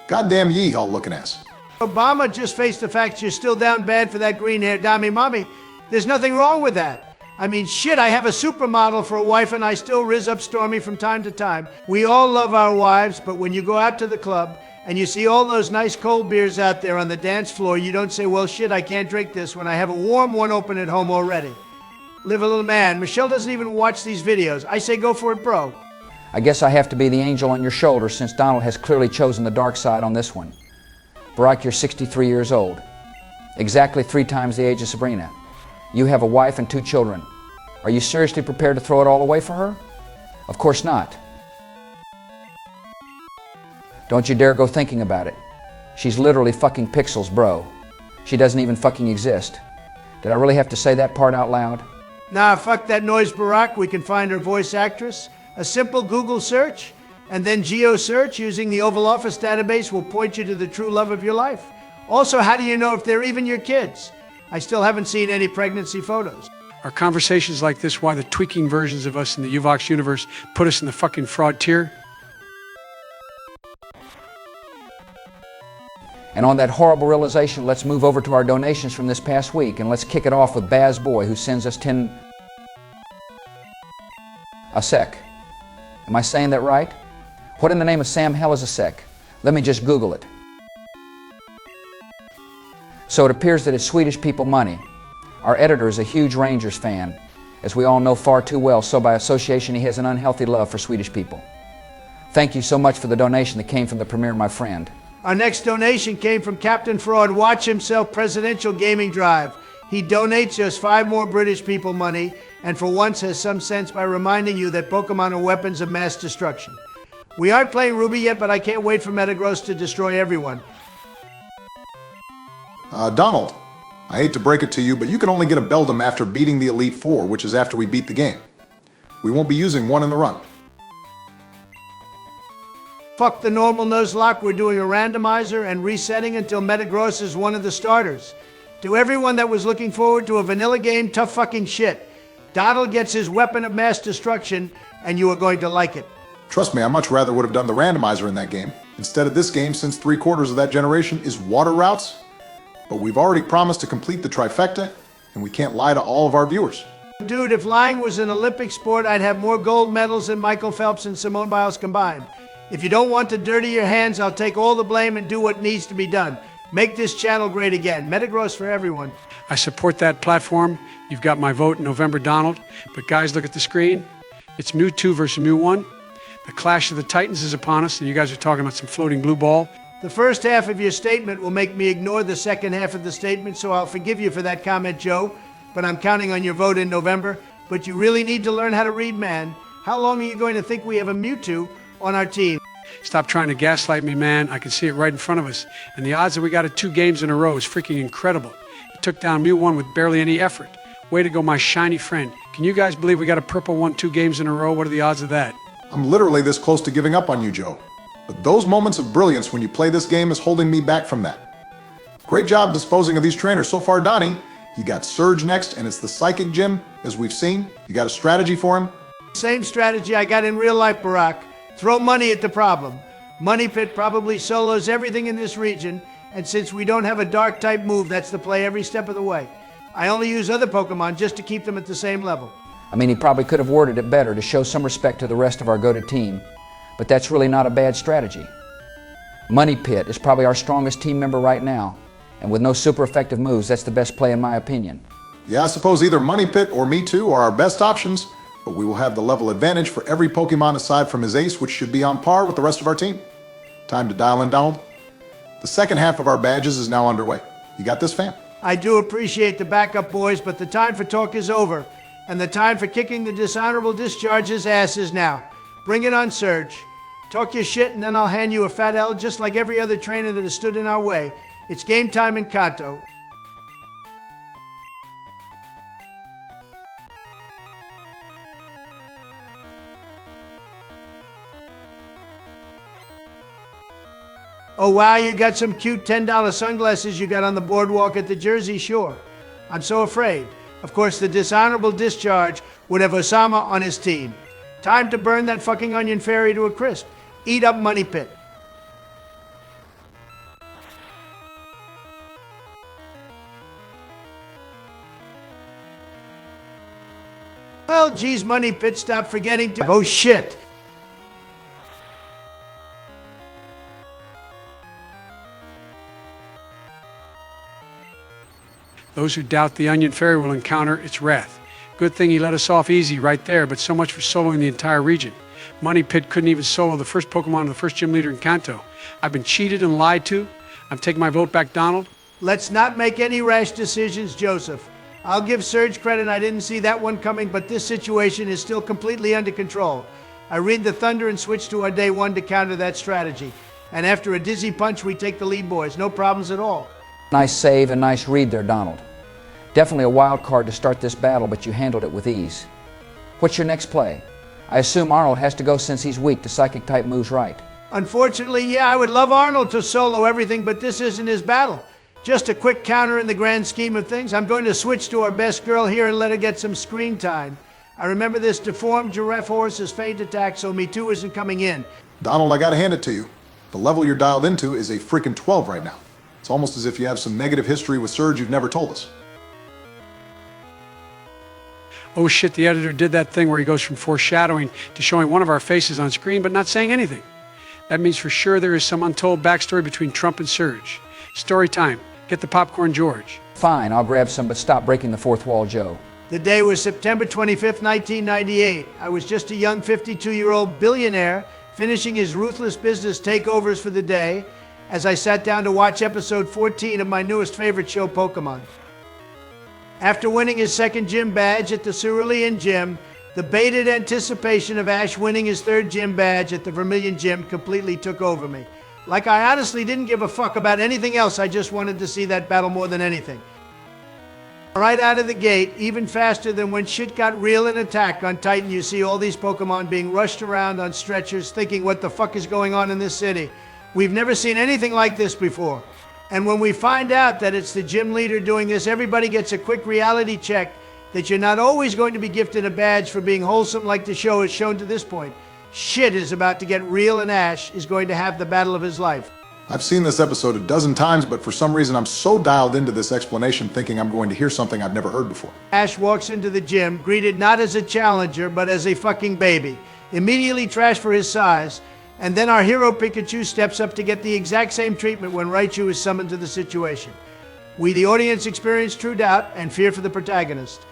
Goddamn yeehaw looking ass. Obama just faced the fact you're still down bad for that green-haired Dami Mommy. There's nothing wrong with that. I mean, shit, I have a supermodel for a wife and I still riz up Stormy from time to time. We all love our wives, but when you go out to the club and you see all those nice cold beers out there on the dance floor, you don't say, well, shit, I can't drink this when I have a warm one open at home already. Live a little man. Michelle doesn't even watch these videos. I say go for it, bro. I guess I have to be the angel on your shoulder since Donald has clearly chosen the dark side on this one. Barack, you're 63 years old. Exactly 3 times the age of Sabrina. You have a wife and 2 children. Are you seriously prepared to throw it all away for her? Of course not. Don't you dare go thinking about it. She's literally fucking pixels, bro. She doesn't even fucking exist. Did I really have to say that part out loud? Nah, fuck that noise, Barack. We can find her voice actress. A simple Google search and then geo search using the Oval Office database will point you to the true love of your life. Also, how do you know if they're even your kids? I still haven't seen any pregnancy photos. Are conversations like this why the tweaking versions of us in the Uvox universe put us in the fucking fraud tier? And on that horrible realization, let's move over to our donations from this past week, and let's kick it off with Baz Boy, who sends us 10 a sec. Am I saying that right? What in the name of Sam hell is a sec? Let me just Google it. So it appears that it's Swedish people money. Our editor is a huge Rangers fan, as we all know far too well, so by association he has an unhealthy love for Swedish people. Thank you so much for the donation that came from the premiere, my friend. Our next donation came from Captain Fraud. Watch himself Presidential Gaming Drive. He donates us 5 more British people money, and for once has some sense by reminding you that Pokemon are weapons of mass destruction. We aren't playing Ruby yet, but I can't wait for Metagross to destroy everyone. Donald, I hate to break it to you, but you can only get a Beldum after beating the Elite Four, which is after we beat the game. We won't be using one in the run. Fuck the normal Nuzlocke. We're doing a randomizer and resetting until Metagross is one of the starters. To everyone that was looking forward to a vanilla game, tough fucking shit. Donald gets his weapon of mass destruction, and you are going to like it. Trust me, I much rather would have done the randomizer in that game, instead of this game, since 3/4 of that generation is water routes. But we've already promised to complete the trifecta, and we can't lie to all of our viewers. Dude, if lying was an Olympic sport, I'd have more gold medals than Michael Phelps and Simone Biles combined. If you don't want to dirty your hands, I'll take all the blame and do what needs to be done. Make this channel great again. Metagross for everyone. I support that platform. You've got my vote in November, Donald. But guys, look at the screen. It's Mewtwo versus Mew1. The clash of the Titans is upon us, and you guys are talking about some floating blue ball. The first half of your statement will make me ignore the second half of the statement, so I'll forgive you for that comment, Joe. But I'm counting on your vote in November. But you really need to learn how to read, man. How long are you going to think we have a Mewtwo on our team? Stop trying to gaslight me, man. I can see it right in front of us. And the odds that we got it 2 games in a row is freaking incredible. It took down Mew1 with barely any effort. Way to go, my shiny friend. Can you guys believe we got a purple one 2 games in a row? What are the odds of that? I'm literally this close to giving up on you, Joe. But those moments of brilliance when you play this game is holding me back from that. Great job disposing of these trainers so far, Donnie. You got Surge next, and it's the Psychic Gym, as we've seen. You got a strategy for him? Same strategy I got in real life, Barack. Throw money at the problem. Money Pit probably solos everything in this region, and since we don't have a dark type move, that's the play every step of the way. I only use other Pokemon just to keep them at the same level. I mean, he probably could have worded it better to show some respect to the rest of our go-to team, but that's really not a bad strategy. Money Pit is probably our strongest team member right now, and with no super effective moves, that's the best play in my opinion. Yeah, I suppose either Money Pit or Me Too are our best options, but we will have the level advantage for every Pokemon aside from his ace, which should be on par with the rest of our team. Time to dial in, Donald. The second half of our badges is now underway. You got this, fam? I do appreciate the backup, boys, but the time for talk is over, and the time for kicking the dishonorable discharge's ass is now. Bring it on, Surge. Talk your shit, and then I'll hand you a fat L just like every other trainer that has stood in our way. It's game time in Kanto. Oh wow, you got some cute $10 sunglasses you got on the boardwalk at the Jersey Shore. I'm so afraid. Of course, the dishonorable discharge would have Osama on his team. Time to burn that fucking onion fairy to a crisp. Eat up Money Pit. Well, geez, Money Pit, stop forgetting to... Oh shit! Those who doubt the Onion Fairy will encounter its wrath. Good thing he let us off easy right there, but so much for soloing the entire region. Money Pit couldn't even solo the first Pokemon of the first gym leader in Kanto. I've been cheated and lied to. I'm taking my vote back, Donald. Let's not make any rash decisions, Joseph. I'll give Surge credit, I didn't see that one coming, but this situation is still completely under control. I read the thunder and switch to our day one to counter that strategy. And after a dizzy punch, we take the lead, boys. No problems at all. Nice save and nice read there, Donald. Definitely a wild card to start this battle, but you handled it with ease. What's your next play? I assume Arnold has to go since he's weak to psychic type moves, right? Unfortunately, yeah, I would love Arnold to solo everything, but this isn't his battle. Just a quick counter in the grand scheme of things. I'm going to switch to our best girl here and let her get some screen time. I remember this deformed giraffe horse's faint attack, so Me Too isn't coming in. Donald, I gotta hand it to you. The level you're dialed into is a freaking 12 right now. It's almost as if you have some negative history with Surge you've never told us. Oh shit, the editor did that thing where he goes from foreshadowing to showing one of our faces on screen but not saying anything. That means for sure there is some untold backstory between Trump and Surge. Story time. Get the popcorn, George. Fine, I'll grab some, but stop breaking the fourth wall, Joe. The day was September 25th, 1998. I was just a young 52-year-old billionaire finishing his ruthless business takeovers for the day as I sat down to watch episode 14 of my newest favorite show, Pokemon. After winning his second gym badge at the Cerulean Gym, the bated anticipation of Ash winning his third gym badge at the Vermilion Gym completely took over me. Like I honestly didn't give a fuck about anything else, I just wanted to see that battle more than anything. Right out of the gate, even faster than when shit got real in Attack on Titan, you see all these Pokemon being rushed around on stretchers thinking what the fuck is going on in this city. We've never seen anything like this before. And when we find out that it's the gym leader doing this, everybody gets a quick reality check that you're not always going to be gifted a badge for being wholesome like the show has shown to this point. Shit is about to get real and Ash is going to have the battle of his life. I've seen this episode a dozen times, but for some reason I'm so dialed into this explanation thinking I'm going to hear something I've never heard before. Ash walks into the gym, greeted not as a challenger, but as a fucking baby. Immediately trashed for his size, and then our hero Pikachu steps up to get the exact same treatment when Raichu is summoned to the situation. We, the audience, experience true doubt and fear for the protagonist.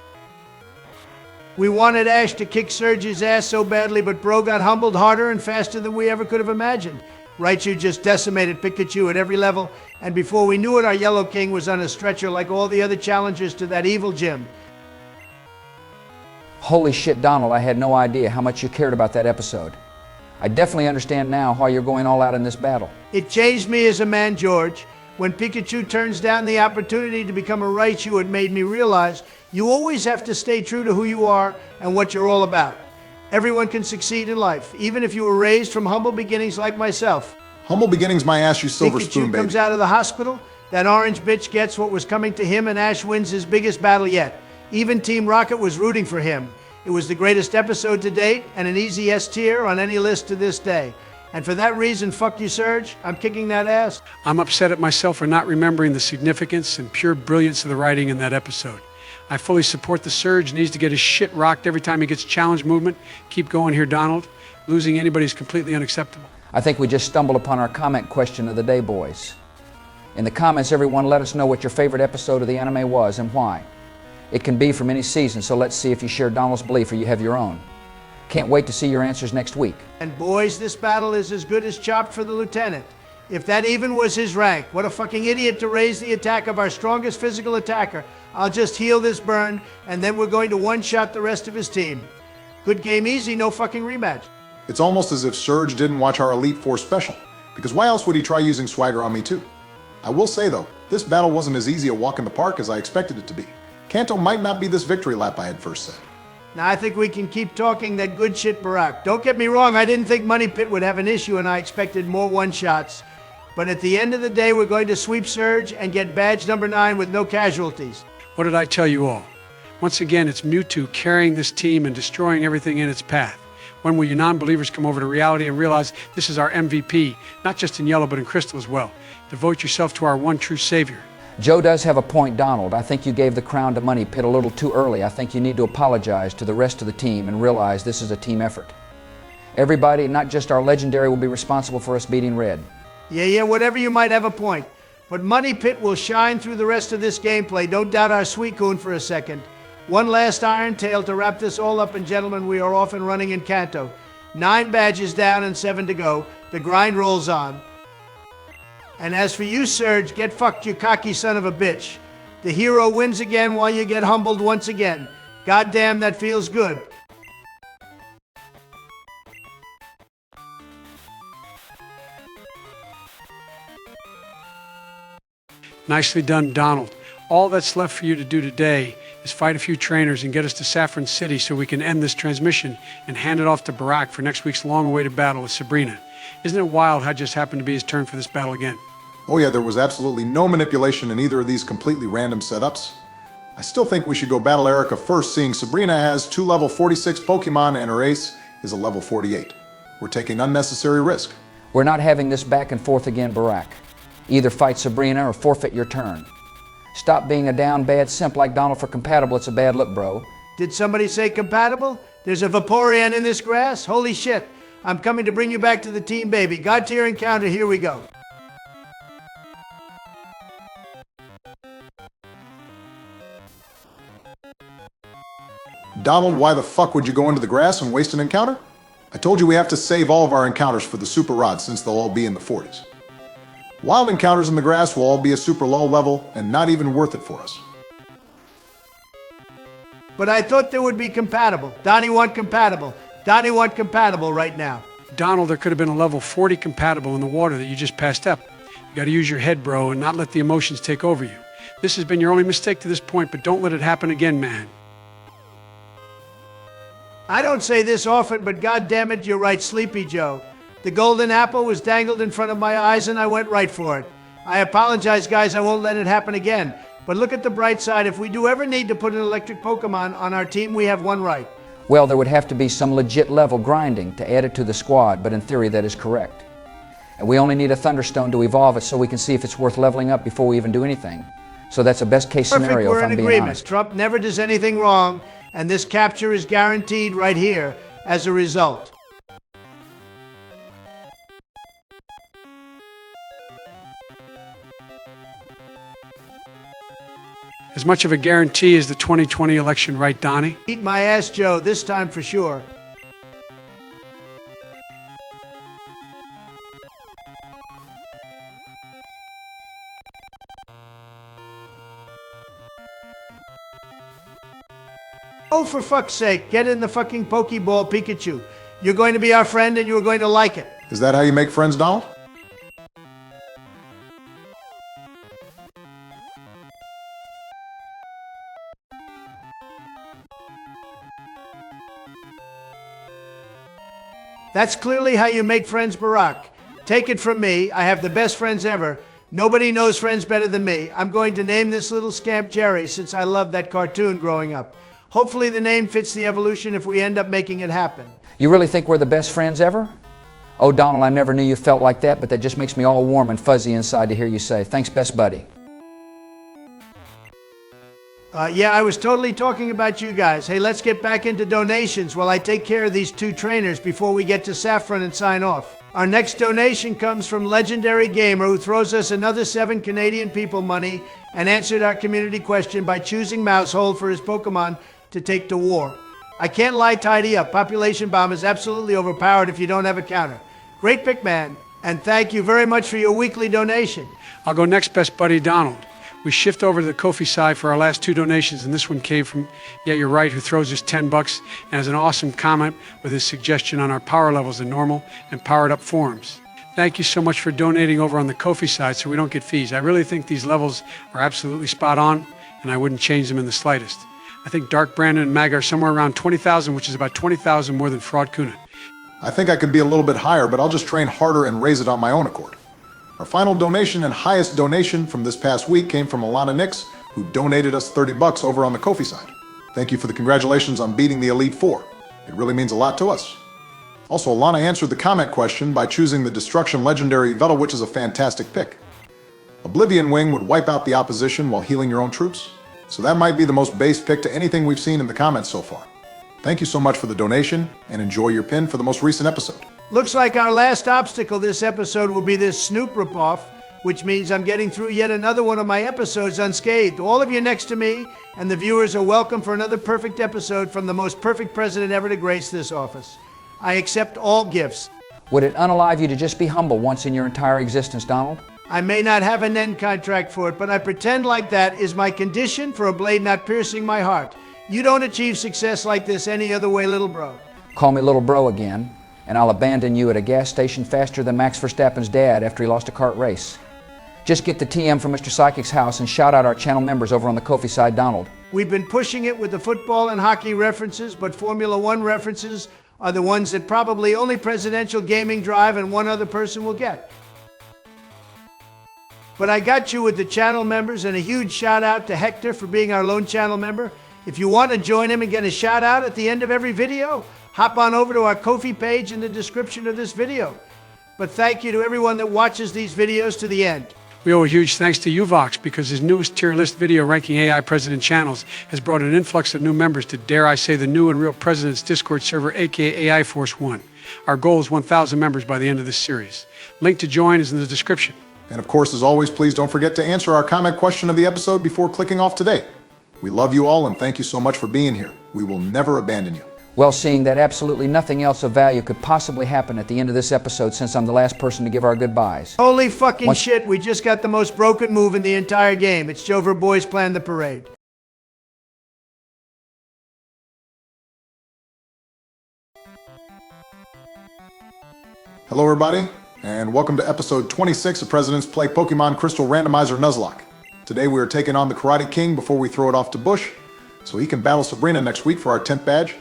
We wanted Ash to kick Surge's ass so badly, but Bro got humbled harder and faster than we ever could have imagined. Raichu just decimated Pikachu at every level, and before we knew it, our Yellow King was on a stretcher like all the other challengers to that evil gym. Holy shit, Donald, I had no idea how much you cared about that episode. I definitely understand now why you're going all out in this battle. It changed me as a man, George. When Pikachu turns down the opportunity to become a Raichu, it made me realize you always have to stay true to who you are and what you're all about. Everyone can succeed in life, even if you were raised from humble beginnings like myself. Humble beginnings, my ass, you silver Pikachu spoon, baby. comes out of the hospital, that orange bitch gets what was coming to him, and Ash wins his biggest battle yet. Even Team Rocket was rooting for him. It was the greatest episode to date, and an easy S tier on any list to this day. And for that reason, fuck you, Surge. I'm kicking that ass. I'm upset at myself for not remembering the significance and pure brilliance of the writing in that episode. I fully support the Surge needs to get his shit rocked every time he gets challenge movement. Keep going here, Donald. Losing anybody is completely unacceptable. I think we just stumbled upon our comment question of the day, boys. In the comments, everyone let us know what your favorite episode of the anime was and why. It can be from any season, so let's see if you share Donald's belief or you have your own. Can't wait to see your answers next week. And boys, this battle is as good as chopped for the lieutenant. If that even was his rank, what a fucking idiot to raise the attack of our strongest physical attacker. I'll just heal this burn, and then we're going to one-shot the rest of his team. Good game easy, no fucking rematch. It's almost as if Surge didn't watch our Elite Four special, because why else would he try using swagger on me too? I will say though, this battle wasn't as easy a walk in the park as I expected it to be. Kanto might not be this victory lap I had first said. Now I think we can keep talking that good shit, Barack. Don't get me wrong, I didn't think Money Pit would have an issue, and I expected more one-shots. But at the end of the day, we're going to sweep Surge and get badge number 9 with no casualties. What did I tell you all? Once again, it's Mewtwo carrying this team and destroying everything in its path. When will you non-believers come over to reality and realize this is our MVP, not just in yellow, but in crystal as well? Devote yourself to our one true savior. Joe does have a point, Donald. I think you gave the crown to Money Pit a little too early. I think you need to apologize to the rest of the team and realize this is a team effort. Everybody, not just our legendary, will be responsible for us beating Red. Yeah, whatever, you might have a point. But Money Pit will shine through the rest of this gameplay. Don't doubt our Suicune for a second. One last Iron Tail to wrap this all up, and gentlemen, we are off and running in Kanto. 9 badges down and 7 to go. The grind rolls on. And as for you, Surge, get fucked, you cocky son of a bitch. The hero wins again while you get humbled once again. Goddamn, that feels good. Nicely done, Donald. All that's left for you to do today is fight a few trainers and get us to Saffron City so we can end this transmission and hand it off to Barack for next week's long-awaited battle with Sabrina. Isn't it wild how it just happened to be his turn for this battle again? Oh yeah, there was absolutely no manipulation in either of these completely random setups. I still think we should go battle Erica first, seeing Sabrina has 2 level 46 Pokemon and her ace is a level 48. We're taking unnecessary risk. We're not having this back and forth again, Barack. Either fight Sabrina or forfeit your turn. Stop being a down bad simp like Donald for compatible. It's a bad look, bro. Did somebody say compatible? There's a Vaporeon in this grass? Holy shit. I'm coming to bring you back to the team, baby. God tier encounter, here we go. Donald, why the fuck would you go into the grass and waste an encounter? I told you we have to save all of our encounters for the Super Rod since they'll all be in the 40s. Wild encounters in the grass will all be a super low level and not even worth it for us. But I thought they would be compatible. Donnie want compatible. Donnie want compatible right now. Donald, there could have been a level 40 compatible in the water that you just passed up. You got to use your head, bro, and not let the emotions take over you. This has been your only mistake to this point, but don't let it happen again, man. I don't say this often, but God damn it, you're right, Sleepy Joe. The golden apple was dangled in front of my eyes and I went right for it. I apologize, guys, I won't let it happen again. But look at the bright side. If we do ever need to put an electric Pokemon on our team, we have one right. Well, there would have to be some legit level grinding to add it to the squad, but in theory that is correct. And we only need a Thunderstone to evolve it so we can see if it's worth leveling up before we even do anything. So that's a best case scenario, We're if in I'm being agreement. honest. Trump never does anything wrong, and this capture is guaranteed right here as a result. As much of a guarantee as the 2020 election, right, Donnie? Eat my ass, Joe, this time for sure. Oh, for fuck's sake, get in the fucking Pokeball, Pikachu. You're going to be our friend and you're going to like it. Is that how you make friends, Donald? That's clearly how you make friends, Barack. Take it from me, I have the best friends ever. Nobody knows friends better than me. I'm going to name this little scamp Jerry since I loved that cartoon growing up. Hopefully the name fits the evolution if we end up making it happen. You really think we're the best friends ever? Oh, Donald, I never knew you felt like that, but that just makes me all warm and fuzzy inside to hear you say, thanks, best buddy. Yeah, I was totally talking about you guys. Hey, let's get back into donations while I take care of these 2 trainers before we get to Saffron and sign off. Our next donation comes from Legendary Gamer, who throws us another 7 Canadian people money and answered our community question by choosing Mousehold for his Pokemon to take to war. I can't lie, tidy up. Population bomb is absolutely overpowered if you don't have a counter. Great pick, man. And thank you very much for your weekly donation. I'll go next, best buddy, Donald. We shift over to the Ko-fi side for our last 2 donations, and this one came from, yeah, you're right, who throws us $10 and has an awesome comment with his suggestion on our power levels in normal and powered up forms. Thank you so much for donating over on the Ko-fi side so we don't get fees. I really think these levels are absolutely spot on, and I wouldn't change them in the slightest. I think Dark Brandon and Mag are somewhere around 20,000, which is about 20,000 more than Fraud Kuna. I think I could be a little bit higher, but I'll just train harder and raise it on my own accord. Our final donation and highest donation from this past week came from Alana Nix, who donated us $30 over on the Ko-fi side. Thank you for the congratulations on beating the Elite Four. It really means a lot to us. Also, Alana answered the comment question by choosing the Destruction Legendary Yveltal, which is a fantastic pick. Oblivion Wing would wipe out the opposition while healing your own troops, so that might be the most base pick to anything we've seen in the comments so far. Thank you so much for the donation, and enjoy your pin for the most recent episode. Looks like our last obstacle this episode will be this Snoop ripoff. which means I'm getting through yet another one of my episodes unscathed. All of you next to me and the viewers are welcome for another perfect episode from the most perfect president ever to grace this office. I accept all gifts. Would it unalive you to just be humble once in your entire existence, Donald? I may not have an end contract for it, but I pretend like that is my condition for a blade not piercing my heart. You don't achieve success like this any other way, little bro. Call me little bro again, and I'll abandon you at a gas station faster than Max Verstappen's dad after he lost a kart race. Just get the TM from Mr. Psychic's house and shout out our channel members over on the Ko-fi side, Donald. We've been pushing it with the football and hockey references, but Formula One references are the ones that probably only Presidential Gaming Drive and one other person will get. But I got you with the channel members, and a huge shout out to Hector for being our lone channel member. If you want to join him and get a shout out at the end of every video, hop on over to our Ko-fi page in the description of this video. But thank you to everyone that watches these videos to the end. We owe a huge thanks to Uvox because his newest tier list video ranking AI president channels has brought an influx of new members to, dare I say, the new and real president's Discord server, aka AI Force One. Our goal is 1,000 members by the end of this series. Link to join is in the description. And of course, as always, please don't forget to answer our comment question of the episode before clicking off today. We love you all and thank you so much for being here. We will never abandon you. Well, seeing that absolutely nothing else of value could possibly happen at the end of this episode since I'm the last person to give our goodbyes. Holy fucking shit, we just got the most broken move in the entire game. It's Jover Boys Plan the Parade. Hello everybody, and welcome to episode 26 of President's Play Pokemon Crystal Randomizer Nuzlocke. Today we are taking on the Karate King before we throw it off to Bush, so he can battle Sabrina next week for our 10th badge.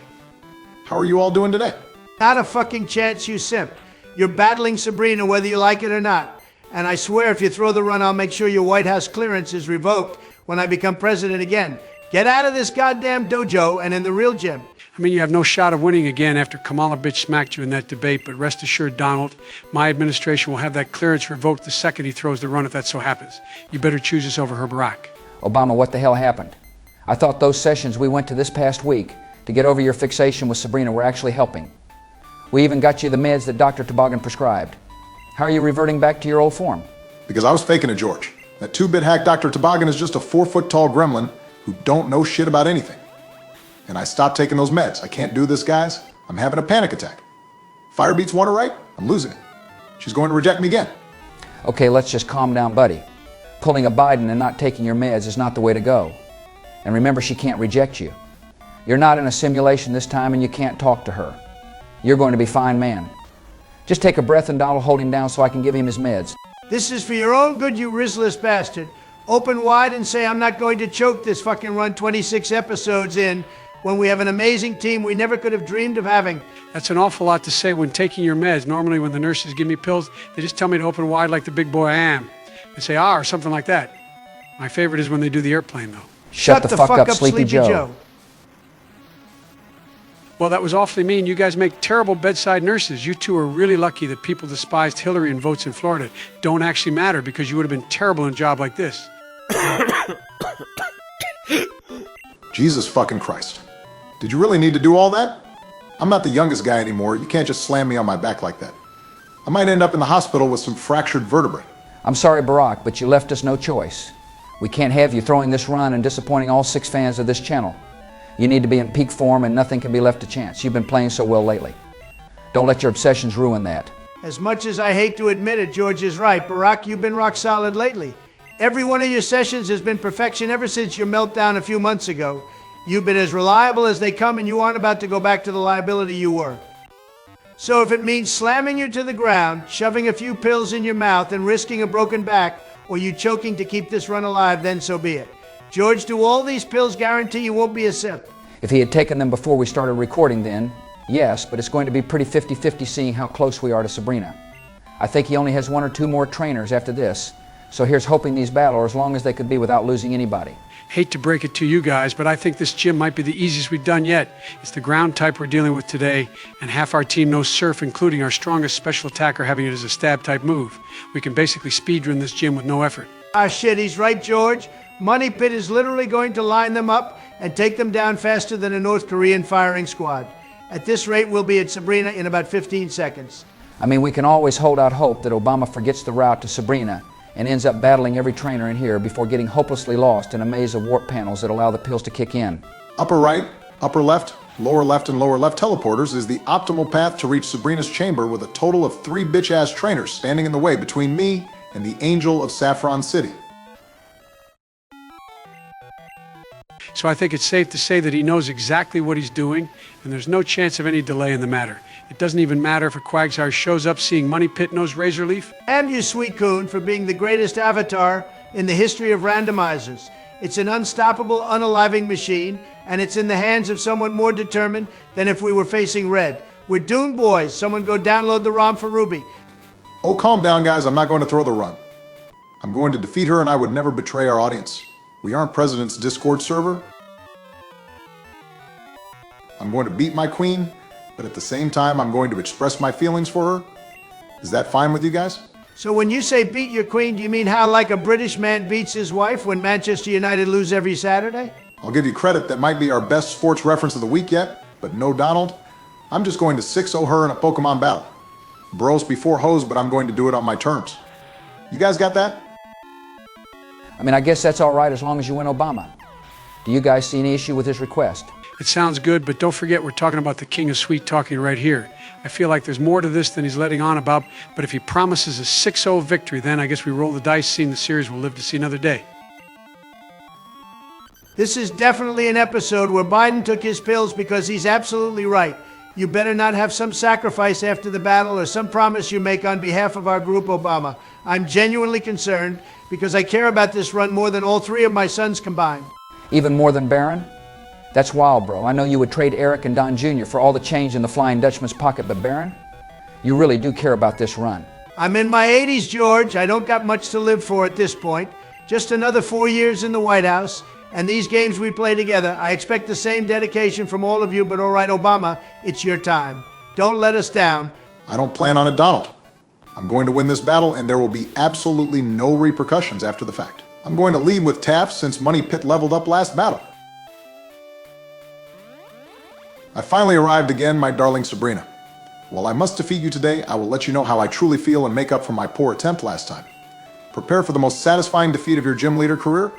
How are you all doing today? Not a fucking chance, you simp. You're battling Sabrina whether you like it or not. And I swear if you throw the run, I'll make sure your White House clearance is revoked when I become president again. Get out of this goddamn dojo and in the real gym. I mean, you have no shot of winning again after Kamala bitch smacked you in that debate, but rest assured, Donald, my administration will have that clearance revoked the second he throws the run if that so happens. You better choose us over her Barack. Obama, what the hell happened? I thought those sessions we went to this past week to get over your fixation with Sabrina were actually helping. We even got you the meds that Dr. Toboggan prescribed. How are you reverting back to your old form? Because I was faking it, George. That 2-bit hack Dr. Toboggan is just a 4-foot-tall gremlin who don't know shit about anything. And I stopped taking those meds. I can't do this, guys. I'm having a panic attack. Fire beats water right, I'm losing it. She's going to reject me again. Okay, let's just calm down, buddy. Pulling a Biden and not taking your meds is not the way to go. And remember, she can't reject you. You're not in a simulation this time and you can't talk to her. You're going to be fine, man. Just take a breath and Donald hold him down so I can give him his meds. This is for your own good, you rizzless bastard. Open wide and say I'm not going to choke this fucking run 26 episodes in when we have an amazing team we never could have dreamed of having. That's an awful lot to say when taking your meds. Normally when the nurses give me pills, they just tell me to open wide like the big boy I am. They say, or something like that. My favorite is when they do the airplane, though. Shut the fuck up, Sleepy Joe. Well, that was awfully mean. You guys make terrible bedside nurses. You two are really lucky that people despised Hillary and votes in Florida don't actually matter because you would have been terrible in a job like this. Jesus fucking Christ. Did you really need to do all that? I'm not the youngest guy anymore. You can't just slam me on my back like that. I might end up in the hospital with some fractured vertebrae. I'm sorry, Barack, but you left us no choice. We can't have you throwing this run and disappointing all 6 fans of this channel. You need to be in peak form and nothing can be left to chance. You've been playing so well lately. Don't let your obsessions ruin that. As much as I hate to admit it, George is right. Barack, you've been rock solid lately. Every one of your sessions has been perfection ever since your meltdown a few months ago. You've been as reliable as they come and you aren't about to go back to the liability you were. So if it means slamming you to the ground, shoving a few pills in your mouth and risking a broken back, or you choking to keep this run alive, then so be it. George, do all these pills guarantee you won't be a simp? If he had taken them before we started recording then, yes, but it's going to be pretty 50-50 seeing how close we are to Sabrina. I think he only has 1 or 2 more trainers after this, so here's hoping these battle as long as they could be without losing anybody. Hate to break it to you guys, but I think this gym might be the easiest we've done yet. It's the ground type we're dealing with today, and half our team knows surf, including our strongest special attacker having it as a stab type move. We can basically speedrun this gym with no effort. Ah shit, he's right, George. Money Pit is literally going to line them up and take them down faster than a North Korean firing squad. At this rate, we'll be at Sabrina in about 15 seconds. I mean, we can always hold out hope that Obama forgets the route to Sabrina and ends up battling every trainer in here before getting hopelessly lost in a maze of warp panels that allow the pills to kick in. Upper right, upper left, and lower left teleporters is the optimal path to reach Sabrina's chamber with a total of 3 bitch-ass trainers standing in the way between me and the Angel of Saffron City. So I think it's safe to say that he knows exactly what he's doing, and there's no chance of any delay in the matter. It doesn't even matter if a Quagsire shows up seeing Money Pit Nose Razorleaf. And you, Sweet Coon, for being the greatest avatar in the history of randomizers. It's an unstoppable, unaliving machine, and it's in the hands of someone more determined than if we were facing red. We're doomed, boys. Someone go download the ROM for Ruby. Oh, calm down, guys. I'm not going to throw the run. I'm going to defeat her, and I would never betray our audience. We aren't President's Discord server. I'm going to beat my queen, but at the same time, I'm going to express my feelings for her. Is that fine with you guys? So when you say beat your queen, do you mean how like a British man beats his wife when Manchester United lose every Saturday? I'll give you credit, that might be our best sports reference of the week yet, but no Donald. I'm just going to 6-0 her in a Pokemon battle. Bros before hoes, but I'm going to do it on my terms. You guys got that? I mean, I guess that's all right as long as you win Obama. Do you guys see any issue with this request? It sounds good, but don't forget we're talking about the King of Sweet talking right here. I feel like there's more to this than he's letting on about, but if he promises a 6-0 victory, then I guess we roll the dice, seeing the series will live to see another day. This is definitely an episode where Biden took his pills because he's absolutely right. You better not have some sacrifice after the battle or some promise you make on behalf of our group, Obama. I'm genuinely concerned because I care about this run more than all 3 of my sons combined. Even more than Baron? That's wild, bro. I know you would trade Eric and Don Jr. for all the change in the Flying Dutchman's pocket, but Baron, you really do care about this run. I'm in my 80s, George. I don't got much to live for at this point. Just another 4 years in the White House, and these games we play together. I expect the same dedication from all of you, but all right, Obama, it's your time. Don't let us down. I don't plan on it, Donald. I'm going to win this battle, and there will be absolutely no repercussions after the fact. I'm going to lead with Taft since Money Pit leveled up last battle. I finally arrived again, my darling Sabrina. While I must defeat you today, I will let you know how I truly feel and make up for my poor attempt last time. Prepare for the most satisfying defeat of your gym leader career.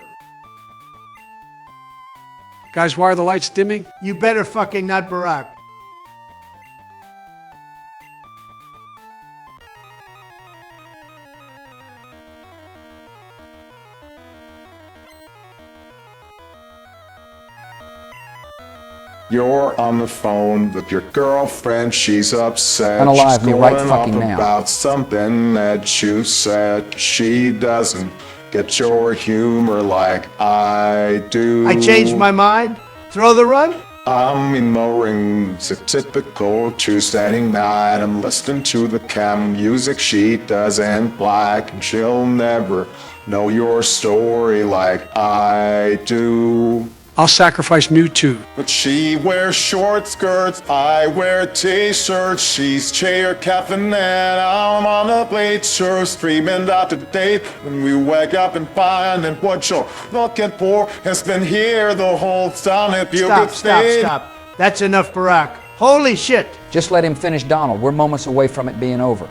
Guys, why are the lights dimming? You better fucking not, Barack. You're on the phone with your girlfriend, she's upset. Unalive she's me going right off fucking now. about something that you said. She doesn't get your humor like I do. I changed my mind. Throw the run? I'm ignoring the typical Tuesday night. I'm listening to the cam music she doesn't like, and she'll never know your story like I do. I'll sacrifice Mewtwo. But she wears short skirts, I wear t-shirts. She's chair captain and I'm on the bleachers, streaming out to date. When we wake up and find that what you're looking for has been here the whole time. If you could stay. Stop. That's enough, Barack. Holy shit. Just let him finish Donald. We're moments away from it being over.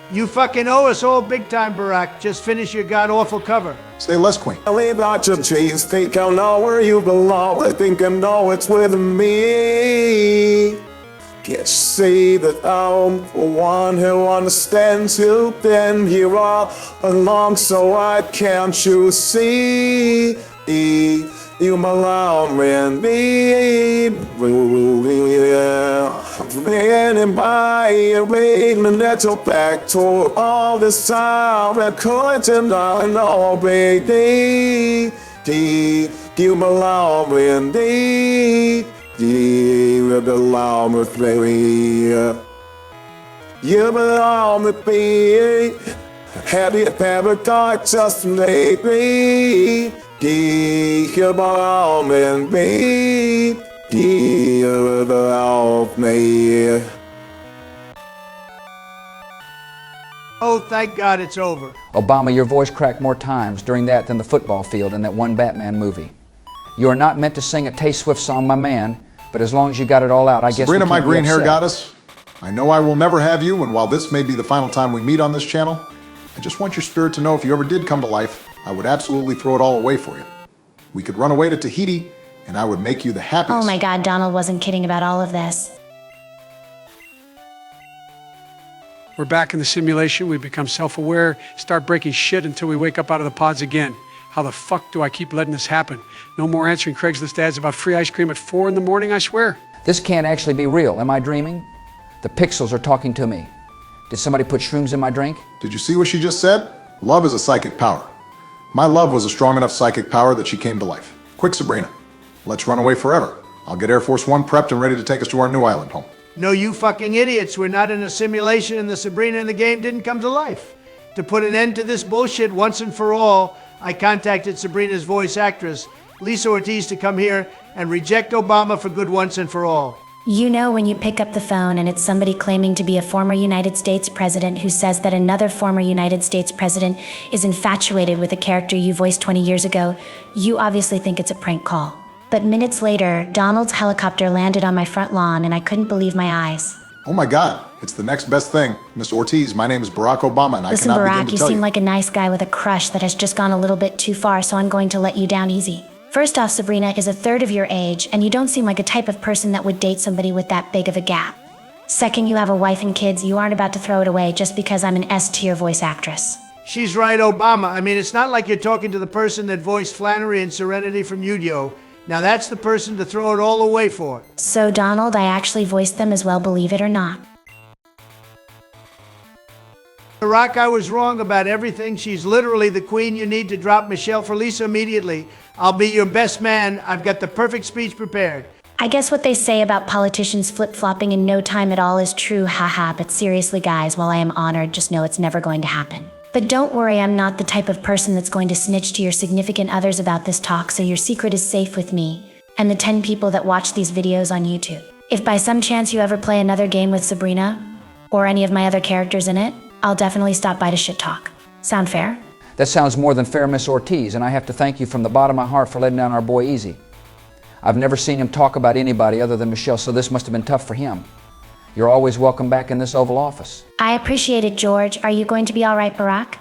You fucking owe us all big time, Barack. Just finish your god-awful cover. Say less, Queen. I leave out your cheese, think I know where you belong. I think I know it's with me. Can't you see that I'm the one who understands you? Been here all along, so why can't you see? You belong with me. Anybody waiting at your back to all this time and couldn't I know, baby. You belong with me. You belong with me. You belong with me. Have you ever thought just lately? You belong with me. You belong with me. Oh, thank God it's over. Obama, your voice cracked more times during that than the football field in that one Batman movie. You are not meant to sing a Tay-Swift song, my man, but as long as you got it all out, I guess Sabrina, we my can't be green hair upset. goddess, I know I will never have you, and while this may be the final time we meet on this channel, I just want your spirit to know if you ever did come to life, I would absolutely throw it all away for you. We could run away to Tahiti, and I would make you the happiest. Oh my God, Donald wasn't kidding about all of this. We're back in the simulation. We become self-aware, start breaking shit until we wake up out of the pods again. How the fuck do I keep letting this happen? No more answering Craigslist ads about free ice cream at 4 in the morning, I swear. This can't actually be real. Am I dreaming? The pixels are talking to me. Did somebody put shrooms in my drink? Did you see what she just said? Love is a psychic power. My love was a strong enough psychic power that she came to life. Quick, Sabrina. Let's run away forever. I'll get Air Force One prepped and ready to take us to our new island home. No, you fucking idiots. We're not in a simulation and the Sabrina in the game didn't come to life. To put an end to this bullshit once and for all, I contacted Sabrina's voice actress, Lisa Ortiz, to come here and reject Obama for good once and for all. You know when you pick up the phone and it's somebody claiming to be a former United States president who says that another former United States president is infatuated with a character you voiced 20 years ago, you obviously think it's a prank call. But minutes later, Donald's helicopter landed on my front lawn and I couldn't believe my eyes. Oh my God, it's the next best thing. Miss Ortiz, my name is Barack Obama, and Listen, I cannot begin Barack, to you tell seem like a nice guy with a crush that has just gone a little bit too far, so I'm going to let you down easy. First off, Sabrina is a third of your age, and you don't seem like a type of person that would date somebody with that big of a gap. Second, you have a wife and kids. You aren't about to throw it away just because I'm an S-tier voice actress. She's right, Obama. I mean, it's not like you're talking to the person that voiced Flannery in Serenity from Yu-Gi-Oh! Now that's the person to throw it all away for. So, Donald, I actually voiced them as well, believe it or not. Barack, I was wrong about everything. She's literally the queen. You need to drop Michelle for Lisa immediately. I'll be your best man. I've got the perfect speech prepared. I guess what they say about politicians flip-flopping in no time at all is true, haha, but seriously guys, while I am honored, just know it's never going to happen. But don't worry, I'm not the type of person that's going to snitch to your significant others about this talk, so your secret is safe with me and the 10 people that watch these videos on YouTube. If by some chance you ever play another game with Sabrina, or any of my other characters in it, I'll definitely stop by to shit talk. Sound fair? That sounds more than fair, Miss Ortiz, and I have to thank you from the bottom of my heart for letting down our boy easy. I've never seen him talk about anybody other than Michelle, so this must have been tough for him. You're always welcome back in this Oval Office. I appreciate it, George. Are you going to be all right, Barack?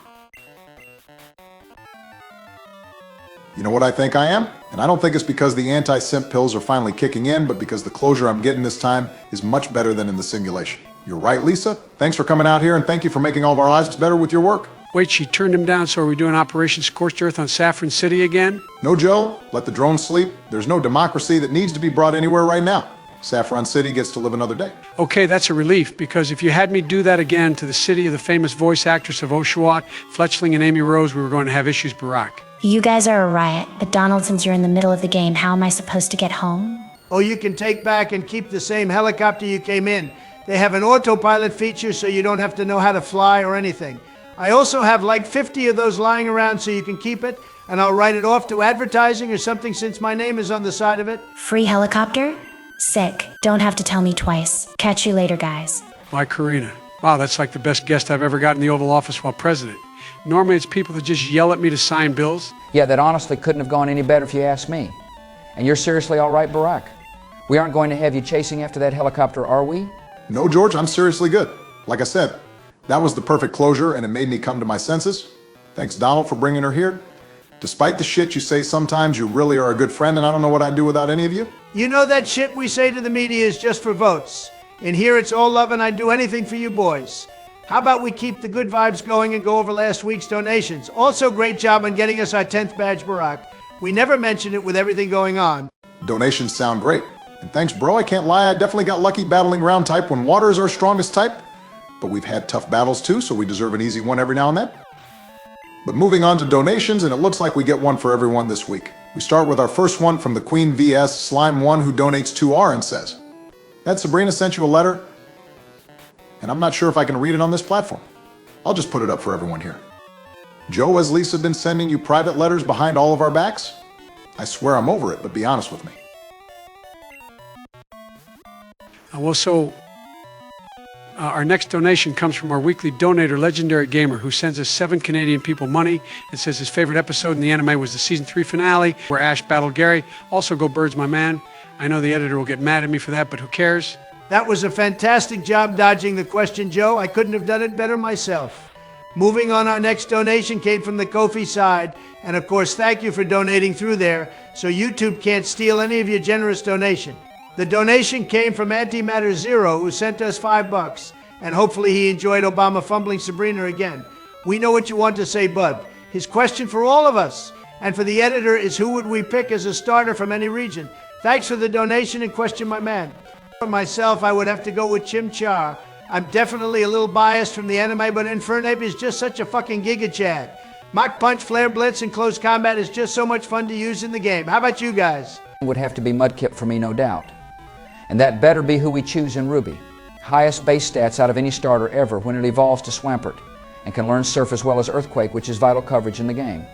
You know what I think I am? And I don't think it's because the anti-simp pills are finally kicking in, but because the closure I'm getting this time is much better than in the simulation. You're right, Lisa. Thanks for coming out here, and thank you for making all of our lives better with your work. Wait, she turned him down, so are we doing Operation Scorched Earth on Saffron City again? No, Joe. Let the drones sleep. There's no democracy that needs to be brought anywhere right now. Saffron City gets to live another day. Okay, that's a relief, because if you had me do that again to the city of the famous voice actress of Oshawott, Fletchling, and Amy Rose, we were going to have issues, Barack. You guys are a riot, but Donald, since you're in the middle of the game, how am I supposed to get home? Oh, you can take back and keep the same helicopter you came in. They have an autopilot feature so you don't have to know how to fly or anything. I also have like 50 of those lying around so you can keep it, and I'll write it off to advertising or something since my name is on the side of it. Free helicopter? Sick. Don't have to tell me twice. Catch you later, guys. Why, Karina. Wow, that's like the best guest I've ever got in the Oval Office while president. Normally it's people that just yell at me to sign bills. Yeah, that honestly couldn't have gone any better if you ask me. And you're seriously all right, Barack? We aren't going to have you chasing after that helicopter, are we? No, George, I'm seriously good. Like I said, that was the perfect closure, and it made me come to my senses. Thanks, Donald, for bringing her here. Despite the shit you say sometimes, you really are a good friend, and I don't know what I'd do without any of you. You know that shit we say to the media is just for votes. In here, it's all love, and I'd do anything for you boys. How about we keep the good vibes going and go over last week's donations? Also, great job on getting us our 10th badge, Barack. We never mentioned it with everything going on. Donations sound great. And thanks, bro. I can't lie, I definitely got lucky battling round type when water is our strongest type. But we've had tough battles too, so we deserve an easy one every now and then. But moving on to donations, and it looks like we get one for everyone this week. We start with our first one from the Queen VS Slime 1, who donates 2R and says, "That Sabrina sent you a letter, and I'm not sure if I can read it on this platform. I'll just put it up for everyone here. Joe, has Lisa been sending you private letters behind all of our backs? I swear I'm over it, but be honest with me." Our next donation comes from our weekly donator, Legendary Gamer, who sends us 7 Canadian people money and says his favorite episode in the anime was the season 3 finale, where Ash battled Gary. Also, go Birds, my man. I know the editor will get mad at me for that, but who cares? That was a fantastic job dodging the question, Joe. I couldn't have done it better myself. Moving on, our next donation came from the Ko-fi side. And of course, thank you for donating through there, so YouTube can't steal any of your generous donation. The donation came from Antimatter Zero, who sent us $5. And hopefully he enjoyed Obama fumbling Sabrina again. We know what you want to say, bud. His question for all of us and for the editor is, who would we pick as a starter from any region? Thanks for the donation and question, my man. For myself, I would have to go with Chimchar. I'm definitely a little biased from the anime, but Infernape is just such a fucking Giga Chad. Mach Punch, Flare Blitz, and Close Combat is just so much fun to use in the game. How about you guys? Would have to be Mudkip for me, no doubt. And that better be who we choose in Ruby. Highest base stats out of any starter ever when it evolves to Swampert, and can learn Surf as well as Earthquake, which is vital coverage in the game.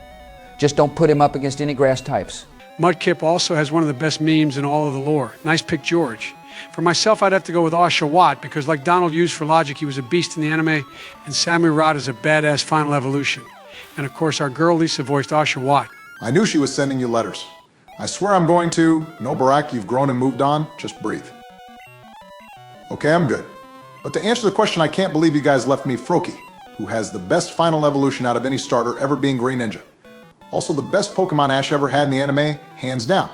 Just don't put him up against any grass types. Mudkip also has one of the best memes in all of the lore. Nice pick, George. For myself, I'd have to go with Oshawott, because like Donald used for Logic, he was a beast in the anime, and Samurai Rod is a badass final evolution. And of course, our girl Lisa voiced Oshawott. I knew she was sending you letters. I swear I'm going to. No, Barack, you've grown and moved on. Just breathe. Okay, I'm good. But to answer the question, I can't believe you guys left me Froakie, who has the best final evolution out of any starter, ever being Grey Ninja. Also the best Pokemon Ash ever had in the anime, hands down.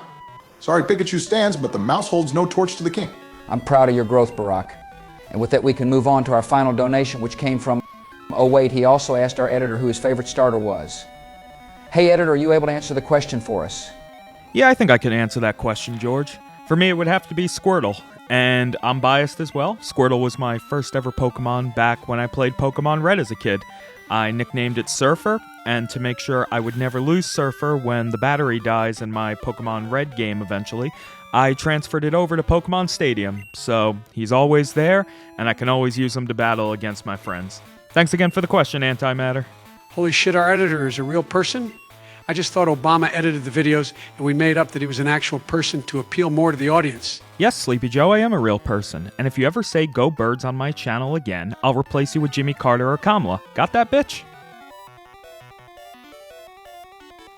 Sorry Pikachu stands, but the mouse holds no torch to the king. I'm proud of your growth, Barack. And with that, we can move on to our final donation, which came from... Oh wait, he also asked our editor who his favorite starter was. Hey editor, are you able to answer the question for us? Yeah, I think I can answer that question, George. For me, it would have to be Squirtle. And I'm biased as well. Squirtle was my first ever Pokemon back when I played Pokemon Red as a kid. I nicknamed it Surfer, and to make sure I would never lose Surfer when the battery dies in my Pokemon Red game eventually, I transferred it over to Pokemon Stadium. So he's always there, and I can always use him to battle against my friends. Thanks again for the question, Antimatter. Holy shit, our editor is a real person? I just thought Obama edited the videos and we made up that he was an actual person to appeal more to the audience. Yes, Sleepy Joe, I am a real person. And if you ever say Go Birds on my channel again, I'll replace you with Jimmy Carter or Kamala. Got that, bitch?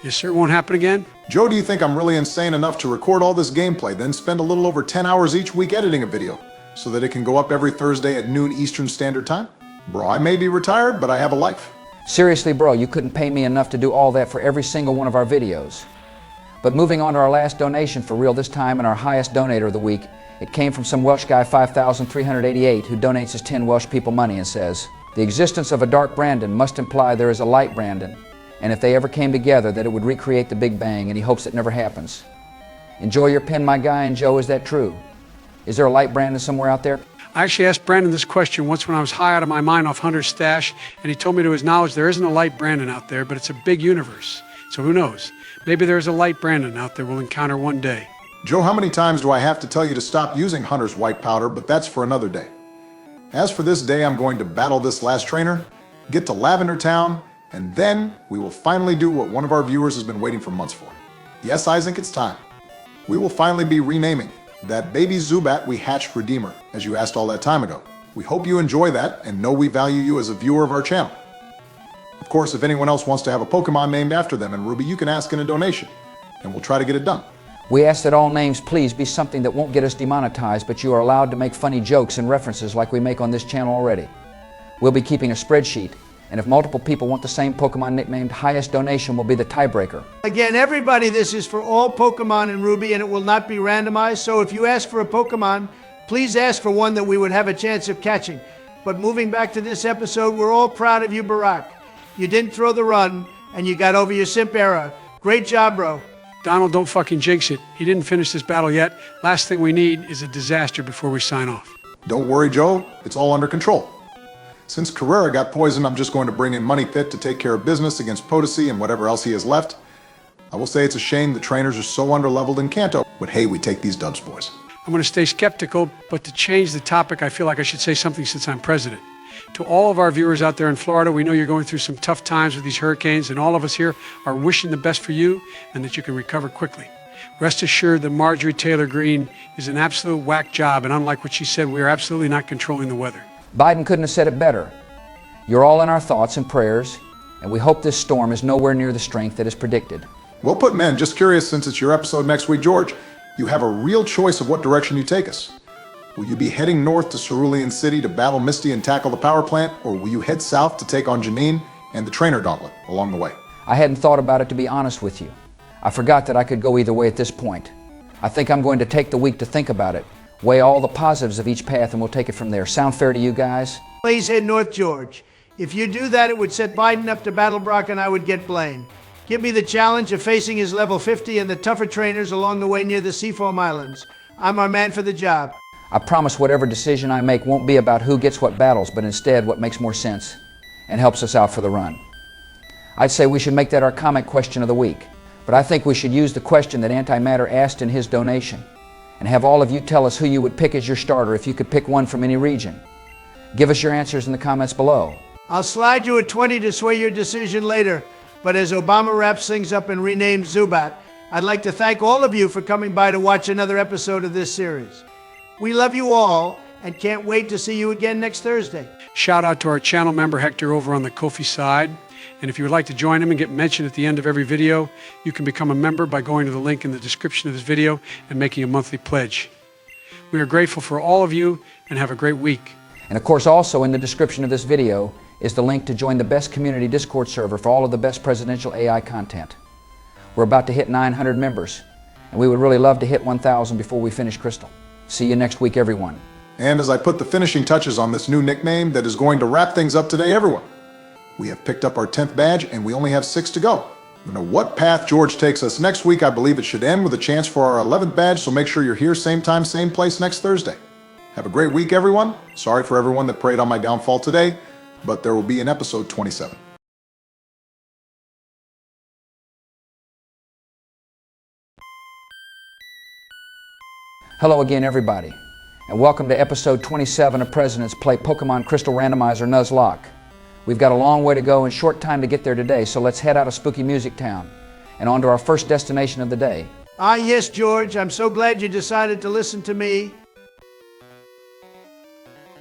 You sure it won't happen again? Joe, do you think I'm really insane enough to record all this gameplay, then spend a little over 10 hours each week editing a video, so that it can go up every Thursday at noon Eastern Standard Time? Bro, I may be retired, but I have a life. Seriously, bro, you couldn't pay me enough to do all that for every single one of our videos. But moving on to our last donation for real this time, and our highest donator of the week, it came from some Welsh guy 5,388 who donates his 10 Welsh people money and says, the existence of a dark Brandon must imply there is a light Brandon, and if they ever came together that it would recreate the Big Bang, and he hopes it never happens. Enjoy your pen, my guy, and Joe, is that true? Is there a light Brandon somewhere out there? I actually asked Brandon this question once when I was high out of my mind off Hunter's stash, and he told me to his knowledge there isn't a light Brandon out there, but it's a big universe. So who knows? Maybe there's a light Brandon out there we'll encounter one day. Joe, how many times do I have to tell you to stop using Hunter's white powder, but that's for another day. As for this day, I'm going to battle this last trainer, get to Lavender Town, and then we will finally do what one of our viewers has been waiting for months for. Yes, Isaac, it's time. We will finally be renaming that baby Zubat we hatched Redeemer, as you asked all that time ago. We hope you enjoy that and know we value you as a viewer of our channel. Of course, if anyone else wants to have a Pokemon named after them in Ruby, you can ask in a donation, and we'll try to get it done. We ask that all names please be something that won't get us demonetized, but you are allowed to make funny jokes and references like we make on this channel already. We'll be keeping a spreadsheet, and if multiple people want the same Pokemon nicknamed, highest donation will be the tiebreaker. Again, everybody, this is for all Pokemon in Ruby, and it will not be randomized, so if you ask for a Pokemon, please ask for one that we would have a chance of catching. But moving back to this episode, we're all proud of you, Barack. You didn't throw the run, and you got over your simp era. Great job, bro. Donald, don't fucking jinx it. He didn't finish this battle yet. Last thing we need is a disaster before we sign off. Don't worry, Joe. It's all under control. Since Carrera got poisoned, I'm just going to bring in Money Pit to take care of business against Potosi and whatever else he has left. I will say it's a shame the trainers are so underleveled in Kanto, but hey, we take these dubs, boys. I'm going to stay skeptical, but to change the topic, I feel like I should say something since I'm president. To all of our viewers out there in Florida, we know you're going through some tough times with these hurricanes, and all of us here are wishing the best for you and that you can recover quickly. Rest assured that Marjorie Taylor Greene is an absolute whack job, and unlike what she said, we are absolutely not controlling the weather. Biden couldn't have said it better. You're all in our thoughts and prayers, and we hope this storm is nowhere near the strength that is predicted. Well put, men. Just curious, since it's your episode next week, George, you have a real choice of what direction you take us. Will you be heading north to Cerulean City to battle Misty and tackle the power plant, or will you head south to take on Janine and the trainer gauntlet along the way? I hadn't thought about it, to be honest with you. I forgot that I could go either way at this point. I think I'm going to take the week to think about it, weigh all the positives of each path, and we'll take it from there. Sound fair to you guys? Please head north, George. If you do that, it would set Biden up to battle Brock and I would get Blaine. Give me the challenge of facing his level 50 and the tougher trainers along the way near the Seafoam Islands. I'm our man for the job. I promise whatever decision I make won't be about who gets what battles, but instead what makes more sense and helps us out for the run. I'd say we should make that our comment question of the week, but I think we should use the question that Antimatter asked in his donation and have all of you tell us who you would pick as your starter if you could pick one from any region. Give us your answers in the comments below. I'll slide you a 20 to sway your decision later, but as Obama wraps things up and renames Zubat, I'd like to thank all of you for coming by to watch another episode of this series. We love you all and can't wait to see you again next Thursday. Shout out to our channel member Hector over on the Ko-fi side. And if you would like to join him and get mentioned at the end of every video, you can become a member by going to the link in the description of this video and making a monthly pledge. We are grateful for all of you and have a great week. And of course, also in the description of this video is the link to join the best community Discord server for all of the best presidential AI content. We're about to hit 900 members, and we would really love to hit 1,000 before we finish Crystal. See you next week, everyone. And as I put the finishing touches on this new nickname that is going to wrap things up today, everyone, we have picked up our 10th badge and we only have 6 to go. No matter what path George takes us next week, I believe it should end with a chance for our 11th badge, so make sure you're here same time, same place next Thursday. Have a great week, everyone. Sorry for everyone that prayed on my downfall today, but there will be an episode 27. Hello again, everybody, and welcome to episode 27 of Presidents Play Pokemon Crystal Randomizer Nuzlocke. We've got a long way to go and short time to get there today, so let's head out of Spooky Music Town and on to our first destination of the day. Ah, yes, George. I'm so glad you decided to listen to me.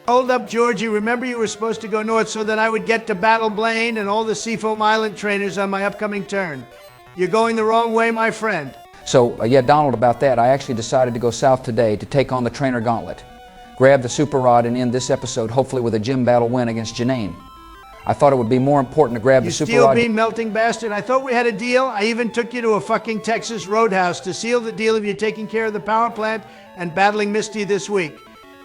Hold up, Georgie. Remember you were supposed to go north so that I would get to battle Blaine and all the Seafoam Island trainers on my upcoming turn. You're going the wrong way, my friend. So, yeah, Donald, about that, I actually decided to go south today to take on the trainer gauntlet, grab the super rod, and end this episode hopefully with a gym battle win against Janine. I thought it would be more important to grab the super rod. You steel beam melting bastard. I thought we had a deal. I even took you to a fucking Texas roadhouse to seal the deal of you taking care of the power plant and battling Misty this week.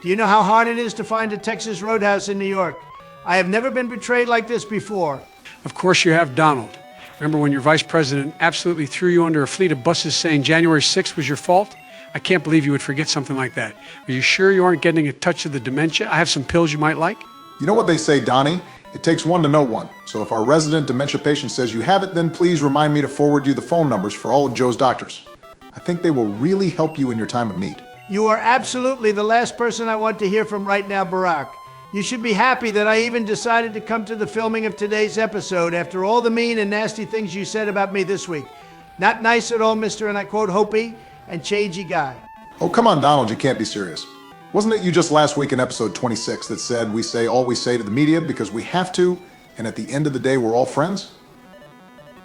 Do you know how hard it is to find a Texas roadhouse in New York? I have never been betrayed like this before. Of course you have, Donald. Remember when your vice president absolutely threw you under a fleet of buses saying January 6th was your fault? I can't believe you would forget something like that. Are you sure you aren't getting a touch of the dementia? I have some pills you might like. You know what they say, Donnie? It takes one to know one. So if our resident dementia patient says you have it, then please remind me to forward you the phone numbers for all of Joe's doctors. I think they will really help you in your time of need. You are absolutely the last person I want to hear from right now, Barack. You should be happy that I even decided to come to the filming of today's episode after all the mean and nasty things you said about me this week. Not nice at all, Mr. and I quote Hopi and changey guy. Oh, come on, Donald, you can't be serious. Wasn't it you just last week in episode 26 that said we say all we say to the media because we have to, and at the end of the day we're all friends?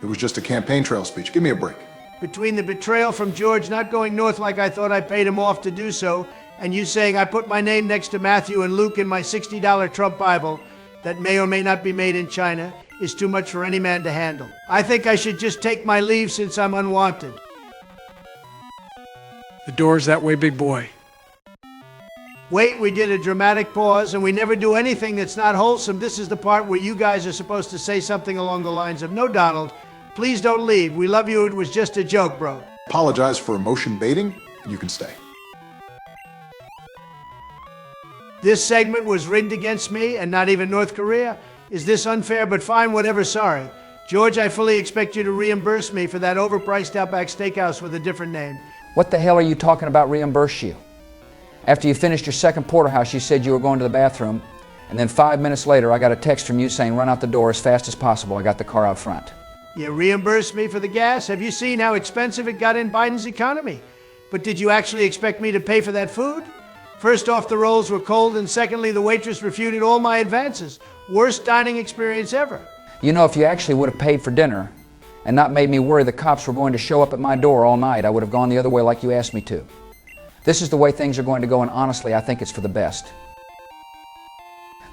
It was just a campaign trail speech. Give me a break. Between the betrayal from George not going north like I thought I paid him off to do so, and you saying I put my name next to Matthew and Luke in my $60 Trump Bible that may or may not be made in China is too much for any man to handle. I think I should just take my leave since I'm unwanted. The door's that way, big boy. Wait, we did a dramatic pause, and we never do anything that's not wholesome. This is the part where you guys are supposed to say something along the lines of, "No, Donald, please don't leave. We love you. It was just a joke, bro." Apologize for emotion baiting, and you can stay. This segment was rigged against me and not even North Korea. Is this unfair? But fine, whatever, sorry. George, I fully expect you to reimburse me for that overpriced Outback Steakhouse with a different name. What the hell are you talking about reimburse you? After you finished your second porterhouse, you said you were going to the bathroom, and then 5 minutes later, I got a text from you saying run out the door as fast as possible. I got the car out front. You reimbursed me for the gas? Have you seen how expensive it got in Biden's economy? But did you actually expect me to pay for that food? First off, the rolls were cold, and secondly, the waitress refuted all my advances. Worst dining experience ever. You know, if you actually would have paid for dinner and not made me worry the cops were going to show up at my door all night, I would have gone the other way like you asked me to. This is the way things are going to go, and honestly, I think it's for the best.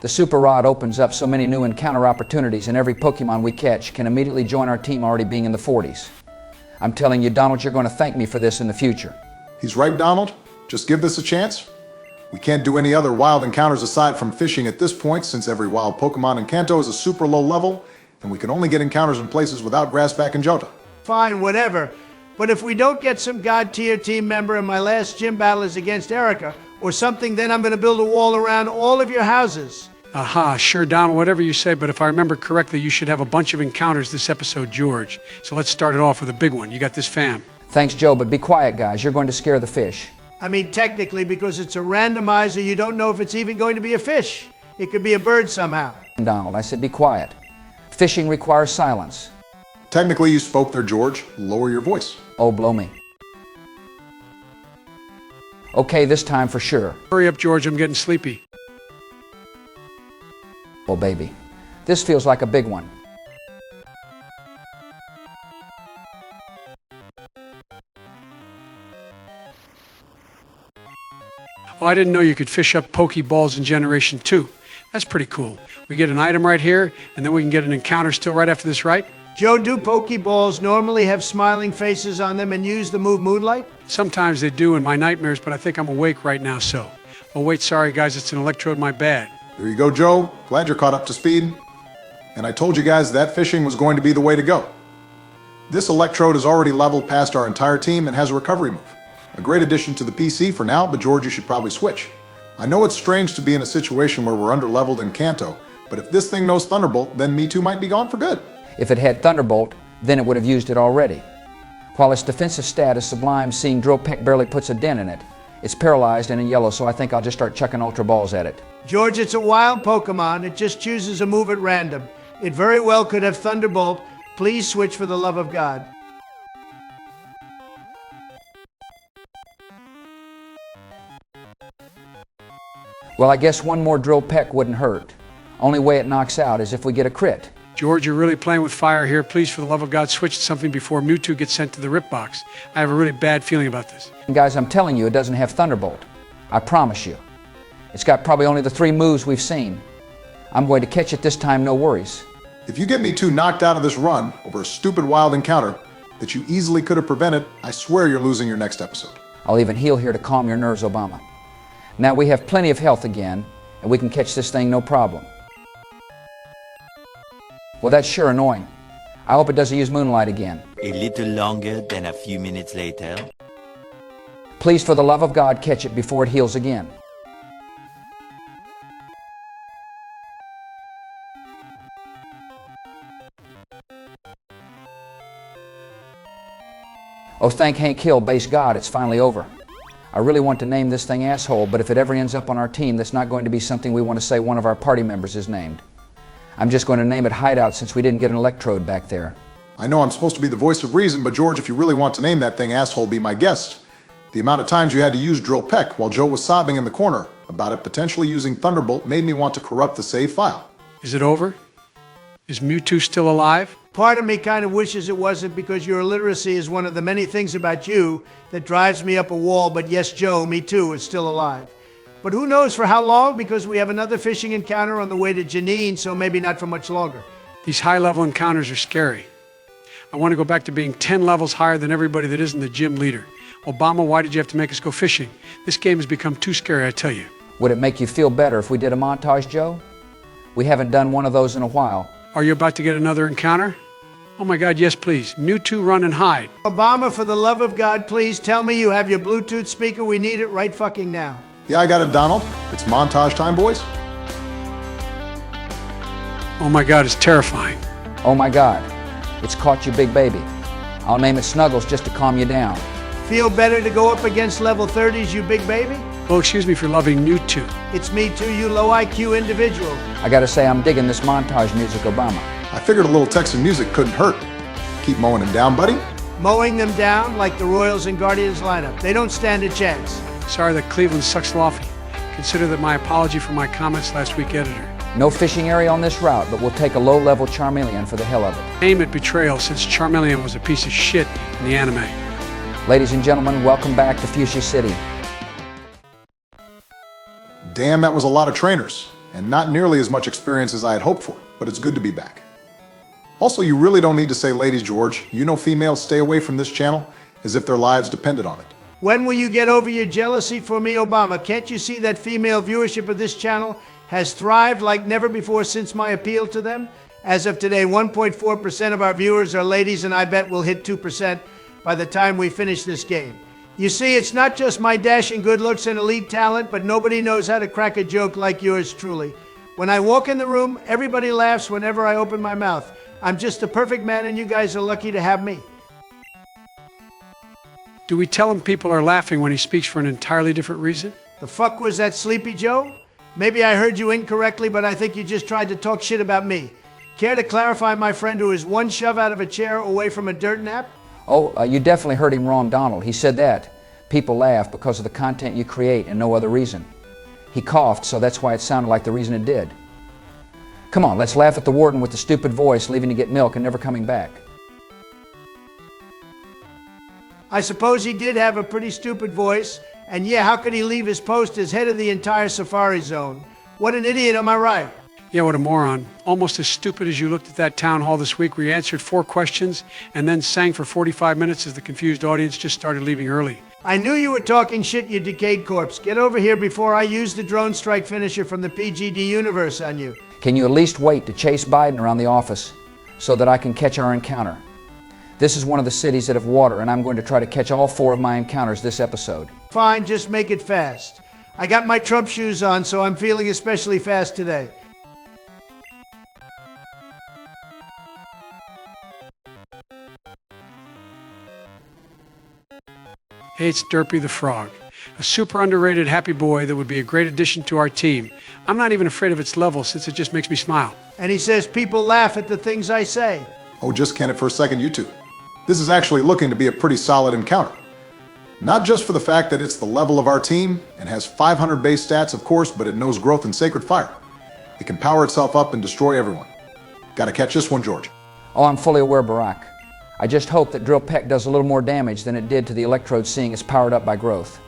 The Super Rod opens up so many new encounter opportunities, and every Pokemon we catch can immediately join our team already being in the 40s. I'm telling you, Donald, you're going to thank me for this in the future. He's right, Donald. Just give this a chance. We can't do any other wild encounters aside from fishing at this point, since every wild Pokemon in Kanto is a super low level, and we can only get encounters in places without Grassback and Johto. Fine, whatever. But if we don't get some God-tier team member and my last gym battle is against Erica or something, then I'm going to build a wall around all of your houses. Aha, sure, Donald, whatever you say, but if I remember correctly, you should have a bunch of encounters this episode, George. So let's start it off with a big one. You got this, fam. Thanks, Joe, but be quiet, guys. You're going to scare the fish. I mean, technically, because it's a randomizer, you don't know if it's even going to be a fish. It could be a bird somehow. Donald, I said be quiet. Fishing requires silence. Technically, you spoke there, George. Lower your voice. Oh, blow me. Okay, this time for sure. Hurry up, George, I'm getting sleepy. Oh, baby. This feels like a big one. Oh, I didn't know you could fish up Pokeballs in Generation 2. That's pretty cool. We get an item right here, and then we can get an encounter still right after this, right? Joe, do Pokeballs normally have smiling faces on them and use the move Moonlight? Sometimes they do in my nightmares, but I think I'm awake right now, so. Oh, wait, sorry, guys, it's an electrode, my bad. There you go, Joe. Glad you're caught up to speed. And I told you guys that fishing was going to be the way to go. This electrode is already leveled past our entire team and has a recovery move. A great addition to the PC for now, but George, you should probably switch. I know it's strange to be in a situation where we're under-leveled in Kanto, but if this thing knows Thunderbolt, then me too might be gone for good. If it had Thunderbolt, then it would have used it already. While its defensive stat is sublime, seeing Drill Peck barely puts a dent in it. It's paralyzed and in yellow, so I think I'll just start chucking Ultra Balls at it. George, it's a wild Pokemon. It just chooses a move at random. It very well could have Thunderbolt. Please switch for the love of God. Well, I guess one more Drill Peck wouldn't hurt. Only way it knocks out is if we get a crit. George, you're really playing with fire here. Please, for the love of God, switch to something before Mewtwo gets sent to the rip box. I have a really bad feeling about this. And guys, I'm telling you, it doesn't have Thunderbolt. I promise you. It's got probably only the 3 moves we've seen. I'm going to catch it this time, no worries. If you get me too knocked out of this run over a stupid wild encounter that you easily could have prevented, I swear you're losing your next episode. I'll even heal here to calm your nerves, Obama. Now we have plenty of health again, and we can catch this thing no problem. Well, that's sure annoying. I hope it doesn't use Moonlight again. A little longer than a few minutes later. Please, for the love of God, catch it before it heals again. Oh, thank Hank Hill, base God, it's finally over. I really want to name this thing Asshole, but if it ever ends up on our team, that's not going to be something we want to say one of our party members is named. I'm just going to name it Hideout since we didn't get an electrode back there. I know I'm supposed to be the voice of reason, but George, if you really want to name that thing Asshole, be my guest. The amount of times you had to use Drill Peck while Joe was sobbing in the corner about it potentially using Thunderbolt made me want to corrupt the save file. Is it over? Is Mewtwo still alive? Part of me kind of wishes it wasn't, because your illiteracy is one of the many things about you that drives me up a wall, but yes, Joe, me too, is still alive. But who knows for how long, because we have another fishing encounter on the way to Janine, so maybe not for much longer. These high-level encounters are scary. I want to go back to being 10 levels higher than everybody that isn't the gym leader. Obama, why did you have to make us go fishing? This game has become too scary, I tell you. Would it make you feel better if we did a montage, Joe? We haven't done one of those in a while. Are you about to get another encounter? Oh my God, yes please. Mewtwo, run and hide. Obama, for the love of God, please tell me you have your Bluetooth speaker. We need it right fucking now. Yeah, I got it, Donald. It's montage time, boys. Oh my God, it's terrifying. Oh my God, it's caught you, big baby. I'll name it Snuggles just to calm you down. Feel better to go up against level 30s, you big baby? Oh, excuse me for loving Mewtwo. It's me too, you low IQ individual. I gotta say, I'm digging this montage music, Obama. I figured a little Texan music couldn't hurt. Keep mowing him down, buddy. Mowing them down like the Royals and Guardians lineup. They don't stand a chance. Sorry that Cleveland sucks lofty. Consider that my apology for my comments last week, editor. No fishing area on this route, but we'll take a low-level Charmeleon for the hell of it. Aim at Betrayal, since Charmeleon was a piece of shit in the anime. Ladies and gentlemen, welcome back to Fuchsia City. Damn, that was a lot of trainers, and not nearly as much experience as I had hoped for, but it's good to be back. Also, you really don't need to say ladies, George. You know females stay away from this channel as if their lives depended on it. When will you get over your jealousy for me, Obama? Can't you see that female viewership of this channel has thrived like never before since my appeal to them? As of today, 1.4% of our viewers are ladies, and I bet we'll hit 2% by the time we finish this game. You see, it's not just my dashing good looks and elite talent, but nobody knows how to crack a joke like yours truly. When I walk in the room, everybody laughs whenever I open my mouth. I'm just the perfect man, and you guys are lucky to have me. Do we tell him people are laughing when he speaks for an entirely different reason? The fuck was that, Sleepy Joe? Maybe I heard you incorrectly, but I think you just tried to talk shit about me. Care to clarify, my friend, who is one shove out of a chair away from a dirt nap? Oh, you definitely heard him wrong, Donald. He said that. People laugh because of the content you create and no other reason. He coughed, so that's why it sounded like the reason it did. Come on, let's laugh at the warden with the stupid voice leaving to get milk and never coming back. I suppose he did have a pretty stupid voice, and yeah, how could he leave his post as head of the entire safari zone? What an idiot, am I right? Yeah, what a moron. Almost as stupid as you looked at that town hall this week where you answered 4 questions and then sang for 45 minutes as the confused audience just started leaving early. I knew you were talking shit, you decayed corpse. Get over here before I use the drone strike finisher from the PGD universe on you. Can you at least wait to chase Biden around the office so that I can catch our encounter? This is one of the cities that have water, and I'm going to try to catch all 4 of my encounters this episode. Fine, just make it fast. I got my Trump shoes on, so I'm feeling especially fast today. Hey, it's Derpy the Frog, a super underrated happy boy that would be a great addition to our team. I'm not even afraid of its level since it just makes me smile. And he says people laugh at the things I say. Oh, just can it for a second, you two. This is actually looking to be a pretty solid encounter. Not just for the fact that it's the level of our team and has 500 base stats, of course, but it knows growth and sacred fire. It can power itself up and destroy everyone. Gotta catch this one, George. Oh, I'm fully aware, Barack. I just hope that Drill Peck does a little more damage than it did to the electrodes, seeing it's powered up by growth.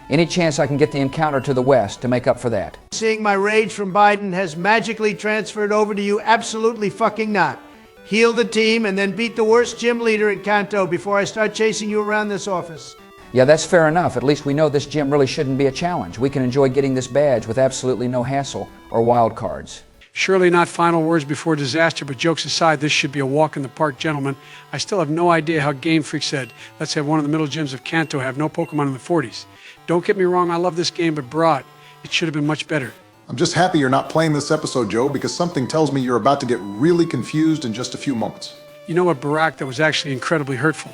Any chance I can get the encounter to the west to make up for that? Seeing my rage from Biden has magically transferred over to you? Absolutely fucking not. Heal the team and then beat the worst gym leader in Kanto before I start chasing you around this office. Yeah, that's fair enough. At least we know this gym really shouldn't be a challenge. We can enjoy getting this badge with absolutely no hassle or wild cards. Surely not final words before disaster, but jokes aside, this should be a walk in the park, gentlemen. I still have no idea how Game Freak said, let's have one of the middle gyms of Kanto have no Pokemon in the 40s. Don't get me wrong, I love this game, but broad, it should have been much better. I'm just happy you're not playing this episode, Joe, because something tells me you're about to get really confused in just a few moments. You know what, Barack, that was actually incredibly hurtful.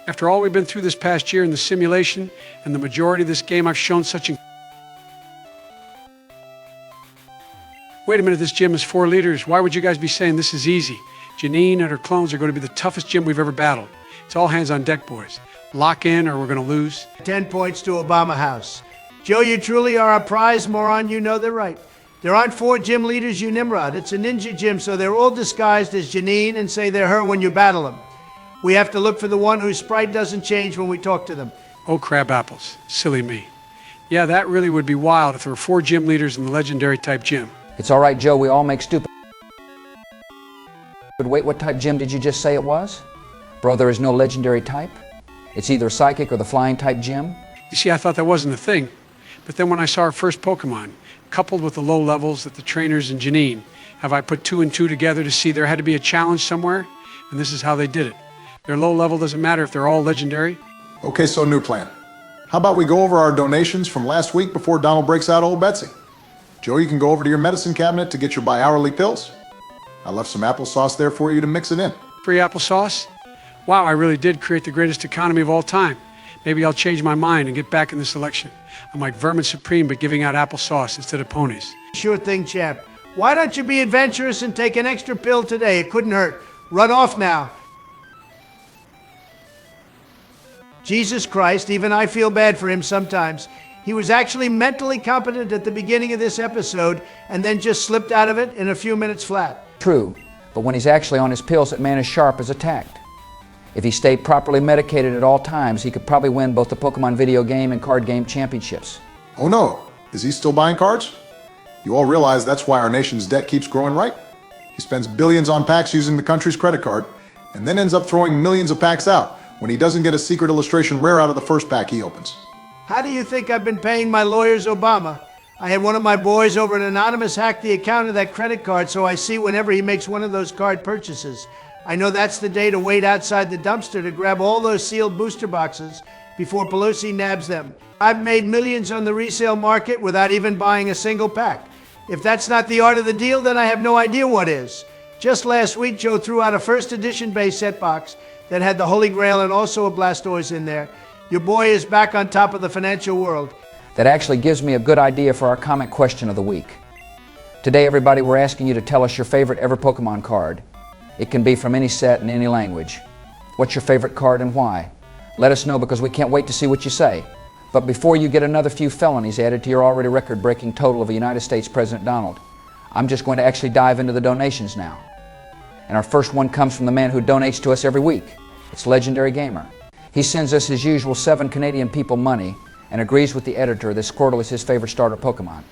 After all we've been through this past year in the simulation and the majority of this game, I've shown such Wait a minute, this gym is 4 leaders. Why would you guys be saying this is easy? Janine and her clones are going to be the toughest gym we've ever battled. It's all hands on deck, boys. Lock in or we're going to lose. 10 points to Obama House. Joe, you truly are a prize moron. You know they're right. There aren't 4 gym leaders, you Nimrod. It's a ninja gym, so they're all disguised as Janine and say they're her when you battle them. We have to look for the one whose sprite doesn't change when we talk to them. Oh, crab apples. Silly me. Yeah, that really would be wild if there were 4 gym leaders in the legendary type gym. It's all right, Joe. We all make stupid. But wait, what type gym did you just say it was? Bro, there is no legendary type. It's either psychic or the flying type gym. You see, I thought that wasn't a thing. But then when I saw our first Pokemon, coupled with the low levels that the trainers and Janine, have I put 2 and 2 together to see there had to be a challenge somewhere? And this is how they did it. Their low level doesn't matter if they're all legendary. Okay, so new plan. How about we go over our donations from last week before Donald breaks out old Betsy? Joe, you can go over to your medicine cabinet to get your bi-hourly pills. I left some applesauce there for you to mix it in. Free applesauce? Wow, I really did create the greatest economy of all time. Maybe I'll change my mind and get back in this election. I'm like Vermin Supreme, but giving out applesauce instead of ponies. Sure thing, champ. Why don't you be adventurous and take an extra pill today? It couldn't hurt. Run off now. Jesus Christ, even I feel bad for him sometimes. He was actually mentally competent at the beginning of this episode and then just slipped out of it in a few minutes flat. True, but when he's actually on his pills, that man is sharp as a tack. If he stayed properly medicated at all times, he could probably win both the Pokemon video game and card game championships. Oh no, is he still buying cards? You all realize that's why our nation's debt keeps growing, right? He spends billions on packs using the country's credit card, and then ends up throwing millions of packs out when he doesn't get a secret illustration rare out of the first pack he opens. How do you think I've been paying my lawyers Obama? I had one of my boys over an anonymous hack the account of that credit card so I see whenever he makes one of those card purchases. I know that's the day to wait outside the dumpster to grab all those sealed booster boxes before Pelosi nabs them. I've made millions on the resale market without even buying a single pack. If that's not the art of the deal, then I have no idea what is. Just last week, Joe threw out a first edition base set box that had the Holy Grail and also a Blastoise in there. Your boy is back on top of the financial world. That actually gives me a good idea for our comment question of the week. Today, everybody, we're asking you to tell us your favorite ever Pokemon card. It can be from any set in any language. What's your favorite card and why? Let us know because we can't wait to see what you say. But before you get another few felonies added to your already record-breaking total of a United States President Donald, I'm just going to actually dive into the donations now. And our first one comes from the man who donates to us every week. It's Legendary Gamer. He sends us his usual 7 Canadian people money and agrees with the editor that Squirtle is his favorite starter Pokemon.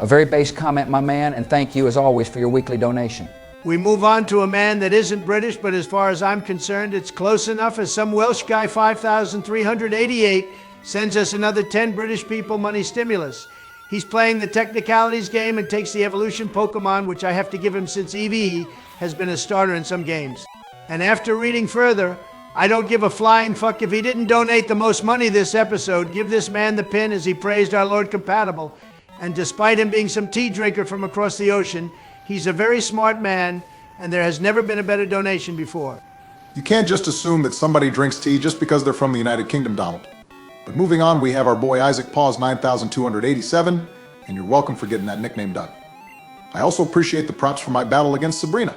A very base comment, my man, and thank you as always for your weekly donation. We move on to a man that isn't British, but as far as I'm concerned, it's close enough as some Welsh guy 5,388 sends us another 10 British people money stimulus. He's playing the technicalities game and takes the evolution Pokemon, which I have to give him since Eevee has been a starter in some games. And after reading further, I don't give a flying fuck if he didn't donate the most money this episode. Give this man the pin as he praised our Lord Compatible. And despite him being some tea drinker from across the ocean, he's a very smart man, and there has never been a better donation before. You can't just assume that somebody drinks tea just because they're from the United Kingdom, Donald. But moving on, we have our boy Isaac Paws 9,287, and you're welcome for getting that nickname done. I also appreciate the props for my battle against Sabrina.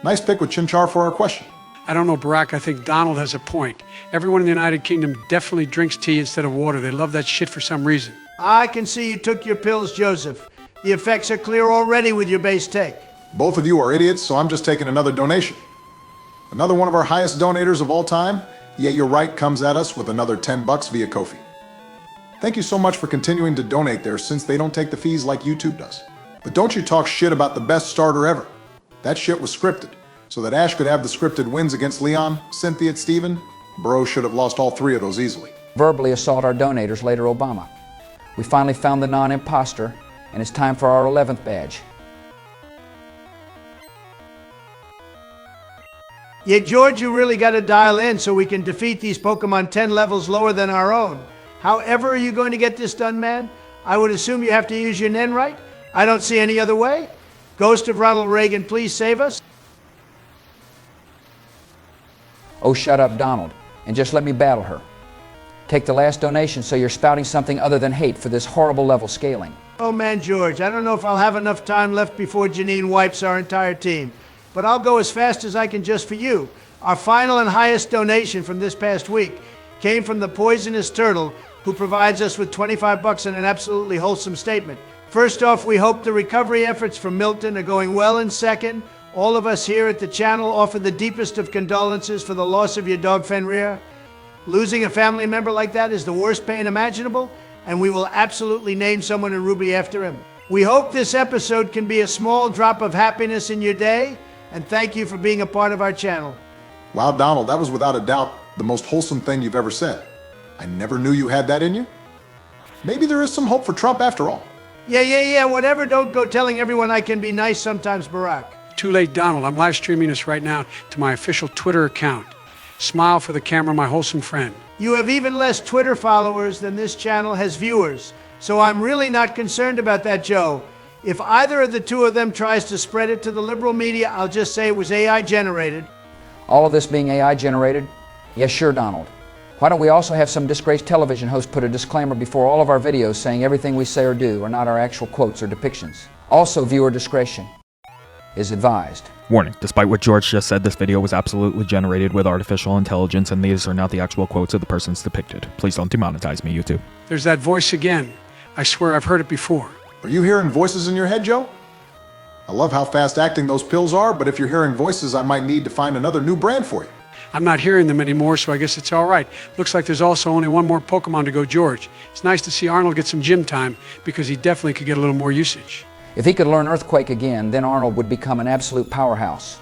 Nice pick with Chinchar for our question. I don't know, Barack. I think Donald has a point. Everyone in the United Kingdom definitely drinks tea instead of water. They love that shit for some reason. I can see you took your pills, Joseph. The effects are clear already with your base take. Both of you are idiots, so I'm just taking another donation. Another one of our highest donators of all time, yet you're right, comes at us with another $10 via Ko-fi. Thank you so much for continuing to donate there since they don't take the fees like YouTube does. But don't you talk shit about the best starter ever. That shit was scripted, so that Ash could have the scripted wins against Leon, Cynthia, and Steven. Bro should have lost all 3 of those easily. Verbally assault our donators, later Obama. We finally found the non-imposter, and it's time for our 11th badge. Yeah, George, you really got to dial in so we can defeat these Pokemon 10 levels lower than our own. However are you going to get this done, man? I would assume you have to use your Nen right? I don't see any other way. Ghost of Ronald Reagan, please save us. Oh, shut up, Donald, and just let me battle her. Take the last donation so you're spouting something other than hate for this horrible level scaling. Oh man, George, I don't know if I'll have enough time left before Janine wipes our entire team, but I'll go as fast as I can just for you. Our final and highest donation from this past week came from the Poisonous Turtle, who provides us with $25 and an absolutely wholesome statement. First off, we hope the recovery efforts from Milton are going well, and second, all of us here at the channel offer the deepest of condolences for the loss of your dog Fenrir. Losing a family member like that is the worst pain imaginable, and we will absolutely name someone in Ruby after him. We hope this episode can be a small drop of happiness in your day, and thank you for being a part of our channel. Wow, Donald, that was without a doubt the most wholesome thing you've ever said. I never knew you had that in you. Maybe there is some hope for Trump after all. Yeah, whatever. Don't go telling everyone I can be nice sometimes, Barack. Too late, Donald. I'm live streaming this right now to my official Twitter account. Smile for the camera, my wholesome friend. You have even less Twitter followers than this channel has viewers, so I'm really not concerned about that, Joe. If either of the two of them tries to spread it to the liberal media, I'll just say it was AI generated. All of this being AI generated? Yes, sure, Donald. Why don't we also have some disgraced television host put a disclaimer before all of our videos saying everything we say or do are not our actual quotes or depictions. Also, viewer discretion is advised. Warning, despite what George just said, this video was absolutely generated with artificial intelligence, and these are not the actual quotes of the persons depicted. Please don't demonetize me, YouTube. There's that voice again. I swear I've heard it before. Are you hearing voices in your head, Joe? I love how fast acting those pills are, but if you're hearing voices, I might need to find another new brand for you. I'm not hearing them anymore, so I guess it's all right. Looks like there's also only one more Pokemon to go, George. It's nice to see Arnold get some gym time, because he definitely could get a little more usage. If he could learn Earthquake again, then Arnold would become an absolute powerhouse.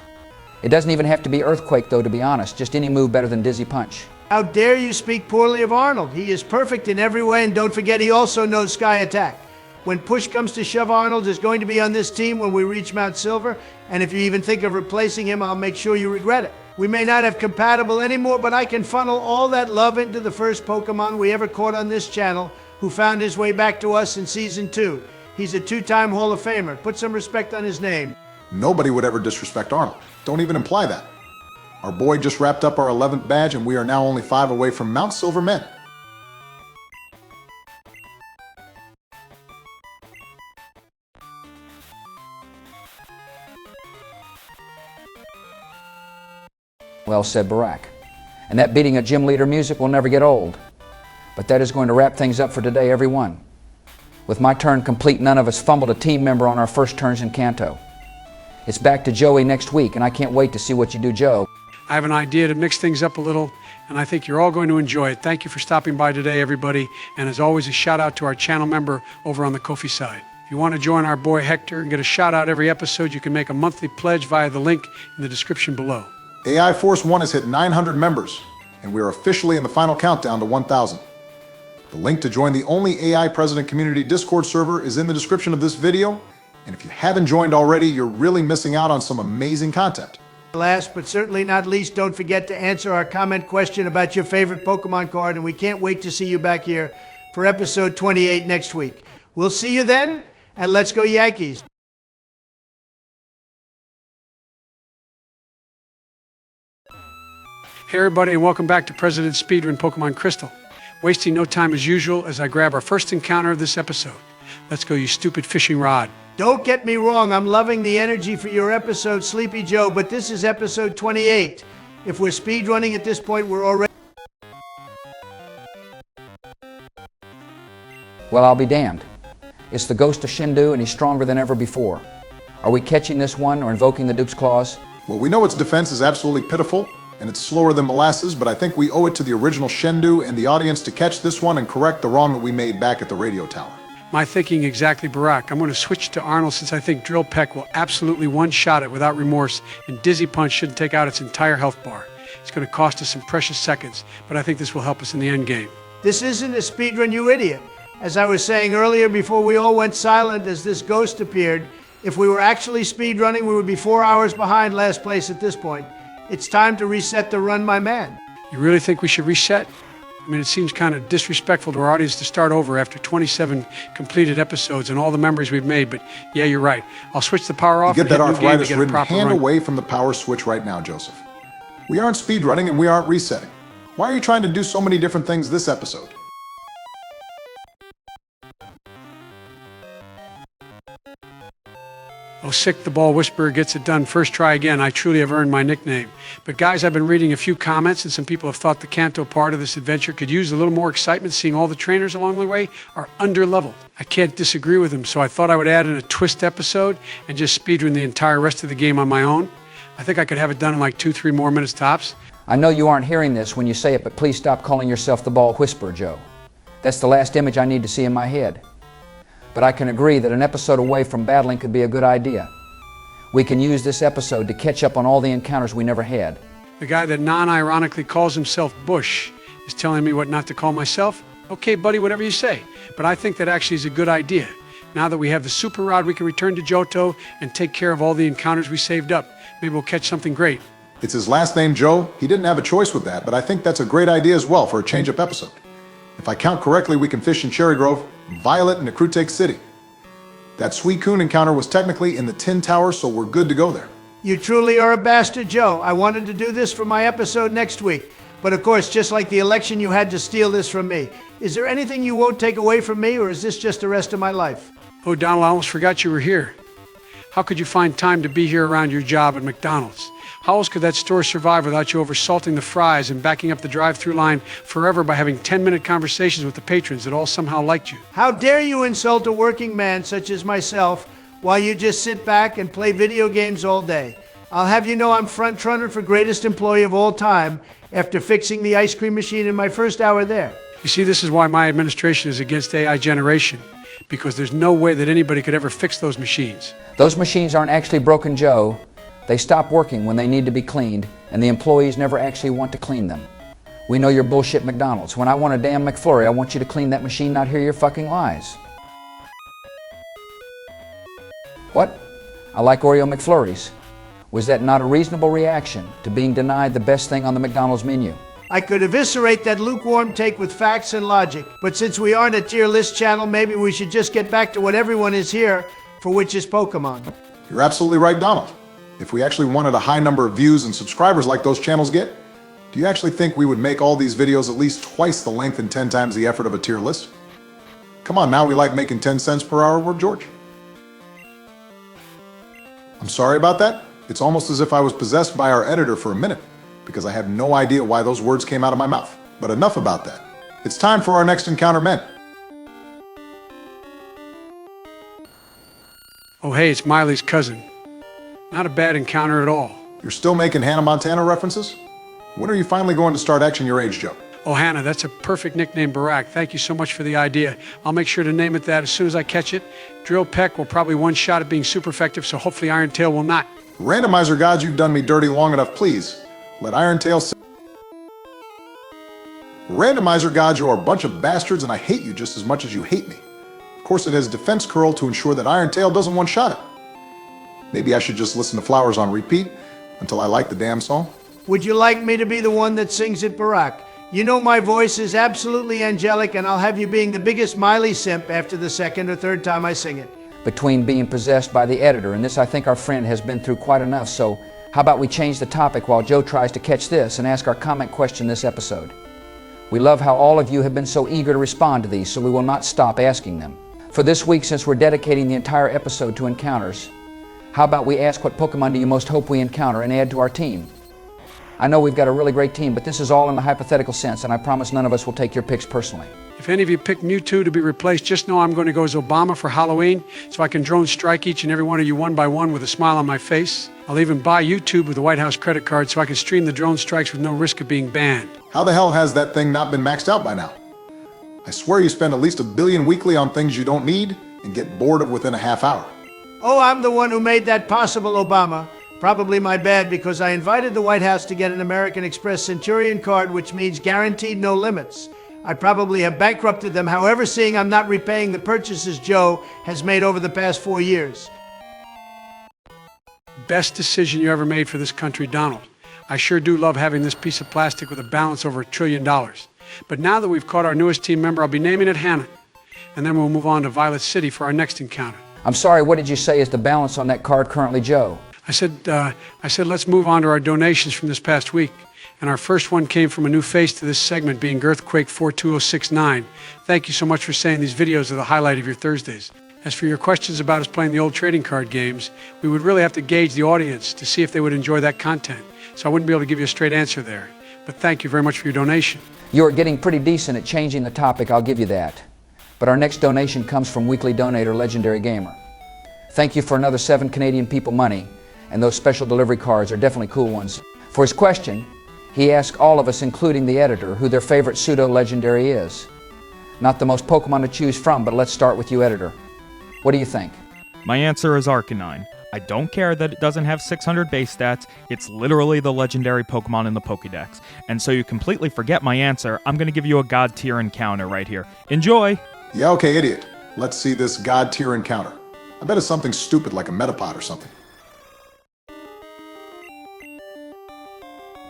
It doesn't even have to be Earthquake, though, to be honest. Just any move better than Dizzy Punch. How dare you speak poorly of Arnold? He is perfect in every way, and don't forget he also knows Sky Attack. When push comes to shove, Arnold is going to be on this team when we reach Mount Silver, and if you even think of replacing him, I'll make sure you regret it. We may not have compatible anymore, but I can funnel all that love into the first Pokemon we ever caught on this channel, who found his way back to us in Season 2. He's a 2-time Hall of Famer. Put some respect on his name. Nobody would ever disrespect Arnold. Don't even imply that. Our boy just wrapped up our 11th badge, and we are now only 5 away from Mount Silver Men. Well said, Barack. And that beating a gym leader music will never get old. But that is going to wrap things up for today, everyone. With my turn complete, none of us fumbled a team member on our first turns in Kanto. It's back to Joey next week, and I can't wait to see what you do, Joe. I have an idea to mix things up a little, and I think you're all going to enjoy it. Thank you for stopping by today, everybody. And as always, a shout out to our channel member over on the Ko-fi side. If you want to join our boy Hector and get a shout out every episode, you can make a monthly pledge via the link in the description below. AI Force 1 has hit 900 members, and we are officially in the final countdown to 1,000. The link to join the only AI President Community Discord server is in the description of this video, and if you haven't joined already, you're really missing out on some amazing content. Last but certainly not least, don't forget to answer our comment question about your favorite Pokemon card, and we can't wait to see you back here for episode 28 next week. We'll see you then, and let's go Yankees. Hey everybody, and welcome back to President Speedrun Pokemon Crystal. Wasting no time as usual as I grab our first encounter of this episode. Let's go, you stupid fishing rod. Don't get me wrong, I'm loving the energy for your episode, Sleepy Joe, but this is episode 28. If we're speedrunning at this point, we're already... Well, I'll be damned. It's the ghost of Shindu, and he's stronger than ever before. Are we catching this one or invoking the Duke's Claws? Well, we know its defense is absolutely pitiful, and it's slower than molasses, but I think we owe it to the original Shendu and the audience to catch this one and correct the wrong that we made back at the radio tower. My thinking exactly, Barack. I'm going to switch to Arnold since I think Drill Peck will absolutely one-shot it without remorse, and Dizzy Punch shouldn't take out its entire health bar. It's going to cost us some precious seconds, but I think this will help us in the end game. This isn't a speedrun, you idiot. As I was saying earlier before we all went silent as this ghost appeared, if we were actually speedrunning, we would be 4 hours behind last place at this point. It's time to reset the run, my man. You really think we should reset? I mean, it seems kind of disrespectful to our audience to start over after 27 completed episodes and all the memories we've made, but yeah, you're right. I'll switch the power off. Get that and hit new game to get a arthritis-ridden proper hand run. away from the power switch right now, Joseph. We aren't speedrunning and we aren't resetting. Why are you trying to do so many different things this episode? Oh, Sick the Ball Whisperer gets it done. First try again. I truly have earned my nickname. But guys, I've been reading a few comments, and some people have thought the Kanto part of this adventure could use a little more excitement, seeing all the trainers along the way are under-leveled. I can't disagree with them, so I thought I would add in a twist episode and just speedrun the entire rest of the game on my own. I think I could have it done in like 2-3 more minutes tops. I know you aren't hearing this when you say it, but please stop calling yourself the Ball Whisperer, Joe. That's the last image I need to see in my head. But I can agree that an episode away from battling could be a good idea. We can use this episode to catch up on all the encounters we never had. The guy that non-ironically calls himself Bush is telling me what not to call myself? Okay, buddy, whatever you say. But I think that actually is a good idea. Now that we have the Super Rod, we can return to Johto and take care of all the encounters we saved up. Maybe we'll catch something great. It's his last name, Joe. He didn't have a choice with that, but I think that's a great idea as well for a change-up episode. If I count correctly, we can fish in Cherry Grove, Violet, and Akrutake City. That Suicune encounter was technically in the Tin Tower, so we're good to go there. You truly are a bastard, Joe. I wanted to do this for my episode next week. But of course, just like the election, you had to steal this from me. Is there anything you won't take away from me, or is this just the rest of my life? Oh, Donald, I almost forgot you were here. How could you find time to be here around your job at McDonald's? How else could that store survive without you oversalting the fries and backing up the drive-thru line forever by having 10-minute conversations with the patrons that all somehow liked you? How dare you insult a working man such as myself while you just sit back and play video games all day. I'll have you know I'm front-runner for greatest employee of all time after fixing the ice cream machine in my first hour there. You see, this is why my administration is against AI generation, because there's no way that anybody could ever fix those machines. Those machines aren't actually broken, Joe. They stop working when they need to be cleaned, and the employees never actually want to clean them. We know you're bullshit McDonald's. When I want a damn McFlurry, I want you to clean that machine, not hear your fucking lies. What? I like Oreo McFlurries. Was that not a reasonable reaction to being denied the best thing on the McDonald's menu? I could eviscerate that lukewarm take with facts and logic, but since we aren't a tier list channel, maybe we should just get back to what everyone is here for, which is Pokemon. You're absolutely right, Donald. If we actually wanted a high number of views and subscribers like those channels get, do you actually think we would make all these videos at least twice the length and 10 times the effort of a tier list? Come on, now we like making 10 cents per hour word, George. I'm sorry about that. It's almost as if I was possessed by our editor for a minute, because I have no idea why those words came out of my mouth. But enough about that. It's time for our next encounter, men. Oh, hey, it's Miley's cousin. Not a bad encounter at all. You're still making Hannah Montana references? When are you finally going to start Action Your Age, Joe? Oh, Hannah, that's a perfect nickname, Barack. Thank you so much for the idea. I'll make sure to name it that as soon as I catch it. Drill Peck will probably one shot at being super effective, so hopefully Iron Tail will not. Randomizer gods, you've done me dirty long enough, please. Let Iron Tail say. Randomizer gods, you are a bunch of bastards, and I hate you just as much as you hate me. Of course, it has defense curl to ensure that Iron Tail doesn't one-shot it. Maybe I should just listen to Flowers on repeat until I like the damn song. Would you like me to be the one that sings it, Barack? You know my voice is absolutely angelic, and I'll have you being the biggest Miley simp after the second or third time I sing it. Between being possessed by the editor, and this I think our friend has been through quite enough, so how about we change the topic while Joe tries to catch this and ask our comment question this episode. We love how all of you have been so eager to respond to these, so we will not stop asking them. For this week, since we're dedicating the entire episode to encounters, how about we ask what Pokemon do you most hope we encounter and add to our team? I know we've got a really great team, but this is all in the hypothetical sense, and I promise none of us will take your picks personally. If any of you pick Mewtwo to be replaced, just know I'm going to go as Obama for Halloween, so I can drone strike each and every one of you one by one with a smile on my face. I'll even buy YouTube with a White House credit card so I can stream the drone strikes with no risk of being banned. How the hell has that thing not been maxed out by now? I swear you spend at least $1 billion weekly on things you don't need and get bored of within a half hour. Oh, I'm the one who made that possible, Obama. Probably my bad, because I invited the White House to get an American Express Centurion card, which means guaranteed no limits. I probably have bankrupted them, however, seeing I'm not repaying the purchases Joe has made over the past 4 years. Best decision you ever made for this country, Donald. I sure do love having this piece of plastic with a balance over $1 trillion. But now that we've caught our newest team member, I'll be naming it Hannah. And then we'll move on to Violet City for our next encounter. I'm sorry, what did you say is the balance on that card currently, Joe? I said let's move on to our donations from this past week. And our first one came from a new face to this segment, being Earthquake42069. Thank you so much for saying these videos are the highlight of your Thursdays. As for your questions about us playing the old trading card games, we would really have to gauge the audience to see if they would enjoy that content. So I wouldn't be able to give you a straight answer there. But thank you very much for your donation. You're getting pretty decent at changing the topic, I'll give you that. But our next donation comes from weekly donator Legendary Gamer. Thank you for another 7 Canadian people money, and those special delivery cards are definitely cool ones. For his question, he asked all of us, including the editor, who their favorite pseudo-legendary is. Not the most Pokemon to choose from, but let's start with you, editor. What do you think? My answer is Arcanine. I don't care that it doesn't have 600 base stats, it's literally the legendary Pokemon in the Pokédex. And so you completely forget my answer, I'm going to give you a God tier encounter right here. Enjoy! Yeah, okay, idiot. Let's see this God tier encounter. I bet it's something stupid like a Metapod or something.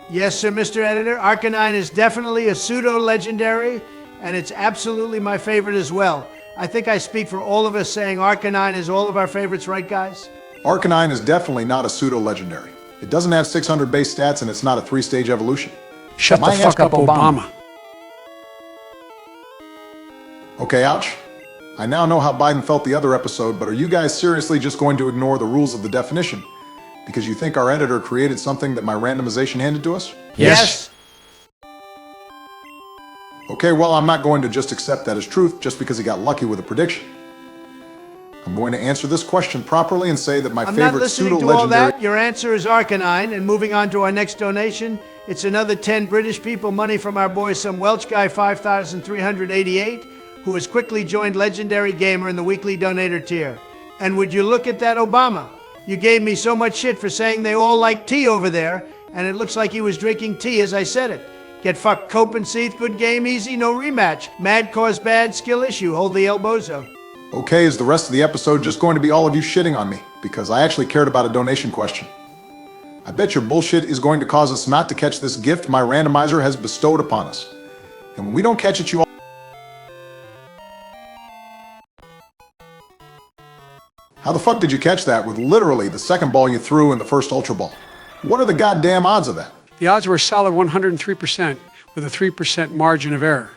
Yes, sir, Mr. Editor. Arcanine is definitely a pseudo-legendary, and it's absolutely my favorite as well. I think I speak for all of us saying Arcanine is all of our favorites, right, guys? Arcanine is definitely not a pseudo-legendary. It doesn't have 600 base stats, and it's not a 3-stage evolution. Shut the fuck up, Obama. Okay, ouch. I now know how Biden felt the other episode, but are you guys seriously just going to ignore the rules of the definition? Because you think our editor created something that my randomization handed to us? Yes. Okay, well, I'm not going to just accept that as truth just because he got lucky with a prediction. I'm going to answer this question properly and say that my I'm not favorite listening to all pseudo-legendary... that. Your answer is Arcanine. And moving on to our next donation, it's another 10 British people money from our boy, some Welsh guy, 5,388, who has quickly joined Legendary Gamer in the weekly donator tier. And would you look at that Obama? You gave me so much shit for saying they all like tea over there, and it looks like he was drinking tea as I said it. Get fucked, Cope and Seath, good game, easy, no rematch. Mad cause bad, skill issue, hold the elbozo. Okay, is the rest of the episode just going to be all of you shitting on me? Because I actually cared about a donation question. I bet your bullshit is going to cause us not to catch this gift my randomizer has bestowed upon us. And when we don't catch it, you all... How the fuck did you catch that with literally the second ball you threw in the first Ultra Ball? What are the goddamn odds of that? The odds were a solid 103% with a 3% margin of error.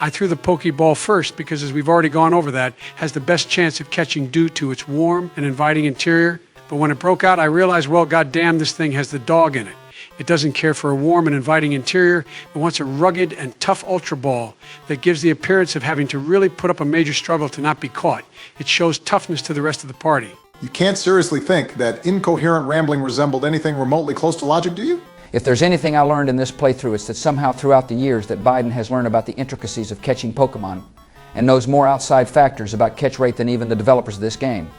I threw the Pokeball first because, as we've already gone over that, has the best chance of catching due to its warm and inviting interior. But when it broke out, I realized, well, goddamn, this thing has the dog in it. It doesn't care for a warm and inviting interior. It wants a rugged and tough Ultra Ball that gives the appearance of having to really put up a major struggle to not be caught. It shows toughness to the rest of the party. You can't seriously think that incoherent rambling resembled anything remotely close to logic, do you? If there's anything I learned in this playthrough, it's that somehow throughout the years that Biden has learned about the intricacies of catching Pokemon and knows more outside factors about catch rate than even the developers of this game.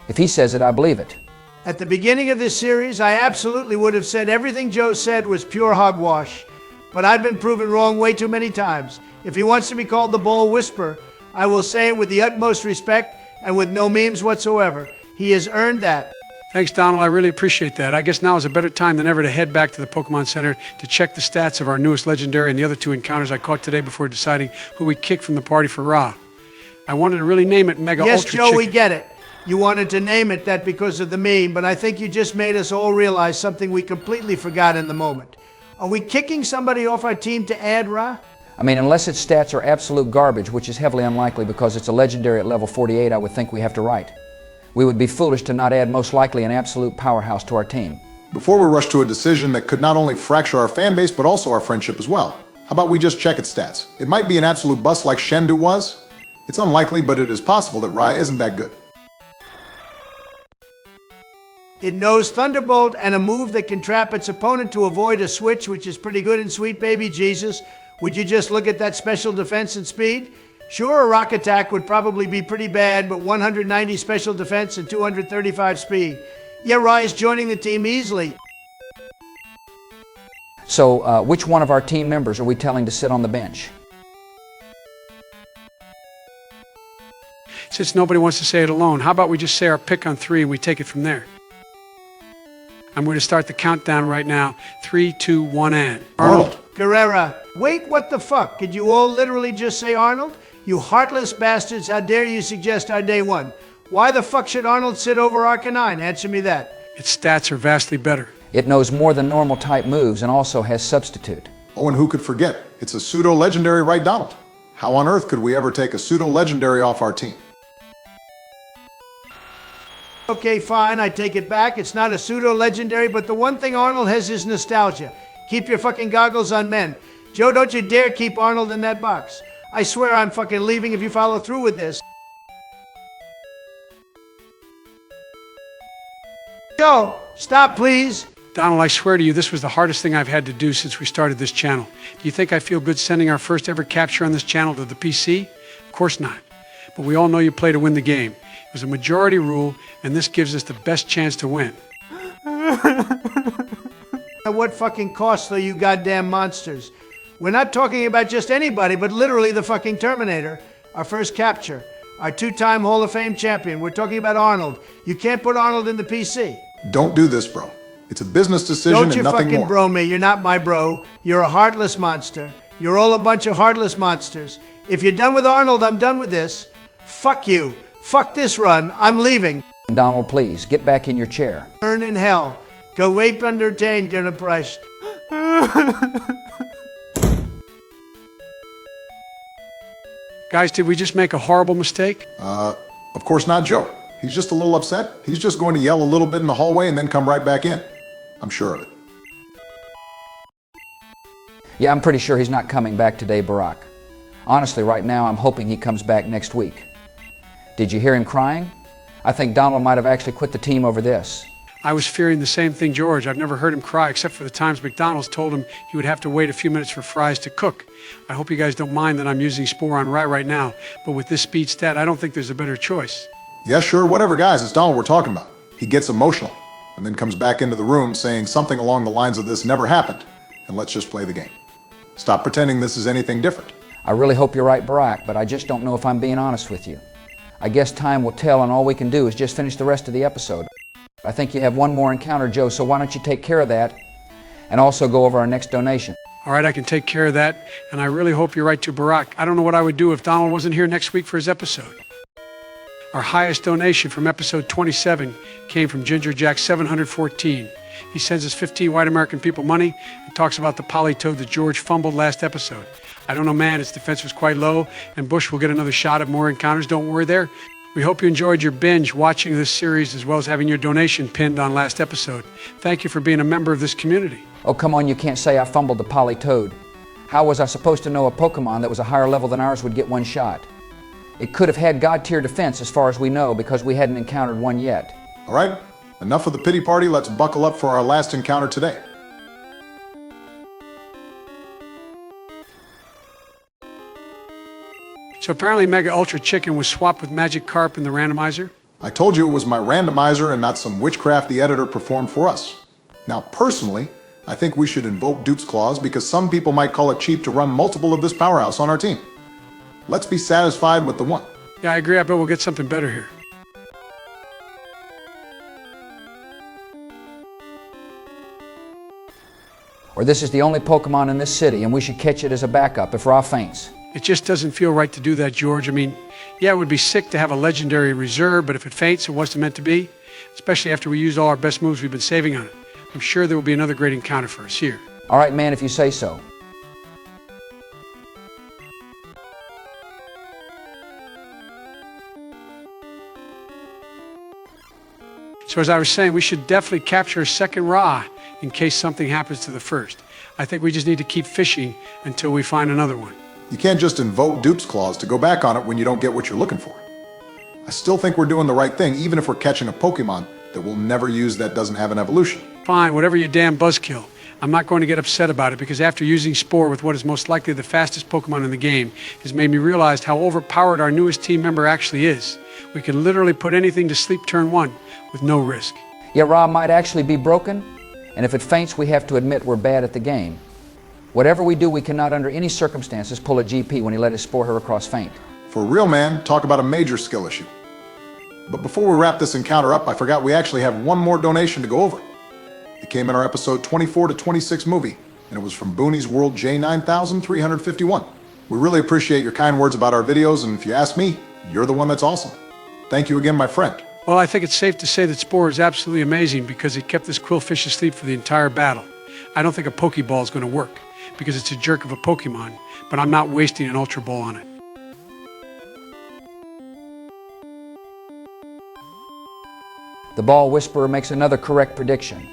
If he says it, I believe it. At the beginning of this series, I absolutely would have said everything Joe said was pure hogwash. But I've been proven wrong way too many times. If he wants to be called the Ball Whisperer, I will say it with the utmost respect and with no memes whatsoever. He has earned that. Thanks, Donald. I really appreciate that. I guess now is a better time than ever to head back to the Pokemon Center to check the stats of our newest legendary and the other two encounters I caught today before deciding who we kicked from the party for Ra. I wanted to really name it Mega Yes, Ultra Joe, Chicken. we get it. You wanted to name it that because of the meme, but I think you just made us all realize something we completely forgot in the moment. Are we kicking somebody off our team to add Ra? I mean, unless its stats are absolute garbage, which is heavily unlikely because it's a legendary at level 48, I would think we have to write. We would be foolish to not add most likely an absolute powerhouse to our team. Before we rush to a decision that could not only fracture our fan base, but also our friendship as well, how about we just check its stats? It might be an absolute bust like Shendu was. It's unlikely, but it is possible that Rai isn't that good. It knows Thunderbolt and a move that can trap its opponent to avoid a switch, which is pretty good in Sweet Baby Jesus. Would you just look at that special defense and speed? Sure, a rock attack would probably be pretty bad, but 190 special defense and 235 speed. Yeah, Rai's joining the team easily. So, which one of our team members are we telling to sit on the bench? Since nobody wants to say it alone, how about we just say our pick on 3 and we take it from there? I'm going to start the countdown right now. 3, 2, 1, and... Arnold. Guerrera. Wait, what the fuck? Could you all literally just say Arnold? You heartless bastards, how dare you suggest our day one? Why the fuck should Arnold sit over Arcanine? Answer me that. Its stats are vastly better. It knows more than normal type moves and also has substitute. Oh, and who could forget? It's a pseudo-legendary, right, Donald? How on earth could we ever take a pseudo-legendary off our team? Okay, fine, I take it back. It's not a pseudo-legendary, but the one thing Arnold has is nostalgia. Keep your fucking goggles on, men. Joe, don't you dare keep Arnold in that box. I swear I'm fucking leaving if you follow through with this. Joe, stop, please. Donald, I swear to you, this was the hardest thing I've had to do since we started this channel. Do you think I feel good sending our first ever capture on this channel to the PC? Of course not. But we all know you play to win the game. It was a majority rule, and this gives us the best chance to win. At what fucking cost, though, you goddamn monsters? We're not talking about just anybody, but literally the fucking Terminator. Our first capture. Our two-time Hall of Fame champion. We're talking about Arnold. You can't put Arnold in the PC. Don't do this, bro. It's a business decision and nothing more. Don't you fucking bro me. You're not my bro. You're a heartless monster. You're all a bunch of heartless monsters. If you're done with Arnold, I'm done with this. Fuck you. Fuck this run. I'm leaving. Donald, please, get back in your chair. Burn in hell. Gewape undertained, geneprecht. Guys, did we just make a horrible mistake? Of course not, Joe. He's just a little upset. He's just going to yell a little bit in the hallway and then come right back in. I'm sure of it. Yeah, I'm pretty sure he's not coming back today, Barack. Honestly, right now, I'm hoping he comes back next week. Did you hear him crying? I think Donald might have actually quit the team over this. I was fearing the same thing, George. I've never heard him cry except for the times McDonald's told him he would have to wait a few minutes for fries to cook. I hope you guys don't mind that I'm using Spore on right now, but with this speed stat, I don't think there's a better choice. Yeah, sure, whatever, guys. It's Donald we're talking about. He gets emotional and then comes back into the room saying something along the lines of this never happened, and let's just play the game. Stop pretending this is anything different. I really hope you're right, Barack, but I just don't know if I'm being honest with you. I guess time will tell, and all we can do is just finish the rest of the episode. I think you have one more encounter, Joe, so why don't you take care of that and also go over our next donation. All right, I can take care of that, and I really hope you're right too, Barack. I don't know what I would do if Donald wasn't here next week for his episode. Our highest donation from episode 27 came from Ginger Jack 714. He sends us 15 white American people money and talks about the polytoad that George fumbled last episode. I don't know, man, its defense was quite low, and Bush will get another shot at more encounters. Don't worry there. We hope you enjoyed your binge watching this series as well as having your donation pinned on last episode. Thank you for being a member of this community. Oh, come on, you can't say I fumbled the polytoad. How was I supposed to know a Pokemon that was a higher level than ours would get one shot? It could have had God-tier defense as far as we know because we hadn't encountered one yet. All right, enough of the pity party. Let's buckle up for our last encounter today. So apparently Mega Ultra Chicken was swapped with Magikarp in the randomizer. I told you it was my randomizer and not some witchcraft the editor performed for us. Now, personally, I think we should invoke Dupe's Clause because some people might call it cheap to run multiple of this powerhouse on our team. Let's be satisfied with the one. Yeah, I agree. I bet we'll get something better here. Or this is the only Pokemon in this city and we should catch it as a backup if Ra faints. It just doesn't feel right to do that, George. I mean, yeah, it would be sick to have a legendary reserve, but if it faints, it wasn't meant to be, especially after we used all our best moves we've been saving on it. I'm sure there will be another great encounter for us here. All right, man, if you say so. So as I was saying, we should definitely capture a second Ra in case something happens to the first. I think we just need to keep fishing until we find another one. You can't just invoke Dupe's Clause to go back on it when you don't get what you're looking for. I still think we're doing the right thing, even if we're catching a Pokemon that we'll never use that doesn't have an evolution. Fine, whatever you damn buzzkill. I'm not going to get upset about it because after using Spore with what is most likely the fastest Pokemon in the game has made me realize how overpowered our newest team member actually is. We can literally put anything to sleep turn one with no risk. Yeah, Ra might actually be broken, and if it faints, we have to admit we're bad at the game. Whatever we do, we cannot under any circumstances pull a GP when he let his Spore her across faint. For a real man, talk about a major skill issue. But before we wrap this encounter up, I forgot we actually have one more donation to go over. It came in our episode 24 to 26 movie, and it was from Booney's World J9351. We really appreciate your kind words about our videos, and if you ask me, you're the one that's awesome. Thank you again, my friend. Well, I think it's safe to say that Spore is absolutely amazing because it kept this Quillfish asleep for the entire battle. I don't think a Pokeball is going to work because it's a jerk of a Pokemon, but I'm not wasting an Ultra Ball on it. The Ball Whisperer makes another correct prediction,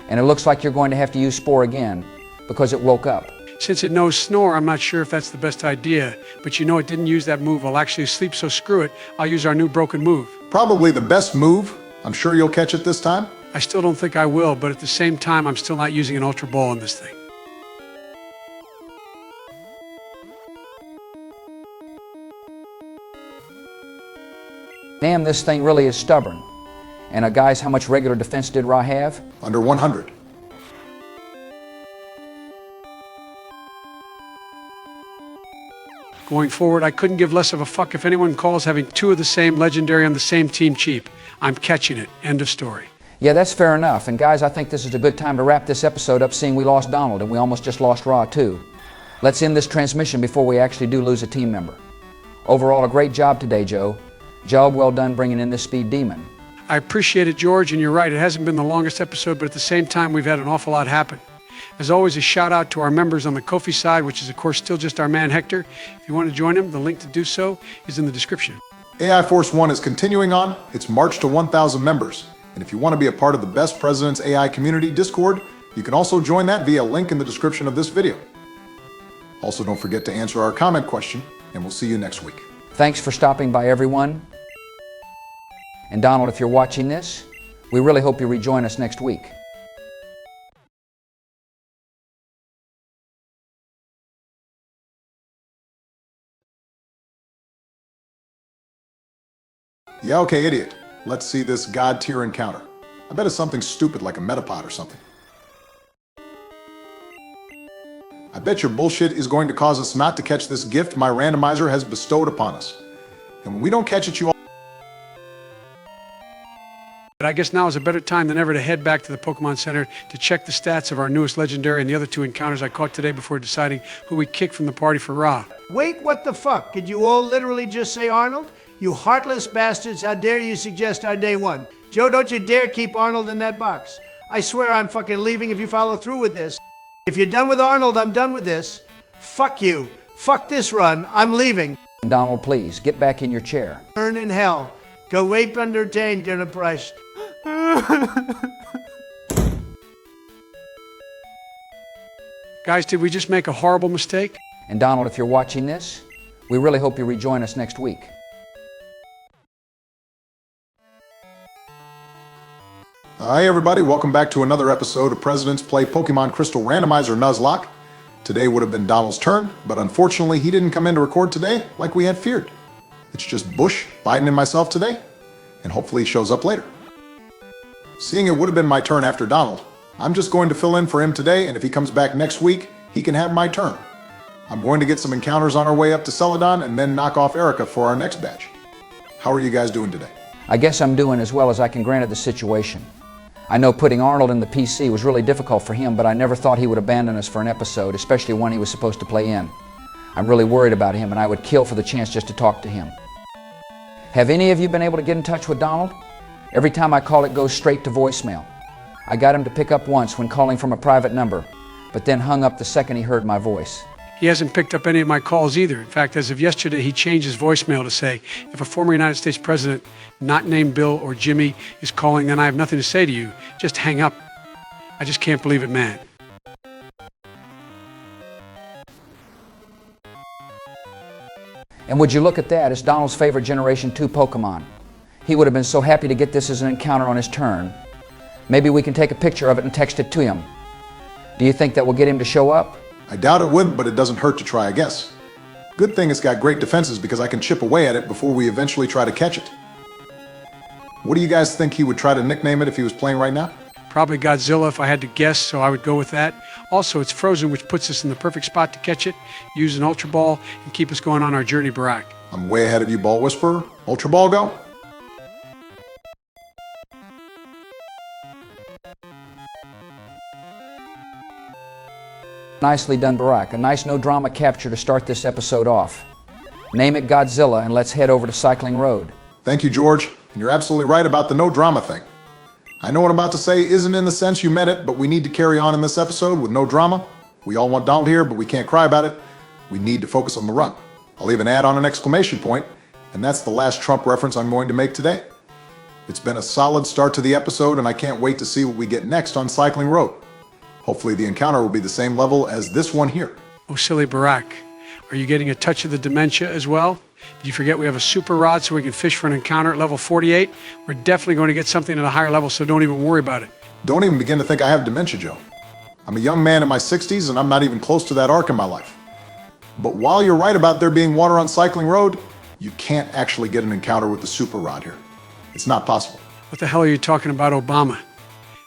and it looks like you're going to have to use Spore again because it woke up. Since it knows Snore, I'm not sure if that's the best idea, but you know it didn't use that move while actually asleep, so screw it. I'll use our new broken move. Probably the best move. I'm sure you'll catch it this time. I still don't think I will, but at the same time, I'm still not using an Ultra Ball on this thing. Damn, this thing really is stubborn. And guys, how much regular defense did Ra have? Under 100. Going forward, I couldn't give less of a fuck if anyone calls having two of the same legendary on the same team cheap. I'm catching it. End of story. Yeah, that's fair enough. And guys, I think this is a good time to wrap this episode up, seeing we lost Donald and we almost just lost Ra too. Let's end this transmission before we actually do lose a team member. Overall, a great job today, Joe. Job well done bringing in this speed demon. I appreciate it, George, and you're right. It hasn't been the longest episode, but at the same time, we've had an awful lot happen. As always, a shout out to our members on the Ko-fi side, which is, of course, still just our man Hector. If you want to join him, the link to do so is in the description. AI Force One is continuing on its march to 1,000 members. And if you want to be a part of the Best President's AI Community Discord, you can also join that via a link in the description of this video. Also, don't forget to answer our comment question, and we'll see you next week. Thanks for stopping by, everyone. And Donald, if you're watching this, we really hope you rejoin us next week. Yeah, okay, idiot. Let's see this god-tier encounter. I bet it's something stupid like a metapod or something. I bet your bullshit is going to cause us not to catch this gift my randomizer has bestowed upon us. And when we don't catch it, you all... But I guess now is a better time than ever to head back to the Pokemon Center to check the stats of our newest legendary and the other two encounters I caught today before deciding who we kick from the party for Ra. Wait, what the fuck? Could you all literally just say Arnold? You heartless bastards, how dare you suggest our day one? Joe, don't you dare keep Arnold in that box. I swear I'm fucking leaving if you follow through with this. If you're done with Arnold, I'm done with this. Fuck you. Fuck this run. I'm leaving. Donald, please, get back in your chair. Burn in hell. Go rape entertain, dinner price. Guys, did we just make a horrible mistake? And Donald, if you're watching this, we really hope you rejoin us next week. Hi everybody, welcome back to another episode of President's Play Pokemon Crystal Randomizer Nuzlocke. Today would have been Donald's turn, but unfortunately he didn't come in to record today like we had feared. It's just Bush, Biden, and myself today, and hopefully he shows up later. Seeing it would have been my turn after Donald, I'm just going to fill in for him today, and if he comes back next week, he can have my turn. I'm going to get some encounters on our way up to Celadon and then knock off Erica for our next batch. How are you guys doing today? I guess I'm doing as well as I can granted the situation. I know putting Arnold in the PC was really difficult for him, but I never thought he would abandon us for an episode, especially one he was supposed to play in. I'm really worried about him, and I would kill for the chance just to talk to him. Have any of you been able to get in touch with Donald? Every time I call, it goes straight to voicemail. I got him to pick up once when calling from a private number, but then hung up the second he heard my voice. He hasn't picked up any of my calls either. In fact, as of yesterday, he changed his voicemail to say, if a former United States president, not named Bill or Jimmy, is calling, then I have nothing to say to you. Just hang up. I just can't believe it, man. And would you look at that, it's Donald's favorite Generation 2 Pokemon. He would have been so happy to get this as an encounter on his turn. Maybe we can take a picture of it and text it to him. Do you think that will get him to show up? I doubt it would, but it doesn't hurt to try, I guess. Good thing it's got great defenses because I can chip away at it before we eventually try to catch it. What do you guys think he would try to nickname it if he was playing right now? Probably Godzilla if I had to guess, so I would go with that. Also, it's frozen, which puts us in the perfect spot to catch it, use an Ultra Ball, and keep us going on our journey, Barack. I'm way ahead of you, Ball Whisperer. Ultra Ball go? Nicely done, Barack. A nice no-drama capture to start this episode off. Name it Godzilla, and let's head over to Cycling Road. Thank you, George. And you're absolutely right about the no-drama thing. I know what I'm about to say isn't in the sense you meant it, but we need to carry on in this episode with no drama. We all want Donald here, but we can't cry about it. We need to focus on the run. I'll even add on an exclamation point, and that's the last Trump reference I'm going to make today. It's been a solid start to the episode, and I can't wait to see what we get next on Cycling Road. Hopefully the encounter will be the same level as this one here. Oh, silly Barack. Are you getting a touch of the dementia as well? Did you forget we have a super rod so we can fish for an encounter at level 48? We're definitely going to get something at a higher level, so don't even worry about it. Don't even begin to think I have dementia, Joe. I'm a young man in my 60s, and I'm not even close to that arc in my life. But while you're right about there being water on Cycling Road, you can't actually get an encounter with the super rod here. It's not possible. What the hell are you talking about, Obama?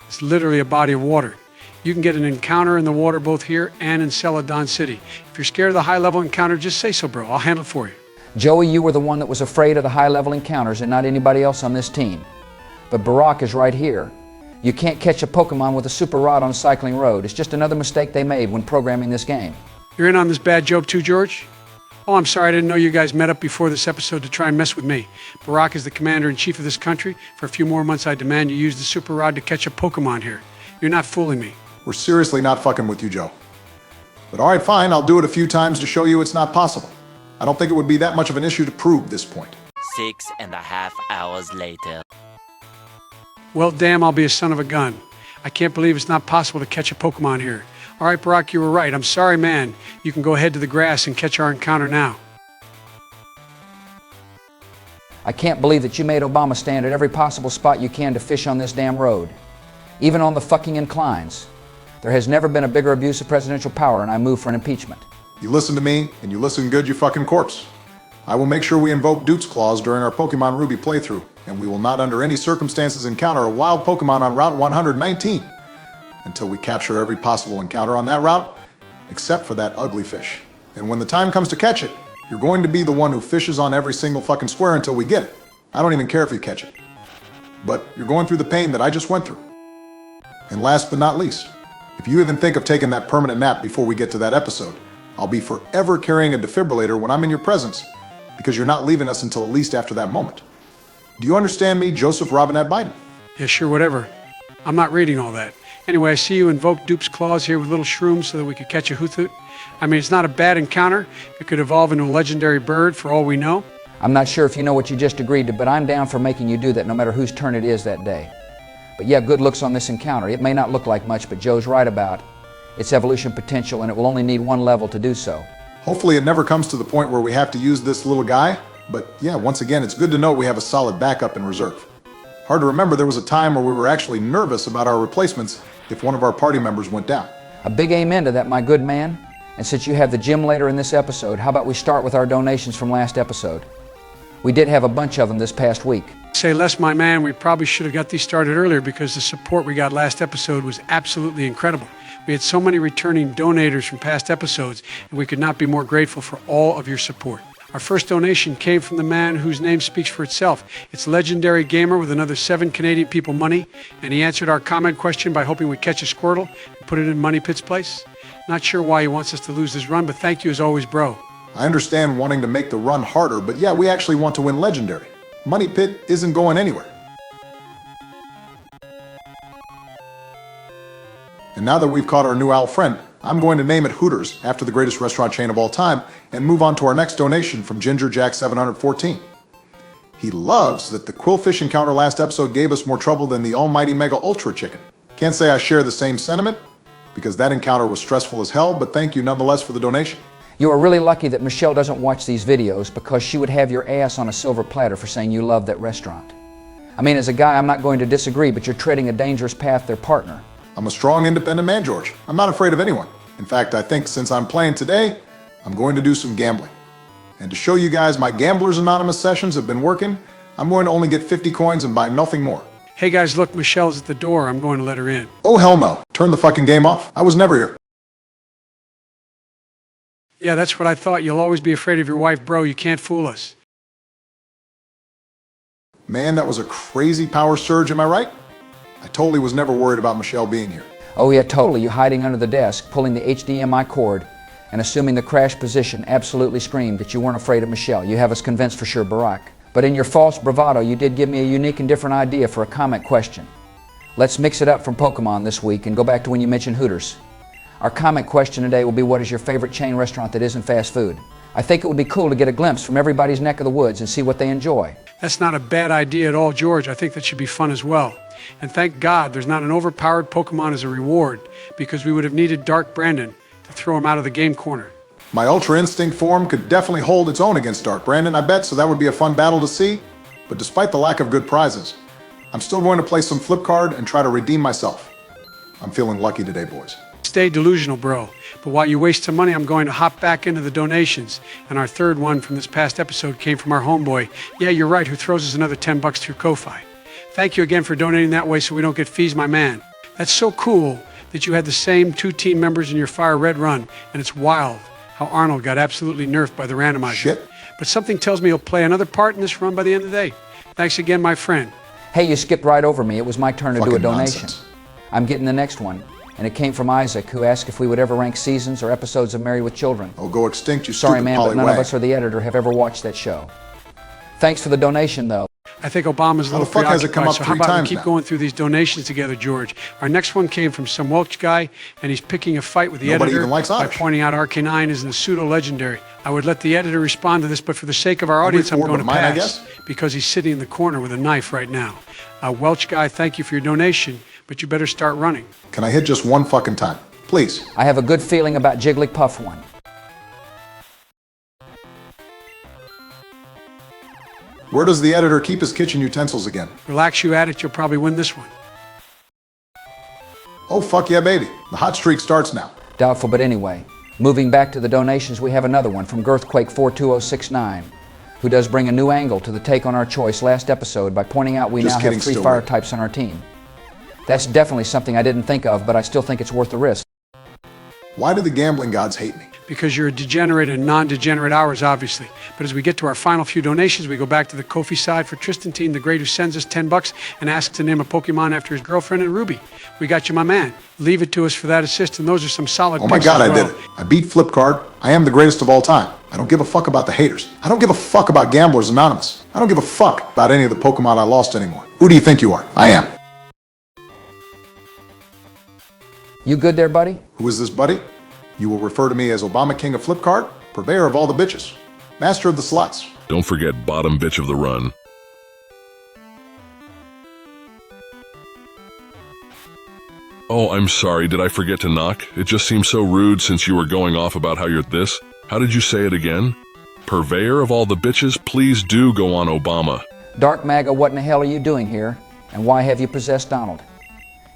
It's literally a body of water. You can get an encounter in the water both here and in Celadon City. If you're scared of the high-level encounter, just say so, bro. I'll handle it for you. Joey, you were the one that was afraid of the high-level encounters and not anybody else on this team. But Barack is right here. You can't catch a Pokemon with a super rod on Cycling Road. It's just another mistake they made when programming this game. You're in on this bad joke too, George? Oh, I'm sorry. I didn't know you guys met up before this episode to try and mess with me. Barack is the commander-in-chief of this country. For a few more months, I demand you use the super rod to catch a Pokemon here. You're not fooling me. We're seriously not fucking with you, Joe. But all right, fine, I'll do it a few times to show you it's not possible. I don't think it would be that much of an issue to prove this point. 6.5 hours later. Well, damn, I'll be a son of a gun. I can't believe it's not possible to catch a Pokemon here. All right, Barack, you were right. I'm sorry, man. You can go ahead to the grass and catch our encounter now. I can't believe that you made Obama stand at every possible spot you can to fish on this damn road. Even on the fucking inclines. There has never been a bigger abuse of presidential power, and I move for an impeachment. You listen to me, and you listen good, you fucking corpse. I will make sure we invoke Duke's Claws during our Pokemon Ruby playthrough, and we will not under any circumstances encounter a wild Pokemon on Route 119 until we capture every possible encounter on that route, except for that ugly fish. And when the time comes to catch it, you're going to be the one who fishes on every single fucking square until we get it. I don't even care if you catch it. But you're going through the pain that I just went through. And last but not least, if you even think of taking that permanent nap before we get to that episode, I'll be forever carrying a defibrillator when I'm in your presence, because you're not leaving us until at least after that moment. Do you understand me, Joseph Robinette Biden? Yeah, sure, whatever. I'm not reading all that. Anyway, I see you invoke Dupe's Claws here with little shrooms so that we could catch a Hoothoot. I mean, it's not a bad encounter. It could evolve into a legendary bird for all we know. I'm not sure if you know what you just agreed to, but I'm down for making you do that no matter whose turn it is that day. But yeah, good looks on this encounter. It may not look like much, but Joe's right about its evolution potential, and it will only need one level to do so. Hopefully it never comes to the point where we have to use this little guy, but yeah, once again, it's good to know we have a solid backup in reserve. Hard to remember there was a time where we were actually nervous about our replacements if one of our party members went down. A big amen to that, my good man. And since you have the gym later in this episode, how about we start with our donations from last episode? We did have a bunch of them this past week. Say less, my man. We probably should have got these started earlier because the support we got last episode was absolutely incredible. We had so many returning donators from past episodes, and we could not be more grateful for all of your support. Our first donation came from the man whose name speaks for itself. It's Legendary Gamer with another 7 Canadian people money, and he answered our comment question by hoping we'd catch a Squirtle and put it in Money Pit's place. Not sure why he wants us to lose this run, but thank you as always, bro. I understand wanting to make the run harder, but yeah, we actually want to win Legendary. Money Pit isn't going anywhere. And now that we've caught our new owl friend, I'm going to name it Hooters after the greatest restaurant chain of all time and move on to our next donation from Ginger Jack 714. He loves that the quillfish encounter last episode gave us more trouble than the almighty Mega Ultra Chicken. Can't say I share the same sentiment because that encounter was stressful as hell, but thank you nonetheless for the donation. You are really lucky that Michelle doesn't watch these videos because she would have your ass on a silver platter for saying you love that restaurant. I mean, as a guy, I'm not going to disagree, but you're treading a dangerous path, their partner. I'm a strong, independent man, George. I'm not afraid of anyone. In fact, I think since I'm playing today, I'm going to do some gambling. And to show you guys my Gamblers Anonymous sessions have been working, I'm going to only get 50 coins and buy nothing more. Hey guys, look, Michelle's at the door. I'm going to let her in. Oh, hell no. Turn the fucking game off. I was never here. Yeah, that's what I thought. You'll always be afraid of your wife, bro. You can't fool us. Man, that was a crazy power surge, am I right? I totally was never worried about Michelle being here. Oh yeah, totally. You hiding under the desk, pulling the HDMI cord, and assuming the crash position absolutely screamed that you weren't afraid of Michelle. You have us convinced for sure, Barack. But in your false bravado, you did give me a unique and different idea for a comment question. Let's mix it up from Pokemon this week and go back to when you mentioned Hooters. Our comment question today will be, what is your favorite chain restaurant that isn't fast food? I think it would be cool to get a glimpse from everybody's neck of the woods and see what they enjoy. That's not a bad idea at all, George. I think that should be fun as well. And thank God there's not an overpowered Pokemon as a reward, because we would have needed Dark Brandon to throw him out of the game corner. My Ultra Instinct form could definitely hold its own against Dark Brandon, I bet, so that would be a fun battle to see. But despite the lack of good prizes, I'm still going to play some flip card and try to redeem myself. I'm feeling lucky today, boys. Stay delusional, bro. But while you waste some money, I'm going to hop back into the donations. And our third one from this past episode came from our homeboy. Yeah, you're right, who throws us another $10 through Ko-Fi. Thank you again for donating that way so we don't get fees, my man. That's so cool that you had the same 2 team members in your Fire Red run, and it's wild how Arnold got absolutely nerfed by the randomizer. Shit. But something tells me he'll play another part in this run by the end of the day. Thanks again, my friend. Hey, you skipped right over me. It was my turn to do a donation. Nonsense. I'm getting the next one, and it came from Isaac, who asked if we would ever rank seasons or episodes of Married with Children. Oh, go extinct, you Sorry, stupid man, but none pollywag. of us or the editor have ever watched that show. Thanks for the donation, though. I think Obama's a How little the fuck has it come preoccupied, up so how 3 about we times keep now? going through these donations together, George. Our next one came from some Welch guy, and he's picking a fight with the Nobody editor even likes by Irish. pointing out RK9 is a pseudo-legendary. I would let the editor respond to this, but for the sake of our audience, I'm four going to but mine, I pass, guess? because he's sitting in the corner with a knife right now. Welch guy, thank you for your donation, but you better start running. Can I hit just one fucking time? Please. I have a good feeling about Jigglypuff one. Where does the editor keep his kitchen utensils again? Relax you at it, you'll probably win this one. Oh, fuck yeah, baby. The hot streak starts now. Doubtful, but anyway. Moving back to the donations, we have another one from Girthquake42069, who does bring a new angle to the take on our choice last episode by pointing out we now have 3 fire types on our team. That's definitely something I didn't think of, but I still think it's worth the risk. Why do the gambling gods hate me? Because you're a degenerate and non-degenerate hours, obviously. But as we get to our final few donations, we go back to the Kofi side for Tristan Teen, the Great, who sends us $10 and asks to name a Pokemon after his girlfriend and Ruby. We got you, my man. Leave it to us for that assist, and those are some solid picks. Oh my God, I did it. I beat Flipkart. I am the greatest of all time. I don't give a fuck about the haters. I don't give a fuck about Gamblers Anonymous. I don't give a fuck about any of the Pokemon I lost anymore. Who do you think you are? I am. You good there, buddy? Who is this, buddy? You will refer to me as Obama King of Flipkart, purveyor of all the bitches, master of the sluts. Don't forget bottom bitch of the run. Oh, I'm sorry, did I forget to knock? It just seems so rude since you were going off about how you're this. How did you say it again? Purveyor of all the bitches? Please do go on, Obama. Dark Maga, what in the hell are you doing here? And why have you possessed Donald?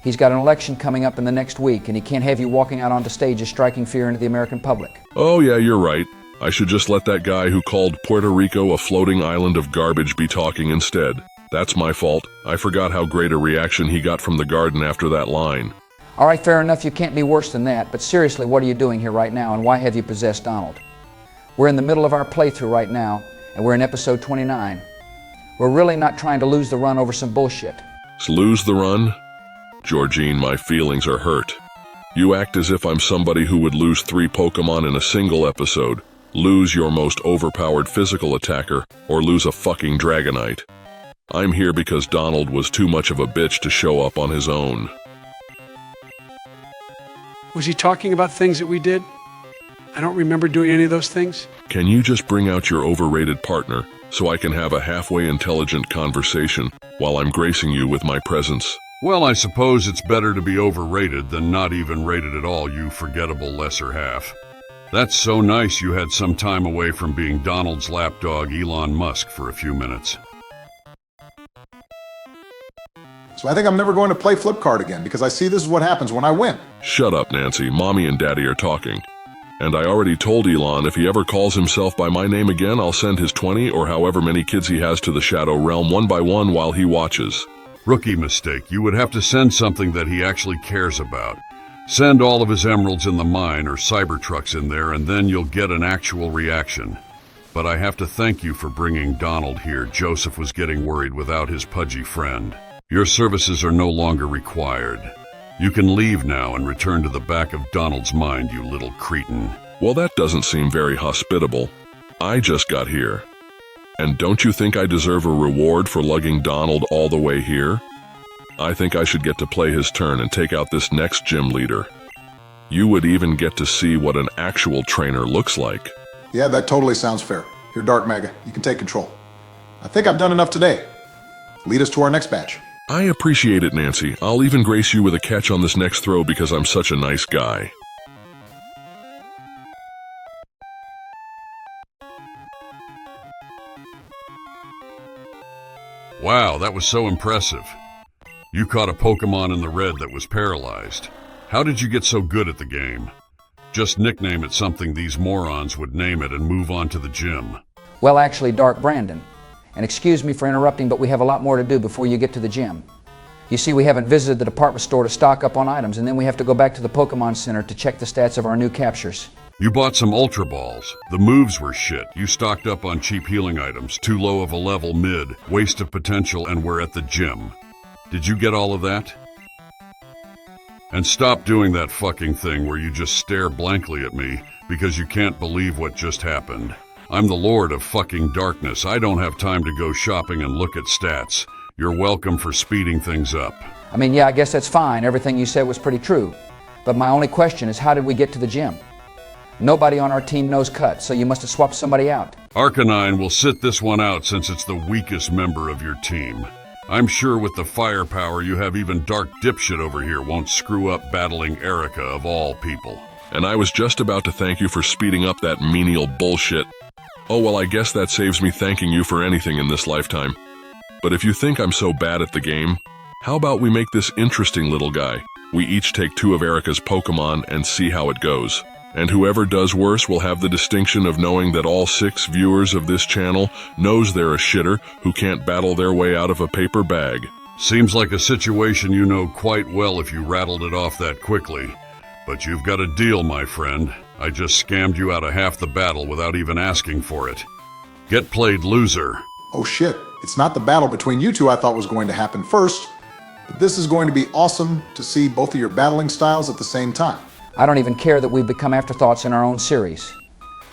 He's got an election coming up in the next week, and he can't have you walking out onto stages striking fear into the American public. Oh yeah, you're right. I should just let that guy who called Puerto Rico a floating island of garbage be talking instead. That's my fault. I forgot how great a reaction he got from the garden after that line. All right, fair enough, you can't be worse than that, but seriously, what are you doing here right now, and why have you possessed Donald? We're in the middle of our playthrough right now, and we're in episode 29. We're really not trying to lose the run over some bullshit. Lose the run? Georgine, my feelings are hurt. You act as if I'm somebody who would lose 3 Pokemon in a single episode, lose your most overpowered physical attacker, or lose a fucking Dragonite. I'm here because Donald was too much of a bitch to show up on his own. Was he talking about things that we did? I don't remember doing any of those things. Can you just bring out your overrated partner so I can have a halfway intelligent conversation while I'm gracing you with my presence? Well, I suppose it's better to be overrated than not even rated at all, you forgettable lesser half. That's so nice you had some time away from being Donald's lapdog Elon Musk for a few minutes. So I think I'm never going to play Flipkart again because I see this is what happens when I win. Shut up, Nancy. Mommy and Daddy are talking. And I already told Elon if he ever calls himself by my name again, I'll send his 20 or however many kids he has to the Shadow Realm one by one while he watches. Rookie mistake. You would have to send something that he actually cares about. Send all of his emeralds in the mine or Cybertrucks in there, and then you'll get an actual reaction. But I have to thank you for bringing Donald here. Joseph was getting worried without his pudgy friend. Your services are no longer required. You can leave now and return to the back of Donald's mind, you little cretin. Well, that doesn't seem very hospitable. I just got here. And don't you think I deserve a reward for lugging Donald all the way here? I think I should get to play his turn and take out this next gym leader. You would even get to see what an actual trainer looks like. Yeah, that totally sounds fair. Here, Dark Maga, you can take control. I think I've done enough today. Lead us to our next batch. I appreciate it, Nancy. I'll even grace you with a catch on this next throw because I'm such a nice guy. Wow, that was so impressive. You caught a Pokemon in the red that was paralyzed. How did you get so good at the game? Just nickname it something these morons would name it and move on to the gym. Well, actually, Dark Brandon. And excuse me for interrupting, but we have a lot more to do before you get to the gym. You see, we haven't visited the department store to stock up on items, and then we have to go back to the Pokemon Center to check the stats of our new captures. You bought some Ultra Balls. The moves were shit. You stocked up on cheap healing items, too low of a level mid, waste of potential, and we're at the gym. Did you get all of that? And stop doing that fucking thing where you just stare blankly at me because you can't believe what just happened. I'm the Lord of fucking Darkness. I don't have time to go shopping and look at stats. You're welcome for speeding things up. I mean, yeah, I guess that's fine. Everything you said was pretty true. But my only question is, how did we get to the gym? Nobody on our team knows cut, so you must have swapped somebody out. Arcanine will sit this one out since it's the weakest member of your team. I'm sure with the firepower you have, even Dark Dipshit over here won't screw up battling Erica of all people. And I was just about to thank you for speeding up that menial bullshit. Oh, well, I guess that saves me thanking you for anything in this lifetime. But if you think I'm so bad at the game, how about we make this interesting, little guy? We each take 2 of Erica's Pokemon and see how it goes. And whoever does worse will have the distinction of knowing that all 6 viewers of this channel knows they're a shitter who can't battle their way out of a paper bag. Seems like a situation you know quite well if you rattled it off that quickly. But you've got a deal, my friend. I just scammed you out of half the battle without even asking for it. Get played, loser. Oh shit, it's not the battle between you two I thought was going to happen first, but this is going to be awesome to see both of your battling styles at the same time. I don't even care that we've become afterthoughts in our own series.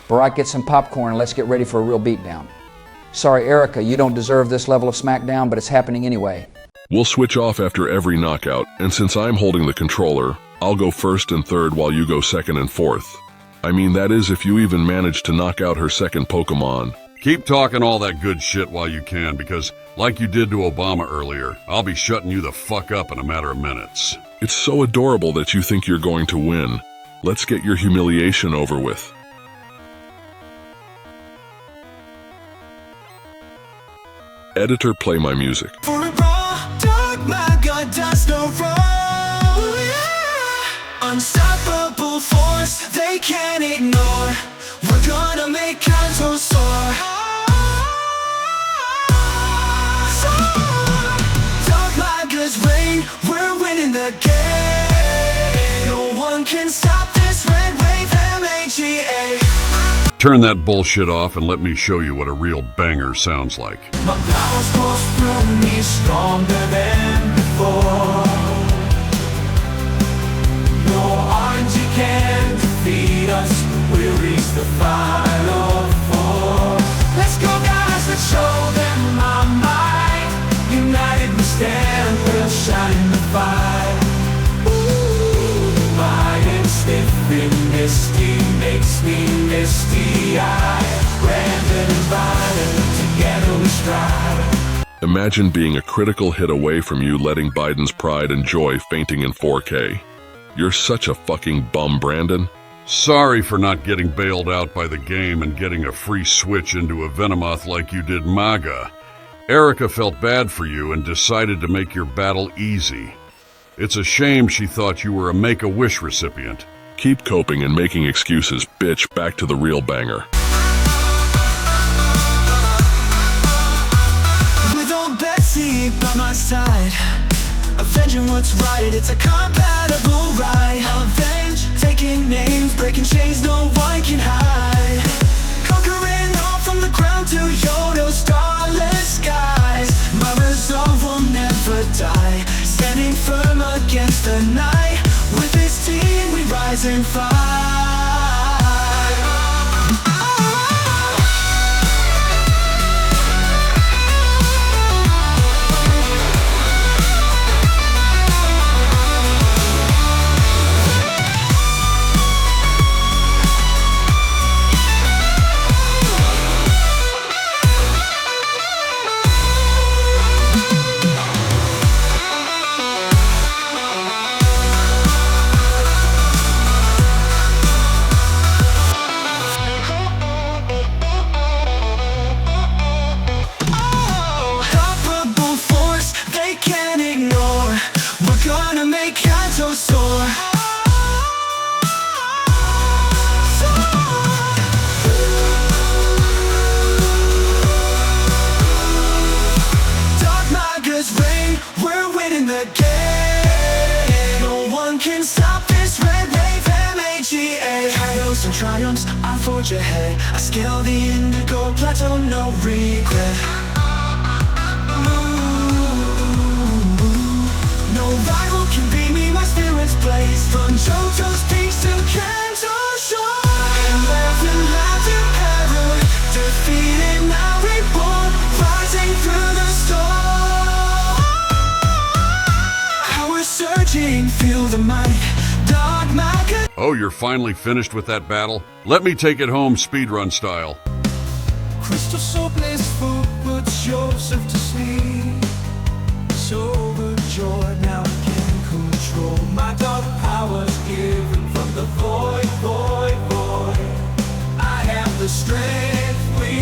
Barack, get some popcorn and let's get ready for a real beatdown. Sorry, Erica, you don't deserve this level of smackdown, but it's happening anyway. We'll switch off after every knockout, and since I'm holding the controller, I'll go first and third while you go second and fourth. I mean, that is if you even manage to knock out her second Pokemon. Keep talking all that good shit while you can, because like you did to Obama earlier, I'll be shutting you the fuck up in a matter of minutes. It's so adorable that you think you're going to win. Let's get your humiliation over with. Editor, play my music. For a raw dog, my God does no wrong. Yeah. Unstoppable force, they can't ignore. We're gonna make Kanto soar. Dog Maga's reign, we're winning the game. No one can stop this red wave, MAGA. Turn that bullshit off and let me show you what a real banger sounds like. My power's force through me, stronger than before. No RNG can defeat us. We'll reach the final 4. Let's go, guys, let's show them our might. United we stand, we'll shine the fight. Ooh, might and stiff and misty makes me misty-eyed. Brandon and Biden, together we strive. Imagine being a critical hit away from you letting Biden's pride and joy fainting in 4K. You're such a fucking bum, Brandon. Sorry for not getting bailed out by the game and getting a free switch into a Venomoth like you did Maga. Erica felt bad for you and decided to make your battle easy. It's a shame she thought you were a Make-A-Wish recipient. Keep coping and making excuses, bitch. Back to the real banger. With old Betsy by my side, avenging what's right, it's a compatible ride. Avenge, taking names, breaking chains, no one can hide. Conquering all from the ground to Johto's starless skies. My resolve will never die, standing firm against the night. With this team we rise and fight. Triumphs, I forge ahead. I scale the indigo plateau, no regret. No rival can beat me, my spirit's blaze. From Johto's peaks to Kanto shore. And laugh and laugh together, defeated, now reborn, rising through the storm. How we're surging, feel the might. Dog Maga. Oh, you're finally finished with that battle? Let me take it home speedrun style. Crystal so blissful, put Joseph to sleep. So overjoyed, now I can control my dark powers given from the void, void, void. I have the strength we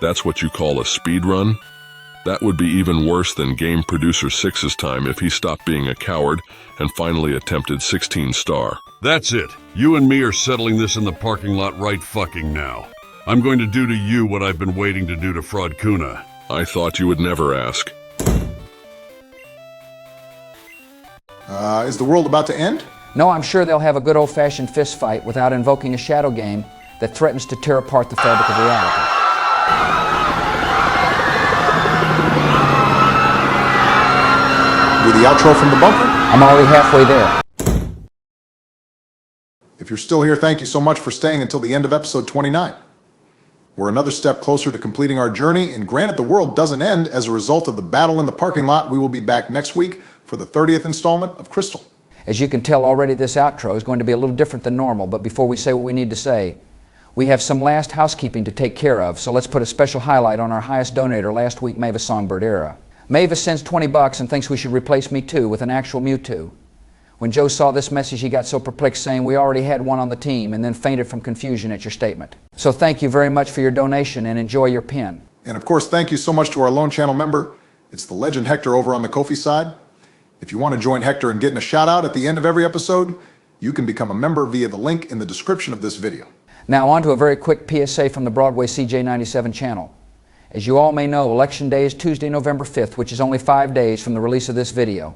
That's what you call a speed run? That would be even worse than Game Producer 6's time if he stopped being a coward and finally attempted 16 star. That's it. You and me are settling this in the parking lot right fucking now. I'm going to do to you what I've been waiting to do to Fraud Kuna. I thought you would never ask. Is the world about to end? No, I'm sure they'll have a good old-fashioned fist fight without invoking a shadow game that threatens to tear apart the fabric of reality. Do the outro from the bunker? I'm already halfway there. If you're still here, thank you so much for staying until the end of episode 29. We're another step closer to completing our journey, and granted the world doesn't end as a result of the battle in the parking lot, we will be back next week for the 30th installment of Crystal. As you can tell already, this outro is going to be a little different than normal, but before we say what we need to say, we have some last housekeeping to take care of, so let's put a special highlight on our highest donator last week, Mavis Songbird Era. Mavis sends $20 and thinks we should replace Mewtwo with an actual Mewtwo. When Joe saw this message, he got so perplexed, saying we already had one on the team, and then fainted from confusion at your statement. So thank you very much for your donation, and enjoy your pin. And of course, thank you so much to our Lone Channel member. It's the legend Hector over on the Ko-fi side. If you want to join Hector in getting a shout out at the end of every episode, you can become a member via the link in the description of this video. Now on to a very quick PSA from the Broadway CJ97 channel. As you all may know, Election Day is Tuesday, November 5th, which is only 5 days from the release of this video.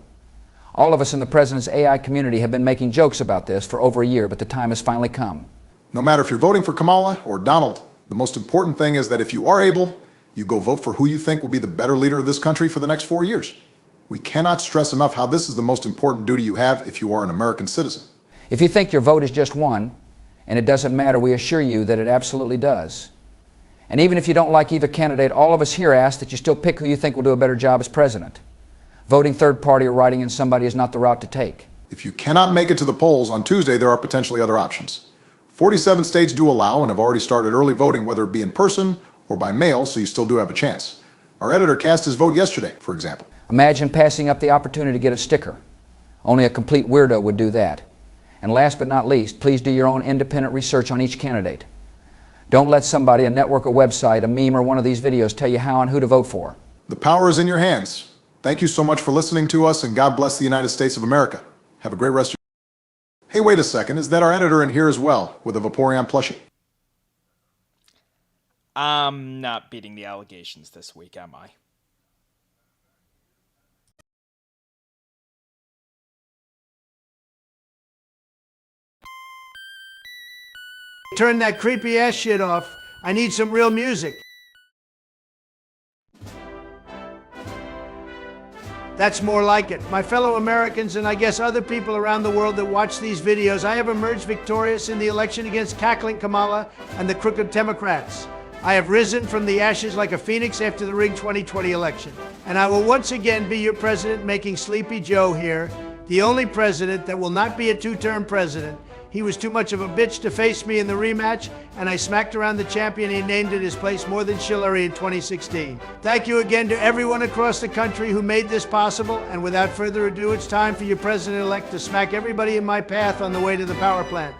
All of us in the President's AI community have been making jokes about this for over a year, but the time has finally come. No matter if you're voting for Kamala or Donald, the most important thing is that if you are able, you go vote for who you think will be the better leader of this country for the next 4 years. We cannot stress enough how this is the most important duty you have if you are an American citizen. If you think your vote is just one, and it doesn't matter, we assure you that it absolutely does. And even if you don't like either candidate, all of us here ask that you still pick who you think will do a better job as president. Voting third party or writing in somebody is not the route to take. If you cannot make it to the polls on Tuesday, there are potentially other options. 47 states do allow and have already started early voting, whether it be in person or by mail, so you still do have a chance. Our editor cast his vote yesterday, for example. Imagine passing up the opportunity to get a sticker. Only a complete weirdo would do that. And last but not least, please do your own independent research on each candidate. Don't let somebody, a network, a website, a meme, or one of these videos tell you how and who to vote for. The power is in your hands. Thank you so much for listening to us, and God bless the United States of America. Have a great rest of your... Hey, wait a second. Is that our editor in here as well, with a Vaporeon plushie? I'm not beating the allegations this week, am I? Turn that creepy ass shit off. I need some real music. That's more like it. My fellow Americans, and I guess other people around the world that watch these videos, I have emerged victorious in the election against cackling Kamala and the crooked Democrats. I have risen from the ashes like a phoenix after the rigged 2020 election. And I will once again be your president, making Sleepy Joe here the only president that will not be a two-term president. He was too much of a bitch to face me in the rematch, and I smacked around the champion he named in his place more than Hillary in 2016. Thank you again to everyone across the country who made this possible, and without further ado, it's time for your president-elect to smack everybody in my path on the way to the power plant.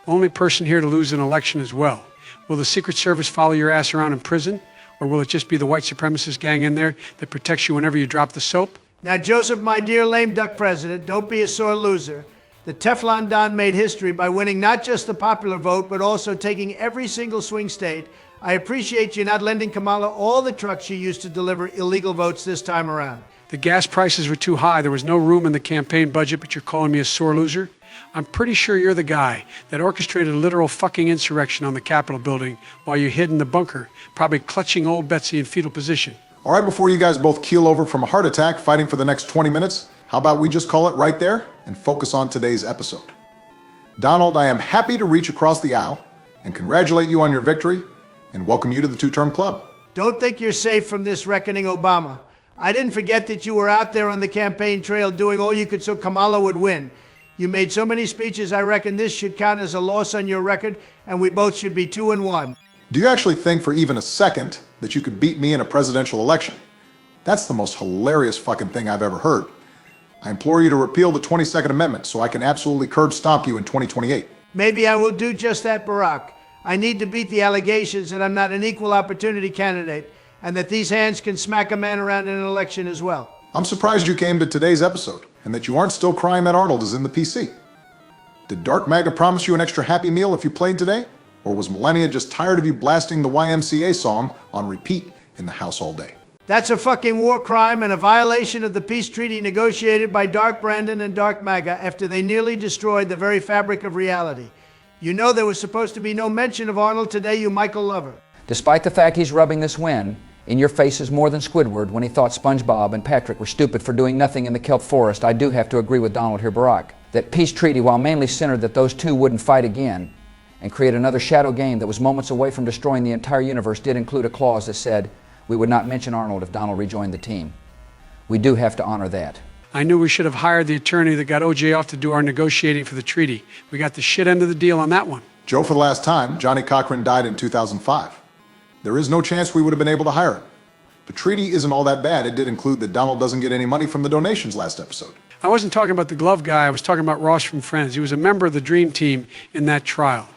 Only person here to lose an election as well. Will the Secret Service follow your ass around in prison? Or will it just be the white supremacist gang in there that protects you whenever you drop the soap? Now, Joseph, my dear lame duck president, don't be a sore loser. The Teflon Don made history by winning not just the popular vote, but also taking every single swing state. I appreciate you not lending Kamala all the trucks she used to deliver illegal votes this time around. The gas prices were too high. There was no room in the campaign budget, but you're calling me a sore loser? I'm pretty sure you're the guy that orchestrated a literal fucking insurrection on the Capitol building while you hid in the bunker, probably clutching old Betsy in fetal position. All right, before you guys both keel over from a heart attack fighting for the next 20 minutes, how about we just call it right there and focus on today's episode? Donald, I am happy to reach across the aisle and congratulate you on your victory and welcome you to the two-term club. Don't think you're safe from this reckoning, Obama. I didn't forget that you were out there on the campaign trail doing all you could so Kamala would win. You made so many speeches, I reckon this should count as a loss on your record, and we both should be 2-1. Do you actually think for even a second that you could beat me in a presidential election? That's the most hilarious fucking thing I've ever heard. I implore you to repeal the 22nd Amendment so I can absolutely curb stomp you in 2028. Maybe I will do just that, Barack. I need to beat the allegations that I'm not an equal opportunity candidate and that these hands can smack a man around in an election as well. I'm surprised you came to today's episode and that you aren't still crying that Arnold is in the PC. Did Dark Maga promise you an extra Happy Meal if you played today? Or was Millennia just tired of you blasting the YMCA song on repeat in the house all day? That's a fucking war crime and a violation of the peace treaty negotiated by Dark Brandon and Dark Maga after they nearly destroyed the very fabric of reality. You know there was supposed to be no mention of Arnold today, you Michael lover. Despite the fact he's rubbing this win in your faces more than Squidward when he thought SpongeBob and Patrick were stupid for doing nothing in the kelp forest, I do have to agree with Donald here, Barack. That peace treaty, while mainly centered that those two wouldn't fight again and create another shadow game that was moments away from destroying the entire universe, did include a clause that said we would not mention Arnold if Donald rejoined the team. We do have to honor that. I knew we should have hired the attorney that got OJ off to do our negotiating for the treaty. We got the shit end of the deal on that one. Joe, for the last time, Johnny Cochran died in 2005. There is no chance we would have been able to hire him. The treaty isn't all that bad. It did include that Donald doesn't get any money from the donations last episode. I wasn't talking about the glove guy. I was talking about Ross from Friends. He was a member of the Dream Team in that trial.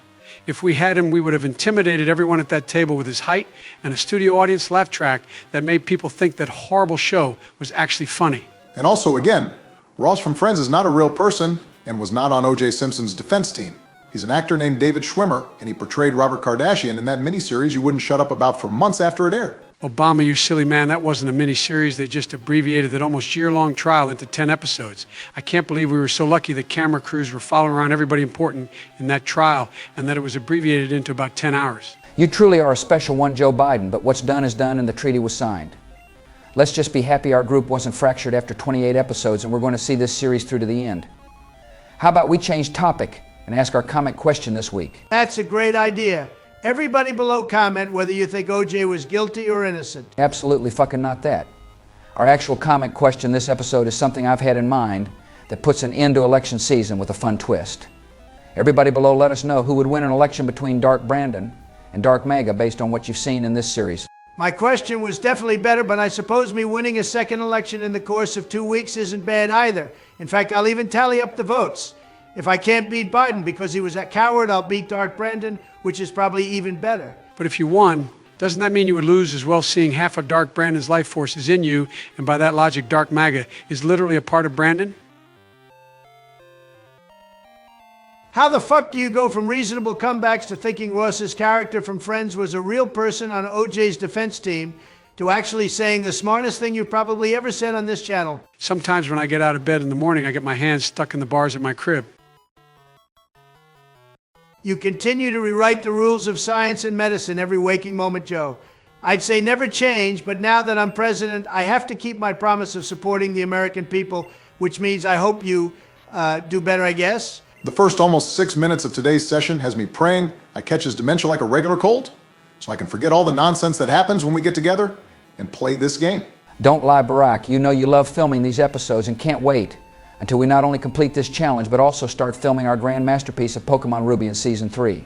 If we had him, we would have intimidated everyone at that table with his height and a studio audience laugh track that made people think that horrible show was actually funny. And also, again, Ross from Friends is not a real person and was not on O.J. Simpson's defense team. He's an actor named David Schwimmer, and he portrayed Robert Kardashian in that miniseries you wouldn't shut up about for months after it aired. Obama, you silly man, that wasn't a mini-series. They just abbreviated that almost year-long trial into 10 episodes. I can't believe we were so lucky that camera crews were following around everybody important in that trial and that it was abbreviated into about 10 hours. You truly are a special one, Joe Biden, but what's done is done and the treaty was signed. Let's just be happy our group wasn't fractured after 28 episodes and we're going to see this series through to the end. How about we change topic and ask our comment question this week? That's a great idea. Everybody below comment whether you think OJ was guilty or innocent. Absolutely fucking not that. Our actual comment question this episode is something I've had in mind that puts an end to election season with a fun twist. Everybody below let us know who would win an election between Dark Brandon and Dark Maga based on what you've seen in this series. My question was definitely better, but I suppose me winning a second election in the course of 2 weeks isn't bad either. In fact, I'll even tally up the votes. If I can't beat Biden because he was a coward, I'll beat Dark Brandon, which is probably even better. But if you won, doesn't that mean you would lose as well, seeing half of Dark Brandon's life force is in you, and by that logic, Dark Maga is literally a part of Brandon? How the fuck do you go from reasonable comebacks to thinking Ross's character from Friends was a real person on OJ's defense team to actually saying the smartest thing you probably ever said on this channel? Sometimes when I get out of bed in the morning, I get my hands stuck in the bars of my crib. You continue to rewrite the rules of science and medicine every waking moment, Joe. I'd say never change, but now that I'm president, I have to keep my promise of supporting the American people, which means I hope you do better, I guess. The first almost 6 minutes of today's session has me praying I catch his dementia like a regular cold, so I can forget all the nonsense that happens when we get together and play this game. Don't lie, Barack. You know you love filming these episodes and can't wait until we not only complete this challenge, but also start filming our grand masterpiece of Pokemon Ruby in Season 3.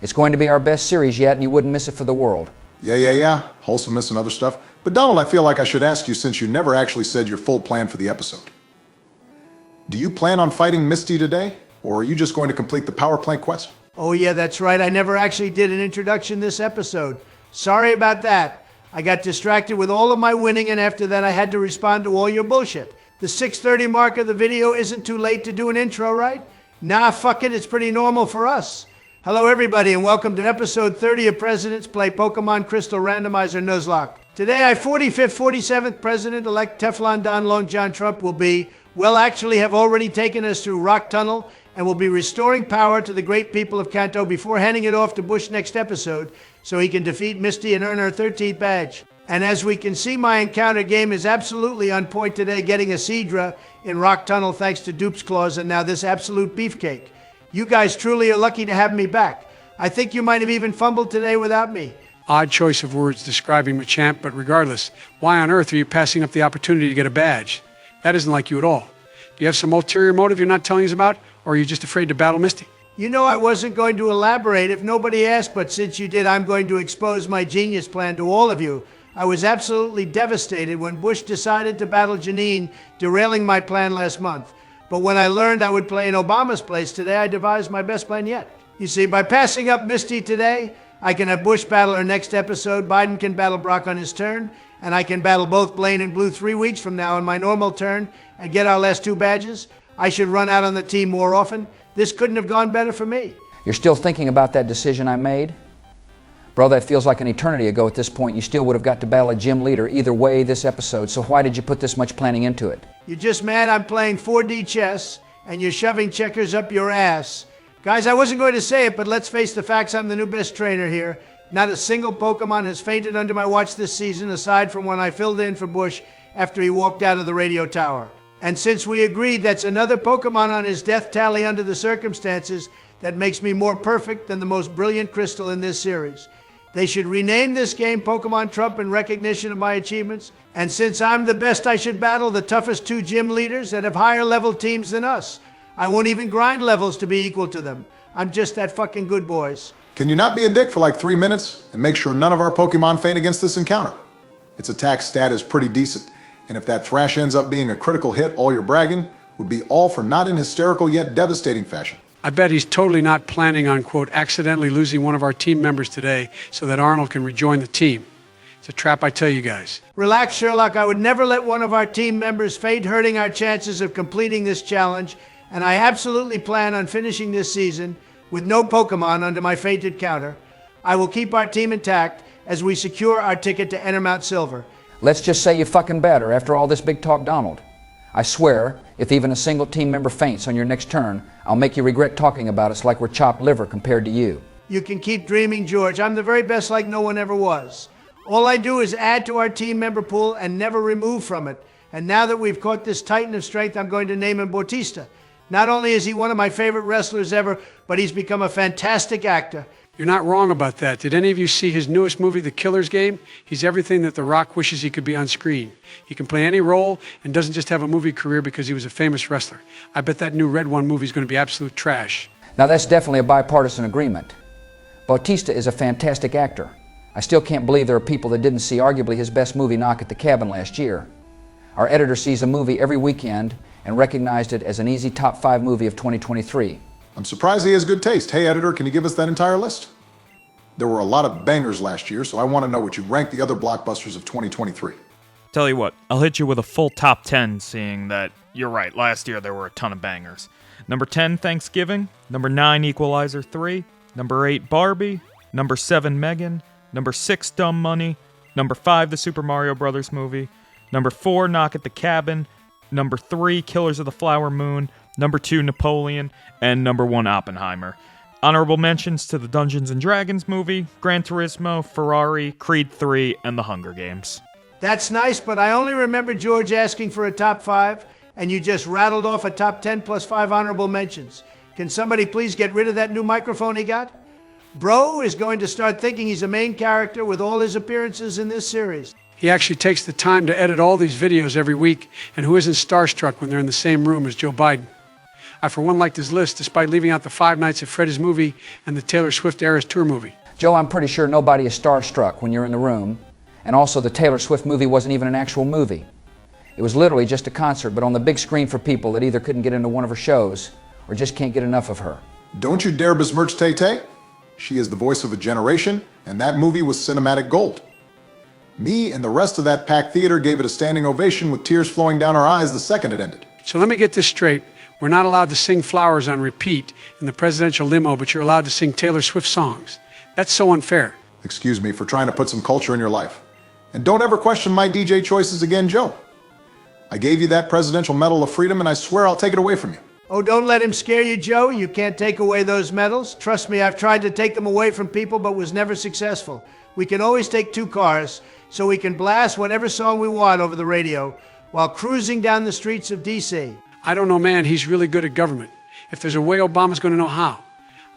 It's going to be our best series yet, and you wouldn't miss it for the world. Yeah. Wholesomeness and other stuff. But Donald, I feel like I should ask you since you never actually said your full plan for the episode. Do you plan on fighting Misty today, or are you just going to complete the power plant quest? Oh yeah, that's right. I never actually did an introduction this episode. Sorry about that. I got distracted with all of my winning, and after that I had to respond to all your bullshit. The 6:30 mark of the video isn't too late to do an intro, right? Nah, fuck it, it's pretty normal for us. Hello everybody and welcome to episode 30 of Presidents Play Pokemon Crystal Randomizer Nuzlocke. Today our 45th, 47th President-elect Teflon Don Long John Trump will be, well actually have already taken us through Rock Tunnel and will be restoring power to the great people of Kanto before handing it off to Bush next episode so he can defeat Misty and earn her 13th badge. And as we can see, my encounter game is absolutely on point today, getting a Seadra in Rock Tunnel thanks to Dupe's Claws and now this absolute beefcake. You guys truly are lucky to have me back. I think you might have even fumbled today without me. Odd choice of words describing Machamp, but regardless, why on earth are you passing up the opportunity to get a badge? That isn't like you at all. Do you have some ulterior motive you're not telling us about, or are you just afraid to battle Misty? You know I wasn't going to elaborate if nobody asked, but since you did, I'm going to expose my genius plan to all of you. I was absolutely devastated when Bush decided to battle Janine, derailing my plan last month. But when I learned I would play in Obama's place today, I devised my best plan yet. You see, by passing up Misty today, I can have Bush battle her next episode, Biden can battle Brock on his turn, and I can battle both Blaine and Blue 3 weeks from now on my normal turn and get our last 2 badges. I should run out on the team more often. This couldn't have gone better for me. You're still thinking about that decision I made? Bro, that feels like an eternity ago at this point. You still would have got to battle a gym leader either way this episode, so why did you put this much planning into it? You're just mad I'm playing 4D chess and you're shoving checkers up your ass. Guys, I wasn't going to say it, but let's face the facts. I'm the new best trainer here. Not a single Pokemon has fainted under my watch this season, aside from when I filled in for Bush after he walked out of the radio tower. And since we agreed that's another Pokemon on his death tally under the circumstances, that makes me more perfect than the most brilliant crystal in this series. They should rename this game Pokemon Trump in recognition of my achievements. And since I'm the best, I should battle the toughest 2 gym leaders that have higher level teams than us. I won't even grind levels to be equal to them. I'm just that fucking good, boys. Can you not be a dick for like 3 minutes and make sure none of our Pokemon faint against this encounter? Its attack stat is pretty decent, and if that Thrash ends up being a critical hit, all your bragging would be all for not in hysterical yet devastating fashion. I bet he's totally not planning on, quote, accidentally losing one of our team members today so that Arnold can rejoin the team. It's a trap, I tell you guys. Relax, Sherlock. I would never let one of our team members fade, hurting our chances of completing this challenge, and I absolutely plan on finishing this season with no Pokemon under my fainted counter. I will keep our team intact as we secure our ticket to enter Mount Silver. Let's just say you fucking better after all this big talk, Donald. I swear, if even a single team member faints on your next turn, I'll make you regret talking about us like we're chopped liver compared to you. You can keep dreaming, George. I'm the very best like no one ever was. All I do is add to our team member pool and never remove from it. And now that we've caught this titan of strength, I'm going to name him Bautista. Not only is he one of my favorite wrestlers ever, but he's become a fantastic actor. You're not wrong about that. Did any of you see his newest movie, The Killer's Game? He's everything that The Rock wishes he could be on screen. He can play any role and doesn't just have a movie career because he was a famous wrestler. I bet that new Red One movie is going to be absolute trash. Now that's definitely a bipartisan agreement. Bautista is a fantastic actor. I still can't believe there are people that didn't see arguably his best movie, Knock at the Cabin, last year. Our editor sees a movie every weekend and recognized it as an easy top 5 movie of 2023. I'm surprised he has good taste. Hey, editor, can you give us that entire list? There were a lot of bangers last year, so I want to know what you rank the other blockbusters of 2023. Tell you what, I'll hit you with a full top 10, seeing that you're right, last year there were a ton of bangers. Number 10, Thanksgiving. Number 9, Equalizer 3. Number 8, Barbie. Number 7, Megan. Number 6, Dumb Money. Number 5, the Super Mario Brothers movie. Number 4, Knock at the Cabin. Number 3, Killers of the Flower Moon. Number 2, Napoleon. And number 1, Oppenheimer. Honorable mentions to the Dungeons & Dragons movie, Gran Turismo, Ferrari, Creed 3, and The Hunger Games. That's nice, but I only remember George asking for a top 5, and you just rattled off a top 10 plus 5 honorable mentions. Can somebody please get rid of that new microphone he got? Bro is going to start thinking he's a main character with all his appearances in this series. He actually takes the time to edit all these videos every week, and who isn't starstruck when they're in the same room as Joe Biden? I, for one, liked his list, despite leaving out the 5 Nights at Freddy's movie and the Taylor Swift Eras Tour movie. Joe, I'm pretty sure nobody is starstruck when you're in the room, and also the Taylor Swift movie wasn't even an actual movie. It was literally just a concert, but on the big screen for people that either couldn't get into one of her shows or just can't get enough of her. Don't you dare besmirch Tay-Tay. She is the voice of a generation, and that movie was cinematic gold. Me and the rest of that packed theater gave it a standing ovation with tears flowing down our eyes the second it ended. So let me get this straight. We're not allowed to sing Flowers on repeat in the presidential limo, but you're allowed to sing Taylor Swift songs. That's so unfair. Excuse me for trying to put some culture in your life. And don't ever question my DJ choices again, Joe. I gave you that Presidential Medal of Freedom, and I swear I'll take it away from you. Oh, don't let him scare you, Joe. You can't take away those medals. Trust me, I've tried to take them away from people, but was never successful. We can always take 2 cars, so we can blast whatever song we want over the radio while cruising down the streets of D.C. I don't know, man. He's really good at government. If there's a way, Obama's going to know how.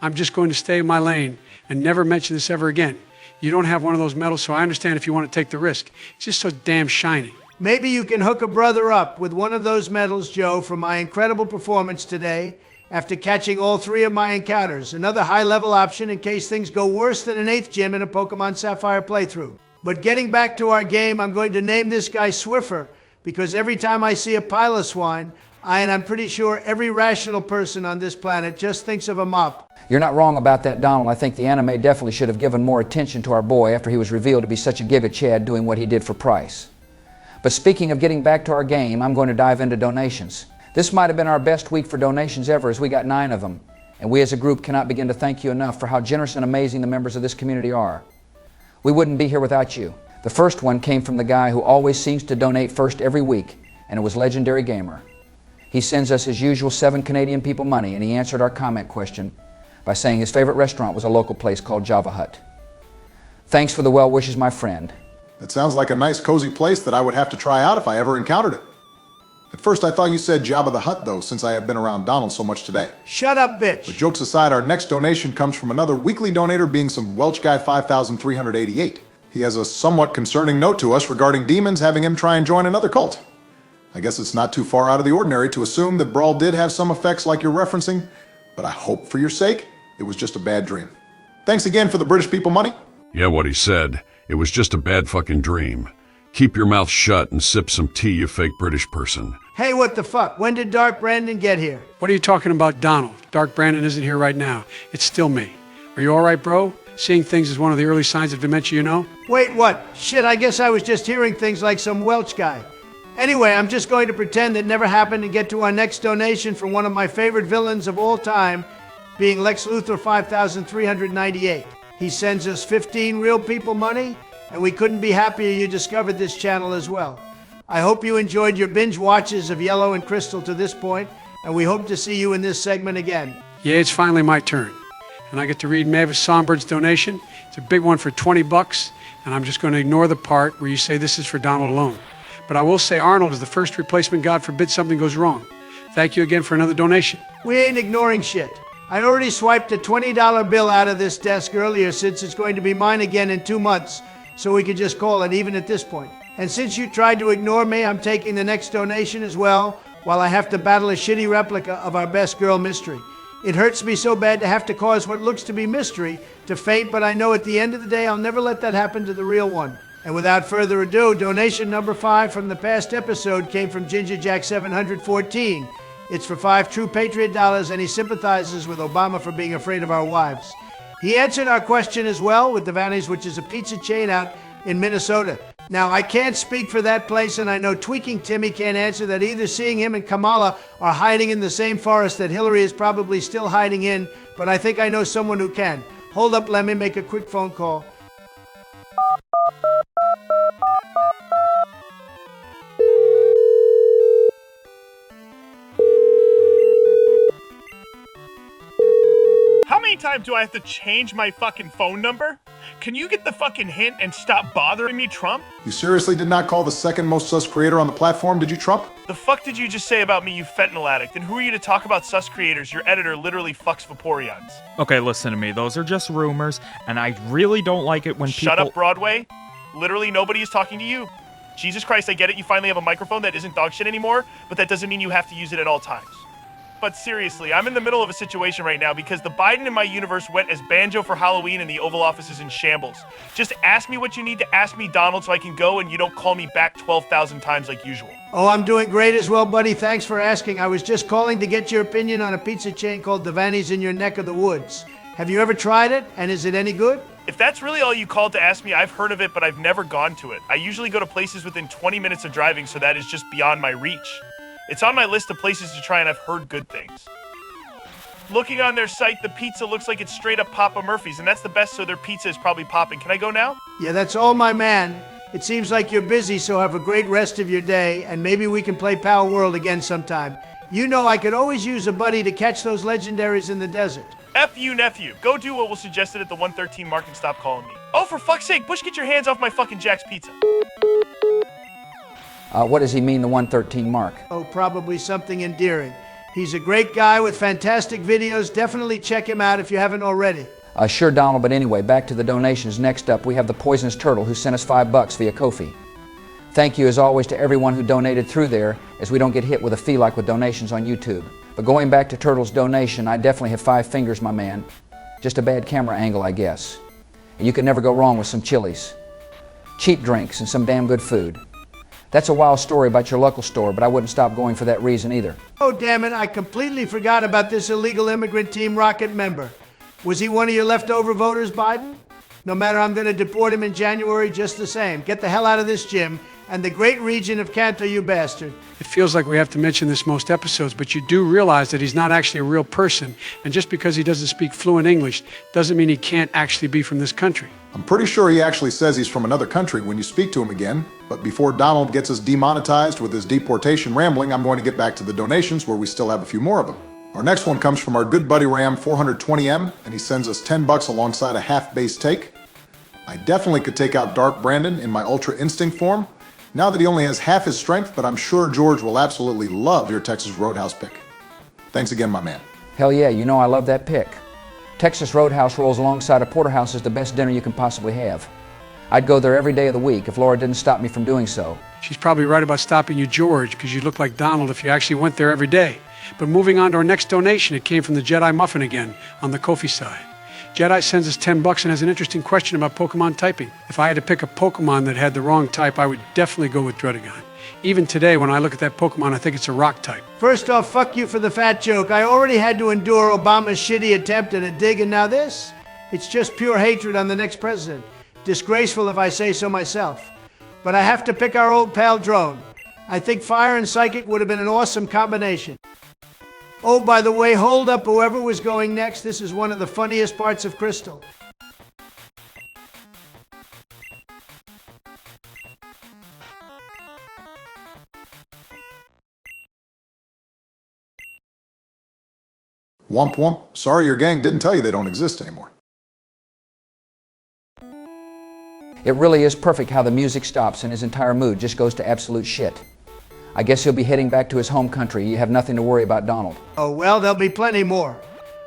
I'm just going to stay in my lane and never mention this ever again. You don't have one of those medals, so I understand if you want to take the risk. It's just so damn shiny. Maybe you can hook a brother up with one of those medals, Joe, for my incredible performance today after catching all 3 of my encounters. Another high-level option in case things go worse than an 8th gym in a Pokemon Sapphire playthrough. But getting back to our game, I'm going to name this guy Swiffer, because every time I see a Piloswine, And I'm pretty sure every rational person on this planet just thinks of a mop. You're not wrong about that, Donald. I think the anime definitely should have given more attention to our boy after he was revealed to be such a give-a-chad doing what he did for Price. But speaking of getting back to our game, I'm going to dive into donations. This might have been our best week for donations ever, as we got 9 of them. And we as a group cannot begin to thank you enough for how generous and amazing the members of this community are. We wouldn't be here without you. The first one came from the guy who always seems to donate first every week, and it was Legendary Gamer. He sends us his usual 7 Canadian people money, and he answered our comment question by saying his favorite restaurant was a local place called Java Hut. Thanks for the well wishes, my friend. It sounds like a nice, cozy place that I would have to try out if I ever encountered it. At first, I thought you said Jabba the Hutt, though, since I have been around Donald so much today. Shut up, bitch. But jokes aside, our next donation comes from another weekly donator, being some Welch guy 5388. He has a somewhat concerning note to us regarding demons having him try and join another cult. I guess it's not too far out of the ordinary to assume that Brawl did have some effects like you're referencing, but I hope for your sake, it was just a bad dream. Thanks again for the British people money. Yeah, what he said. It was just a bad fucking dream. Keep your mouth shut and sip some tea, you fake British person. Hey, what the fuck? When did Dark Brandon get here? What are you talking about, Donald? Dark Brandon isn't here right now. It's still me. Are you all right, bro? Seeing things is one of the early signs of dementia, you know? Wait, what? Shit, I guess I was just hearing things like some Welch guy. Anyway, I'm just going to pretend it never happened and get to our next donation from one of my favorite villains of all time, being Lex Luthor 5398. He sends us 15 real people money, and we couldn't be happier you discovered this channel as well. I hope you enjoyed your binge watches of Yellow and Crystal to this point, and we hope to see you in this segment again. Yeah, it's finally my turn. And I get to read Mavis Songbird's donation. It's a big one for $20, and I'm just going to ignore the part where you say this is for Donald alone. But I will say Arnold is the first replacement, God forbid something goes wrong. Thank you again for another donation. We ain't ignoring shit. I already swiped a $20 bill out of this desk earlier, since it's going to be mine again in 2 months, so we could just call it even at this point. And since you tried to ignore me, I'm taking the next donation as well, while I have to battle a shitty replica of our best girl mystery. It hurts me so bad to have to cause what looks to be mystery to faint, but I know at the end of the day I'll never let that happen to the real one. And without further ado, donation number 5 from the past episode came from GingerJack714. It's for 5 true Patriot dollars, and he sympathizes with Obama for being afraid of our wives. He answered our question as well with Devaney's, which is a pizza chain out in Minnesota. Now, I can't speak for that place, and I know Tweaking Timmy can't answer that either, seeing him and Kamala are hiding in the same forest that Hillary is probably still hiding in, but I think I know someone who can. Hold up, let me make a quick phone call. How many times do I have to change my fucking phone number? Can you get the fucking hint and stop bothering me, Trump? You seriously did not call the second most sus creator on the platform, did you, Trump? The fuck did you just say about me, you fentanyl addict? And who are you to talk about sus creators? Your editor literally fucks Vaporeons. Okay, listen to me. Those are just rumors, and I really don't like it when people... Shut up, Broadway. Literally nobody is talking to you. Jesus Christ, I get it. You finally have a microphone that isn't dog shit anymore, but that doesn't mean you have to use it at all times. But seriously, I'm in the middle of a situation right now because the Biden in my universe went as Banjo for Halloween and the Oval Office is in shambles. Just ask me what you need to ask me, Donald, so I can go and you don't call me back 12,000 times like usual. Oh, I'm doing great as well, buddy. Thanks for asking. I was just calling to get your opinion on a pizza chain called Devaney's in your neck of the woods. Have you ever tried it, and is it any good? If that's really all you called to ask me, I've heard of it, but I've never gone to it. I usually go to places within 20 minutes of driving, so that is just beyond my reach. It's on my list of places to try, and I've heard good things. Looking on their site, the pizza looks like it's straight up Papa Murphy's, and that's the best, so their pizza is probably popping. Can I go now? Yeah, that's all, my man. It seems like you're busy, so have a great rest of your day, and maybe we can play Power World again sometime. You know I could always use a buddy to catch those legendaries in the desert. F you, nephew. Go do what was suggested at the 113 mark and stop calling me. Oh, for fuck's sake, Bush, get your hands off my fucking Jack's Pizza. What does he mean, the 113 mark? Oh, probably something endearing. He's a great guy with fantastic videos. Definitely check him out if you haven't already. Sure, Donald, but anyway, back to the donations. Next up, we have the Poisonous Turtle, who sent us $5 via Ko-fi. Thank you, as always, to everyone who donated through there, as we don't get hit with a fee like with donations on YouTube. But going back to Turtle's donation, I definitely have 5 fingers, my man. Just a bad camera angle, I guess. And you can never go wrong with some chilies, cheap drinks, and some damn good food. That's a wild story about your local store, but I wouldn't stop going for that reason either. Oh, damn it, I completely forgot about this illegal immigrant Team Rocket member. Was he one of your leftover voters, Biden? No matter, I'm going to deport him in January just the same. Get the hell out of this gym and the great region of Kanto, you bastard. It feels like we have to mention this most episodes, but you do realize that he's not actually a real person, and just because he doesn't speak fluent English doesn't mean he can't actually be from this country. I'm pretty sure he actually says he's from another country when you speak to him again, but before Donald gets us demonetized with his deportation rambling, I'm going to get back to the donations where we still have a few more of them. Our next one comes from our good buddy Ram 420M, and he sends us $10 alongside a half-base take. I definitely could take out Dark Brandon in my Ultra Instinct form, now that he only has half his strength, but I'm sure George will absolutely love your Texas Roadhouse pick. Thanks again, my man. Hell yeah, you know I love that pick. Texas Roadhouse rolls alongside a porterhouse is the best dinner you can possibly have. I'd go there every day of the week if Laura didn't stop me from doing so. She's probably right about stopping you, George, because you look like Donald if you actually went there every day. But moving on to our next donation, it came from the Jedi Muffin again, on the Ko-fi side. Jedi sends us $10 and has an interesting question about Pokemon typing. If I had to pick a Pokemon that had the wrong type, I would definitely go with Druddigon. Even today, when I look at that Pokemon, I think it's a rock type. First off, fuck you for the fat joke. I already had to endure Obama's shitty attempt at a dig, and now this? It's just pure hatred on the next president. Disgraceful if I say so myself. But I have to pick our old pal Drone. I think Fire and Psychic would have been an awesome combination. Oh, by the way, hold up whoever was going next. This is one of the funniest parts of Crystal. Womp womp. Sorry your gang didn't tell you they don't exist anymore. It really is perfect how the music stops and his entire mood just goes to absolute shit. I guess he'll be heading back to his home country. You have nothing to worry about, Donald. Oh, well, there'll be plenty more.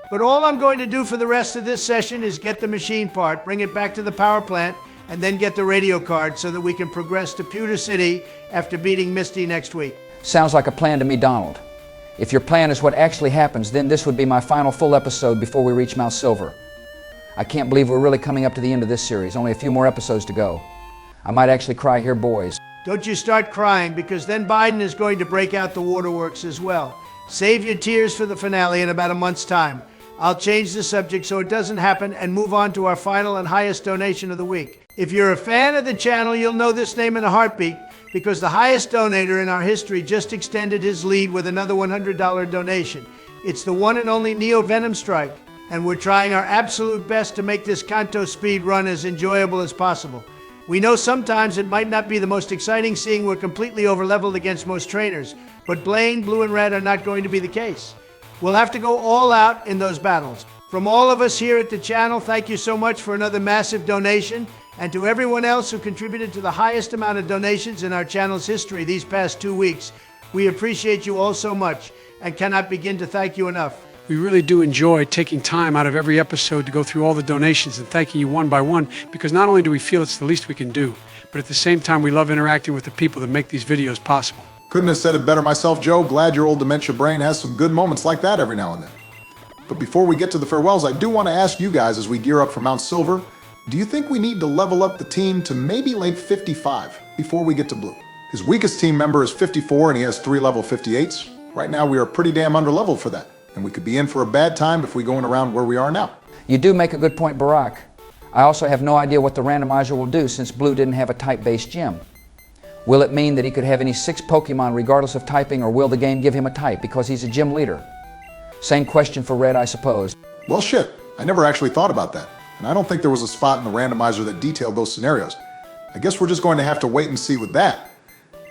But all I'm going to do for the rest of this session is get the machine part, bring it back to the power plant, and then get the radio card so that we can progress to Pewter City after beating Misty next week. Sounds like a plan to me, Donald. If your plan is what actually happens, then this would be my final full episode before we reach Mount Silver. I can't believe we're really coming up to the end of this series. Only a few more episodes to go. I might actually cry here, boys. Don't you start crying, because then Biden is going to break out the waterworks as well. Save your tears for the finale in about a month's time. I'll change the subject so it doesn't happen and move on to our final and highest donation of the week. If you're a fan of the channel, you'll know this name in a heartbeat, because the highest donator in our history just extended his lead with another $100 donation. It's the one and only Neo Venom Strike, and we're trying our absolute best to make this Kanto speed run as enjoyable as possible. We know sometimes it might not be the most exciting seeing we're completely overleveled against most trainers, but Blaine, Blue, and Red are not going to be the case. We'll have to go all out in those battles. From all of us here at the channel, thank you so much for another massive donation, and to everyone else who contributed to the highest amount of donations in our channel's history these past 2 weeks. We appreciate you all so much, and cannot begin to thank you enough. We really do enjoy taking time out of every episode to go through all the donations and thanking you one by one, because not only do we feel it's the least we can do, but at the same time we love interacting with the people that make these videos possible. Couldn't have said it better myself, Joe. Glad your old dementia brain has some good moments like that every now and then. But before we get to the farewells, I do want to ask you guys as we gear up for Mount Silver, do you think we need to level up the team to maybe late 55 before we get to Blue? His weakest team member is 54 and he has 3 level 58s. Right now we are pretty damn underleveled for that. And we could be in for a bad time if we go in around where we are now. You do make a good point, Barack. I also have no idea what the randomizer will do since Blue didn't have a type-based gym. Will it mean that he could have any 6 Pokemon regardless of typing, or will the game give him a type because he's a gym leader? Same question for Red, I suppose. Well, shit. I never actually thought about that. And I don't think there was a spot in the randomizer that detailed those scenarios. I guess we're just going to have to wait and see with that.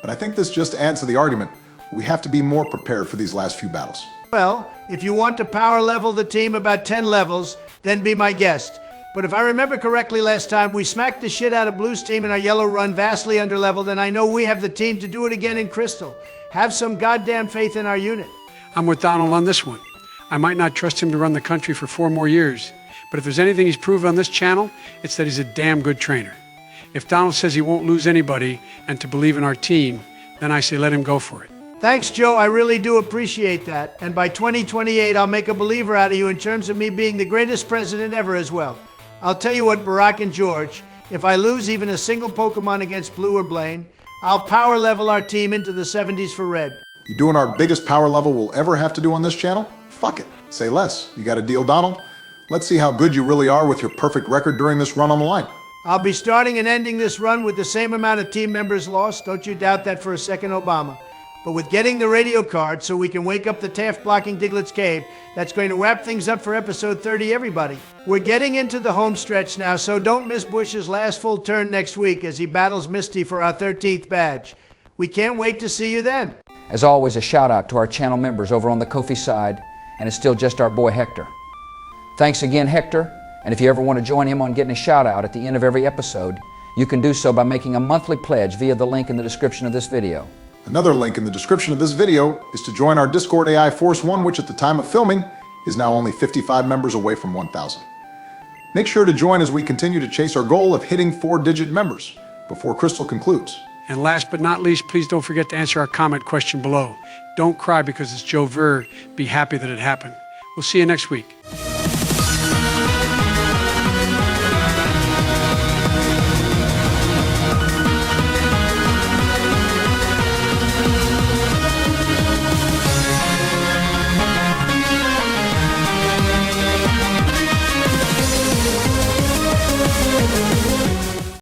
But I think this just adds to the argument. We have to be more prepared for these last few battles. Well, if you want to power level the team about 10 levels, then be my guest. But if I remember correctly last time, we smacked the shit out of Blue's team in our yellow run, vastly underleveled, and I know we have the team to do it again in Crystal. Have some goddamn faith in our unit. I'm with Donald on this one. I might not trust him to run the country for 4 more years, but if there's anything he's proved on this channel, it's that he's a damn good trainer. If Donald says he won't lose anybody and to believe in our team, then I say let him go for it. Thanks, Joe. I really do appreciate that. And by 2028, I'll make a believer out of you in terms of me being the greatest president ever as well. I'll tell you what, Barack and George, if I lose even a single Pokemon against Blue or Blaine, I'll power level our team into the 70s for red. You doing our biggest power level we'll ever have to do on this channel? Fuck it. Say less. You got a deal, Donald? Let's see how good you really are with your perfect record during this run on the line. I'll be starting and ending this run with the same amount of team members lost. Don't you doubt that for a second, Obama. But with getting the radio card so we can wake up the Taft blocking Diglett's cave, that's going to wrap things up for episode 30, everybody. We're getting into the home stretch now, so don't miss Bush's last full turn next week as he battles Misty for our 13th badge. We can't wait to see you then. As always, a shout out to our channel members over on the Ko-fi side, and it's still just our boy Hector. Thanks again, Hector, and if you ever want to join him on getting a shout out at the end of every episode, you can do so by making a monthly pledge via the link in the description of this video. Another link in the description of this video is to join our Discord AI Force 1, which at the time of filming is now only 55 members away from 1,000. Make sure to join as we continue to chase our goal of hitting 4-digit members before Crystal concludes. And last but not least, please don't forget to answer our comment question below. Don't cry because it's Joe Ver. Be happy that it happened. We'll see you next week.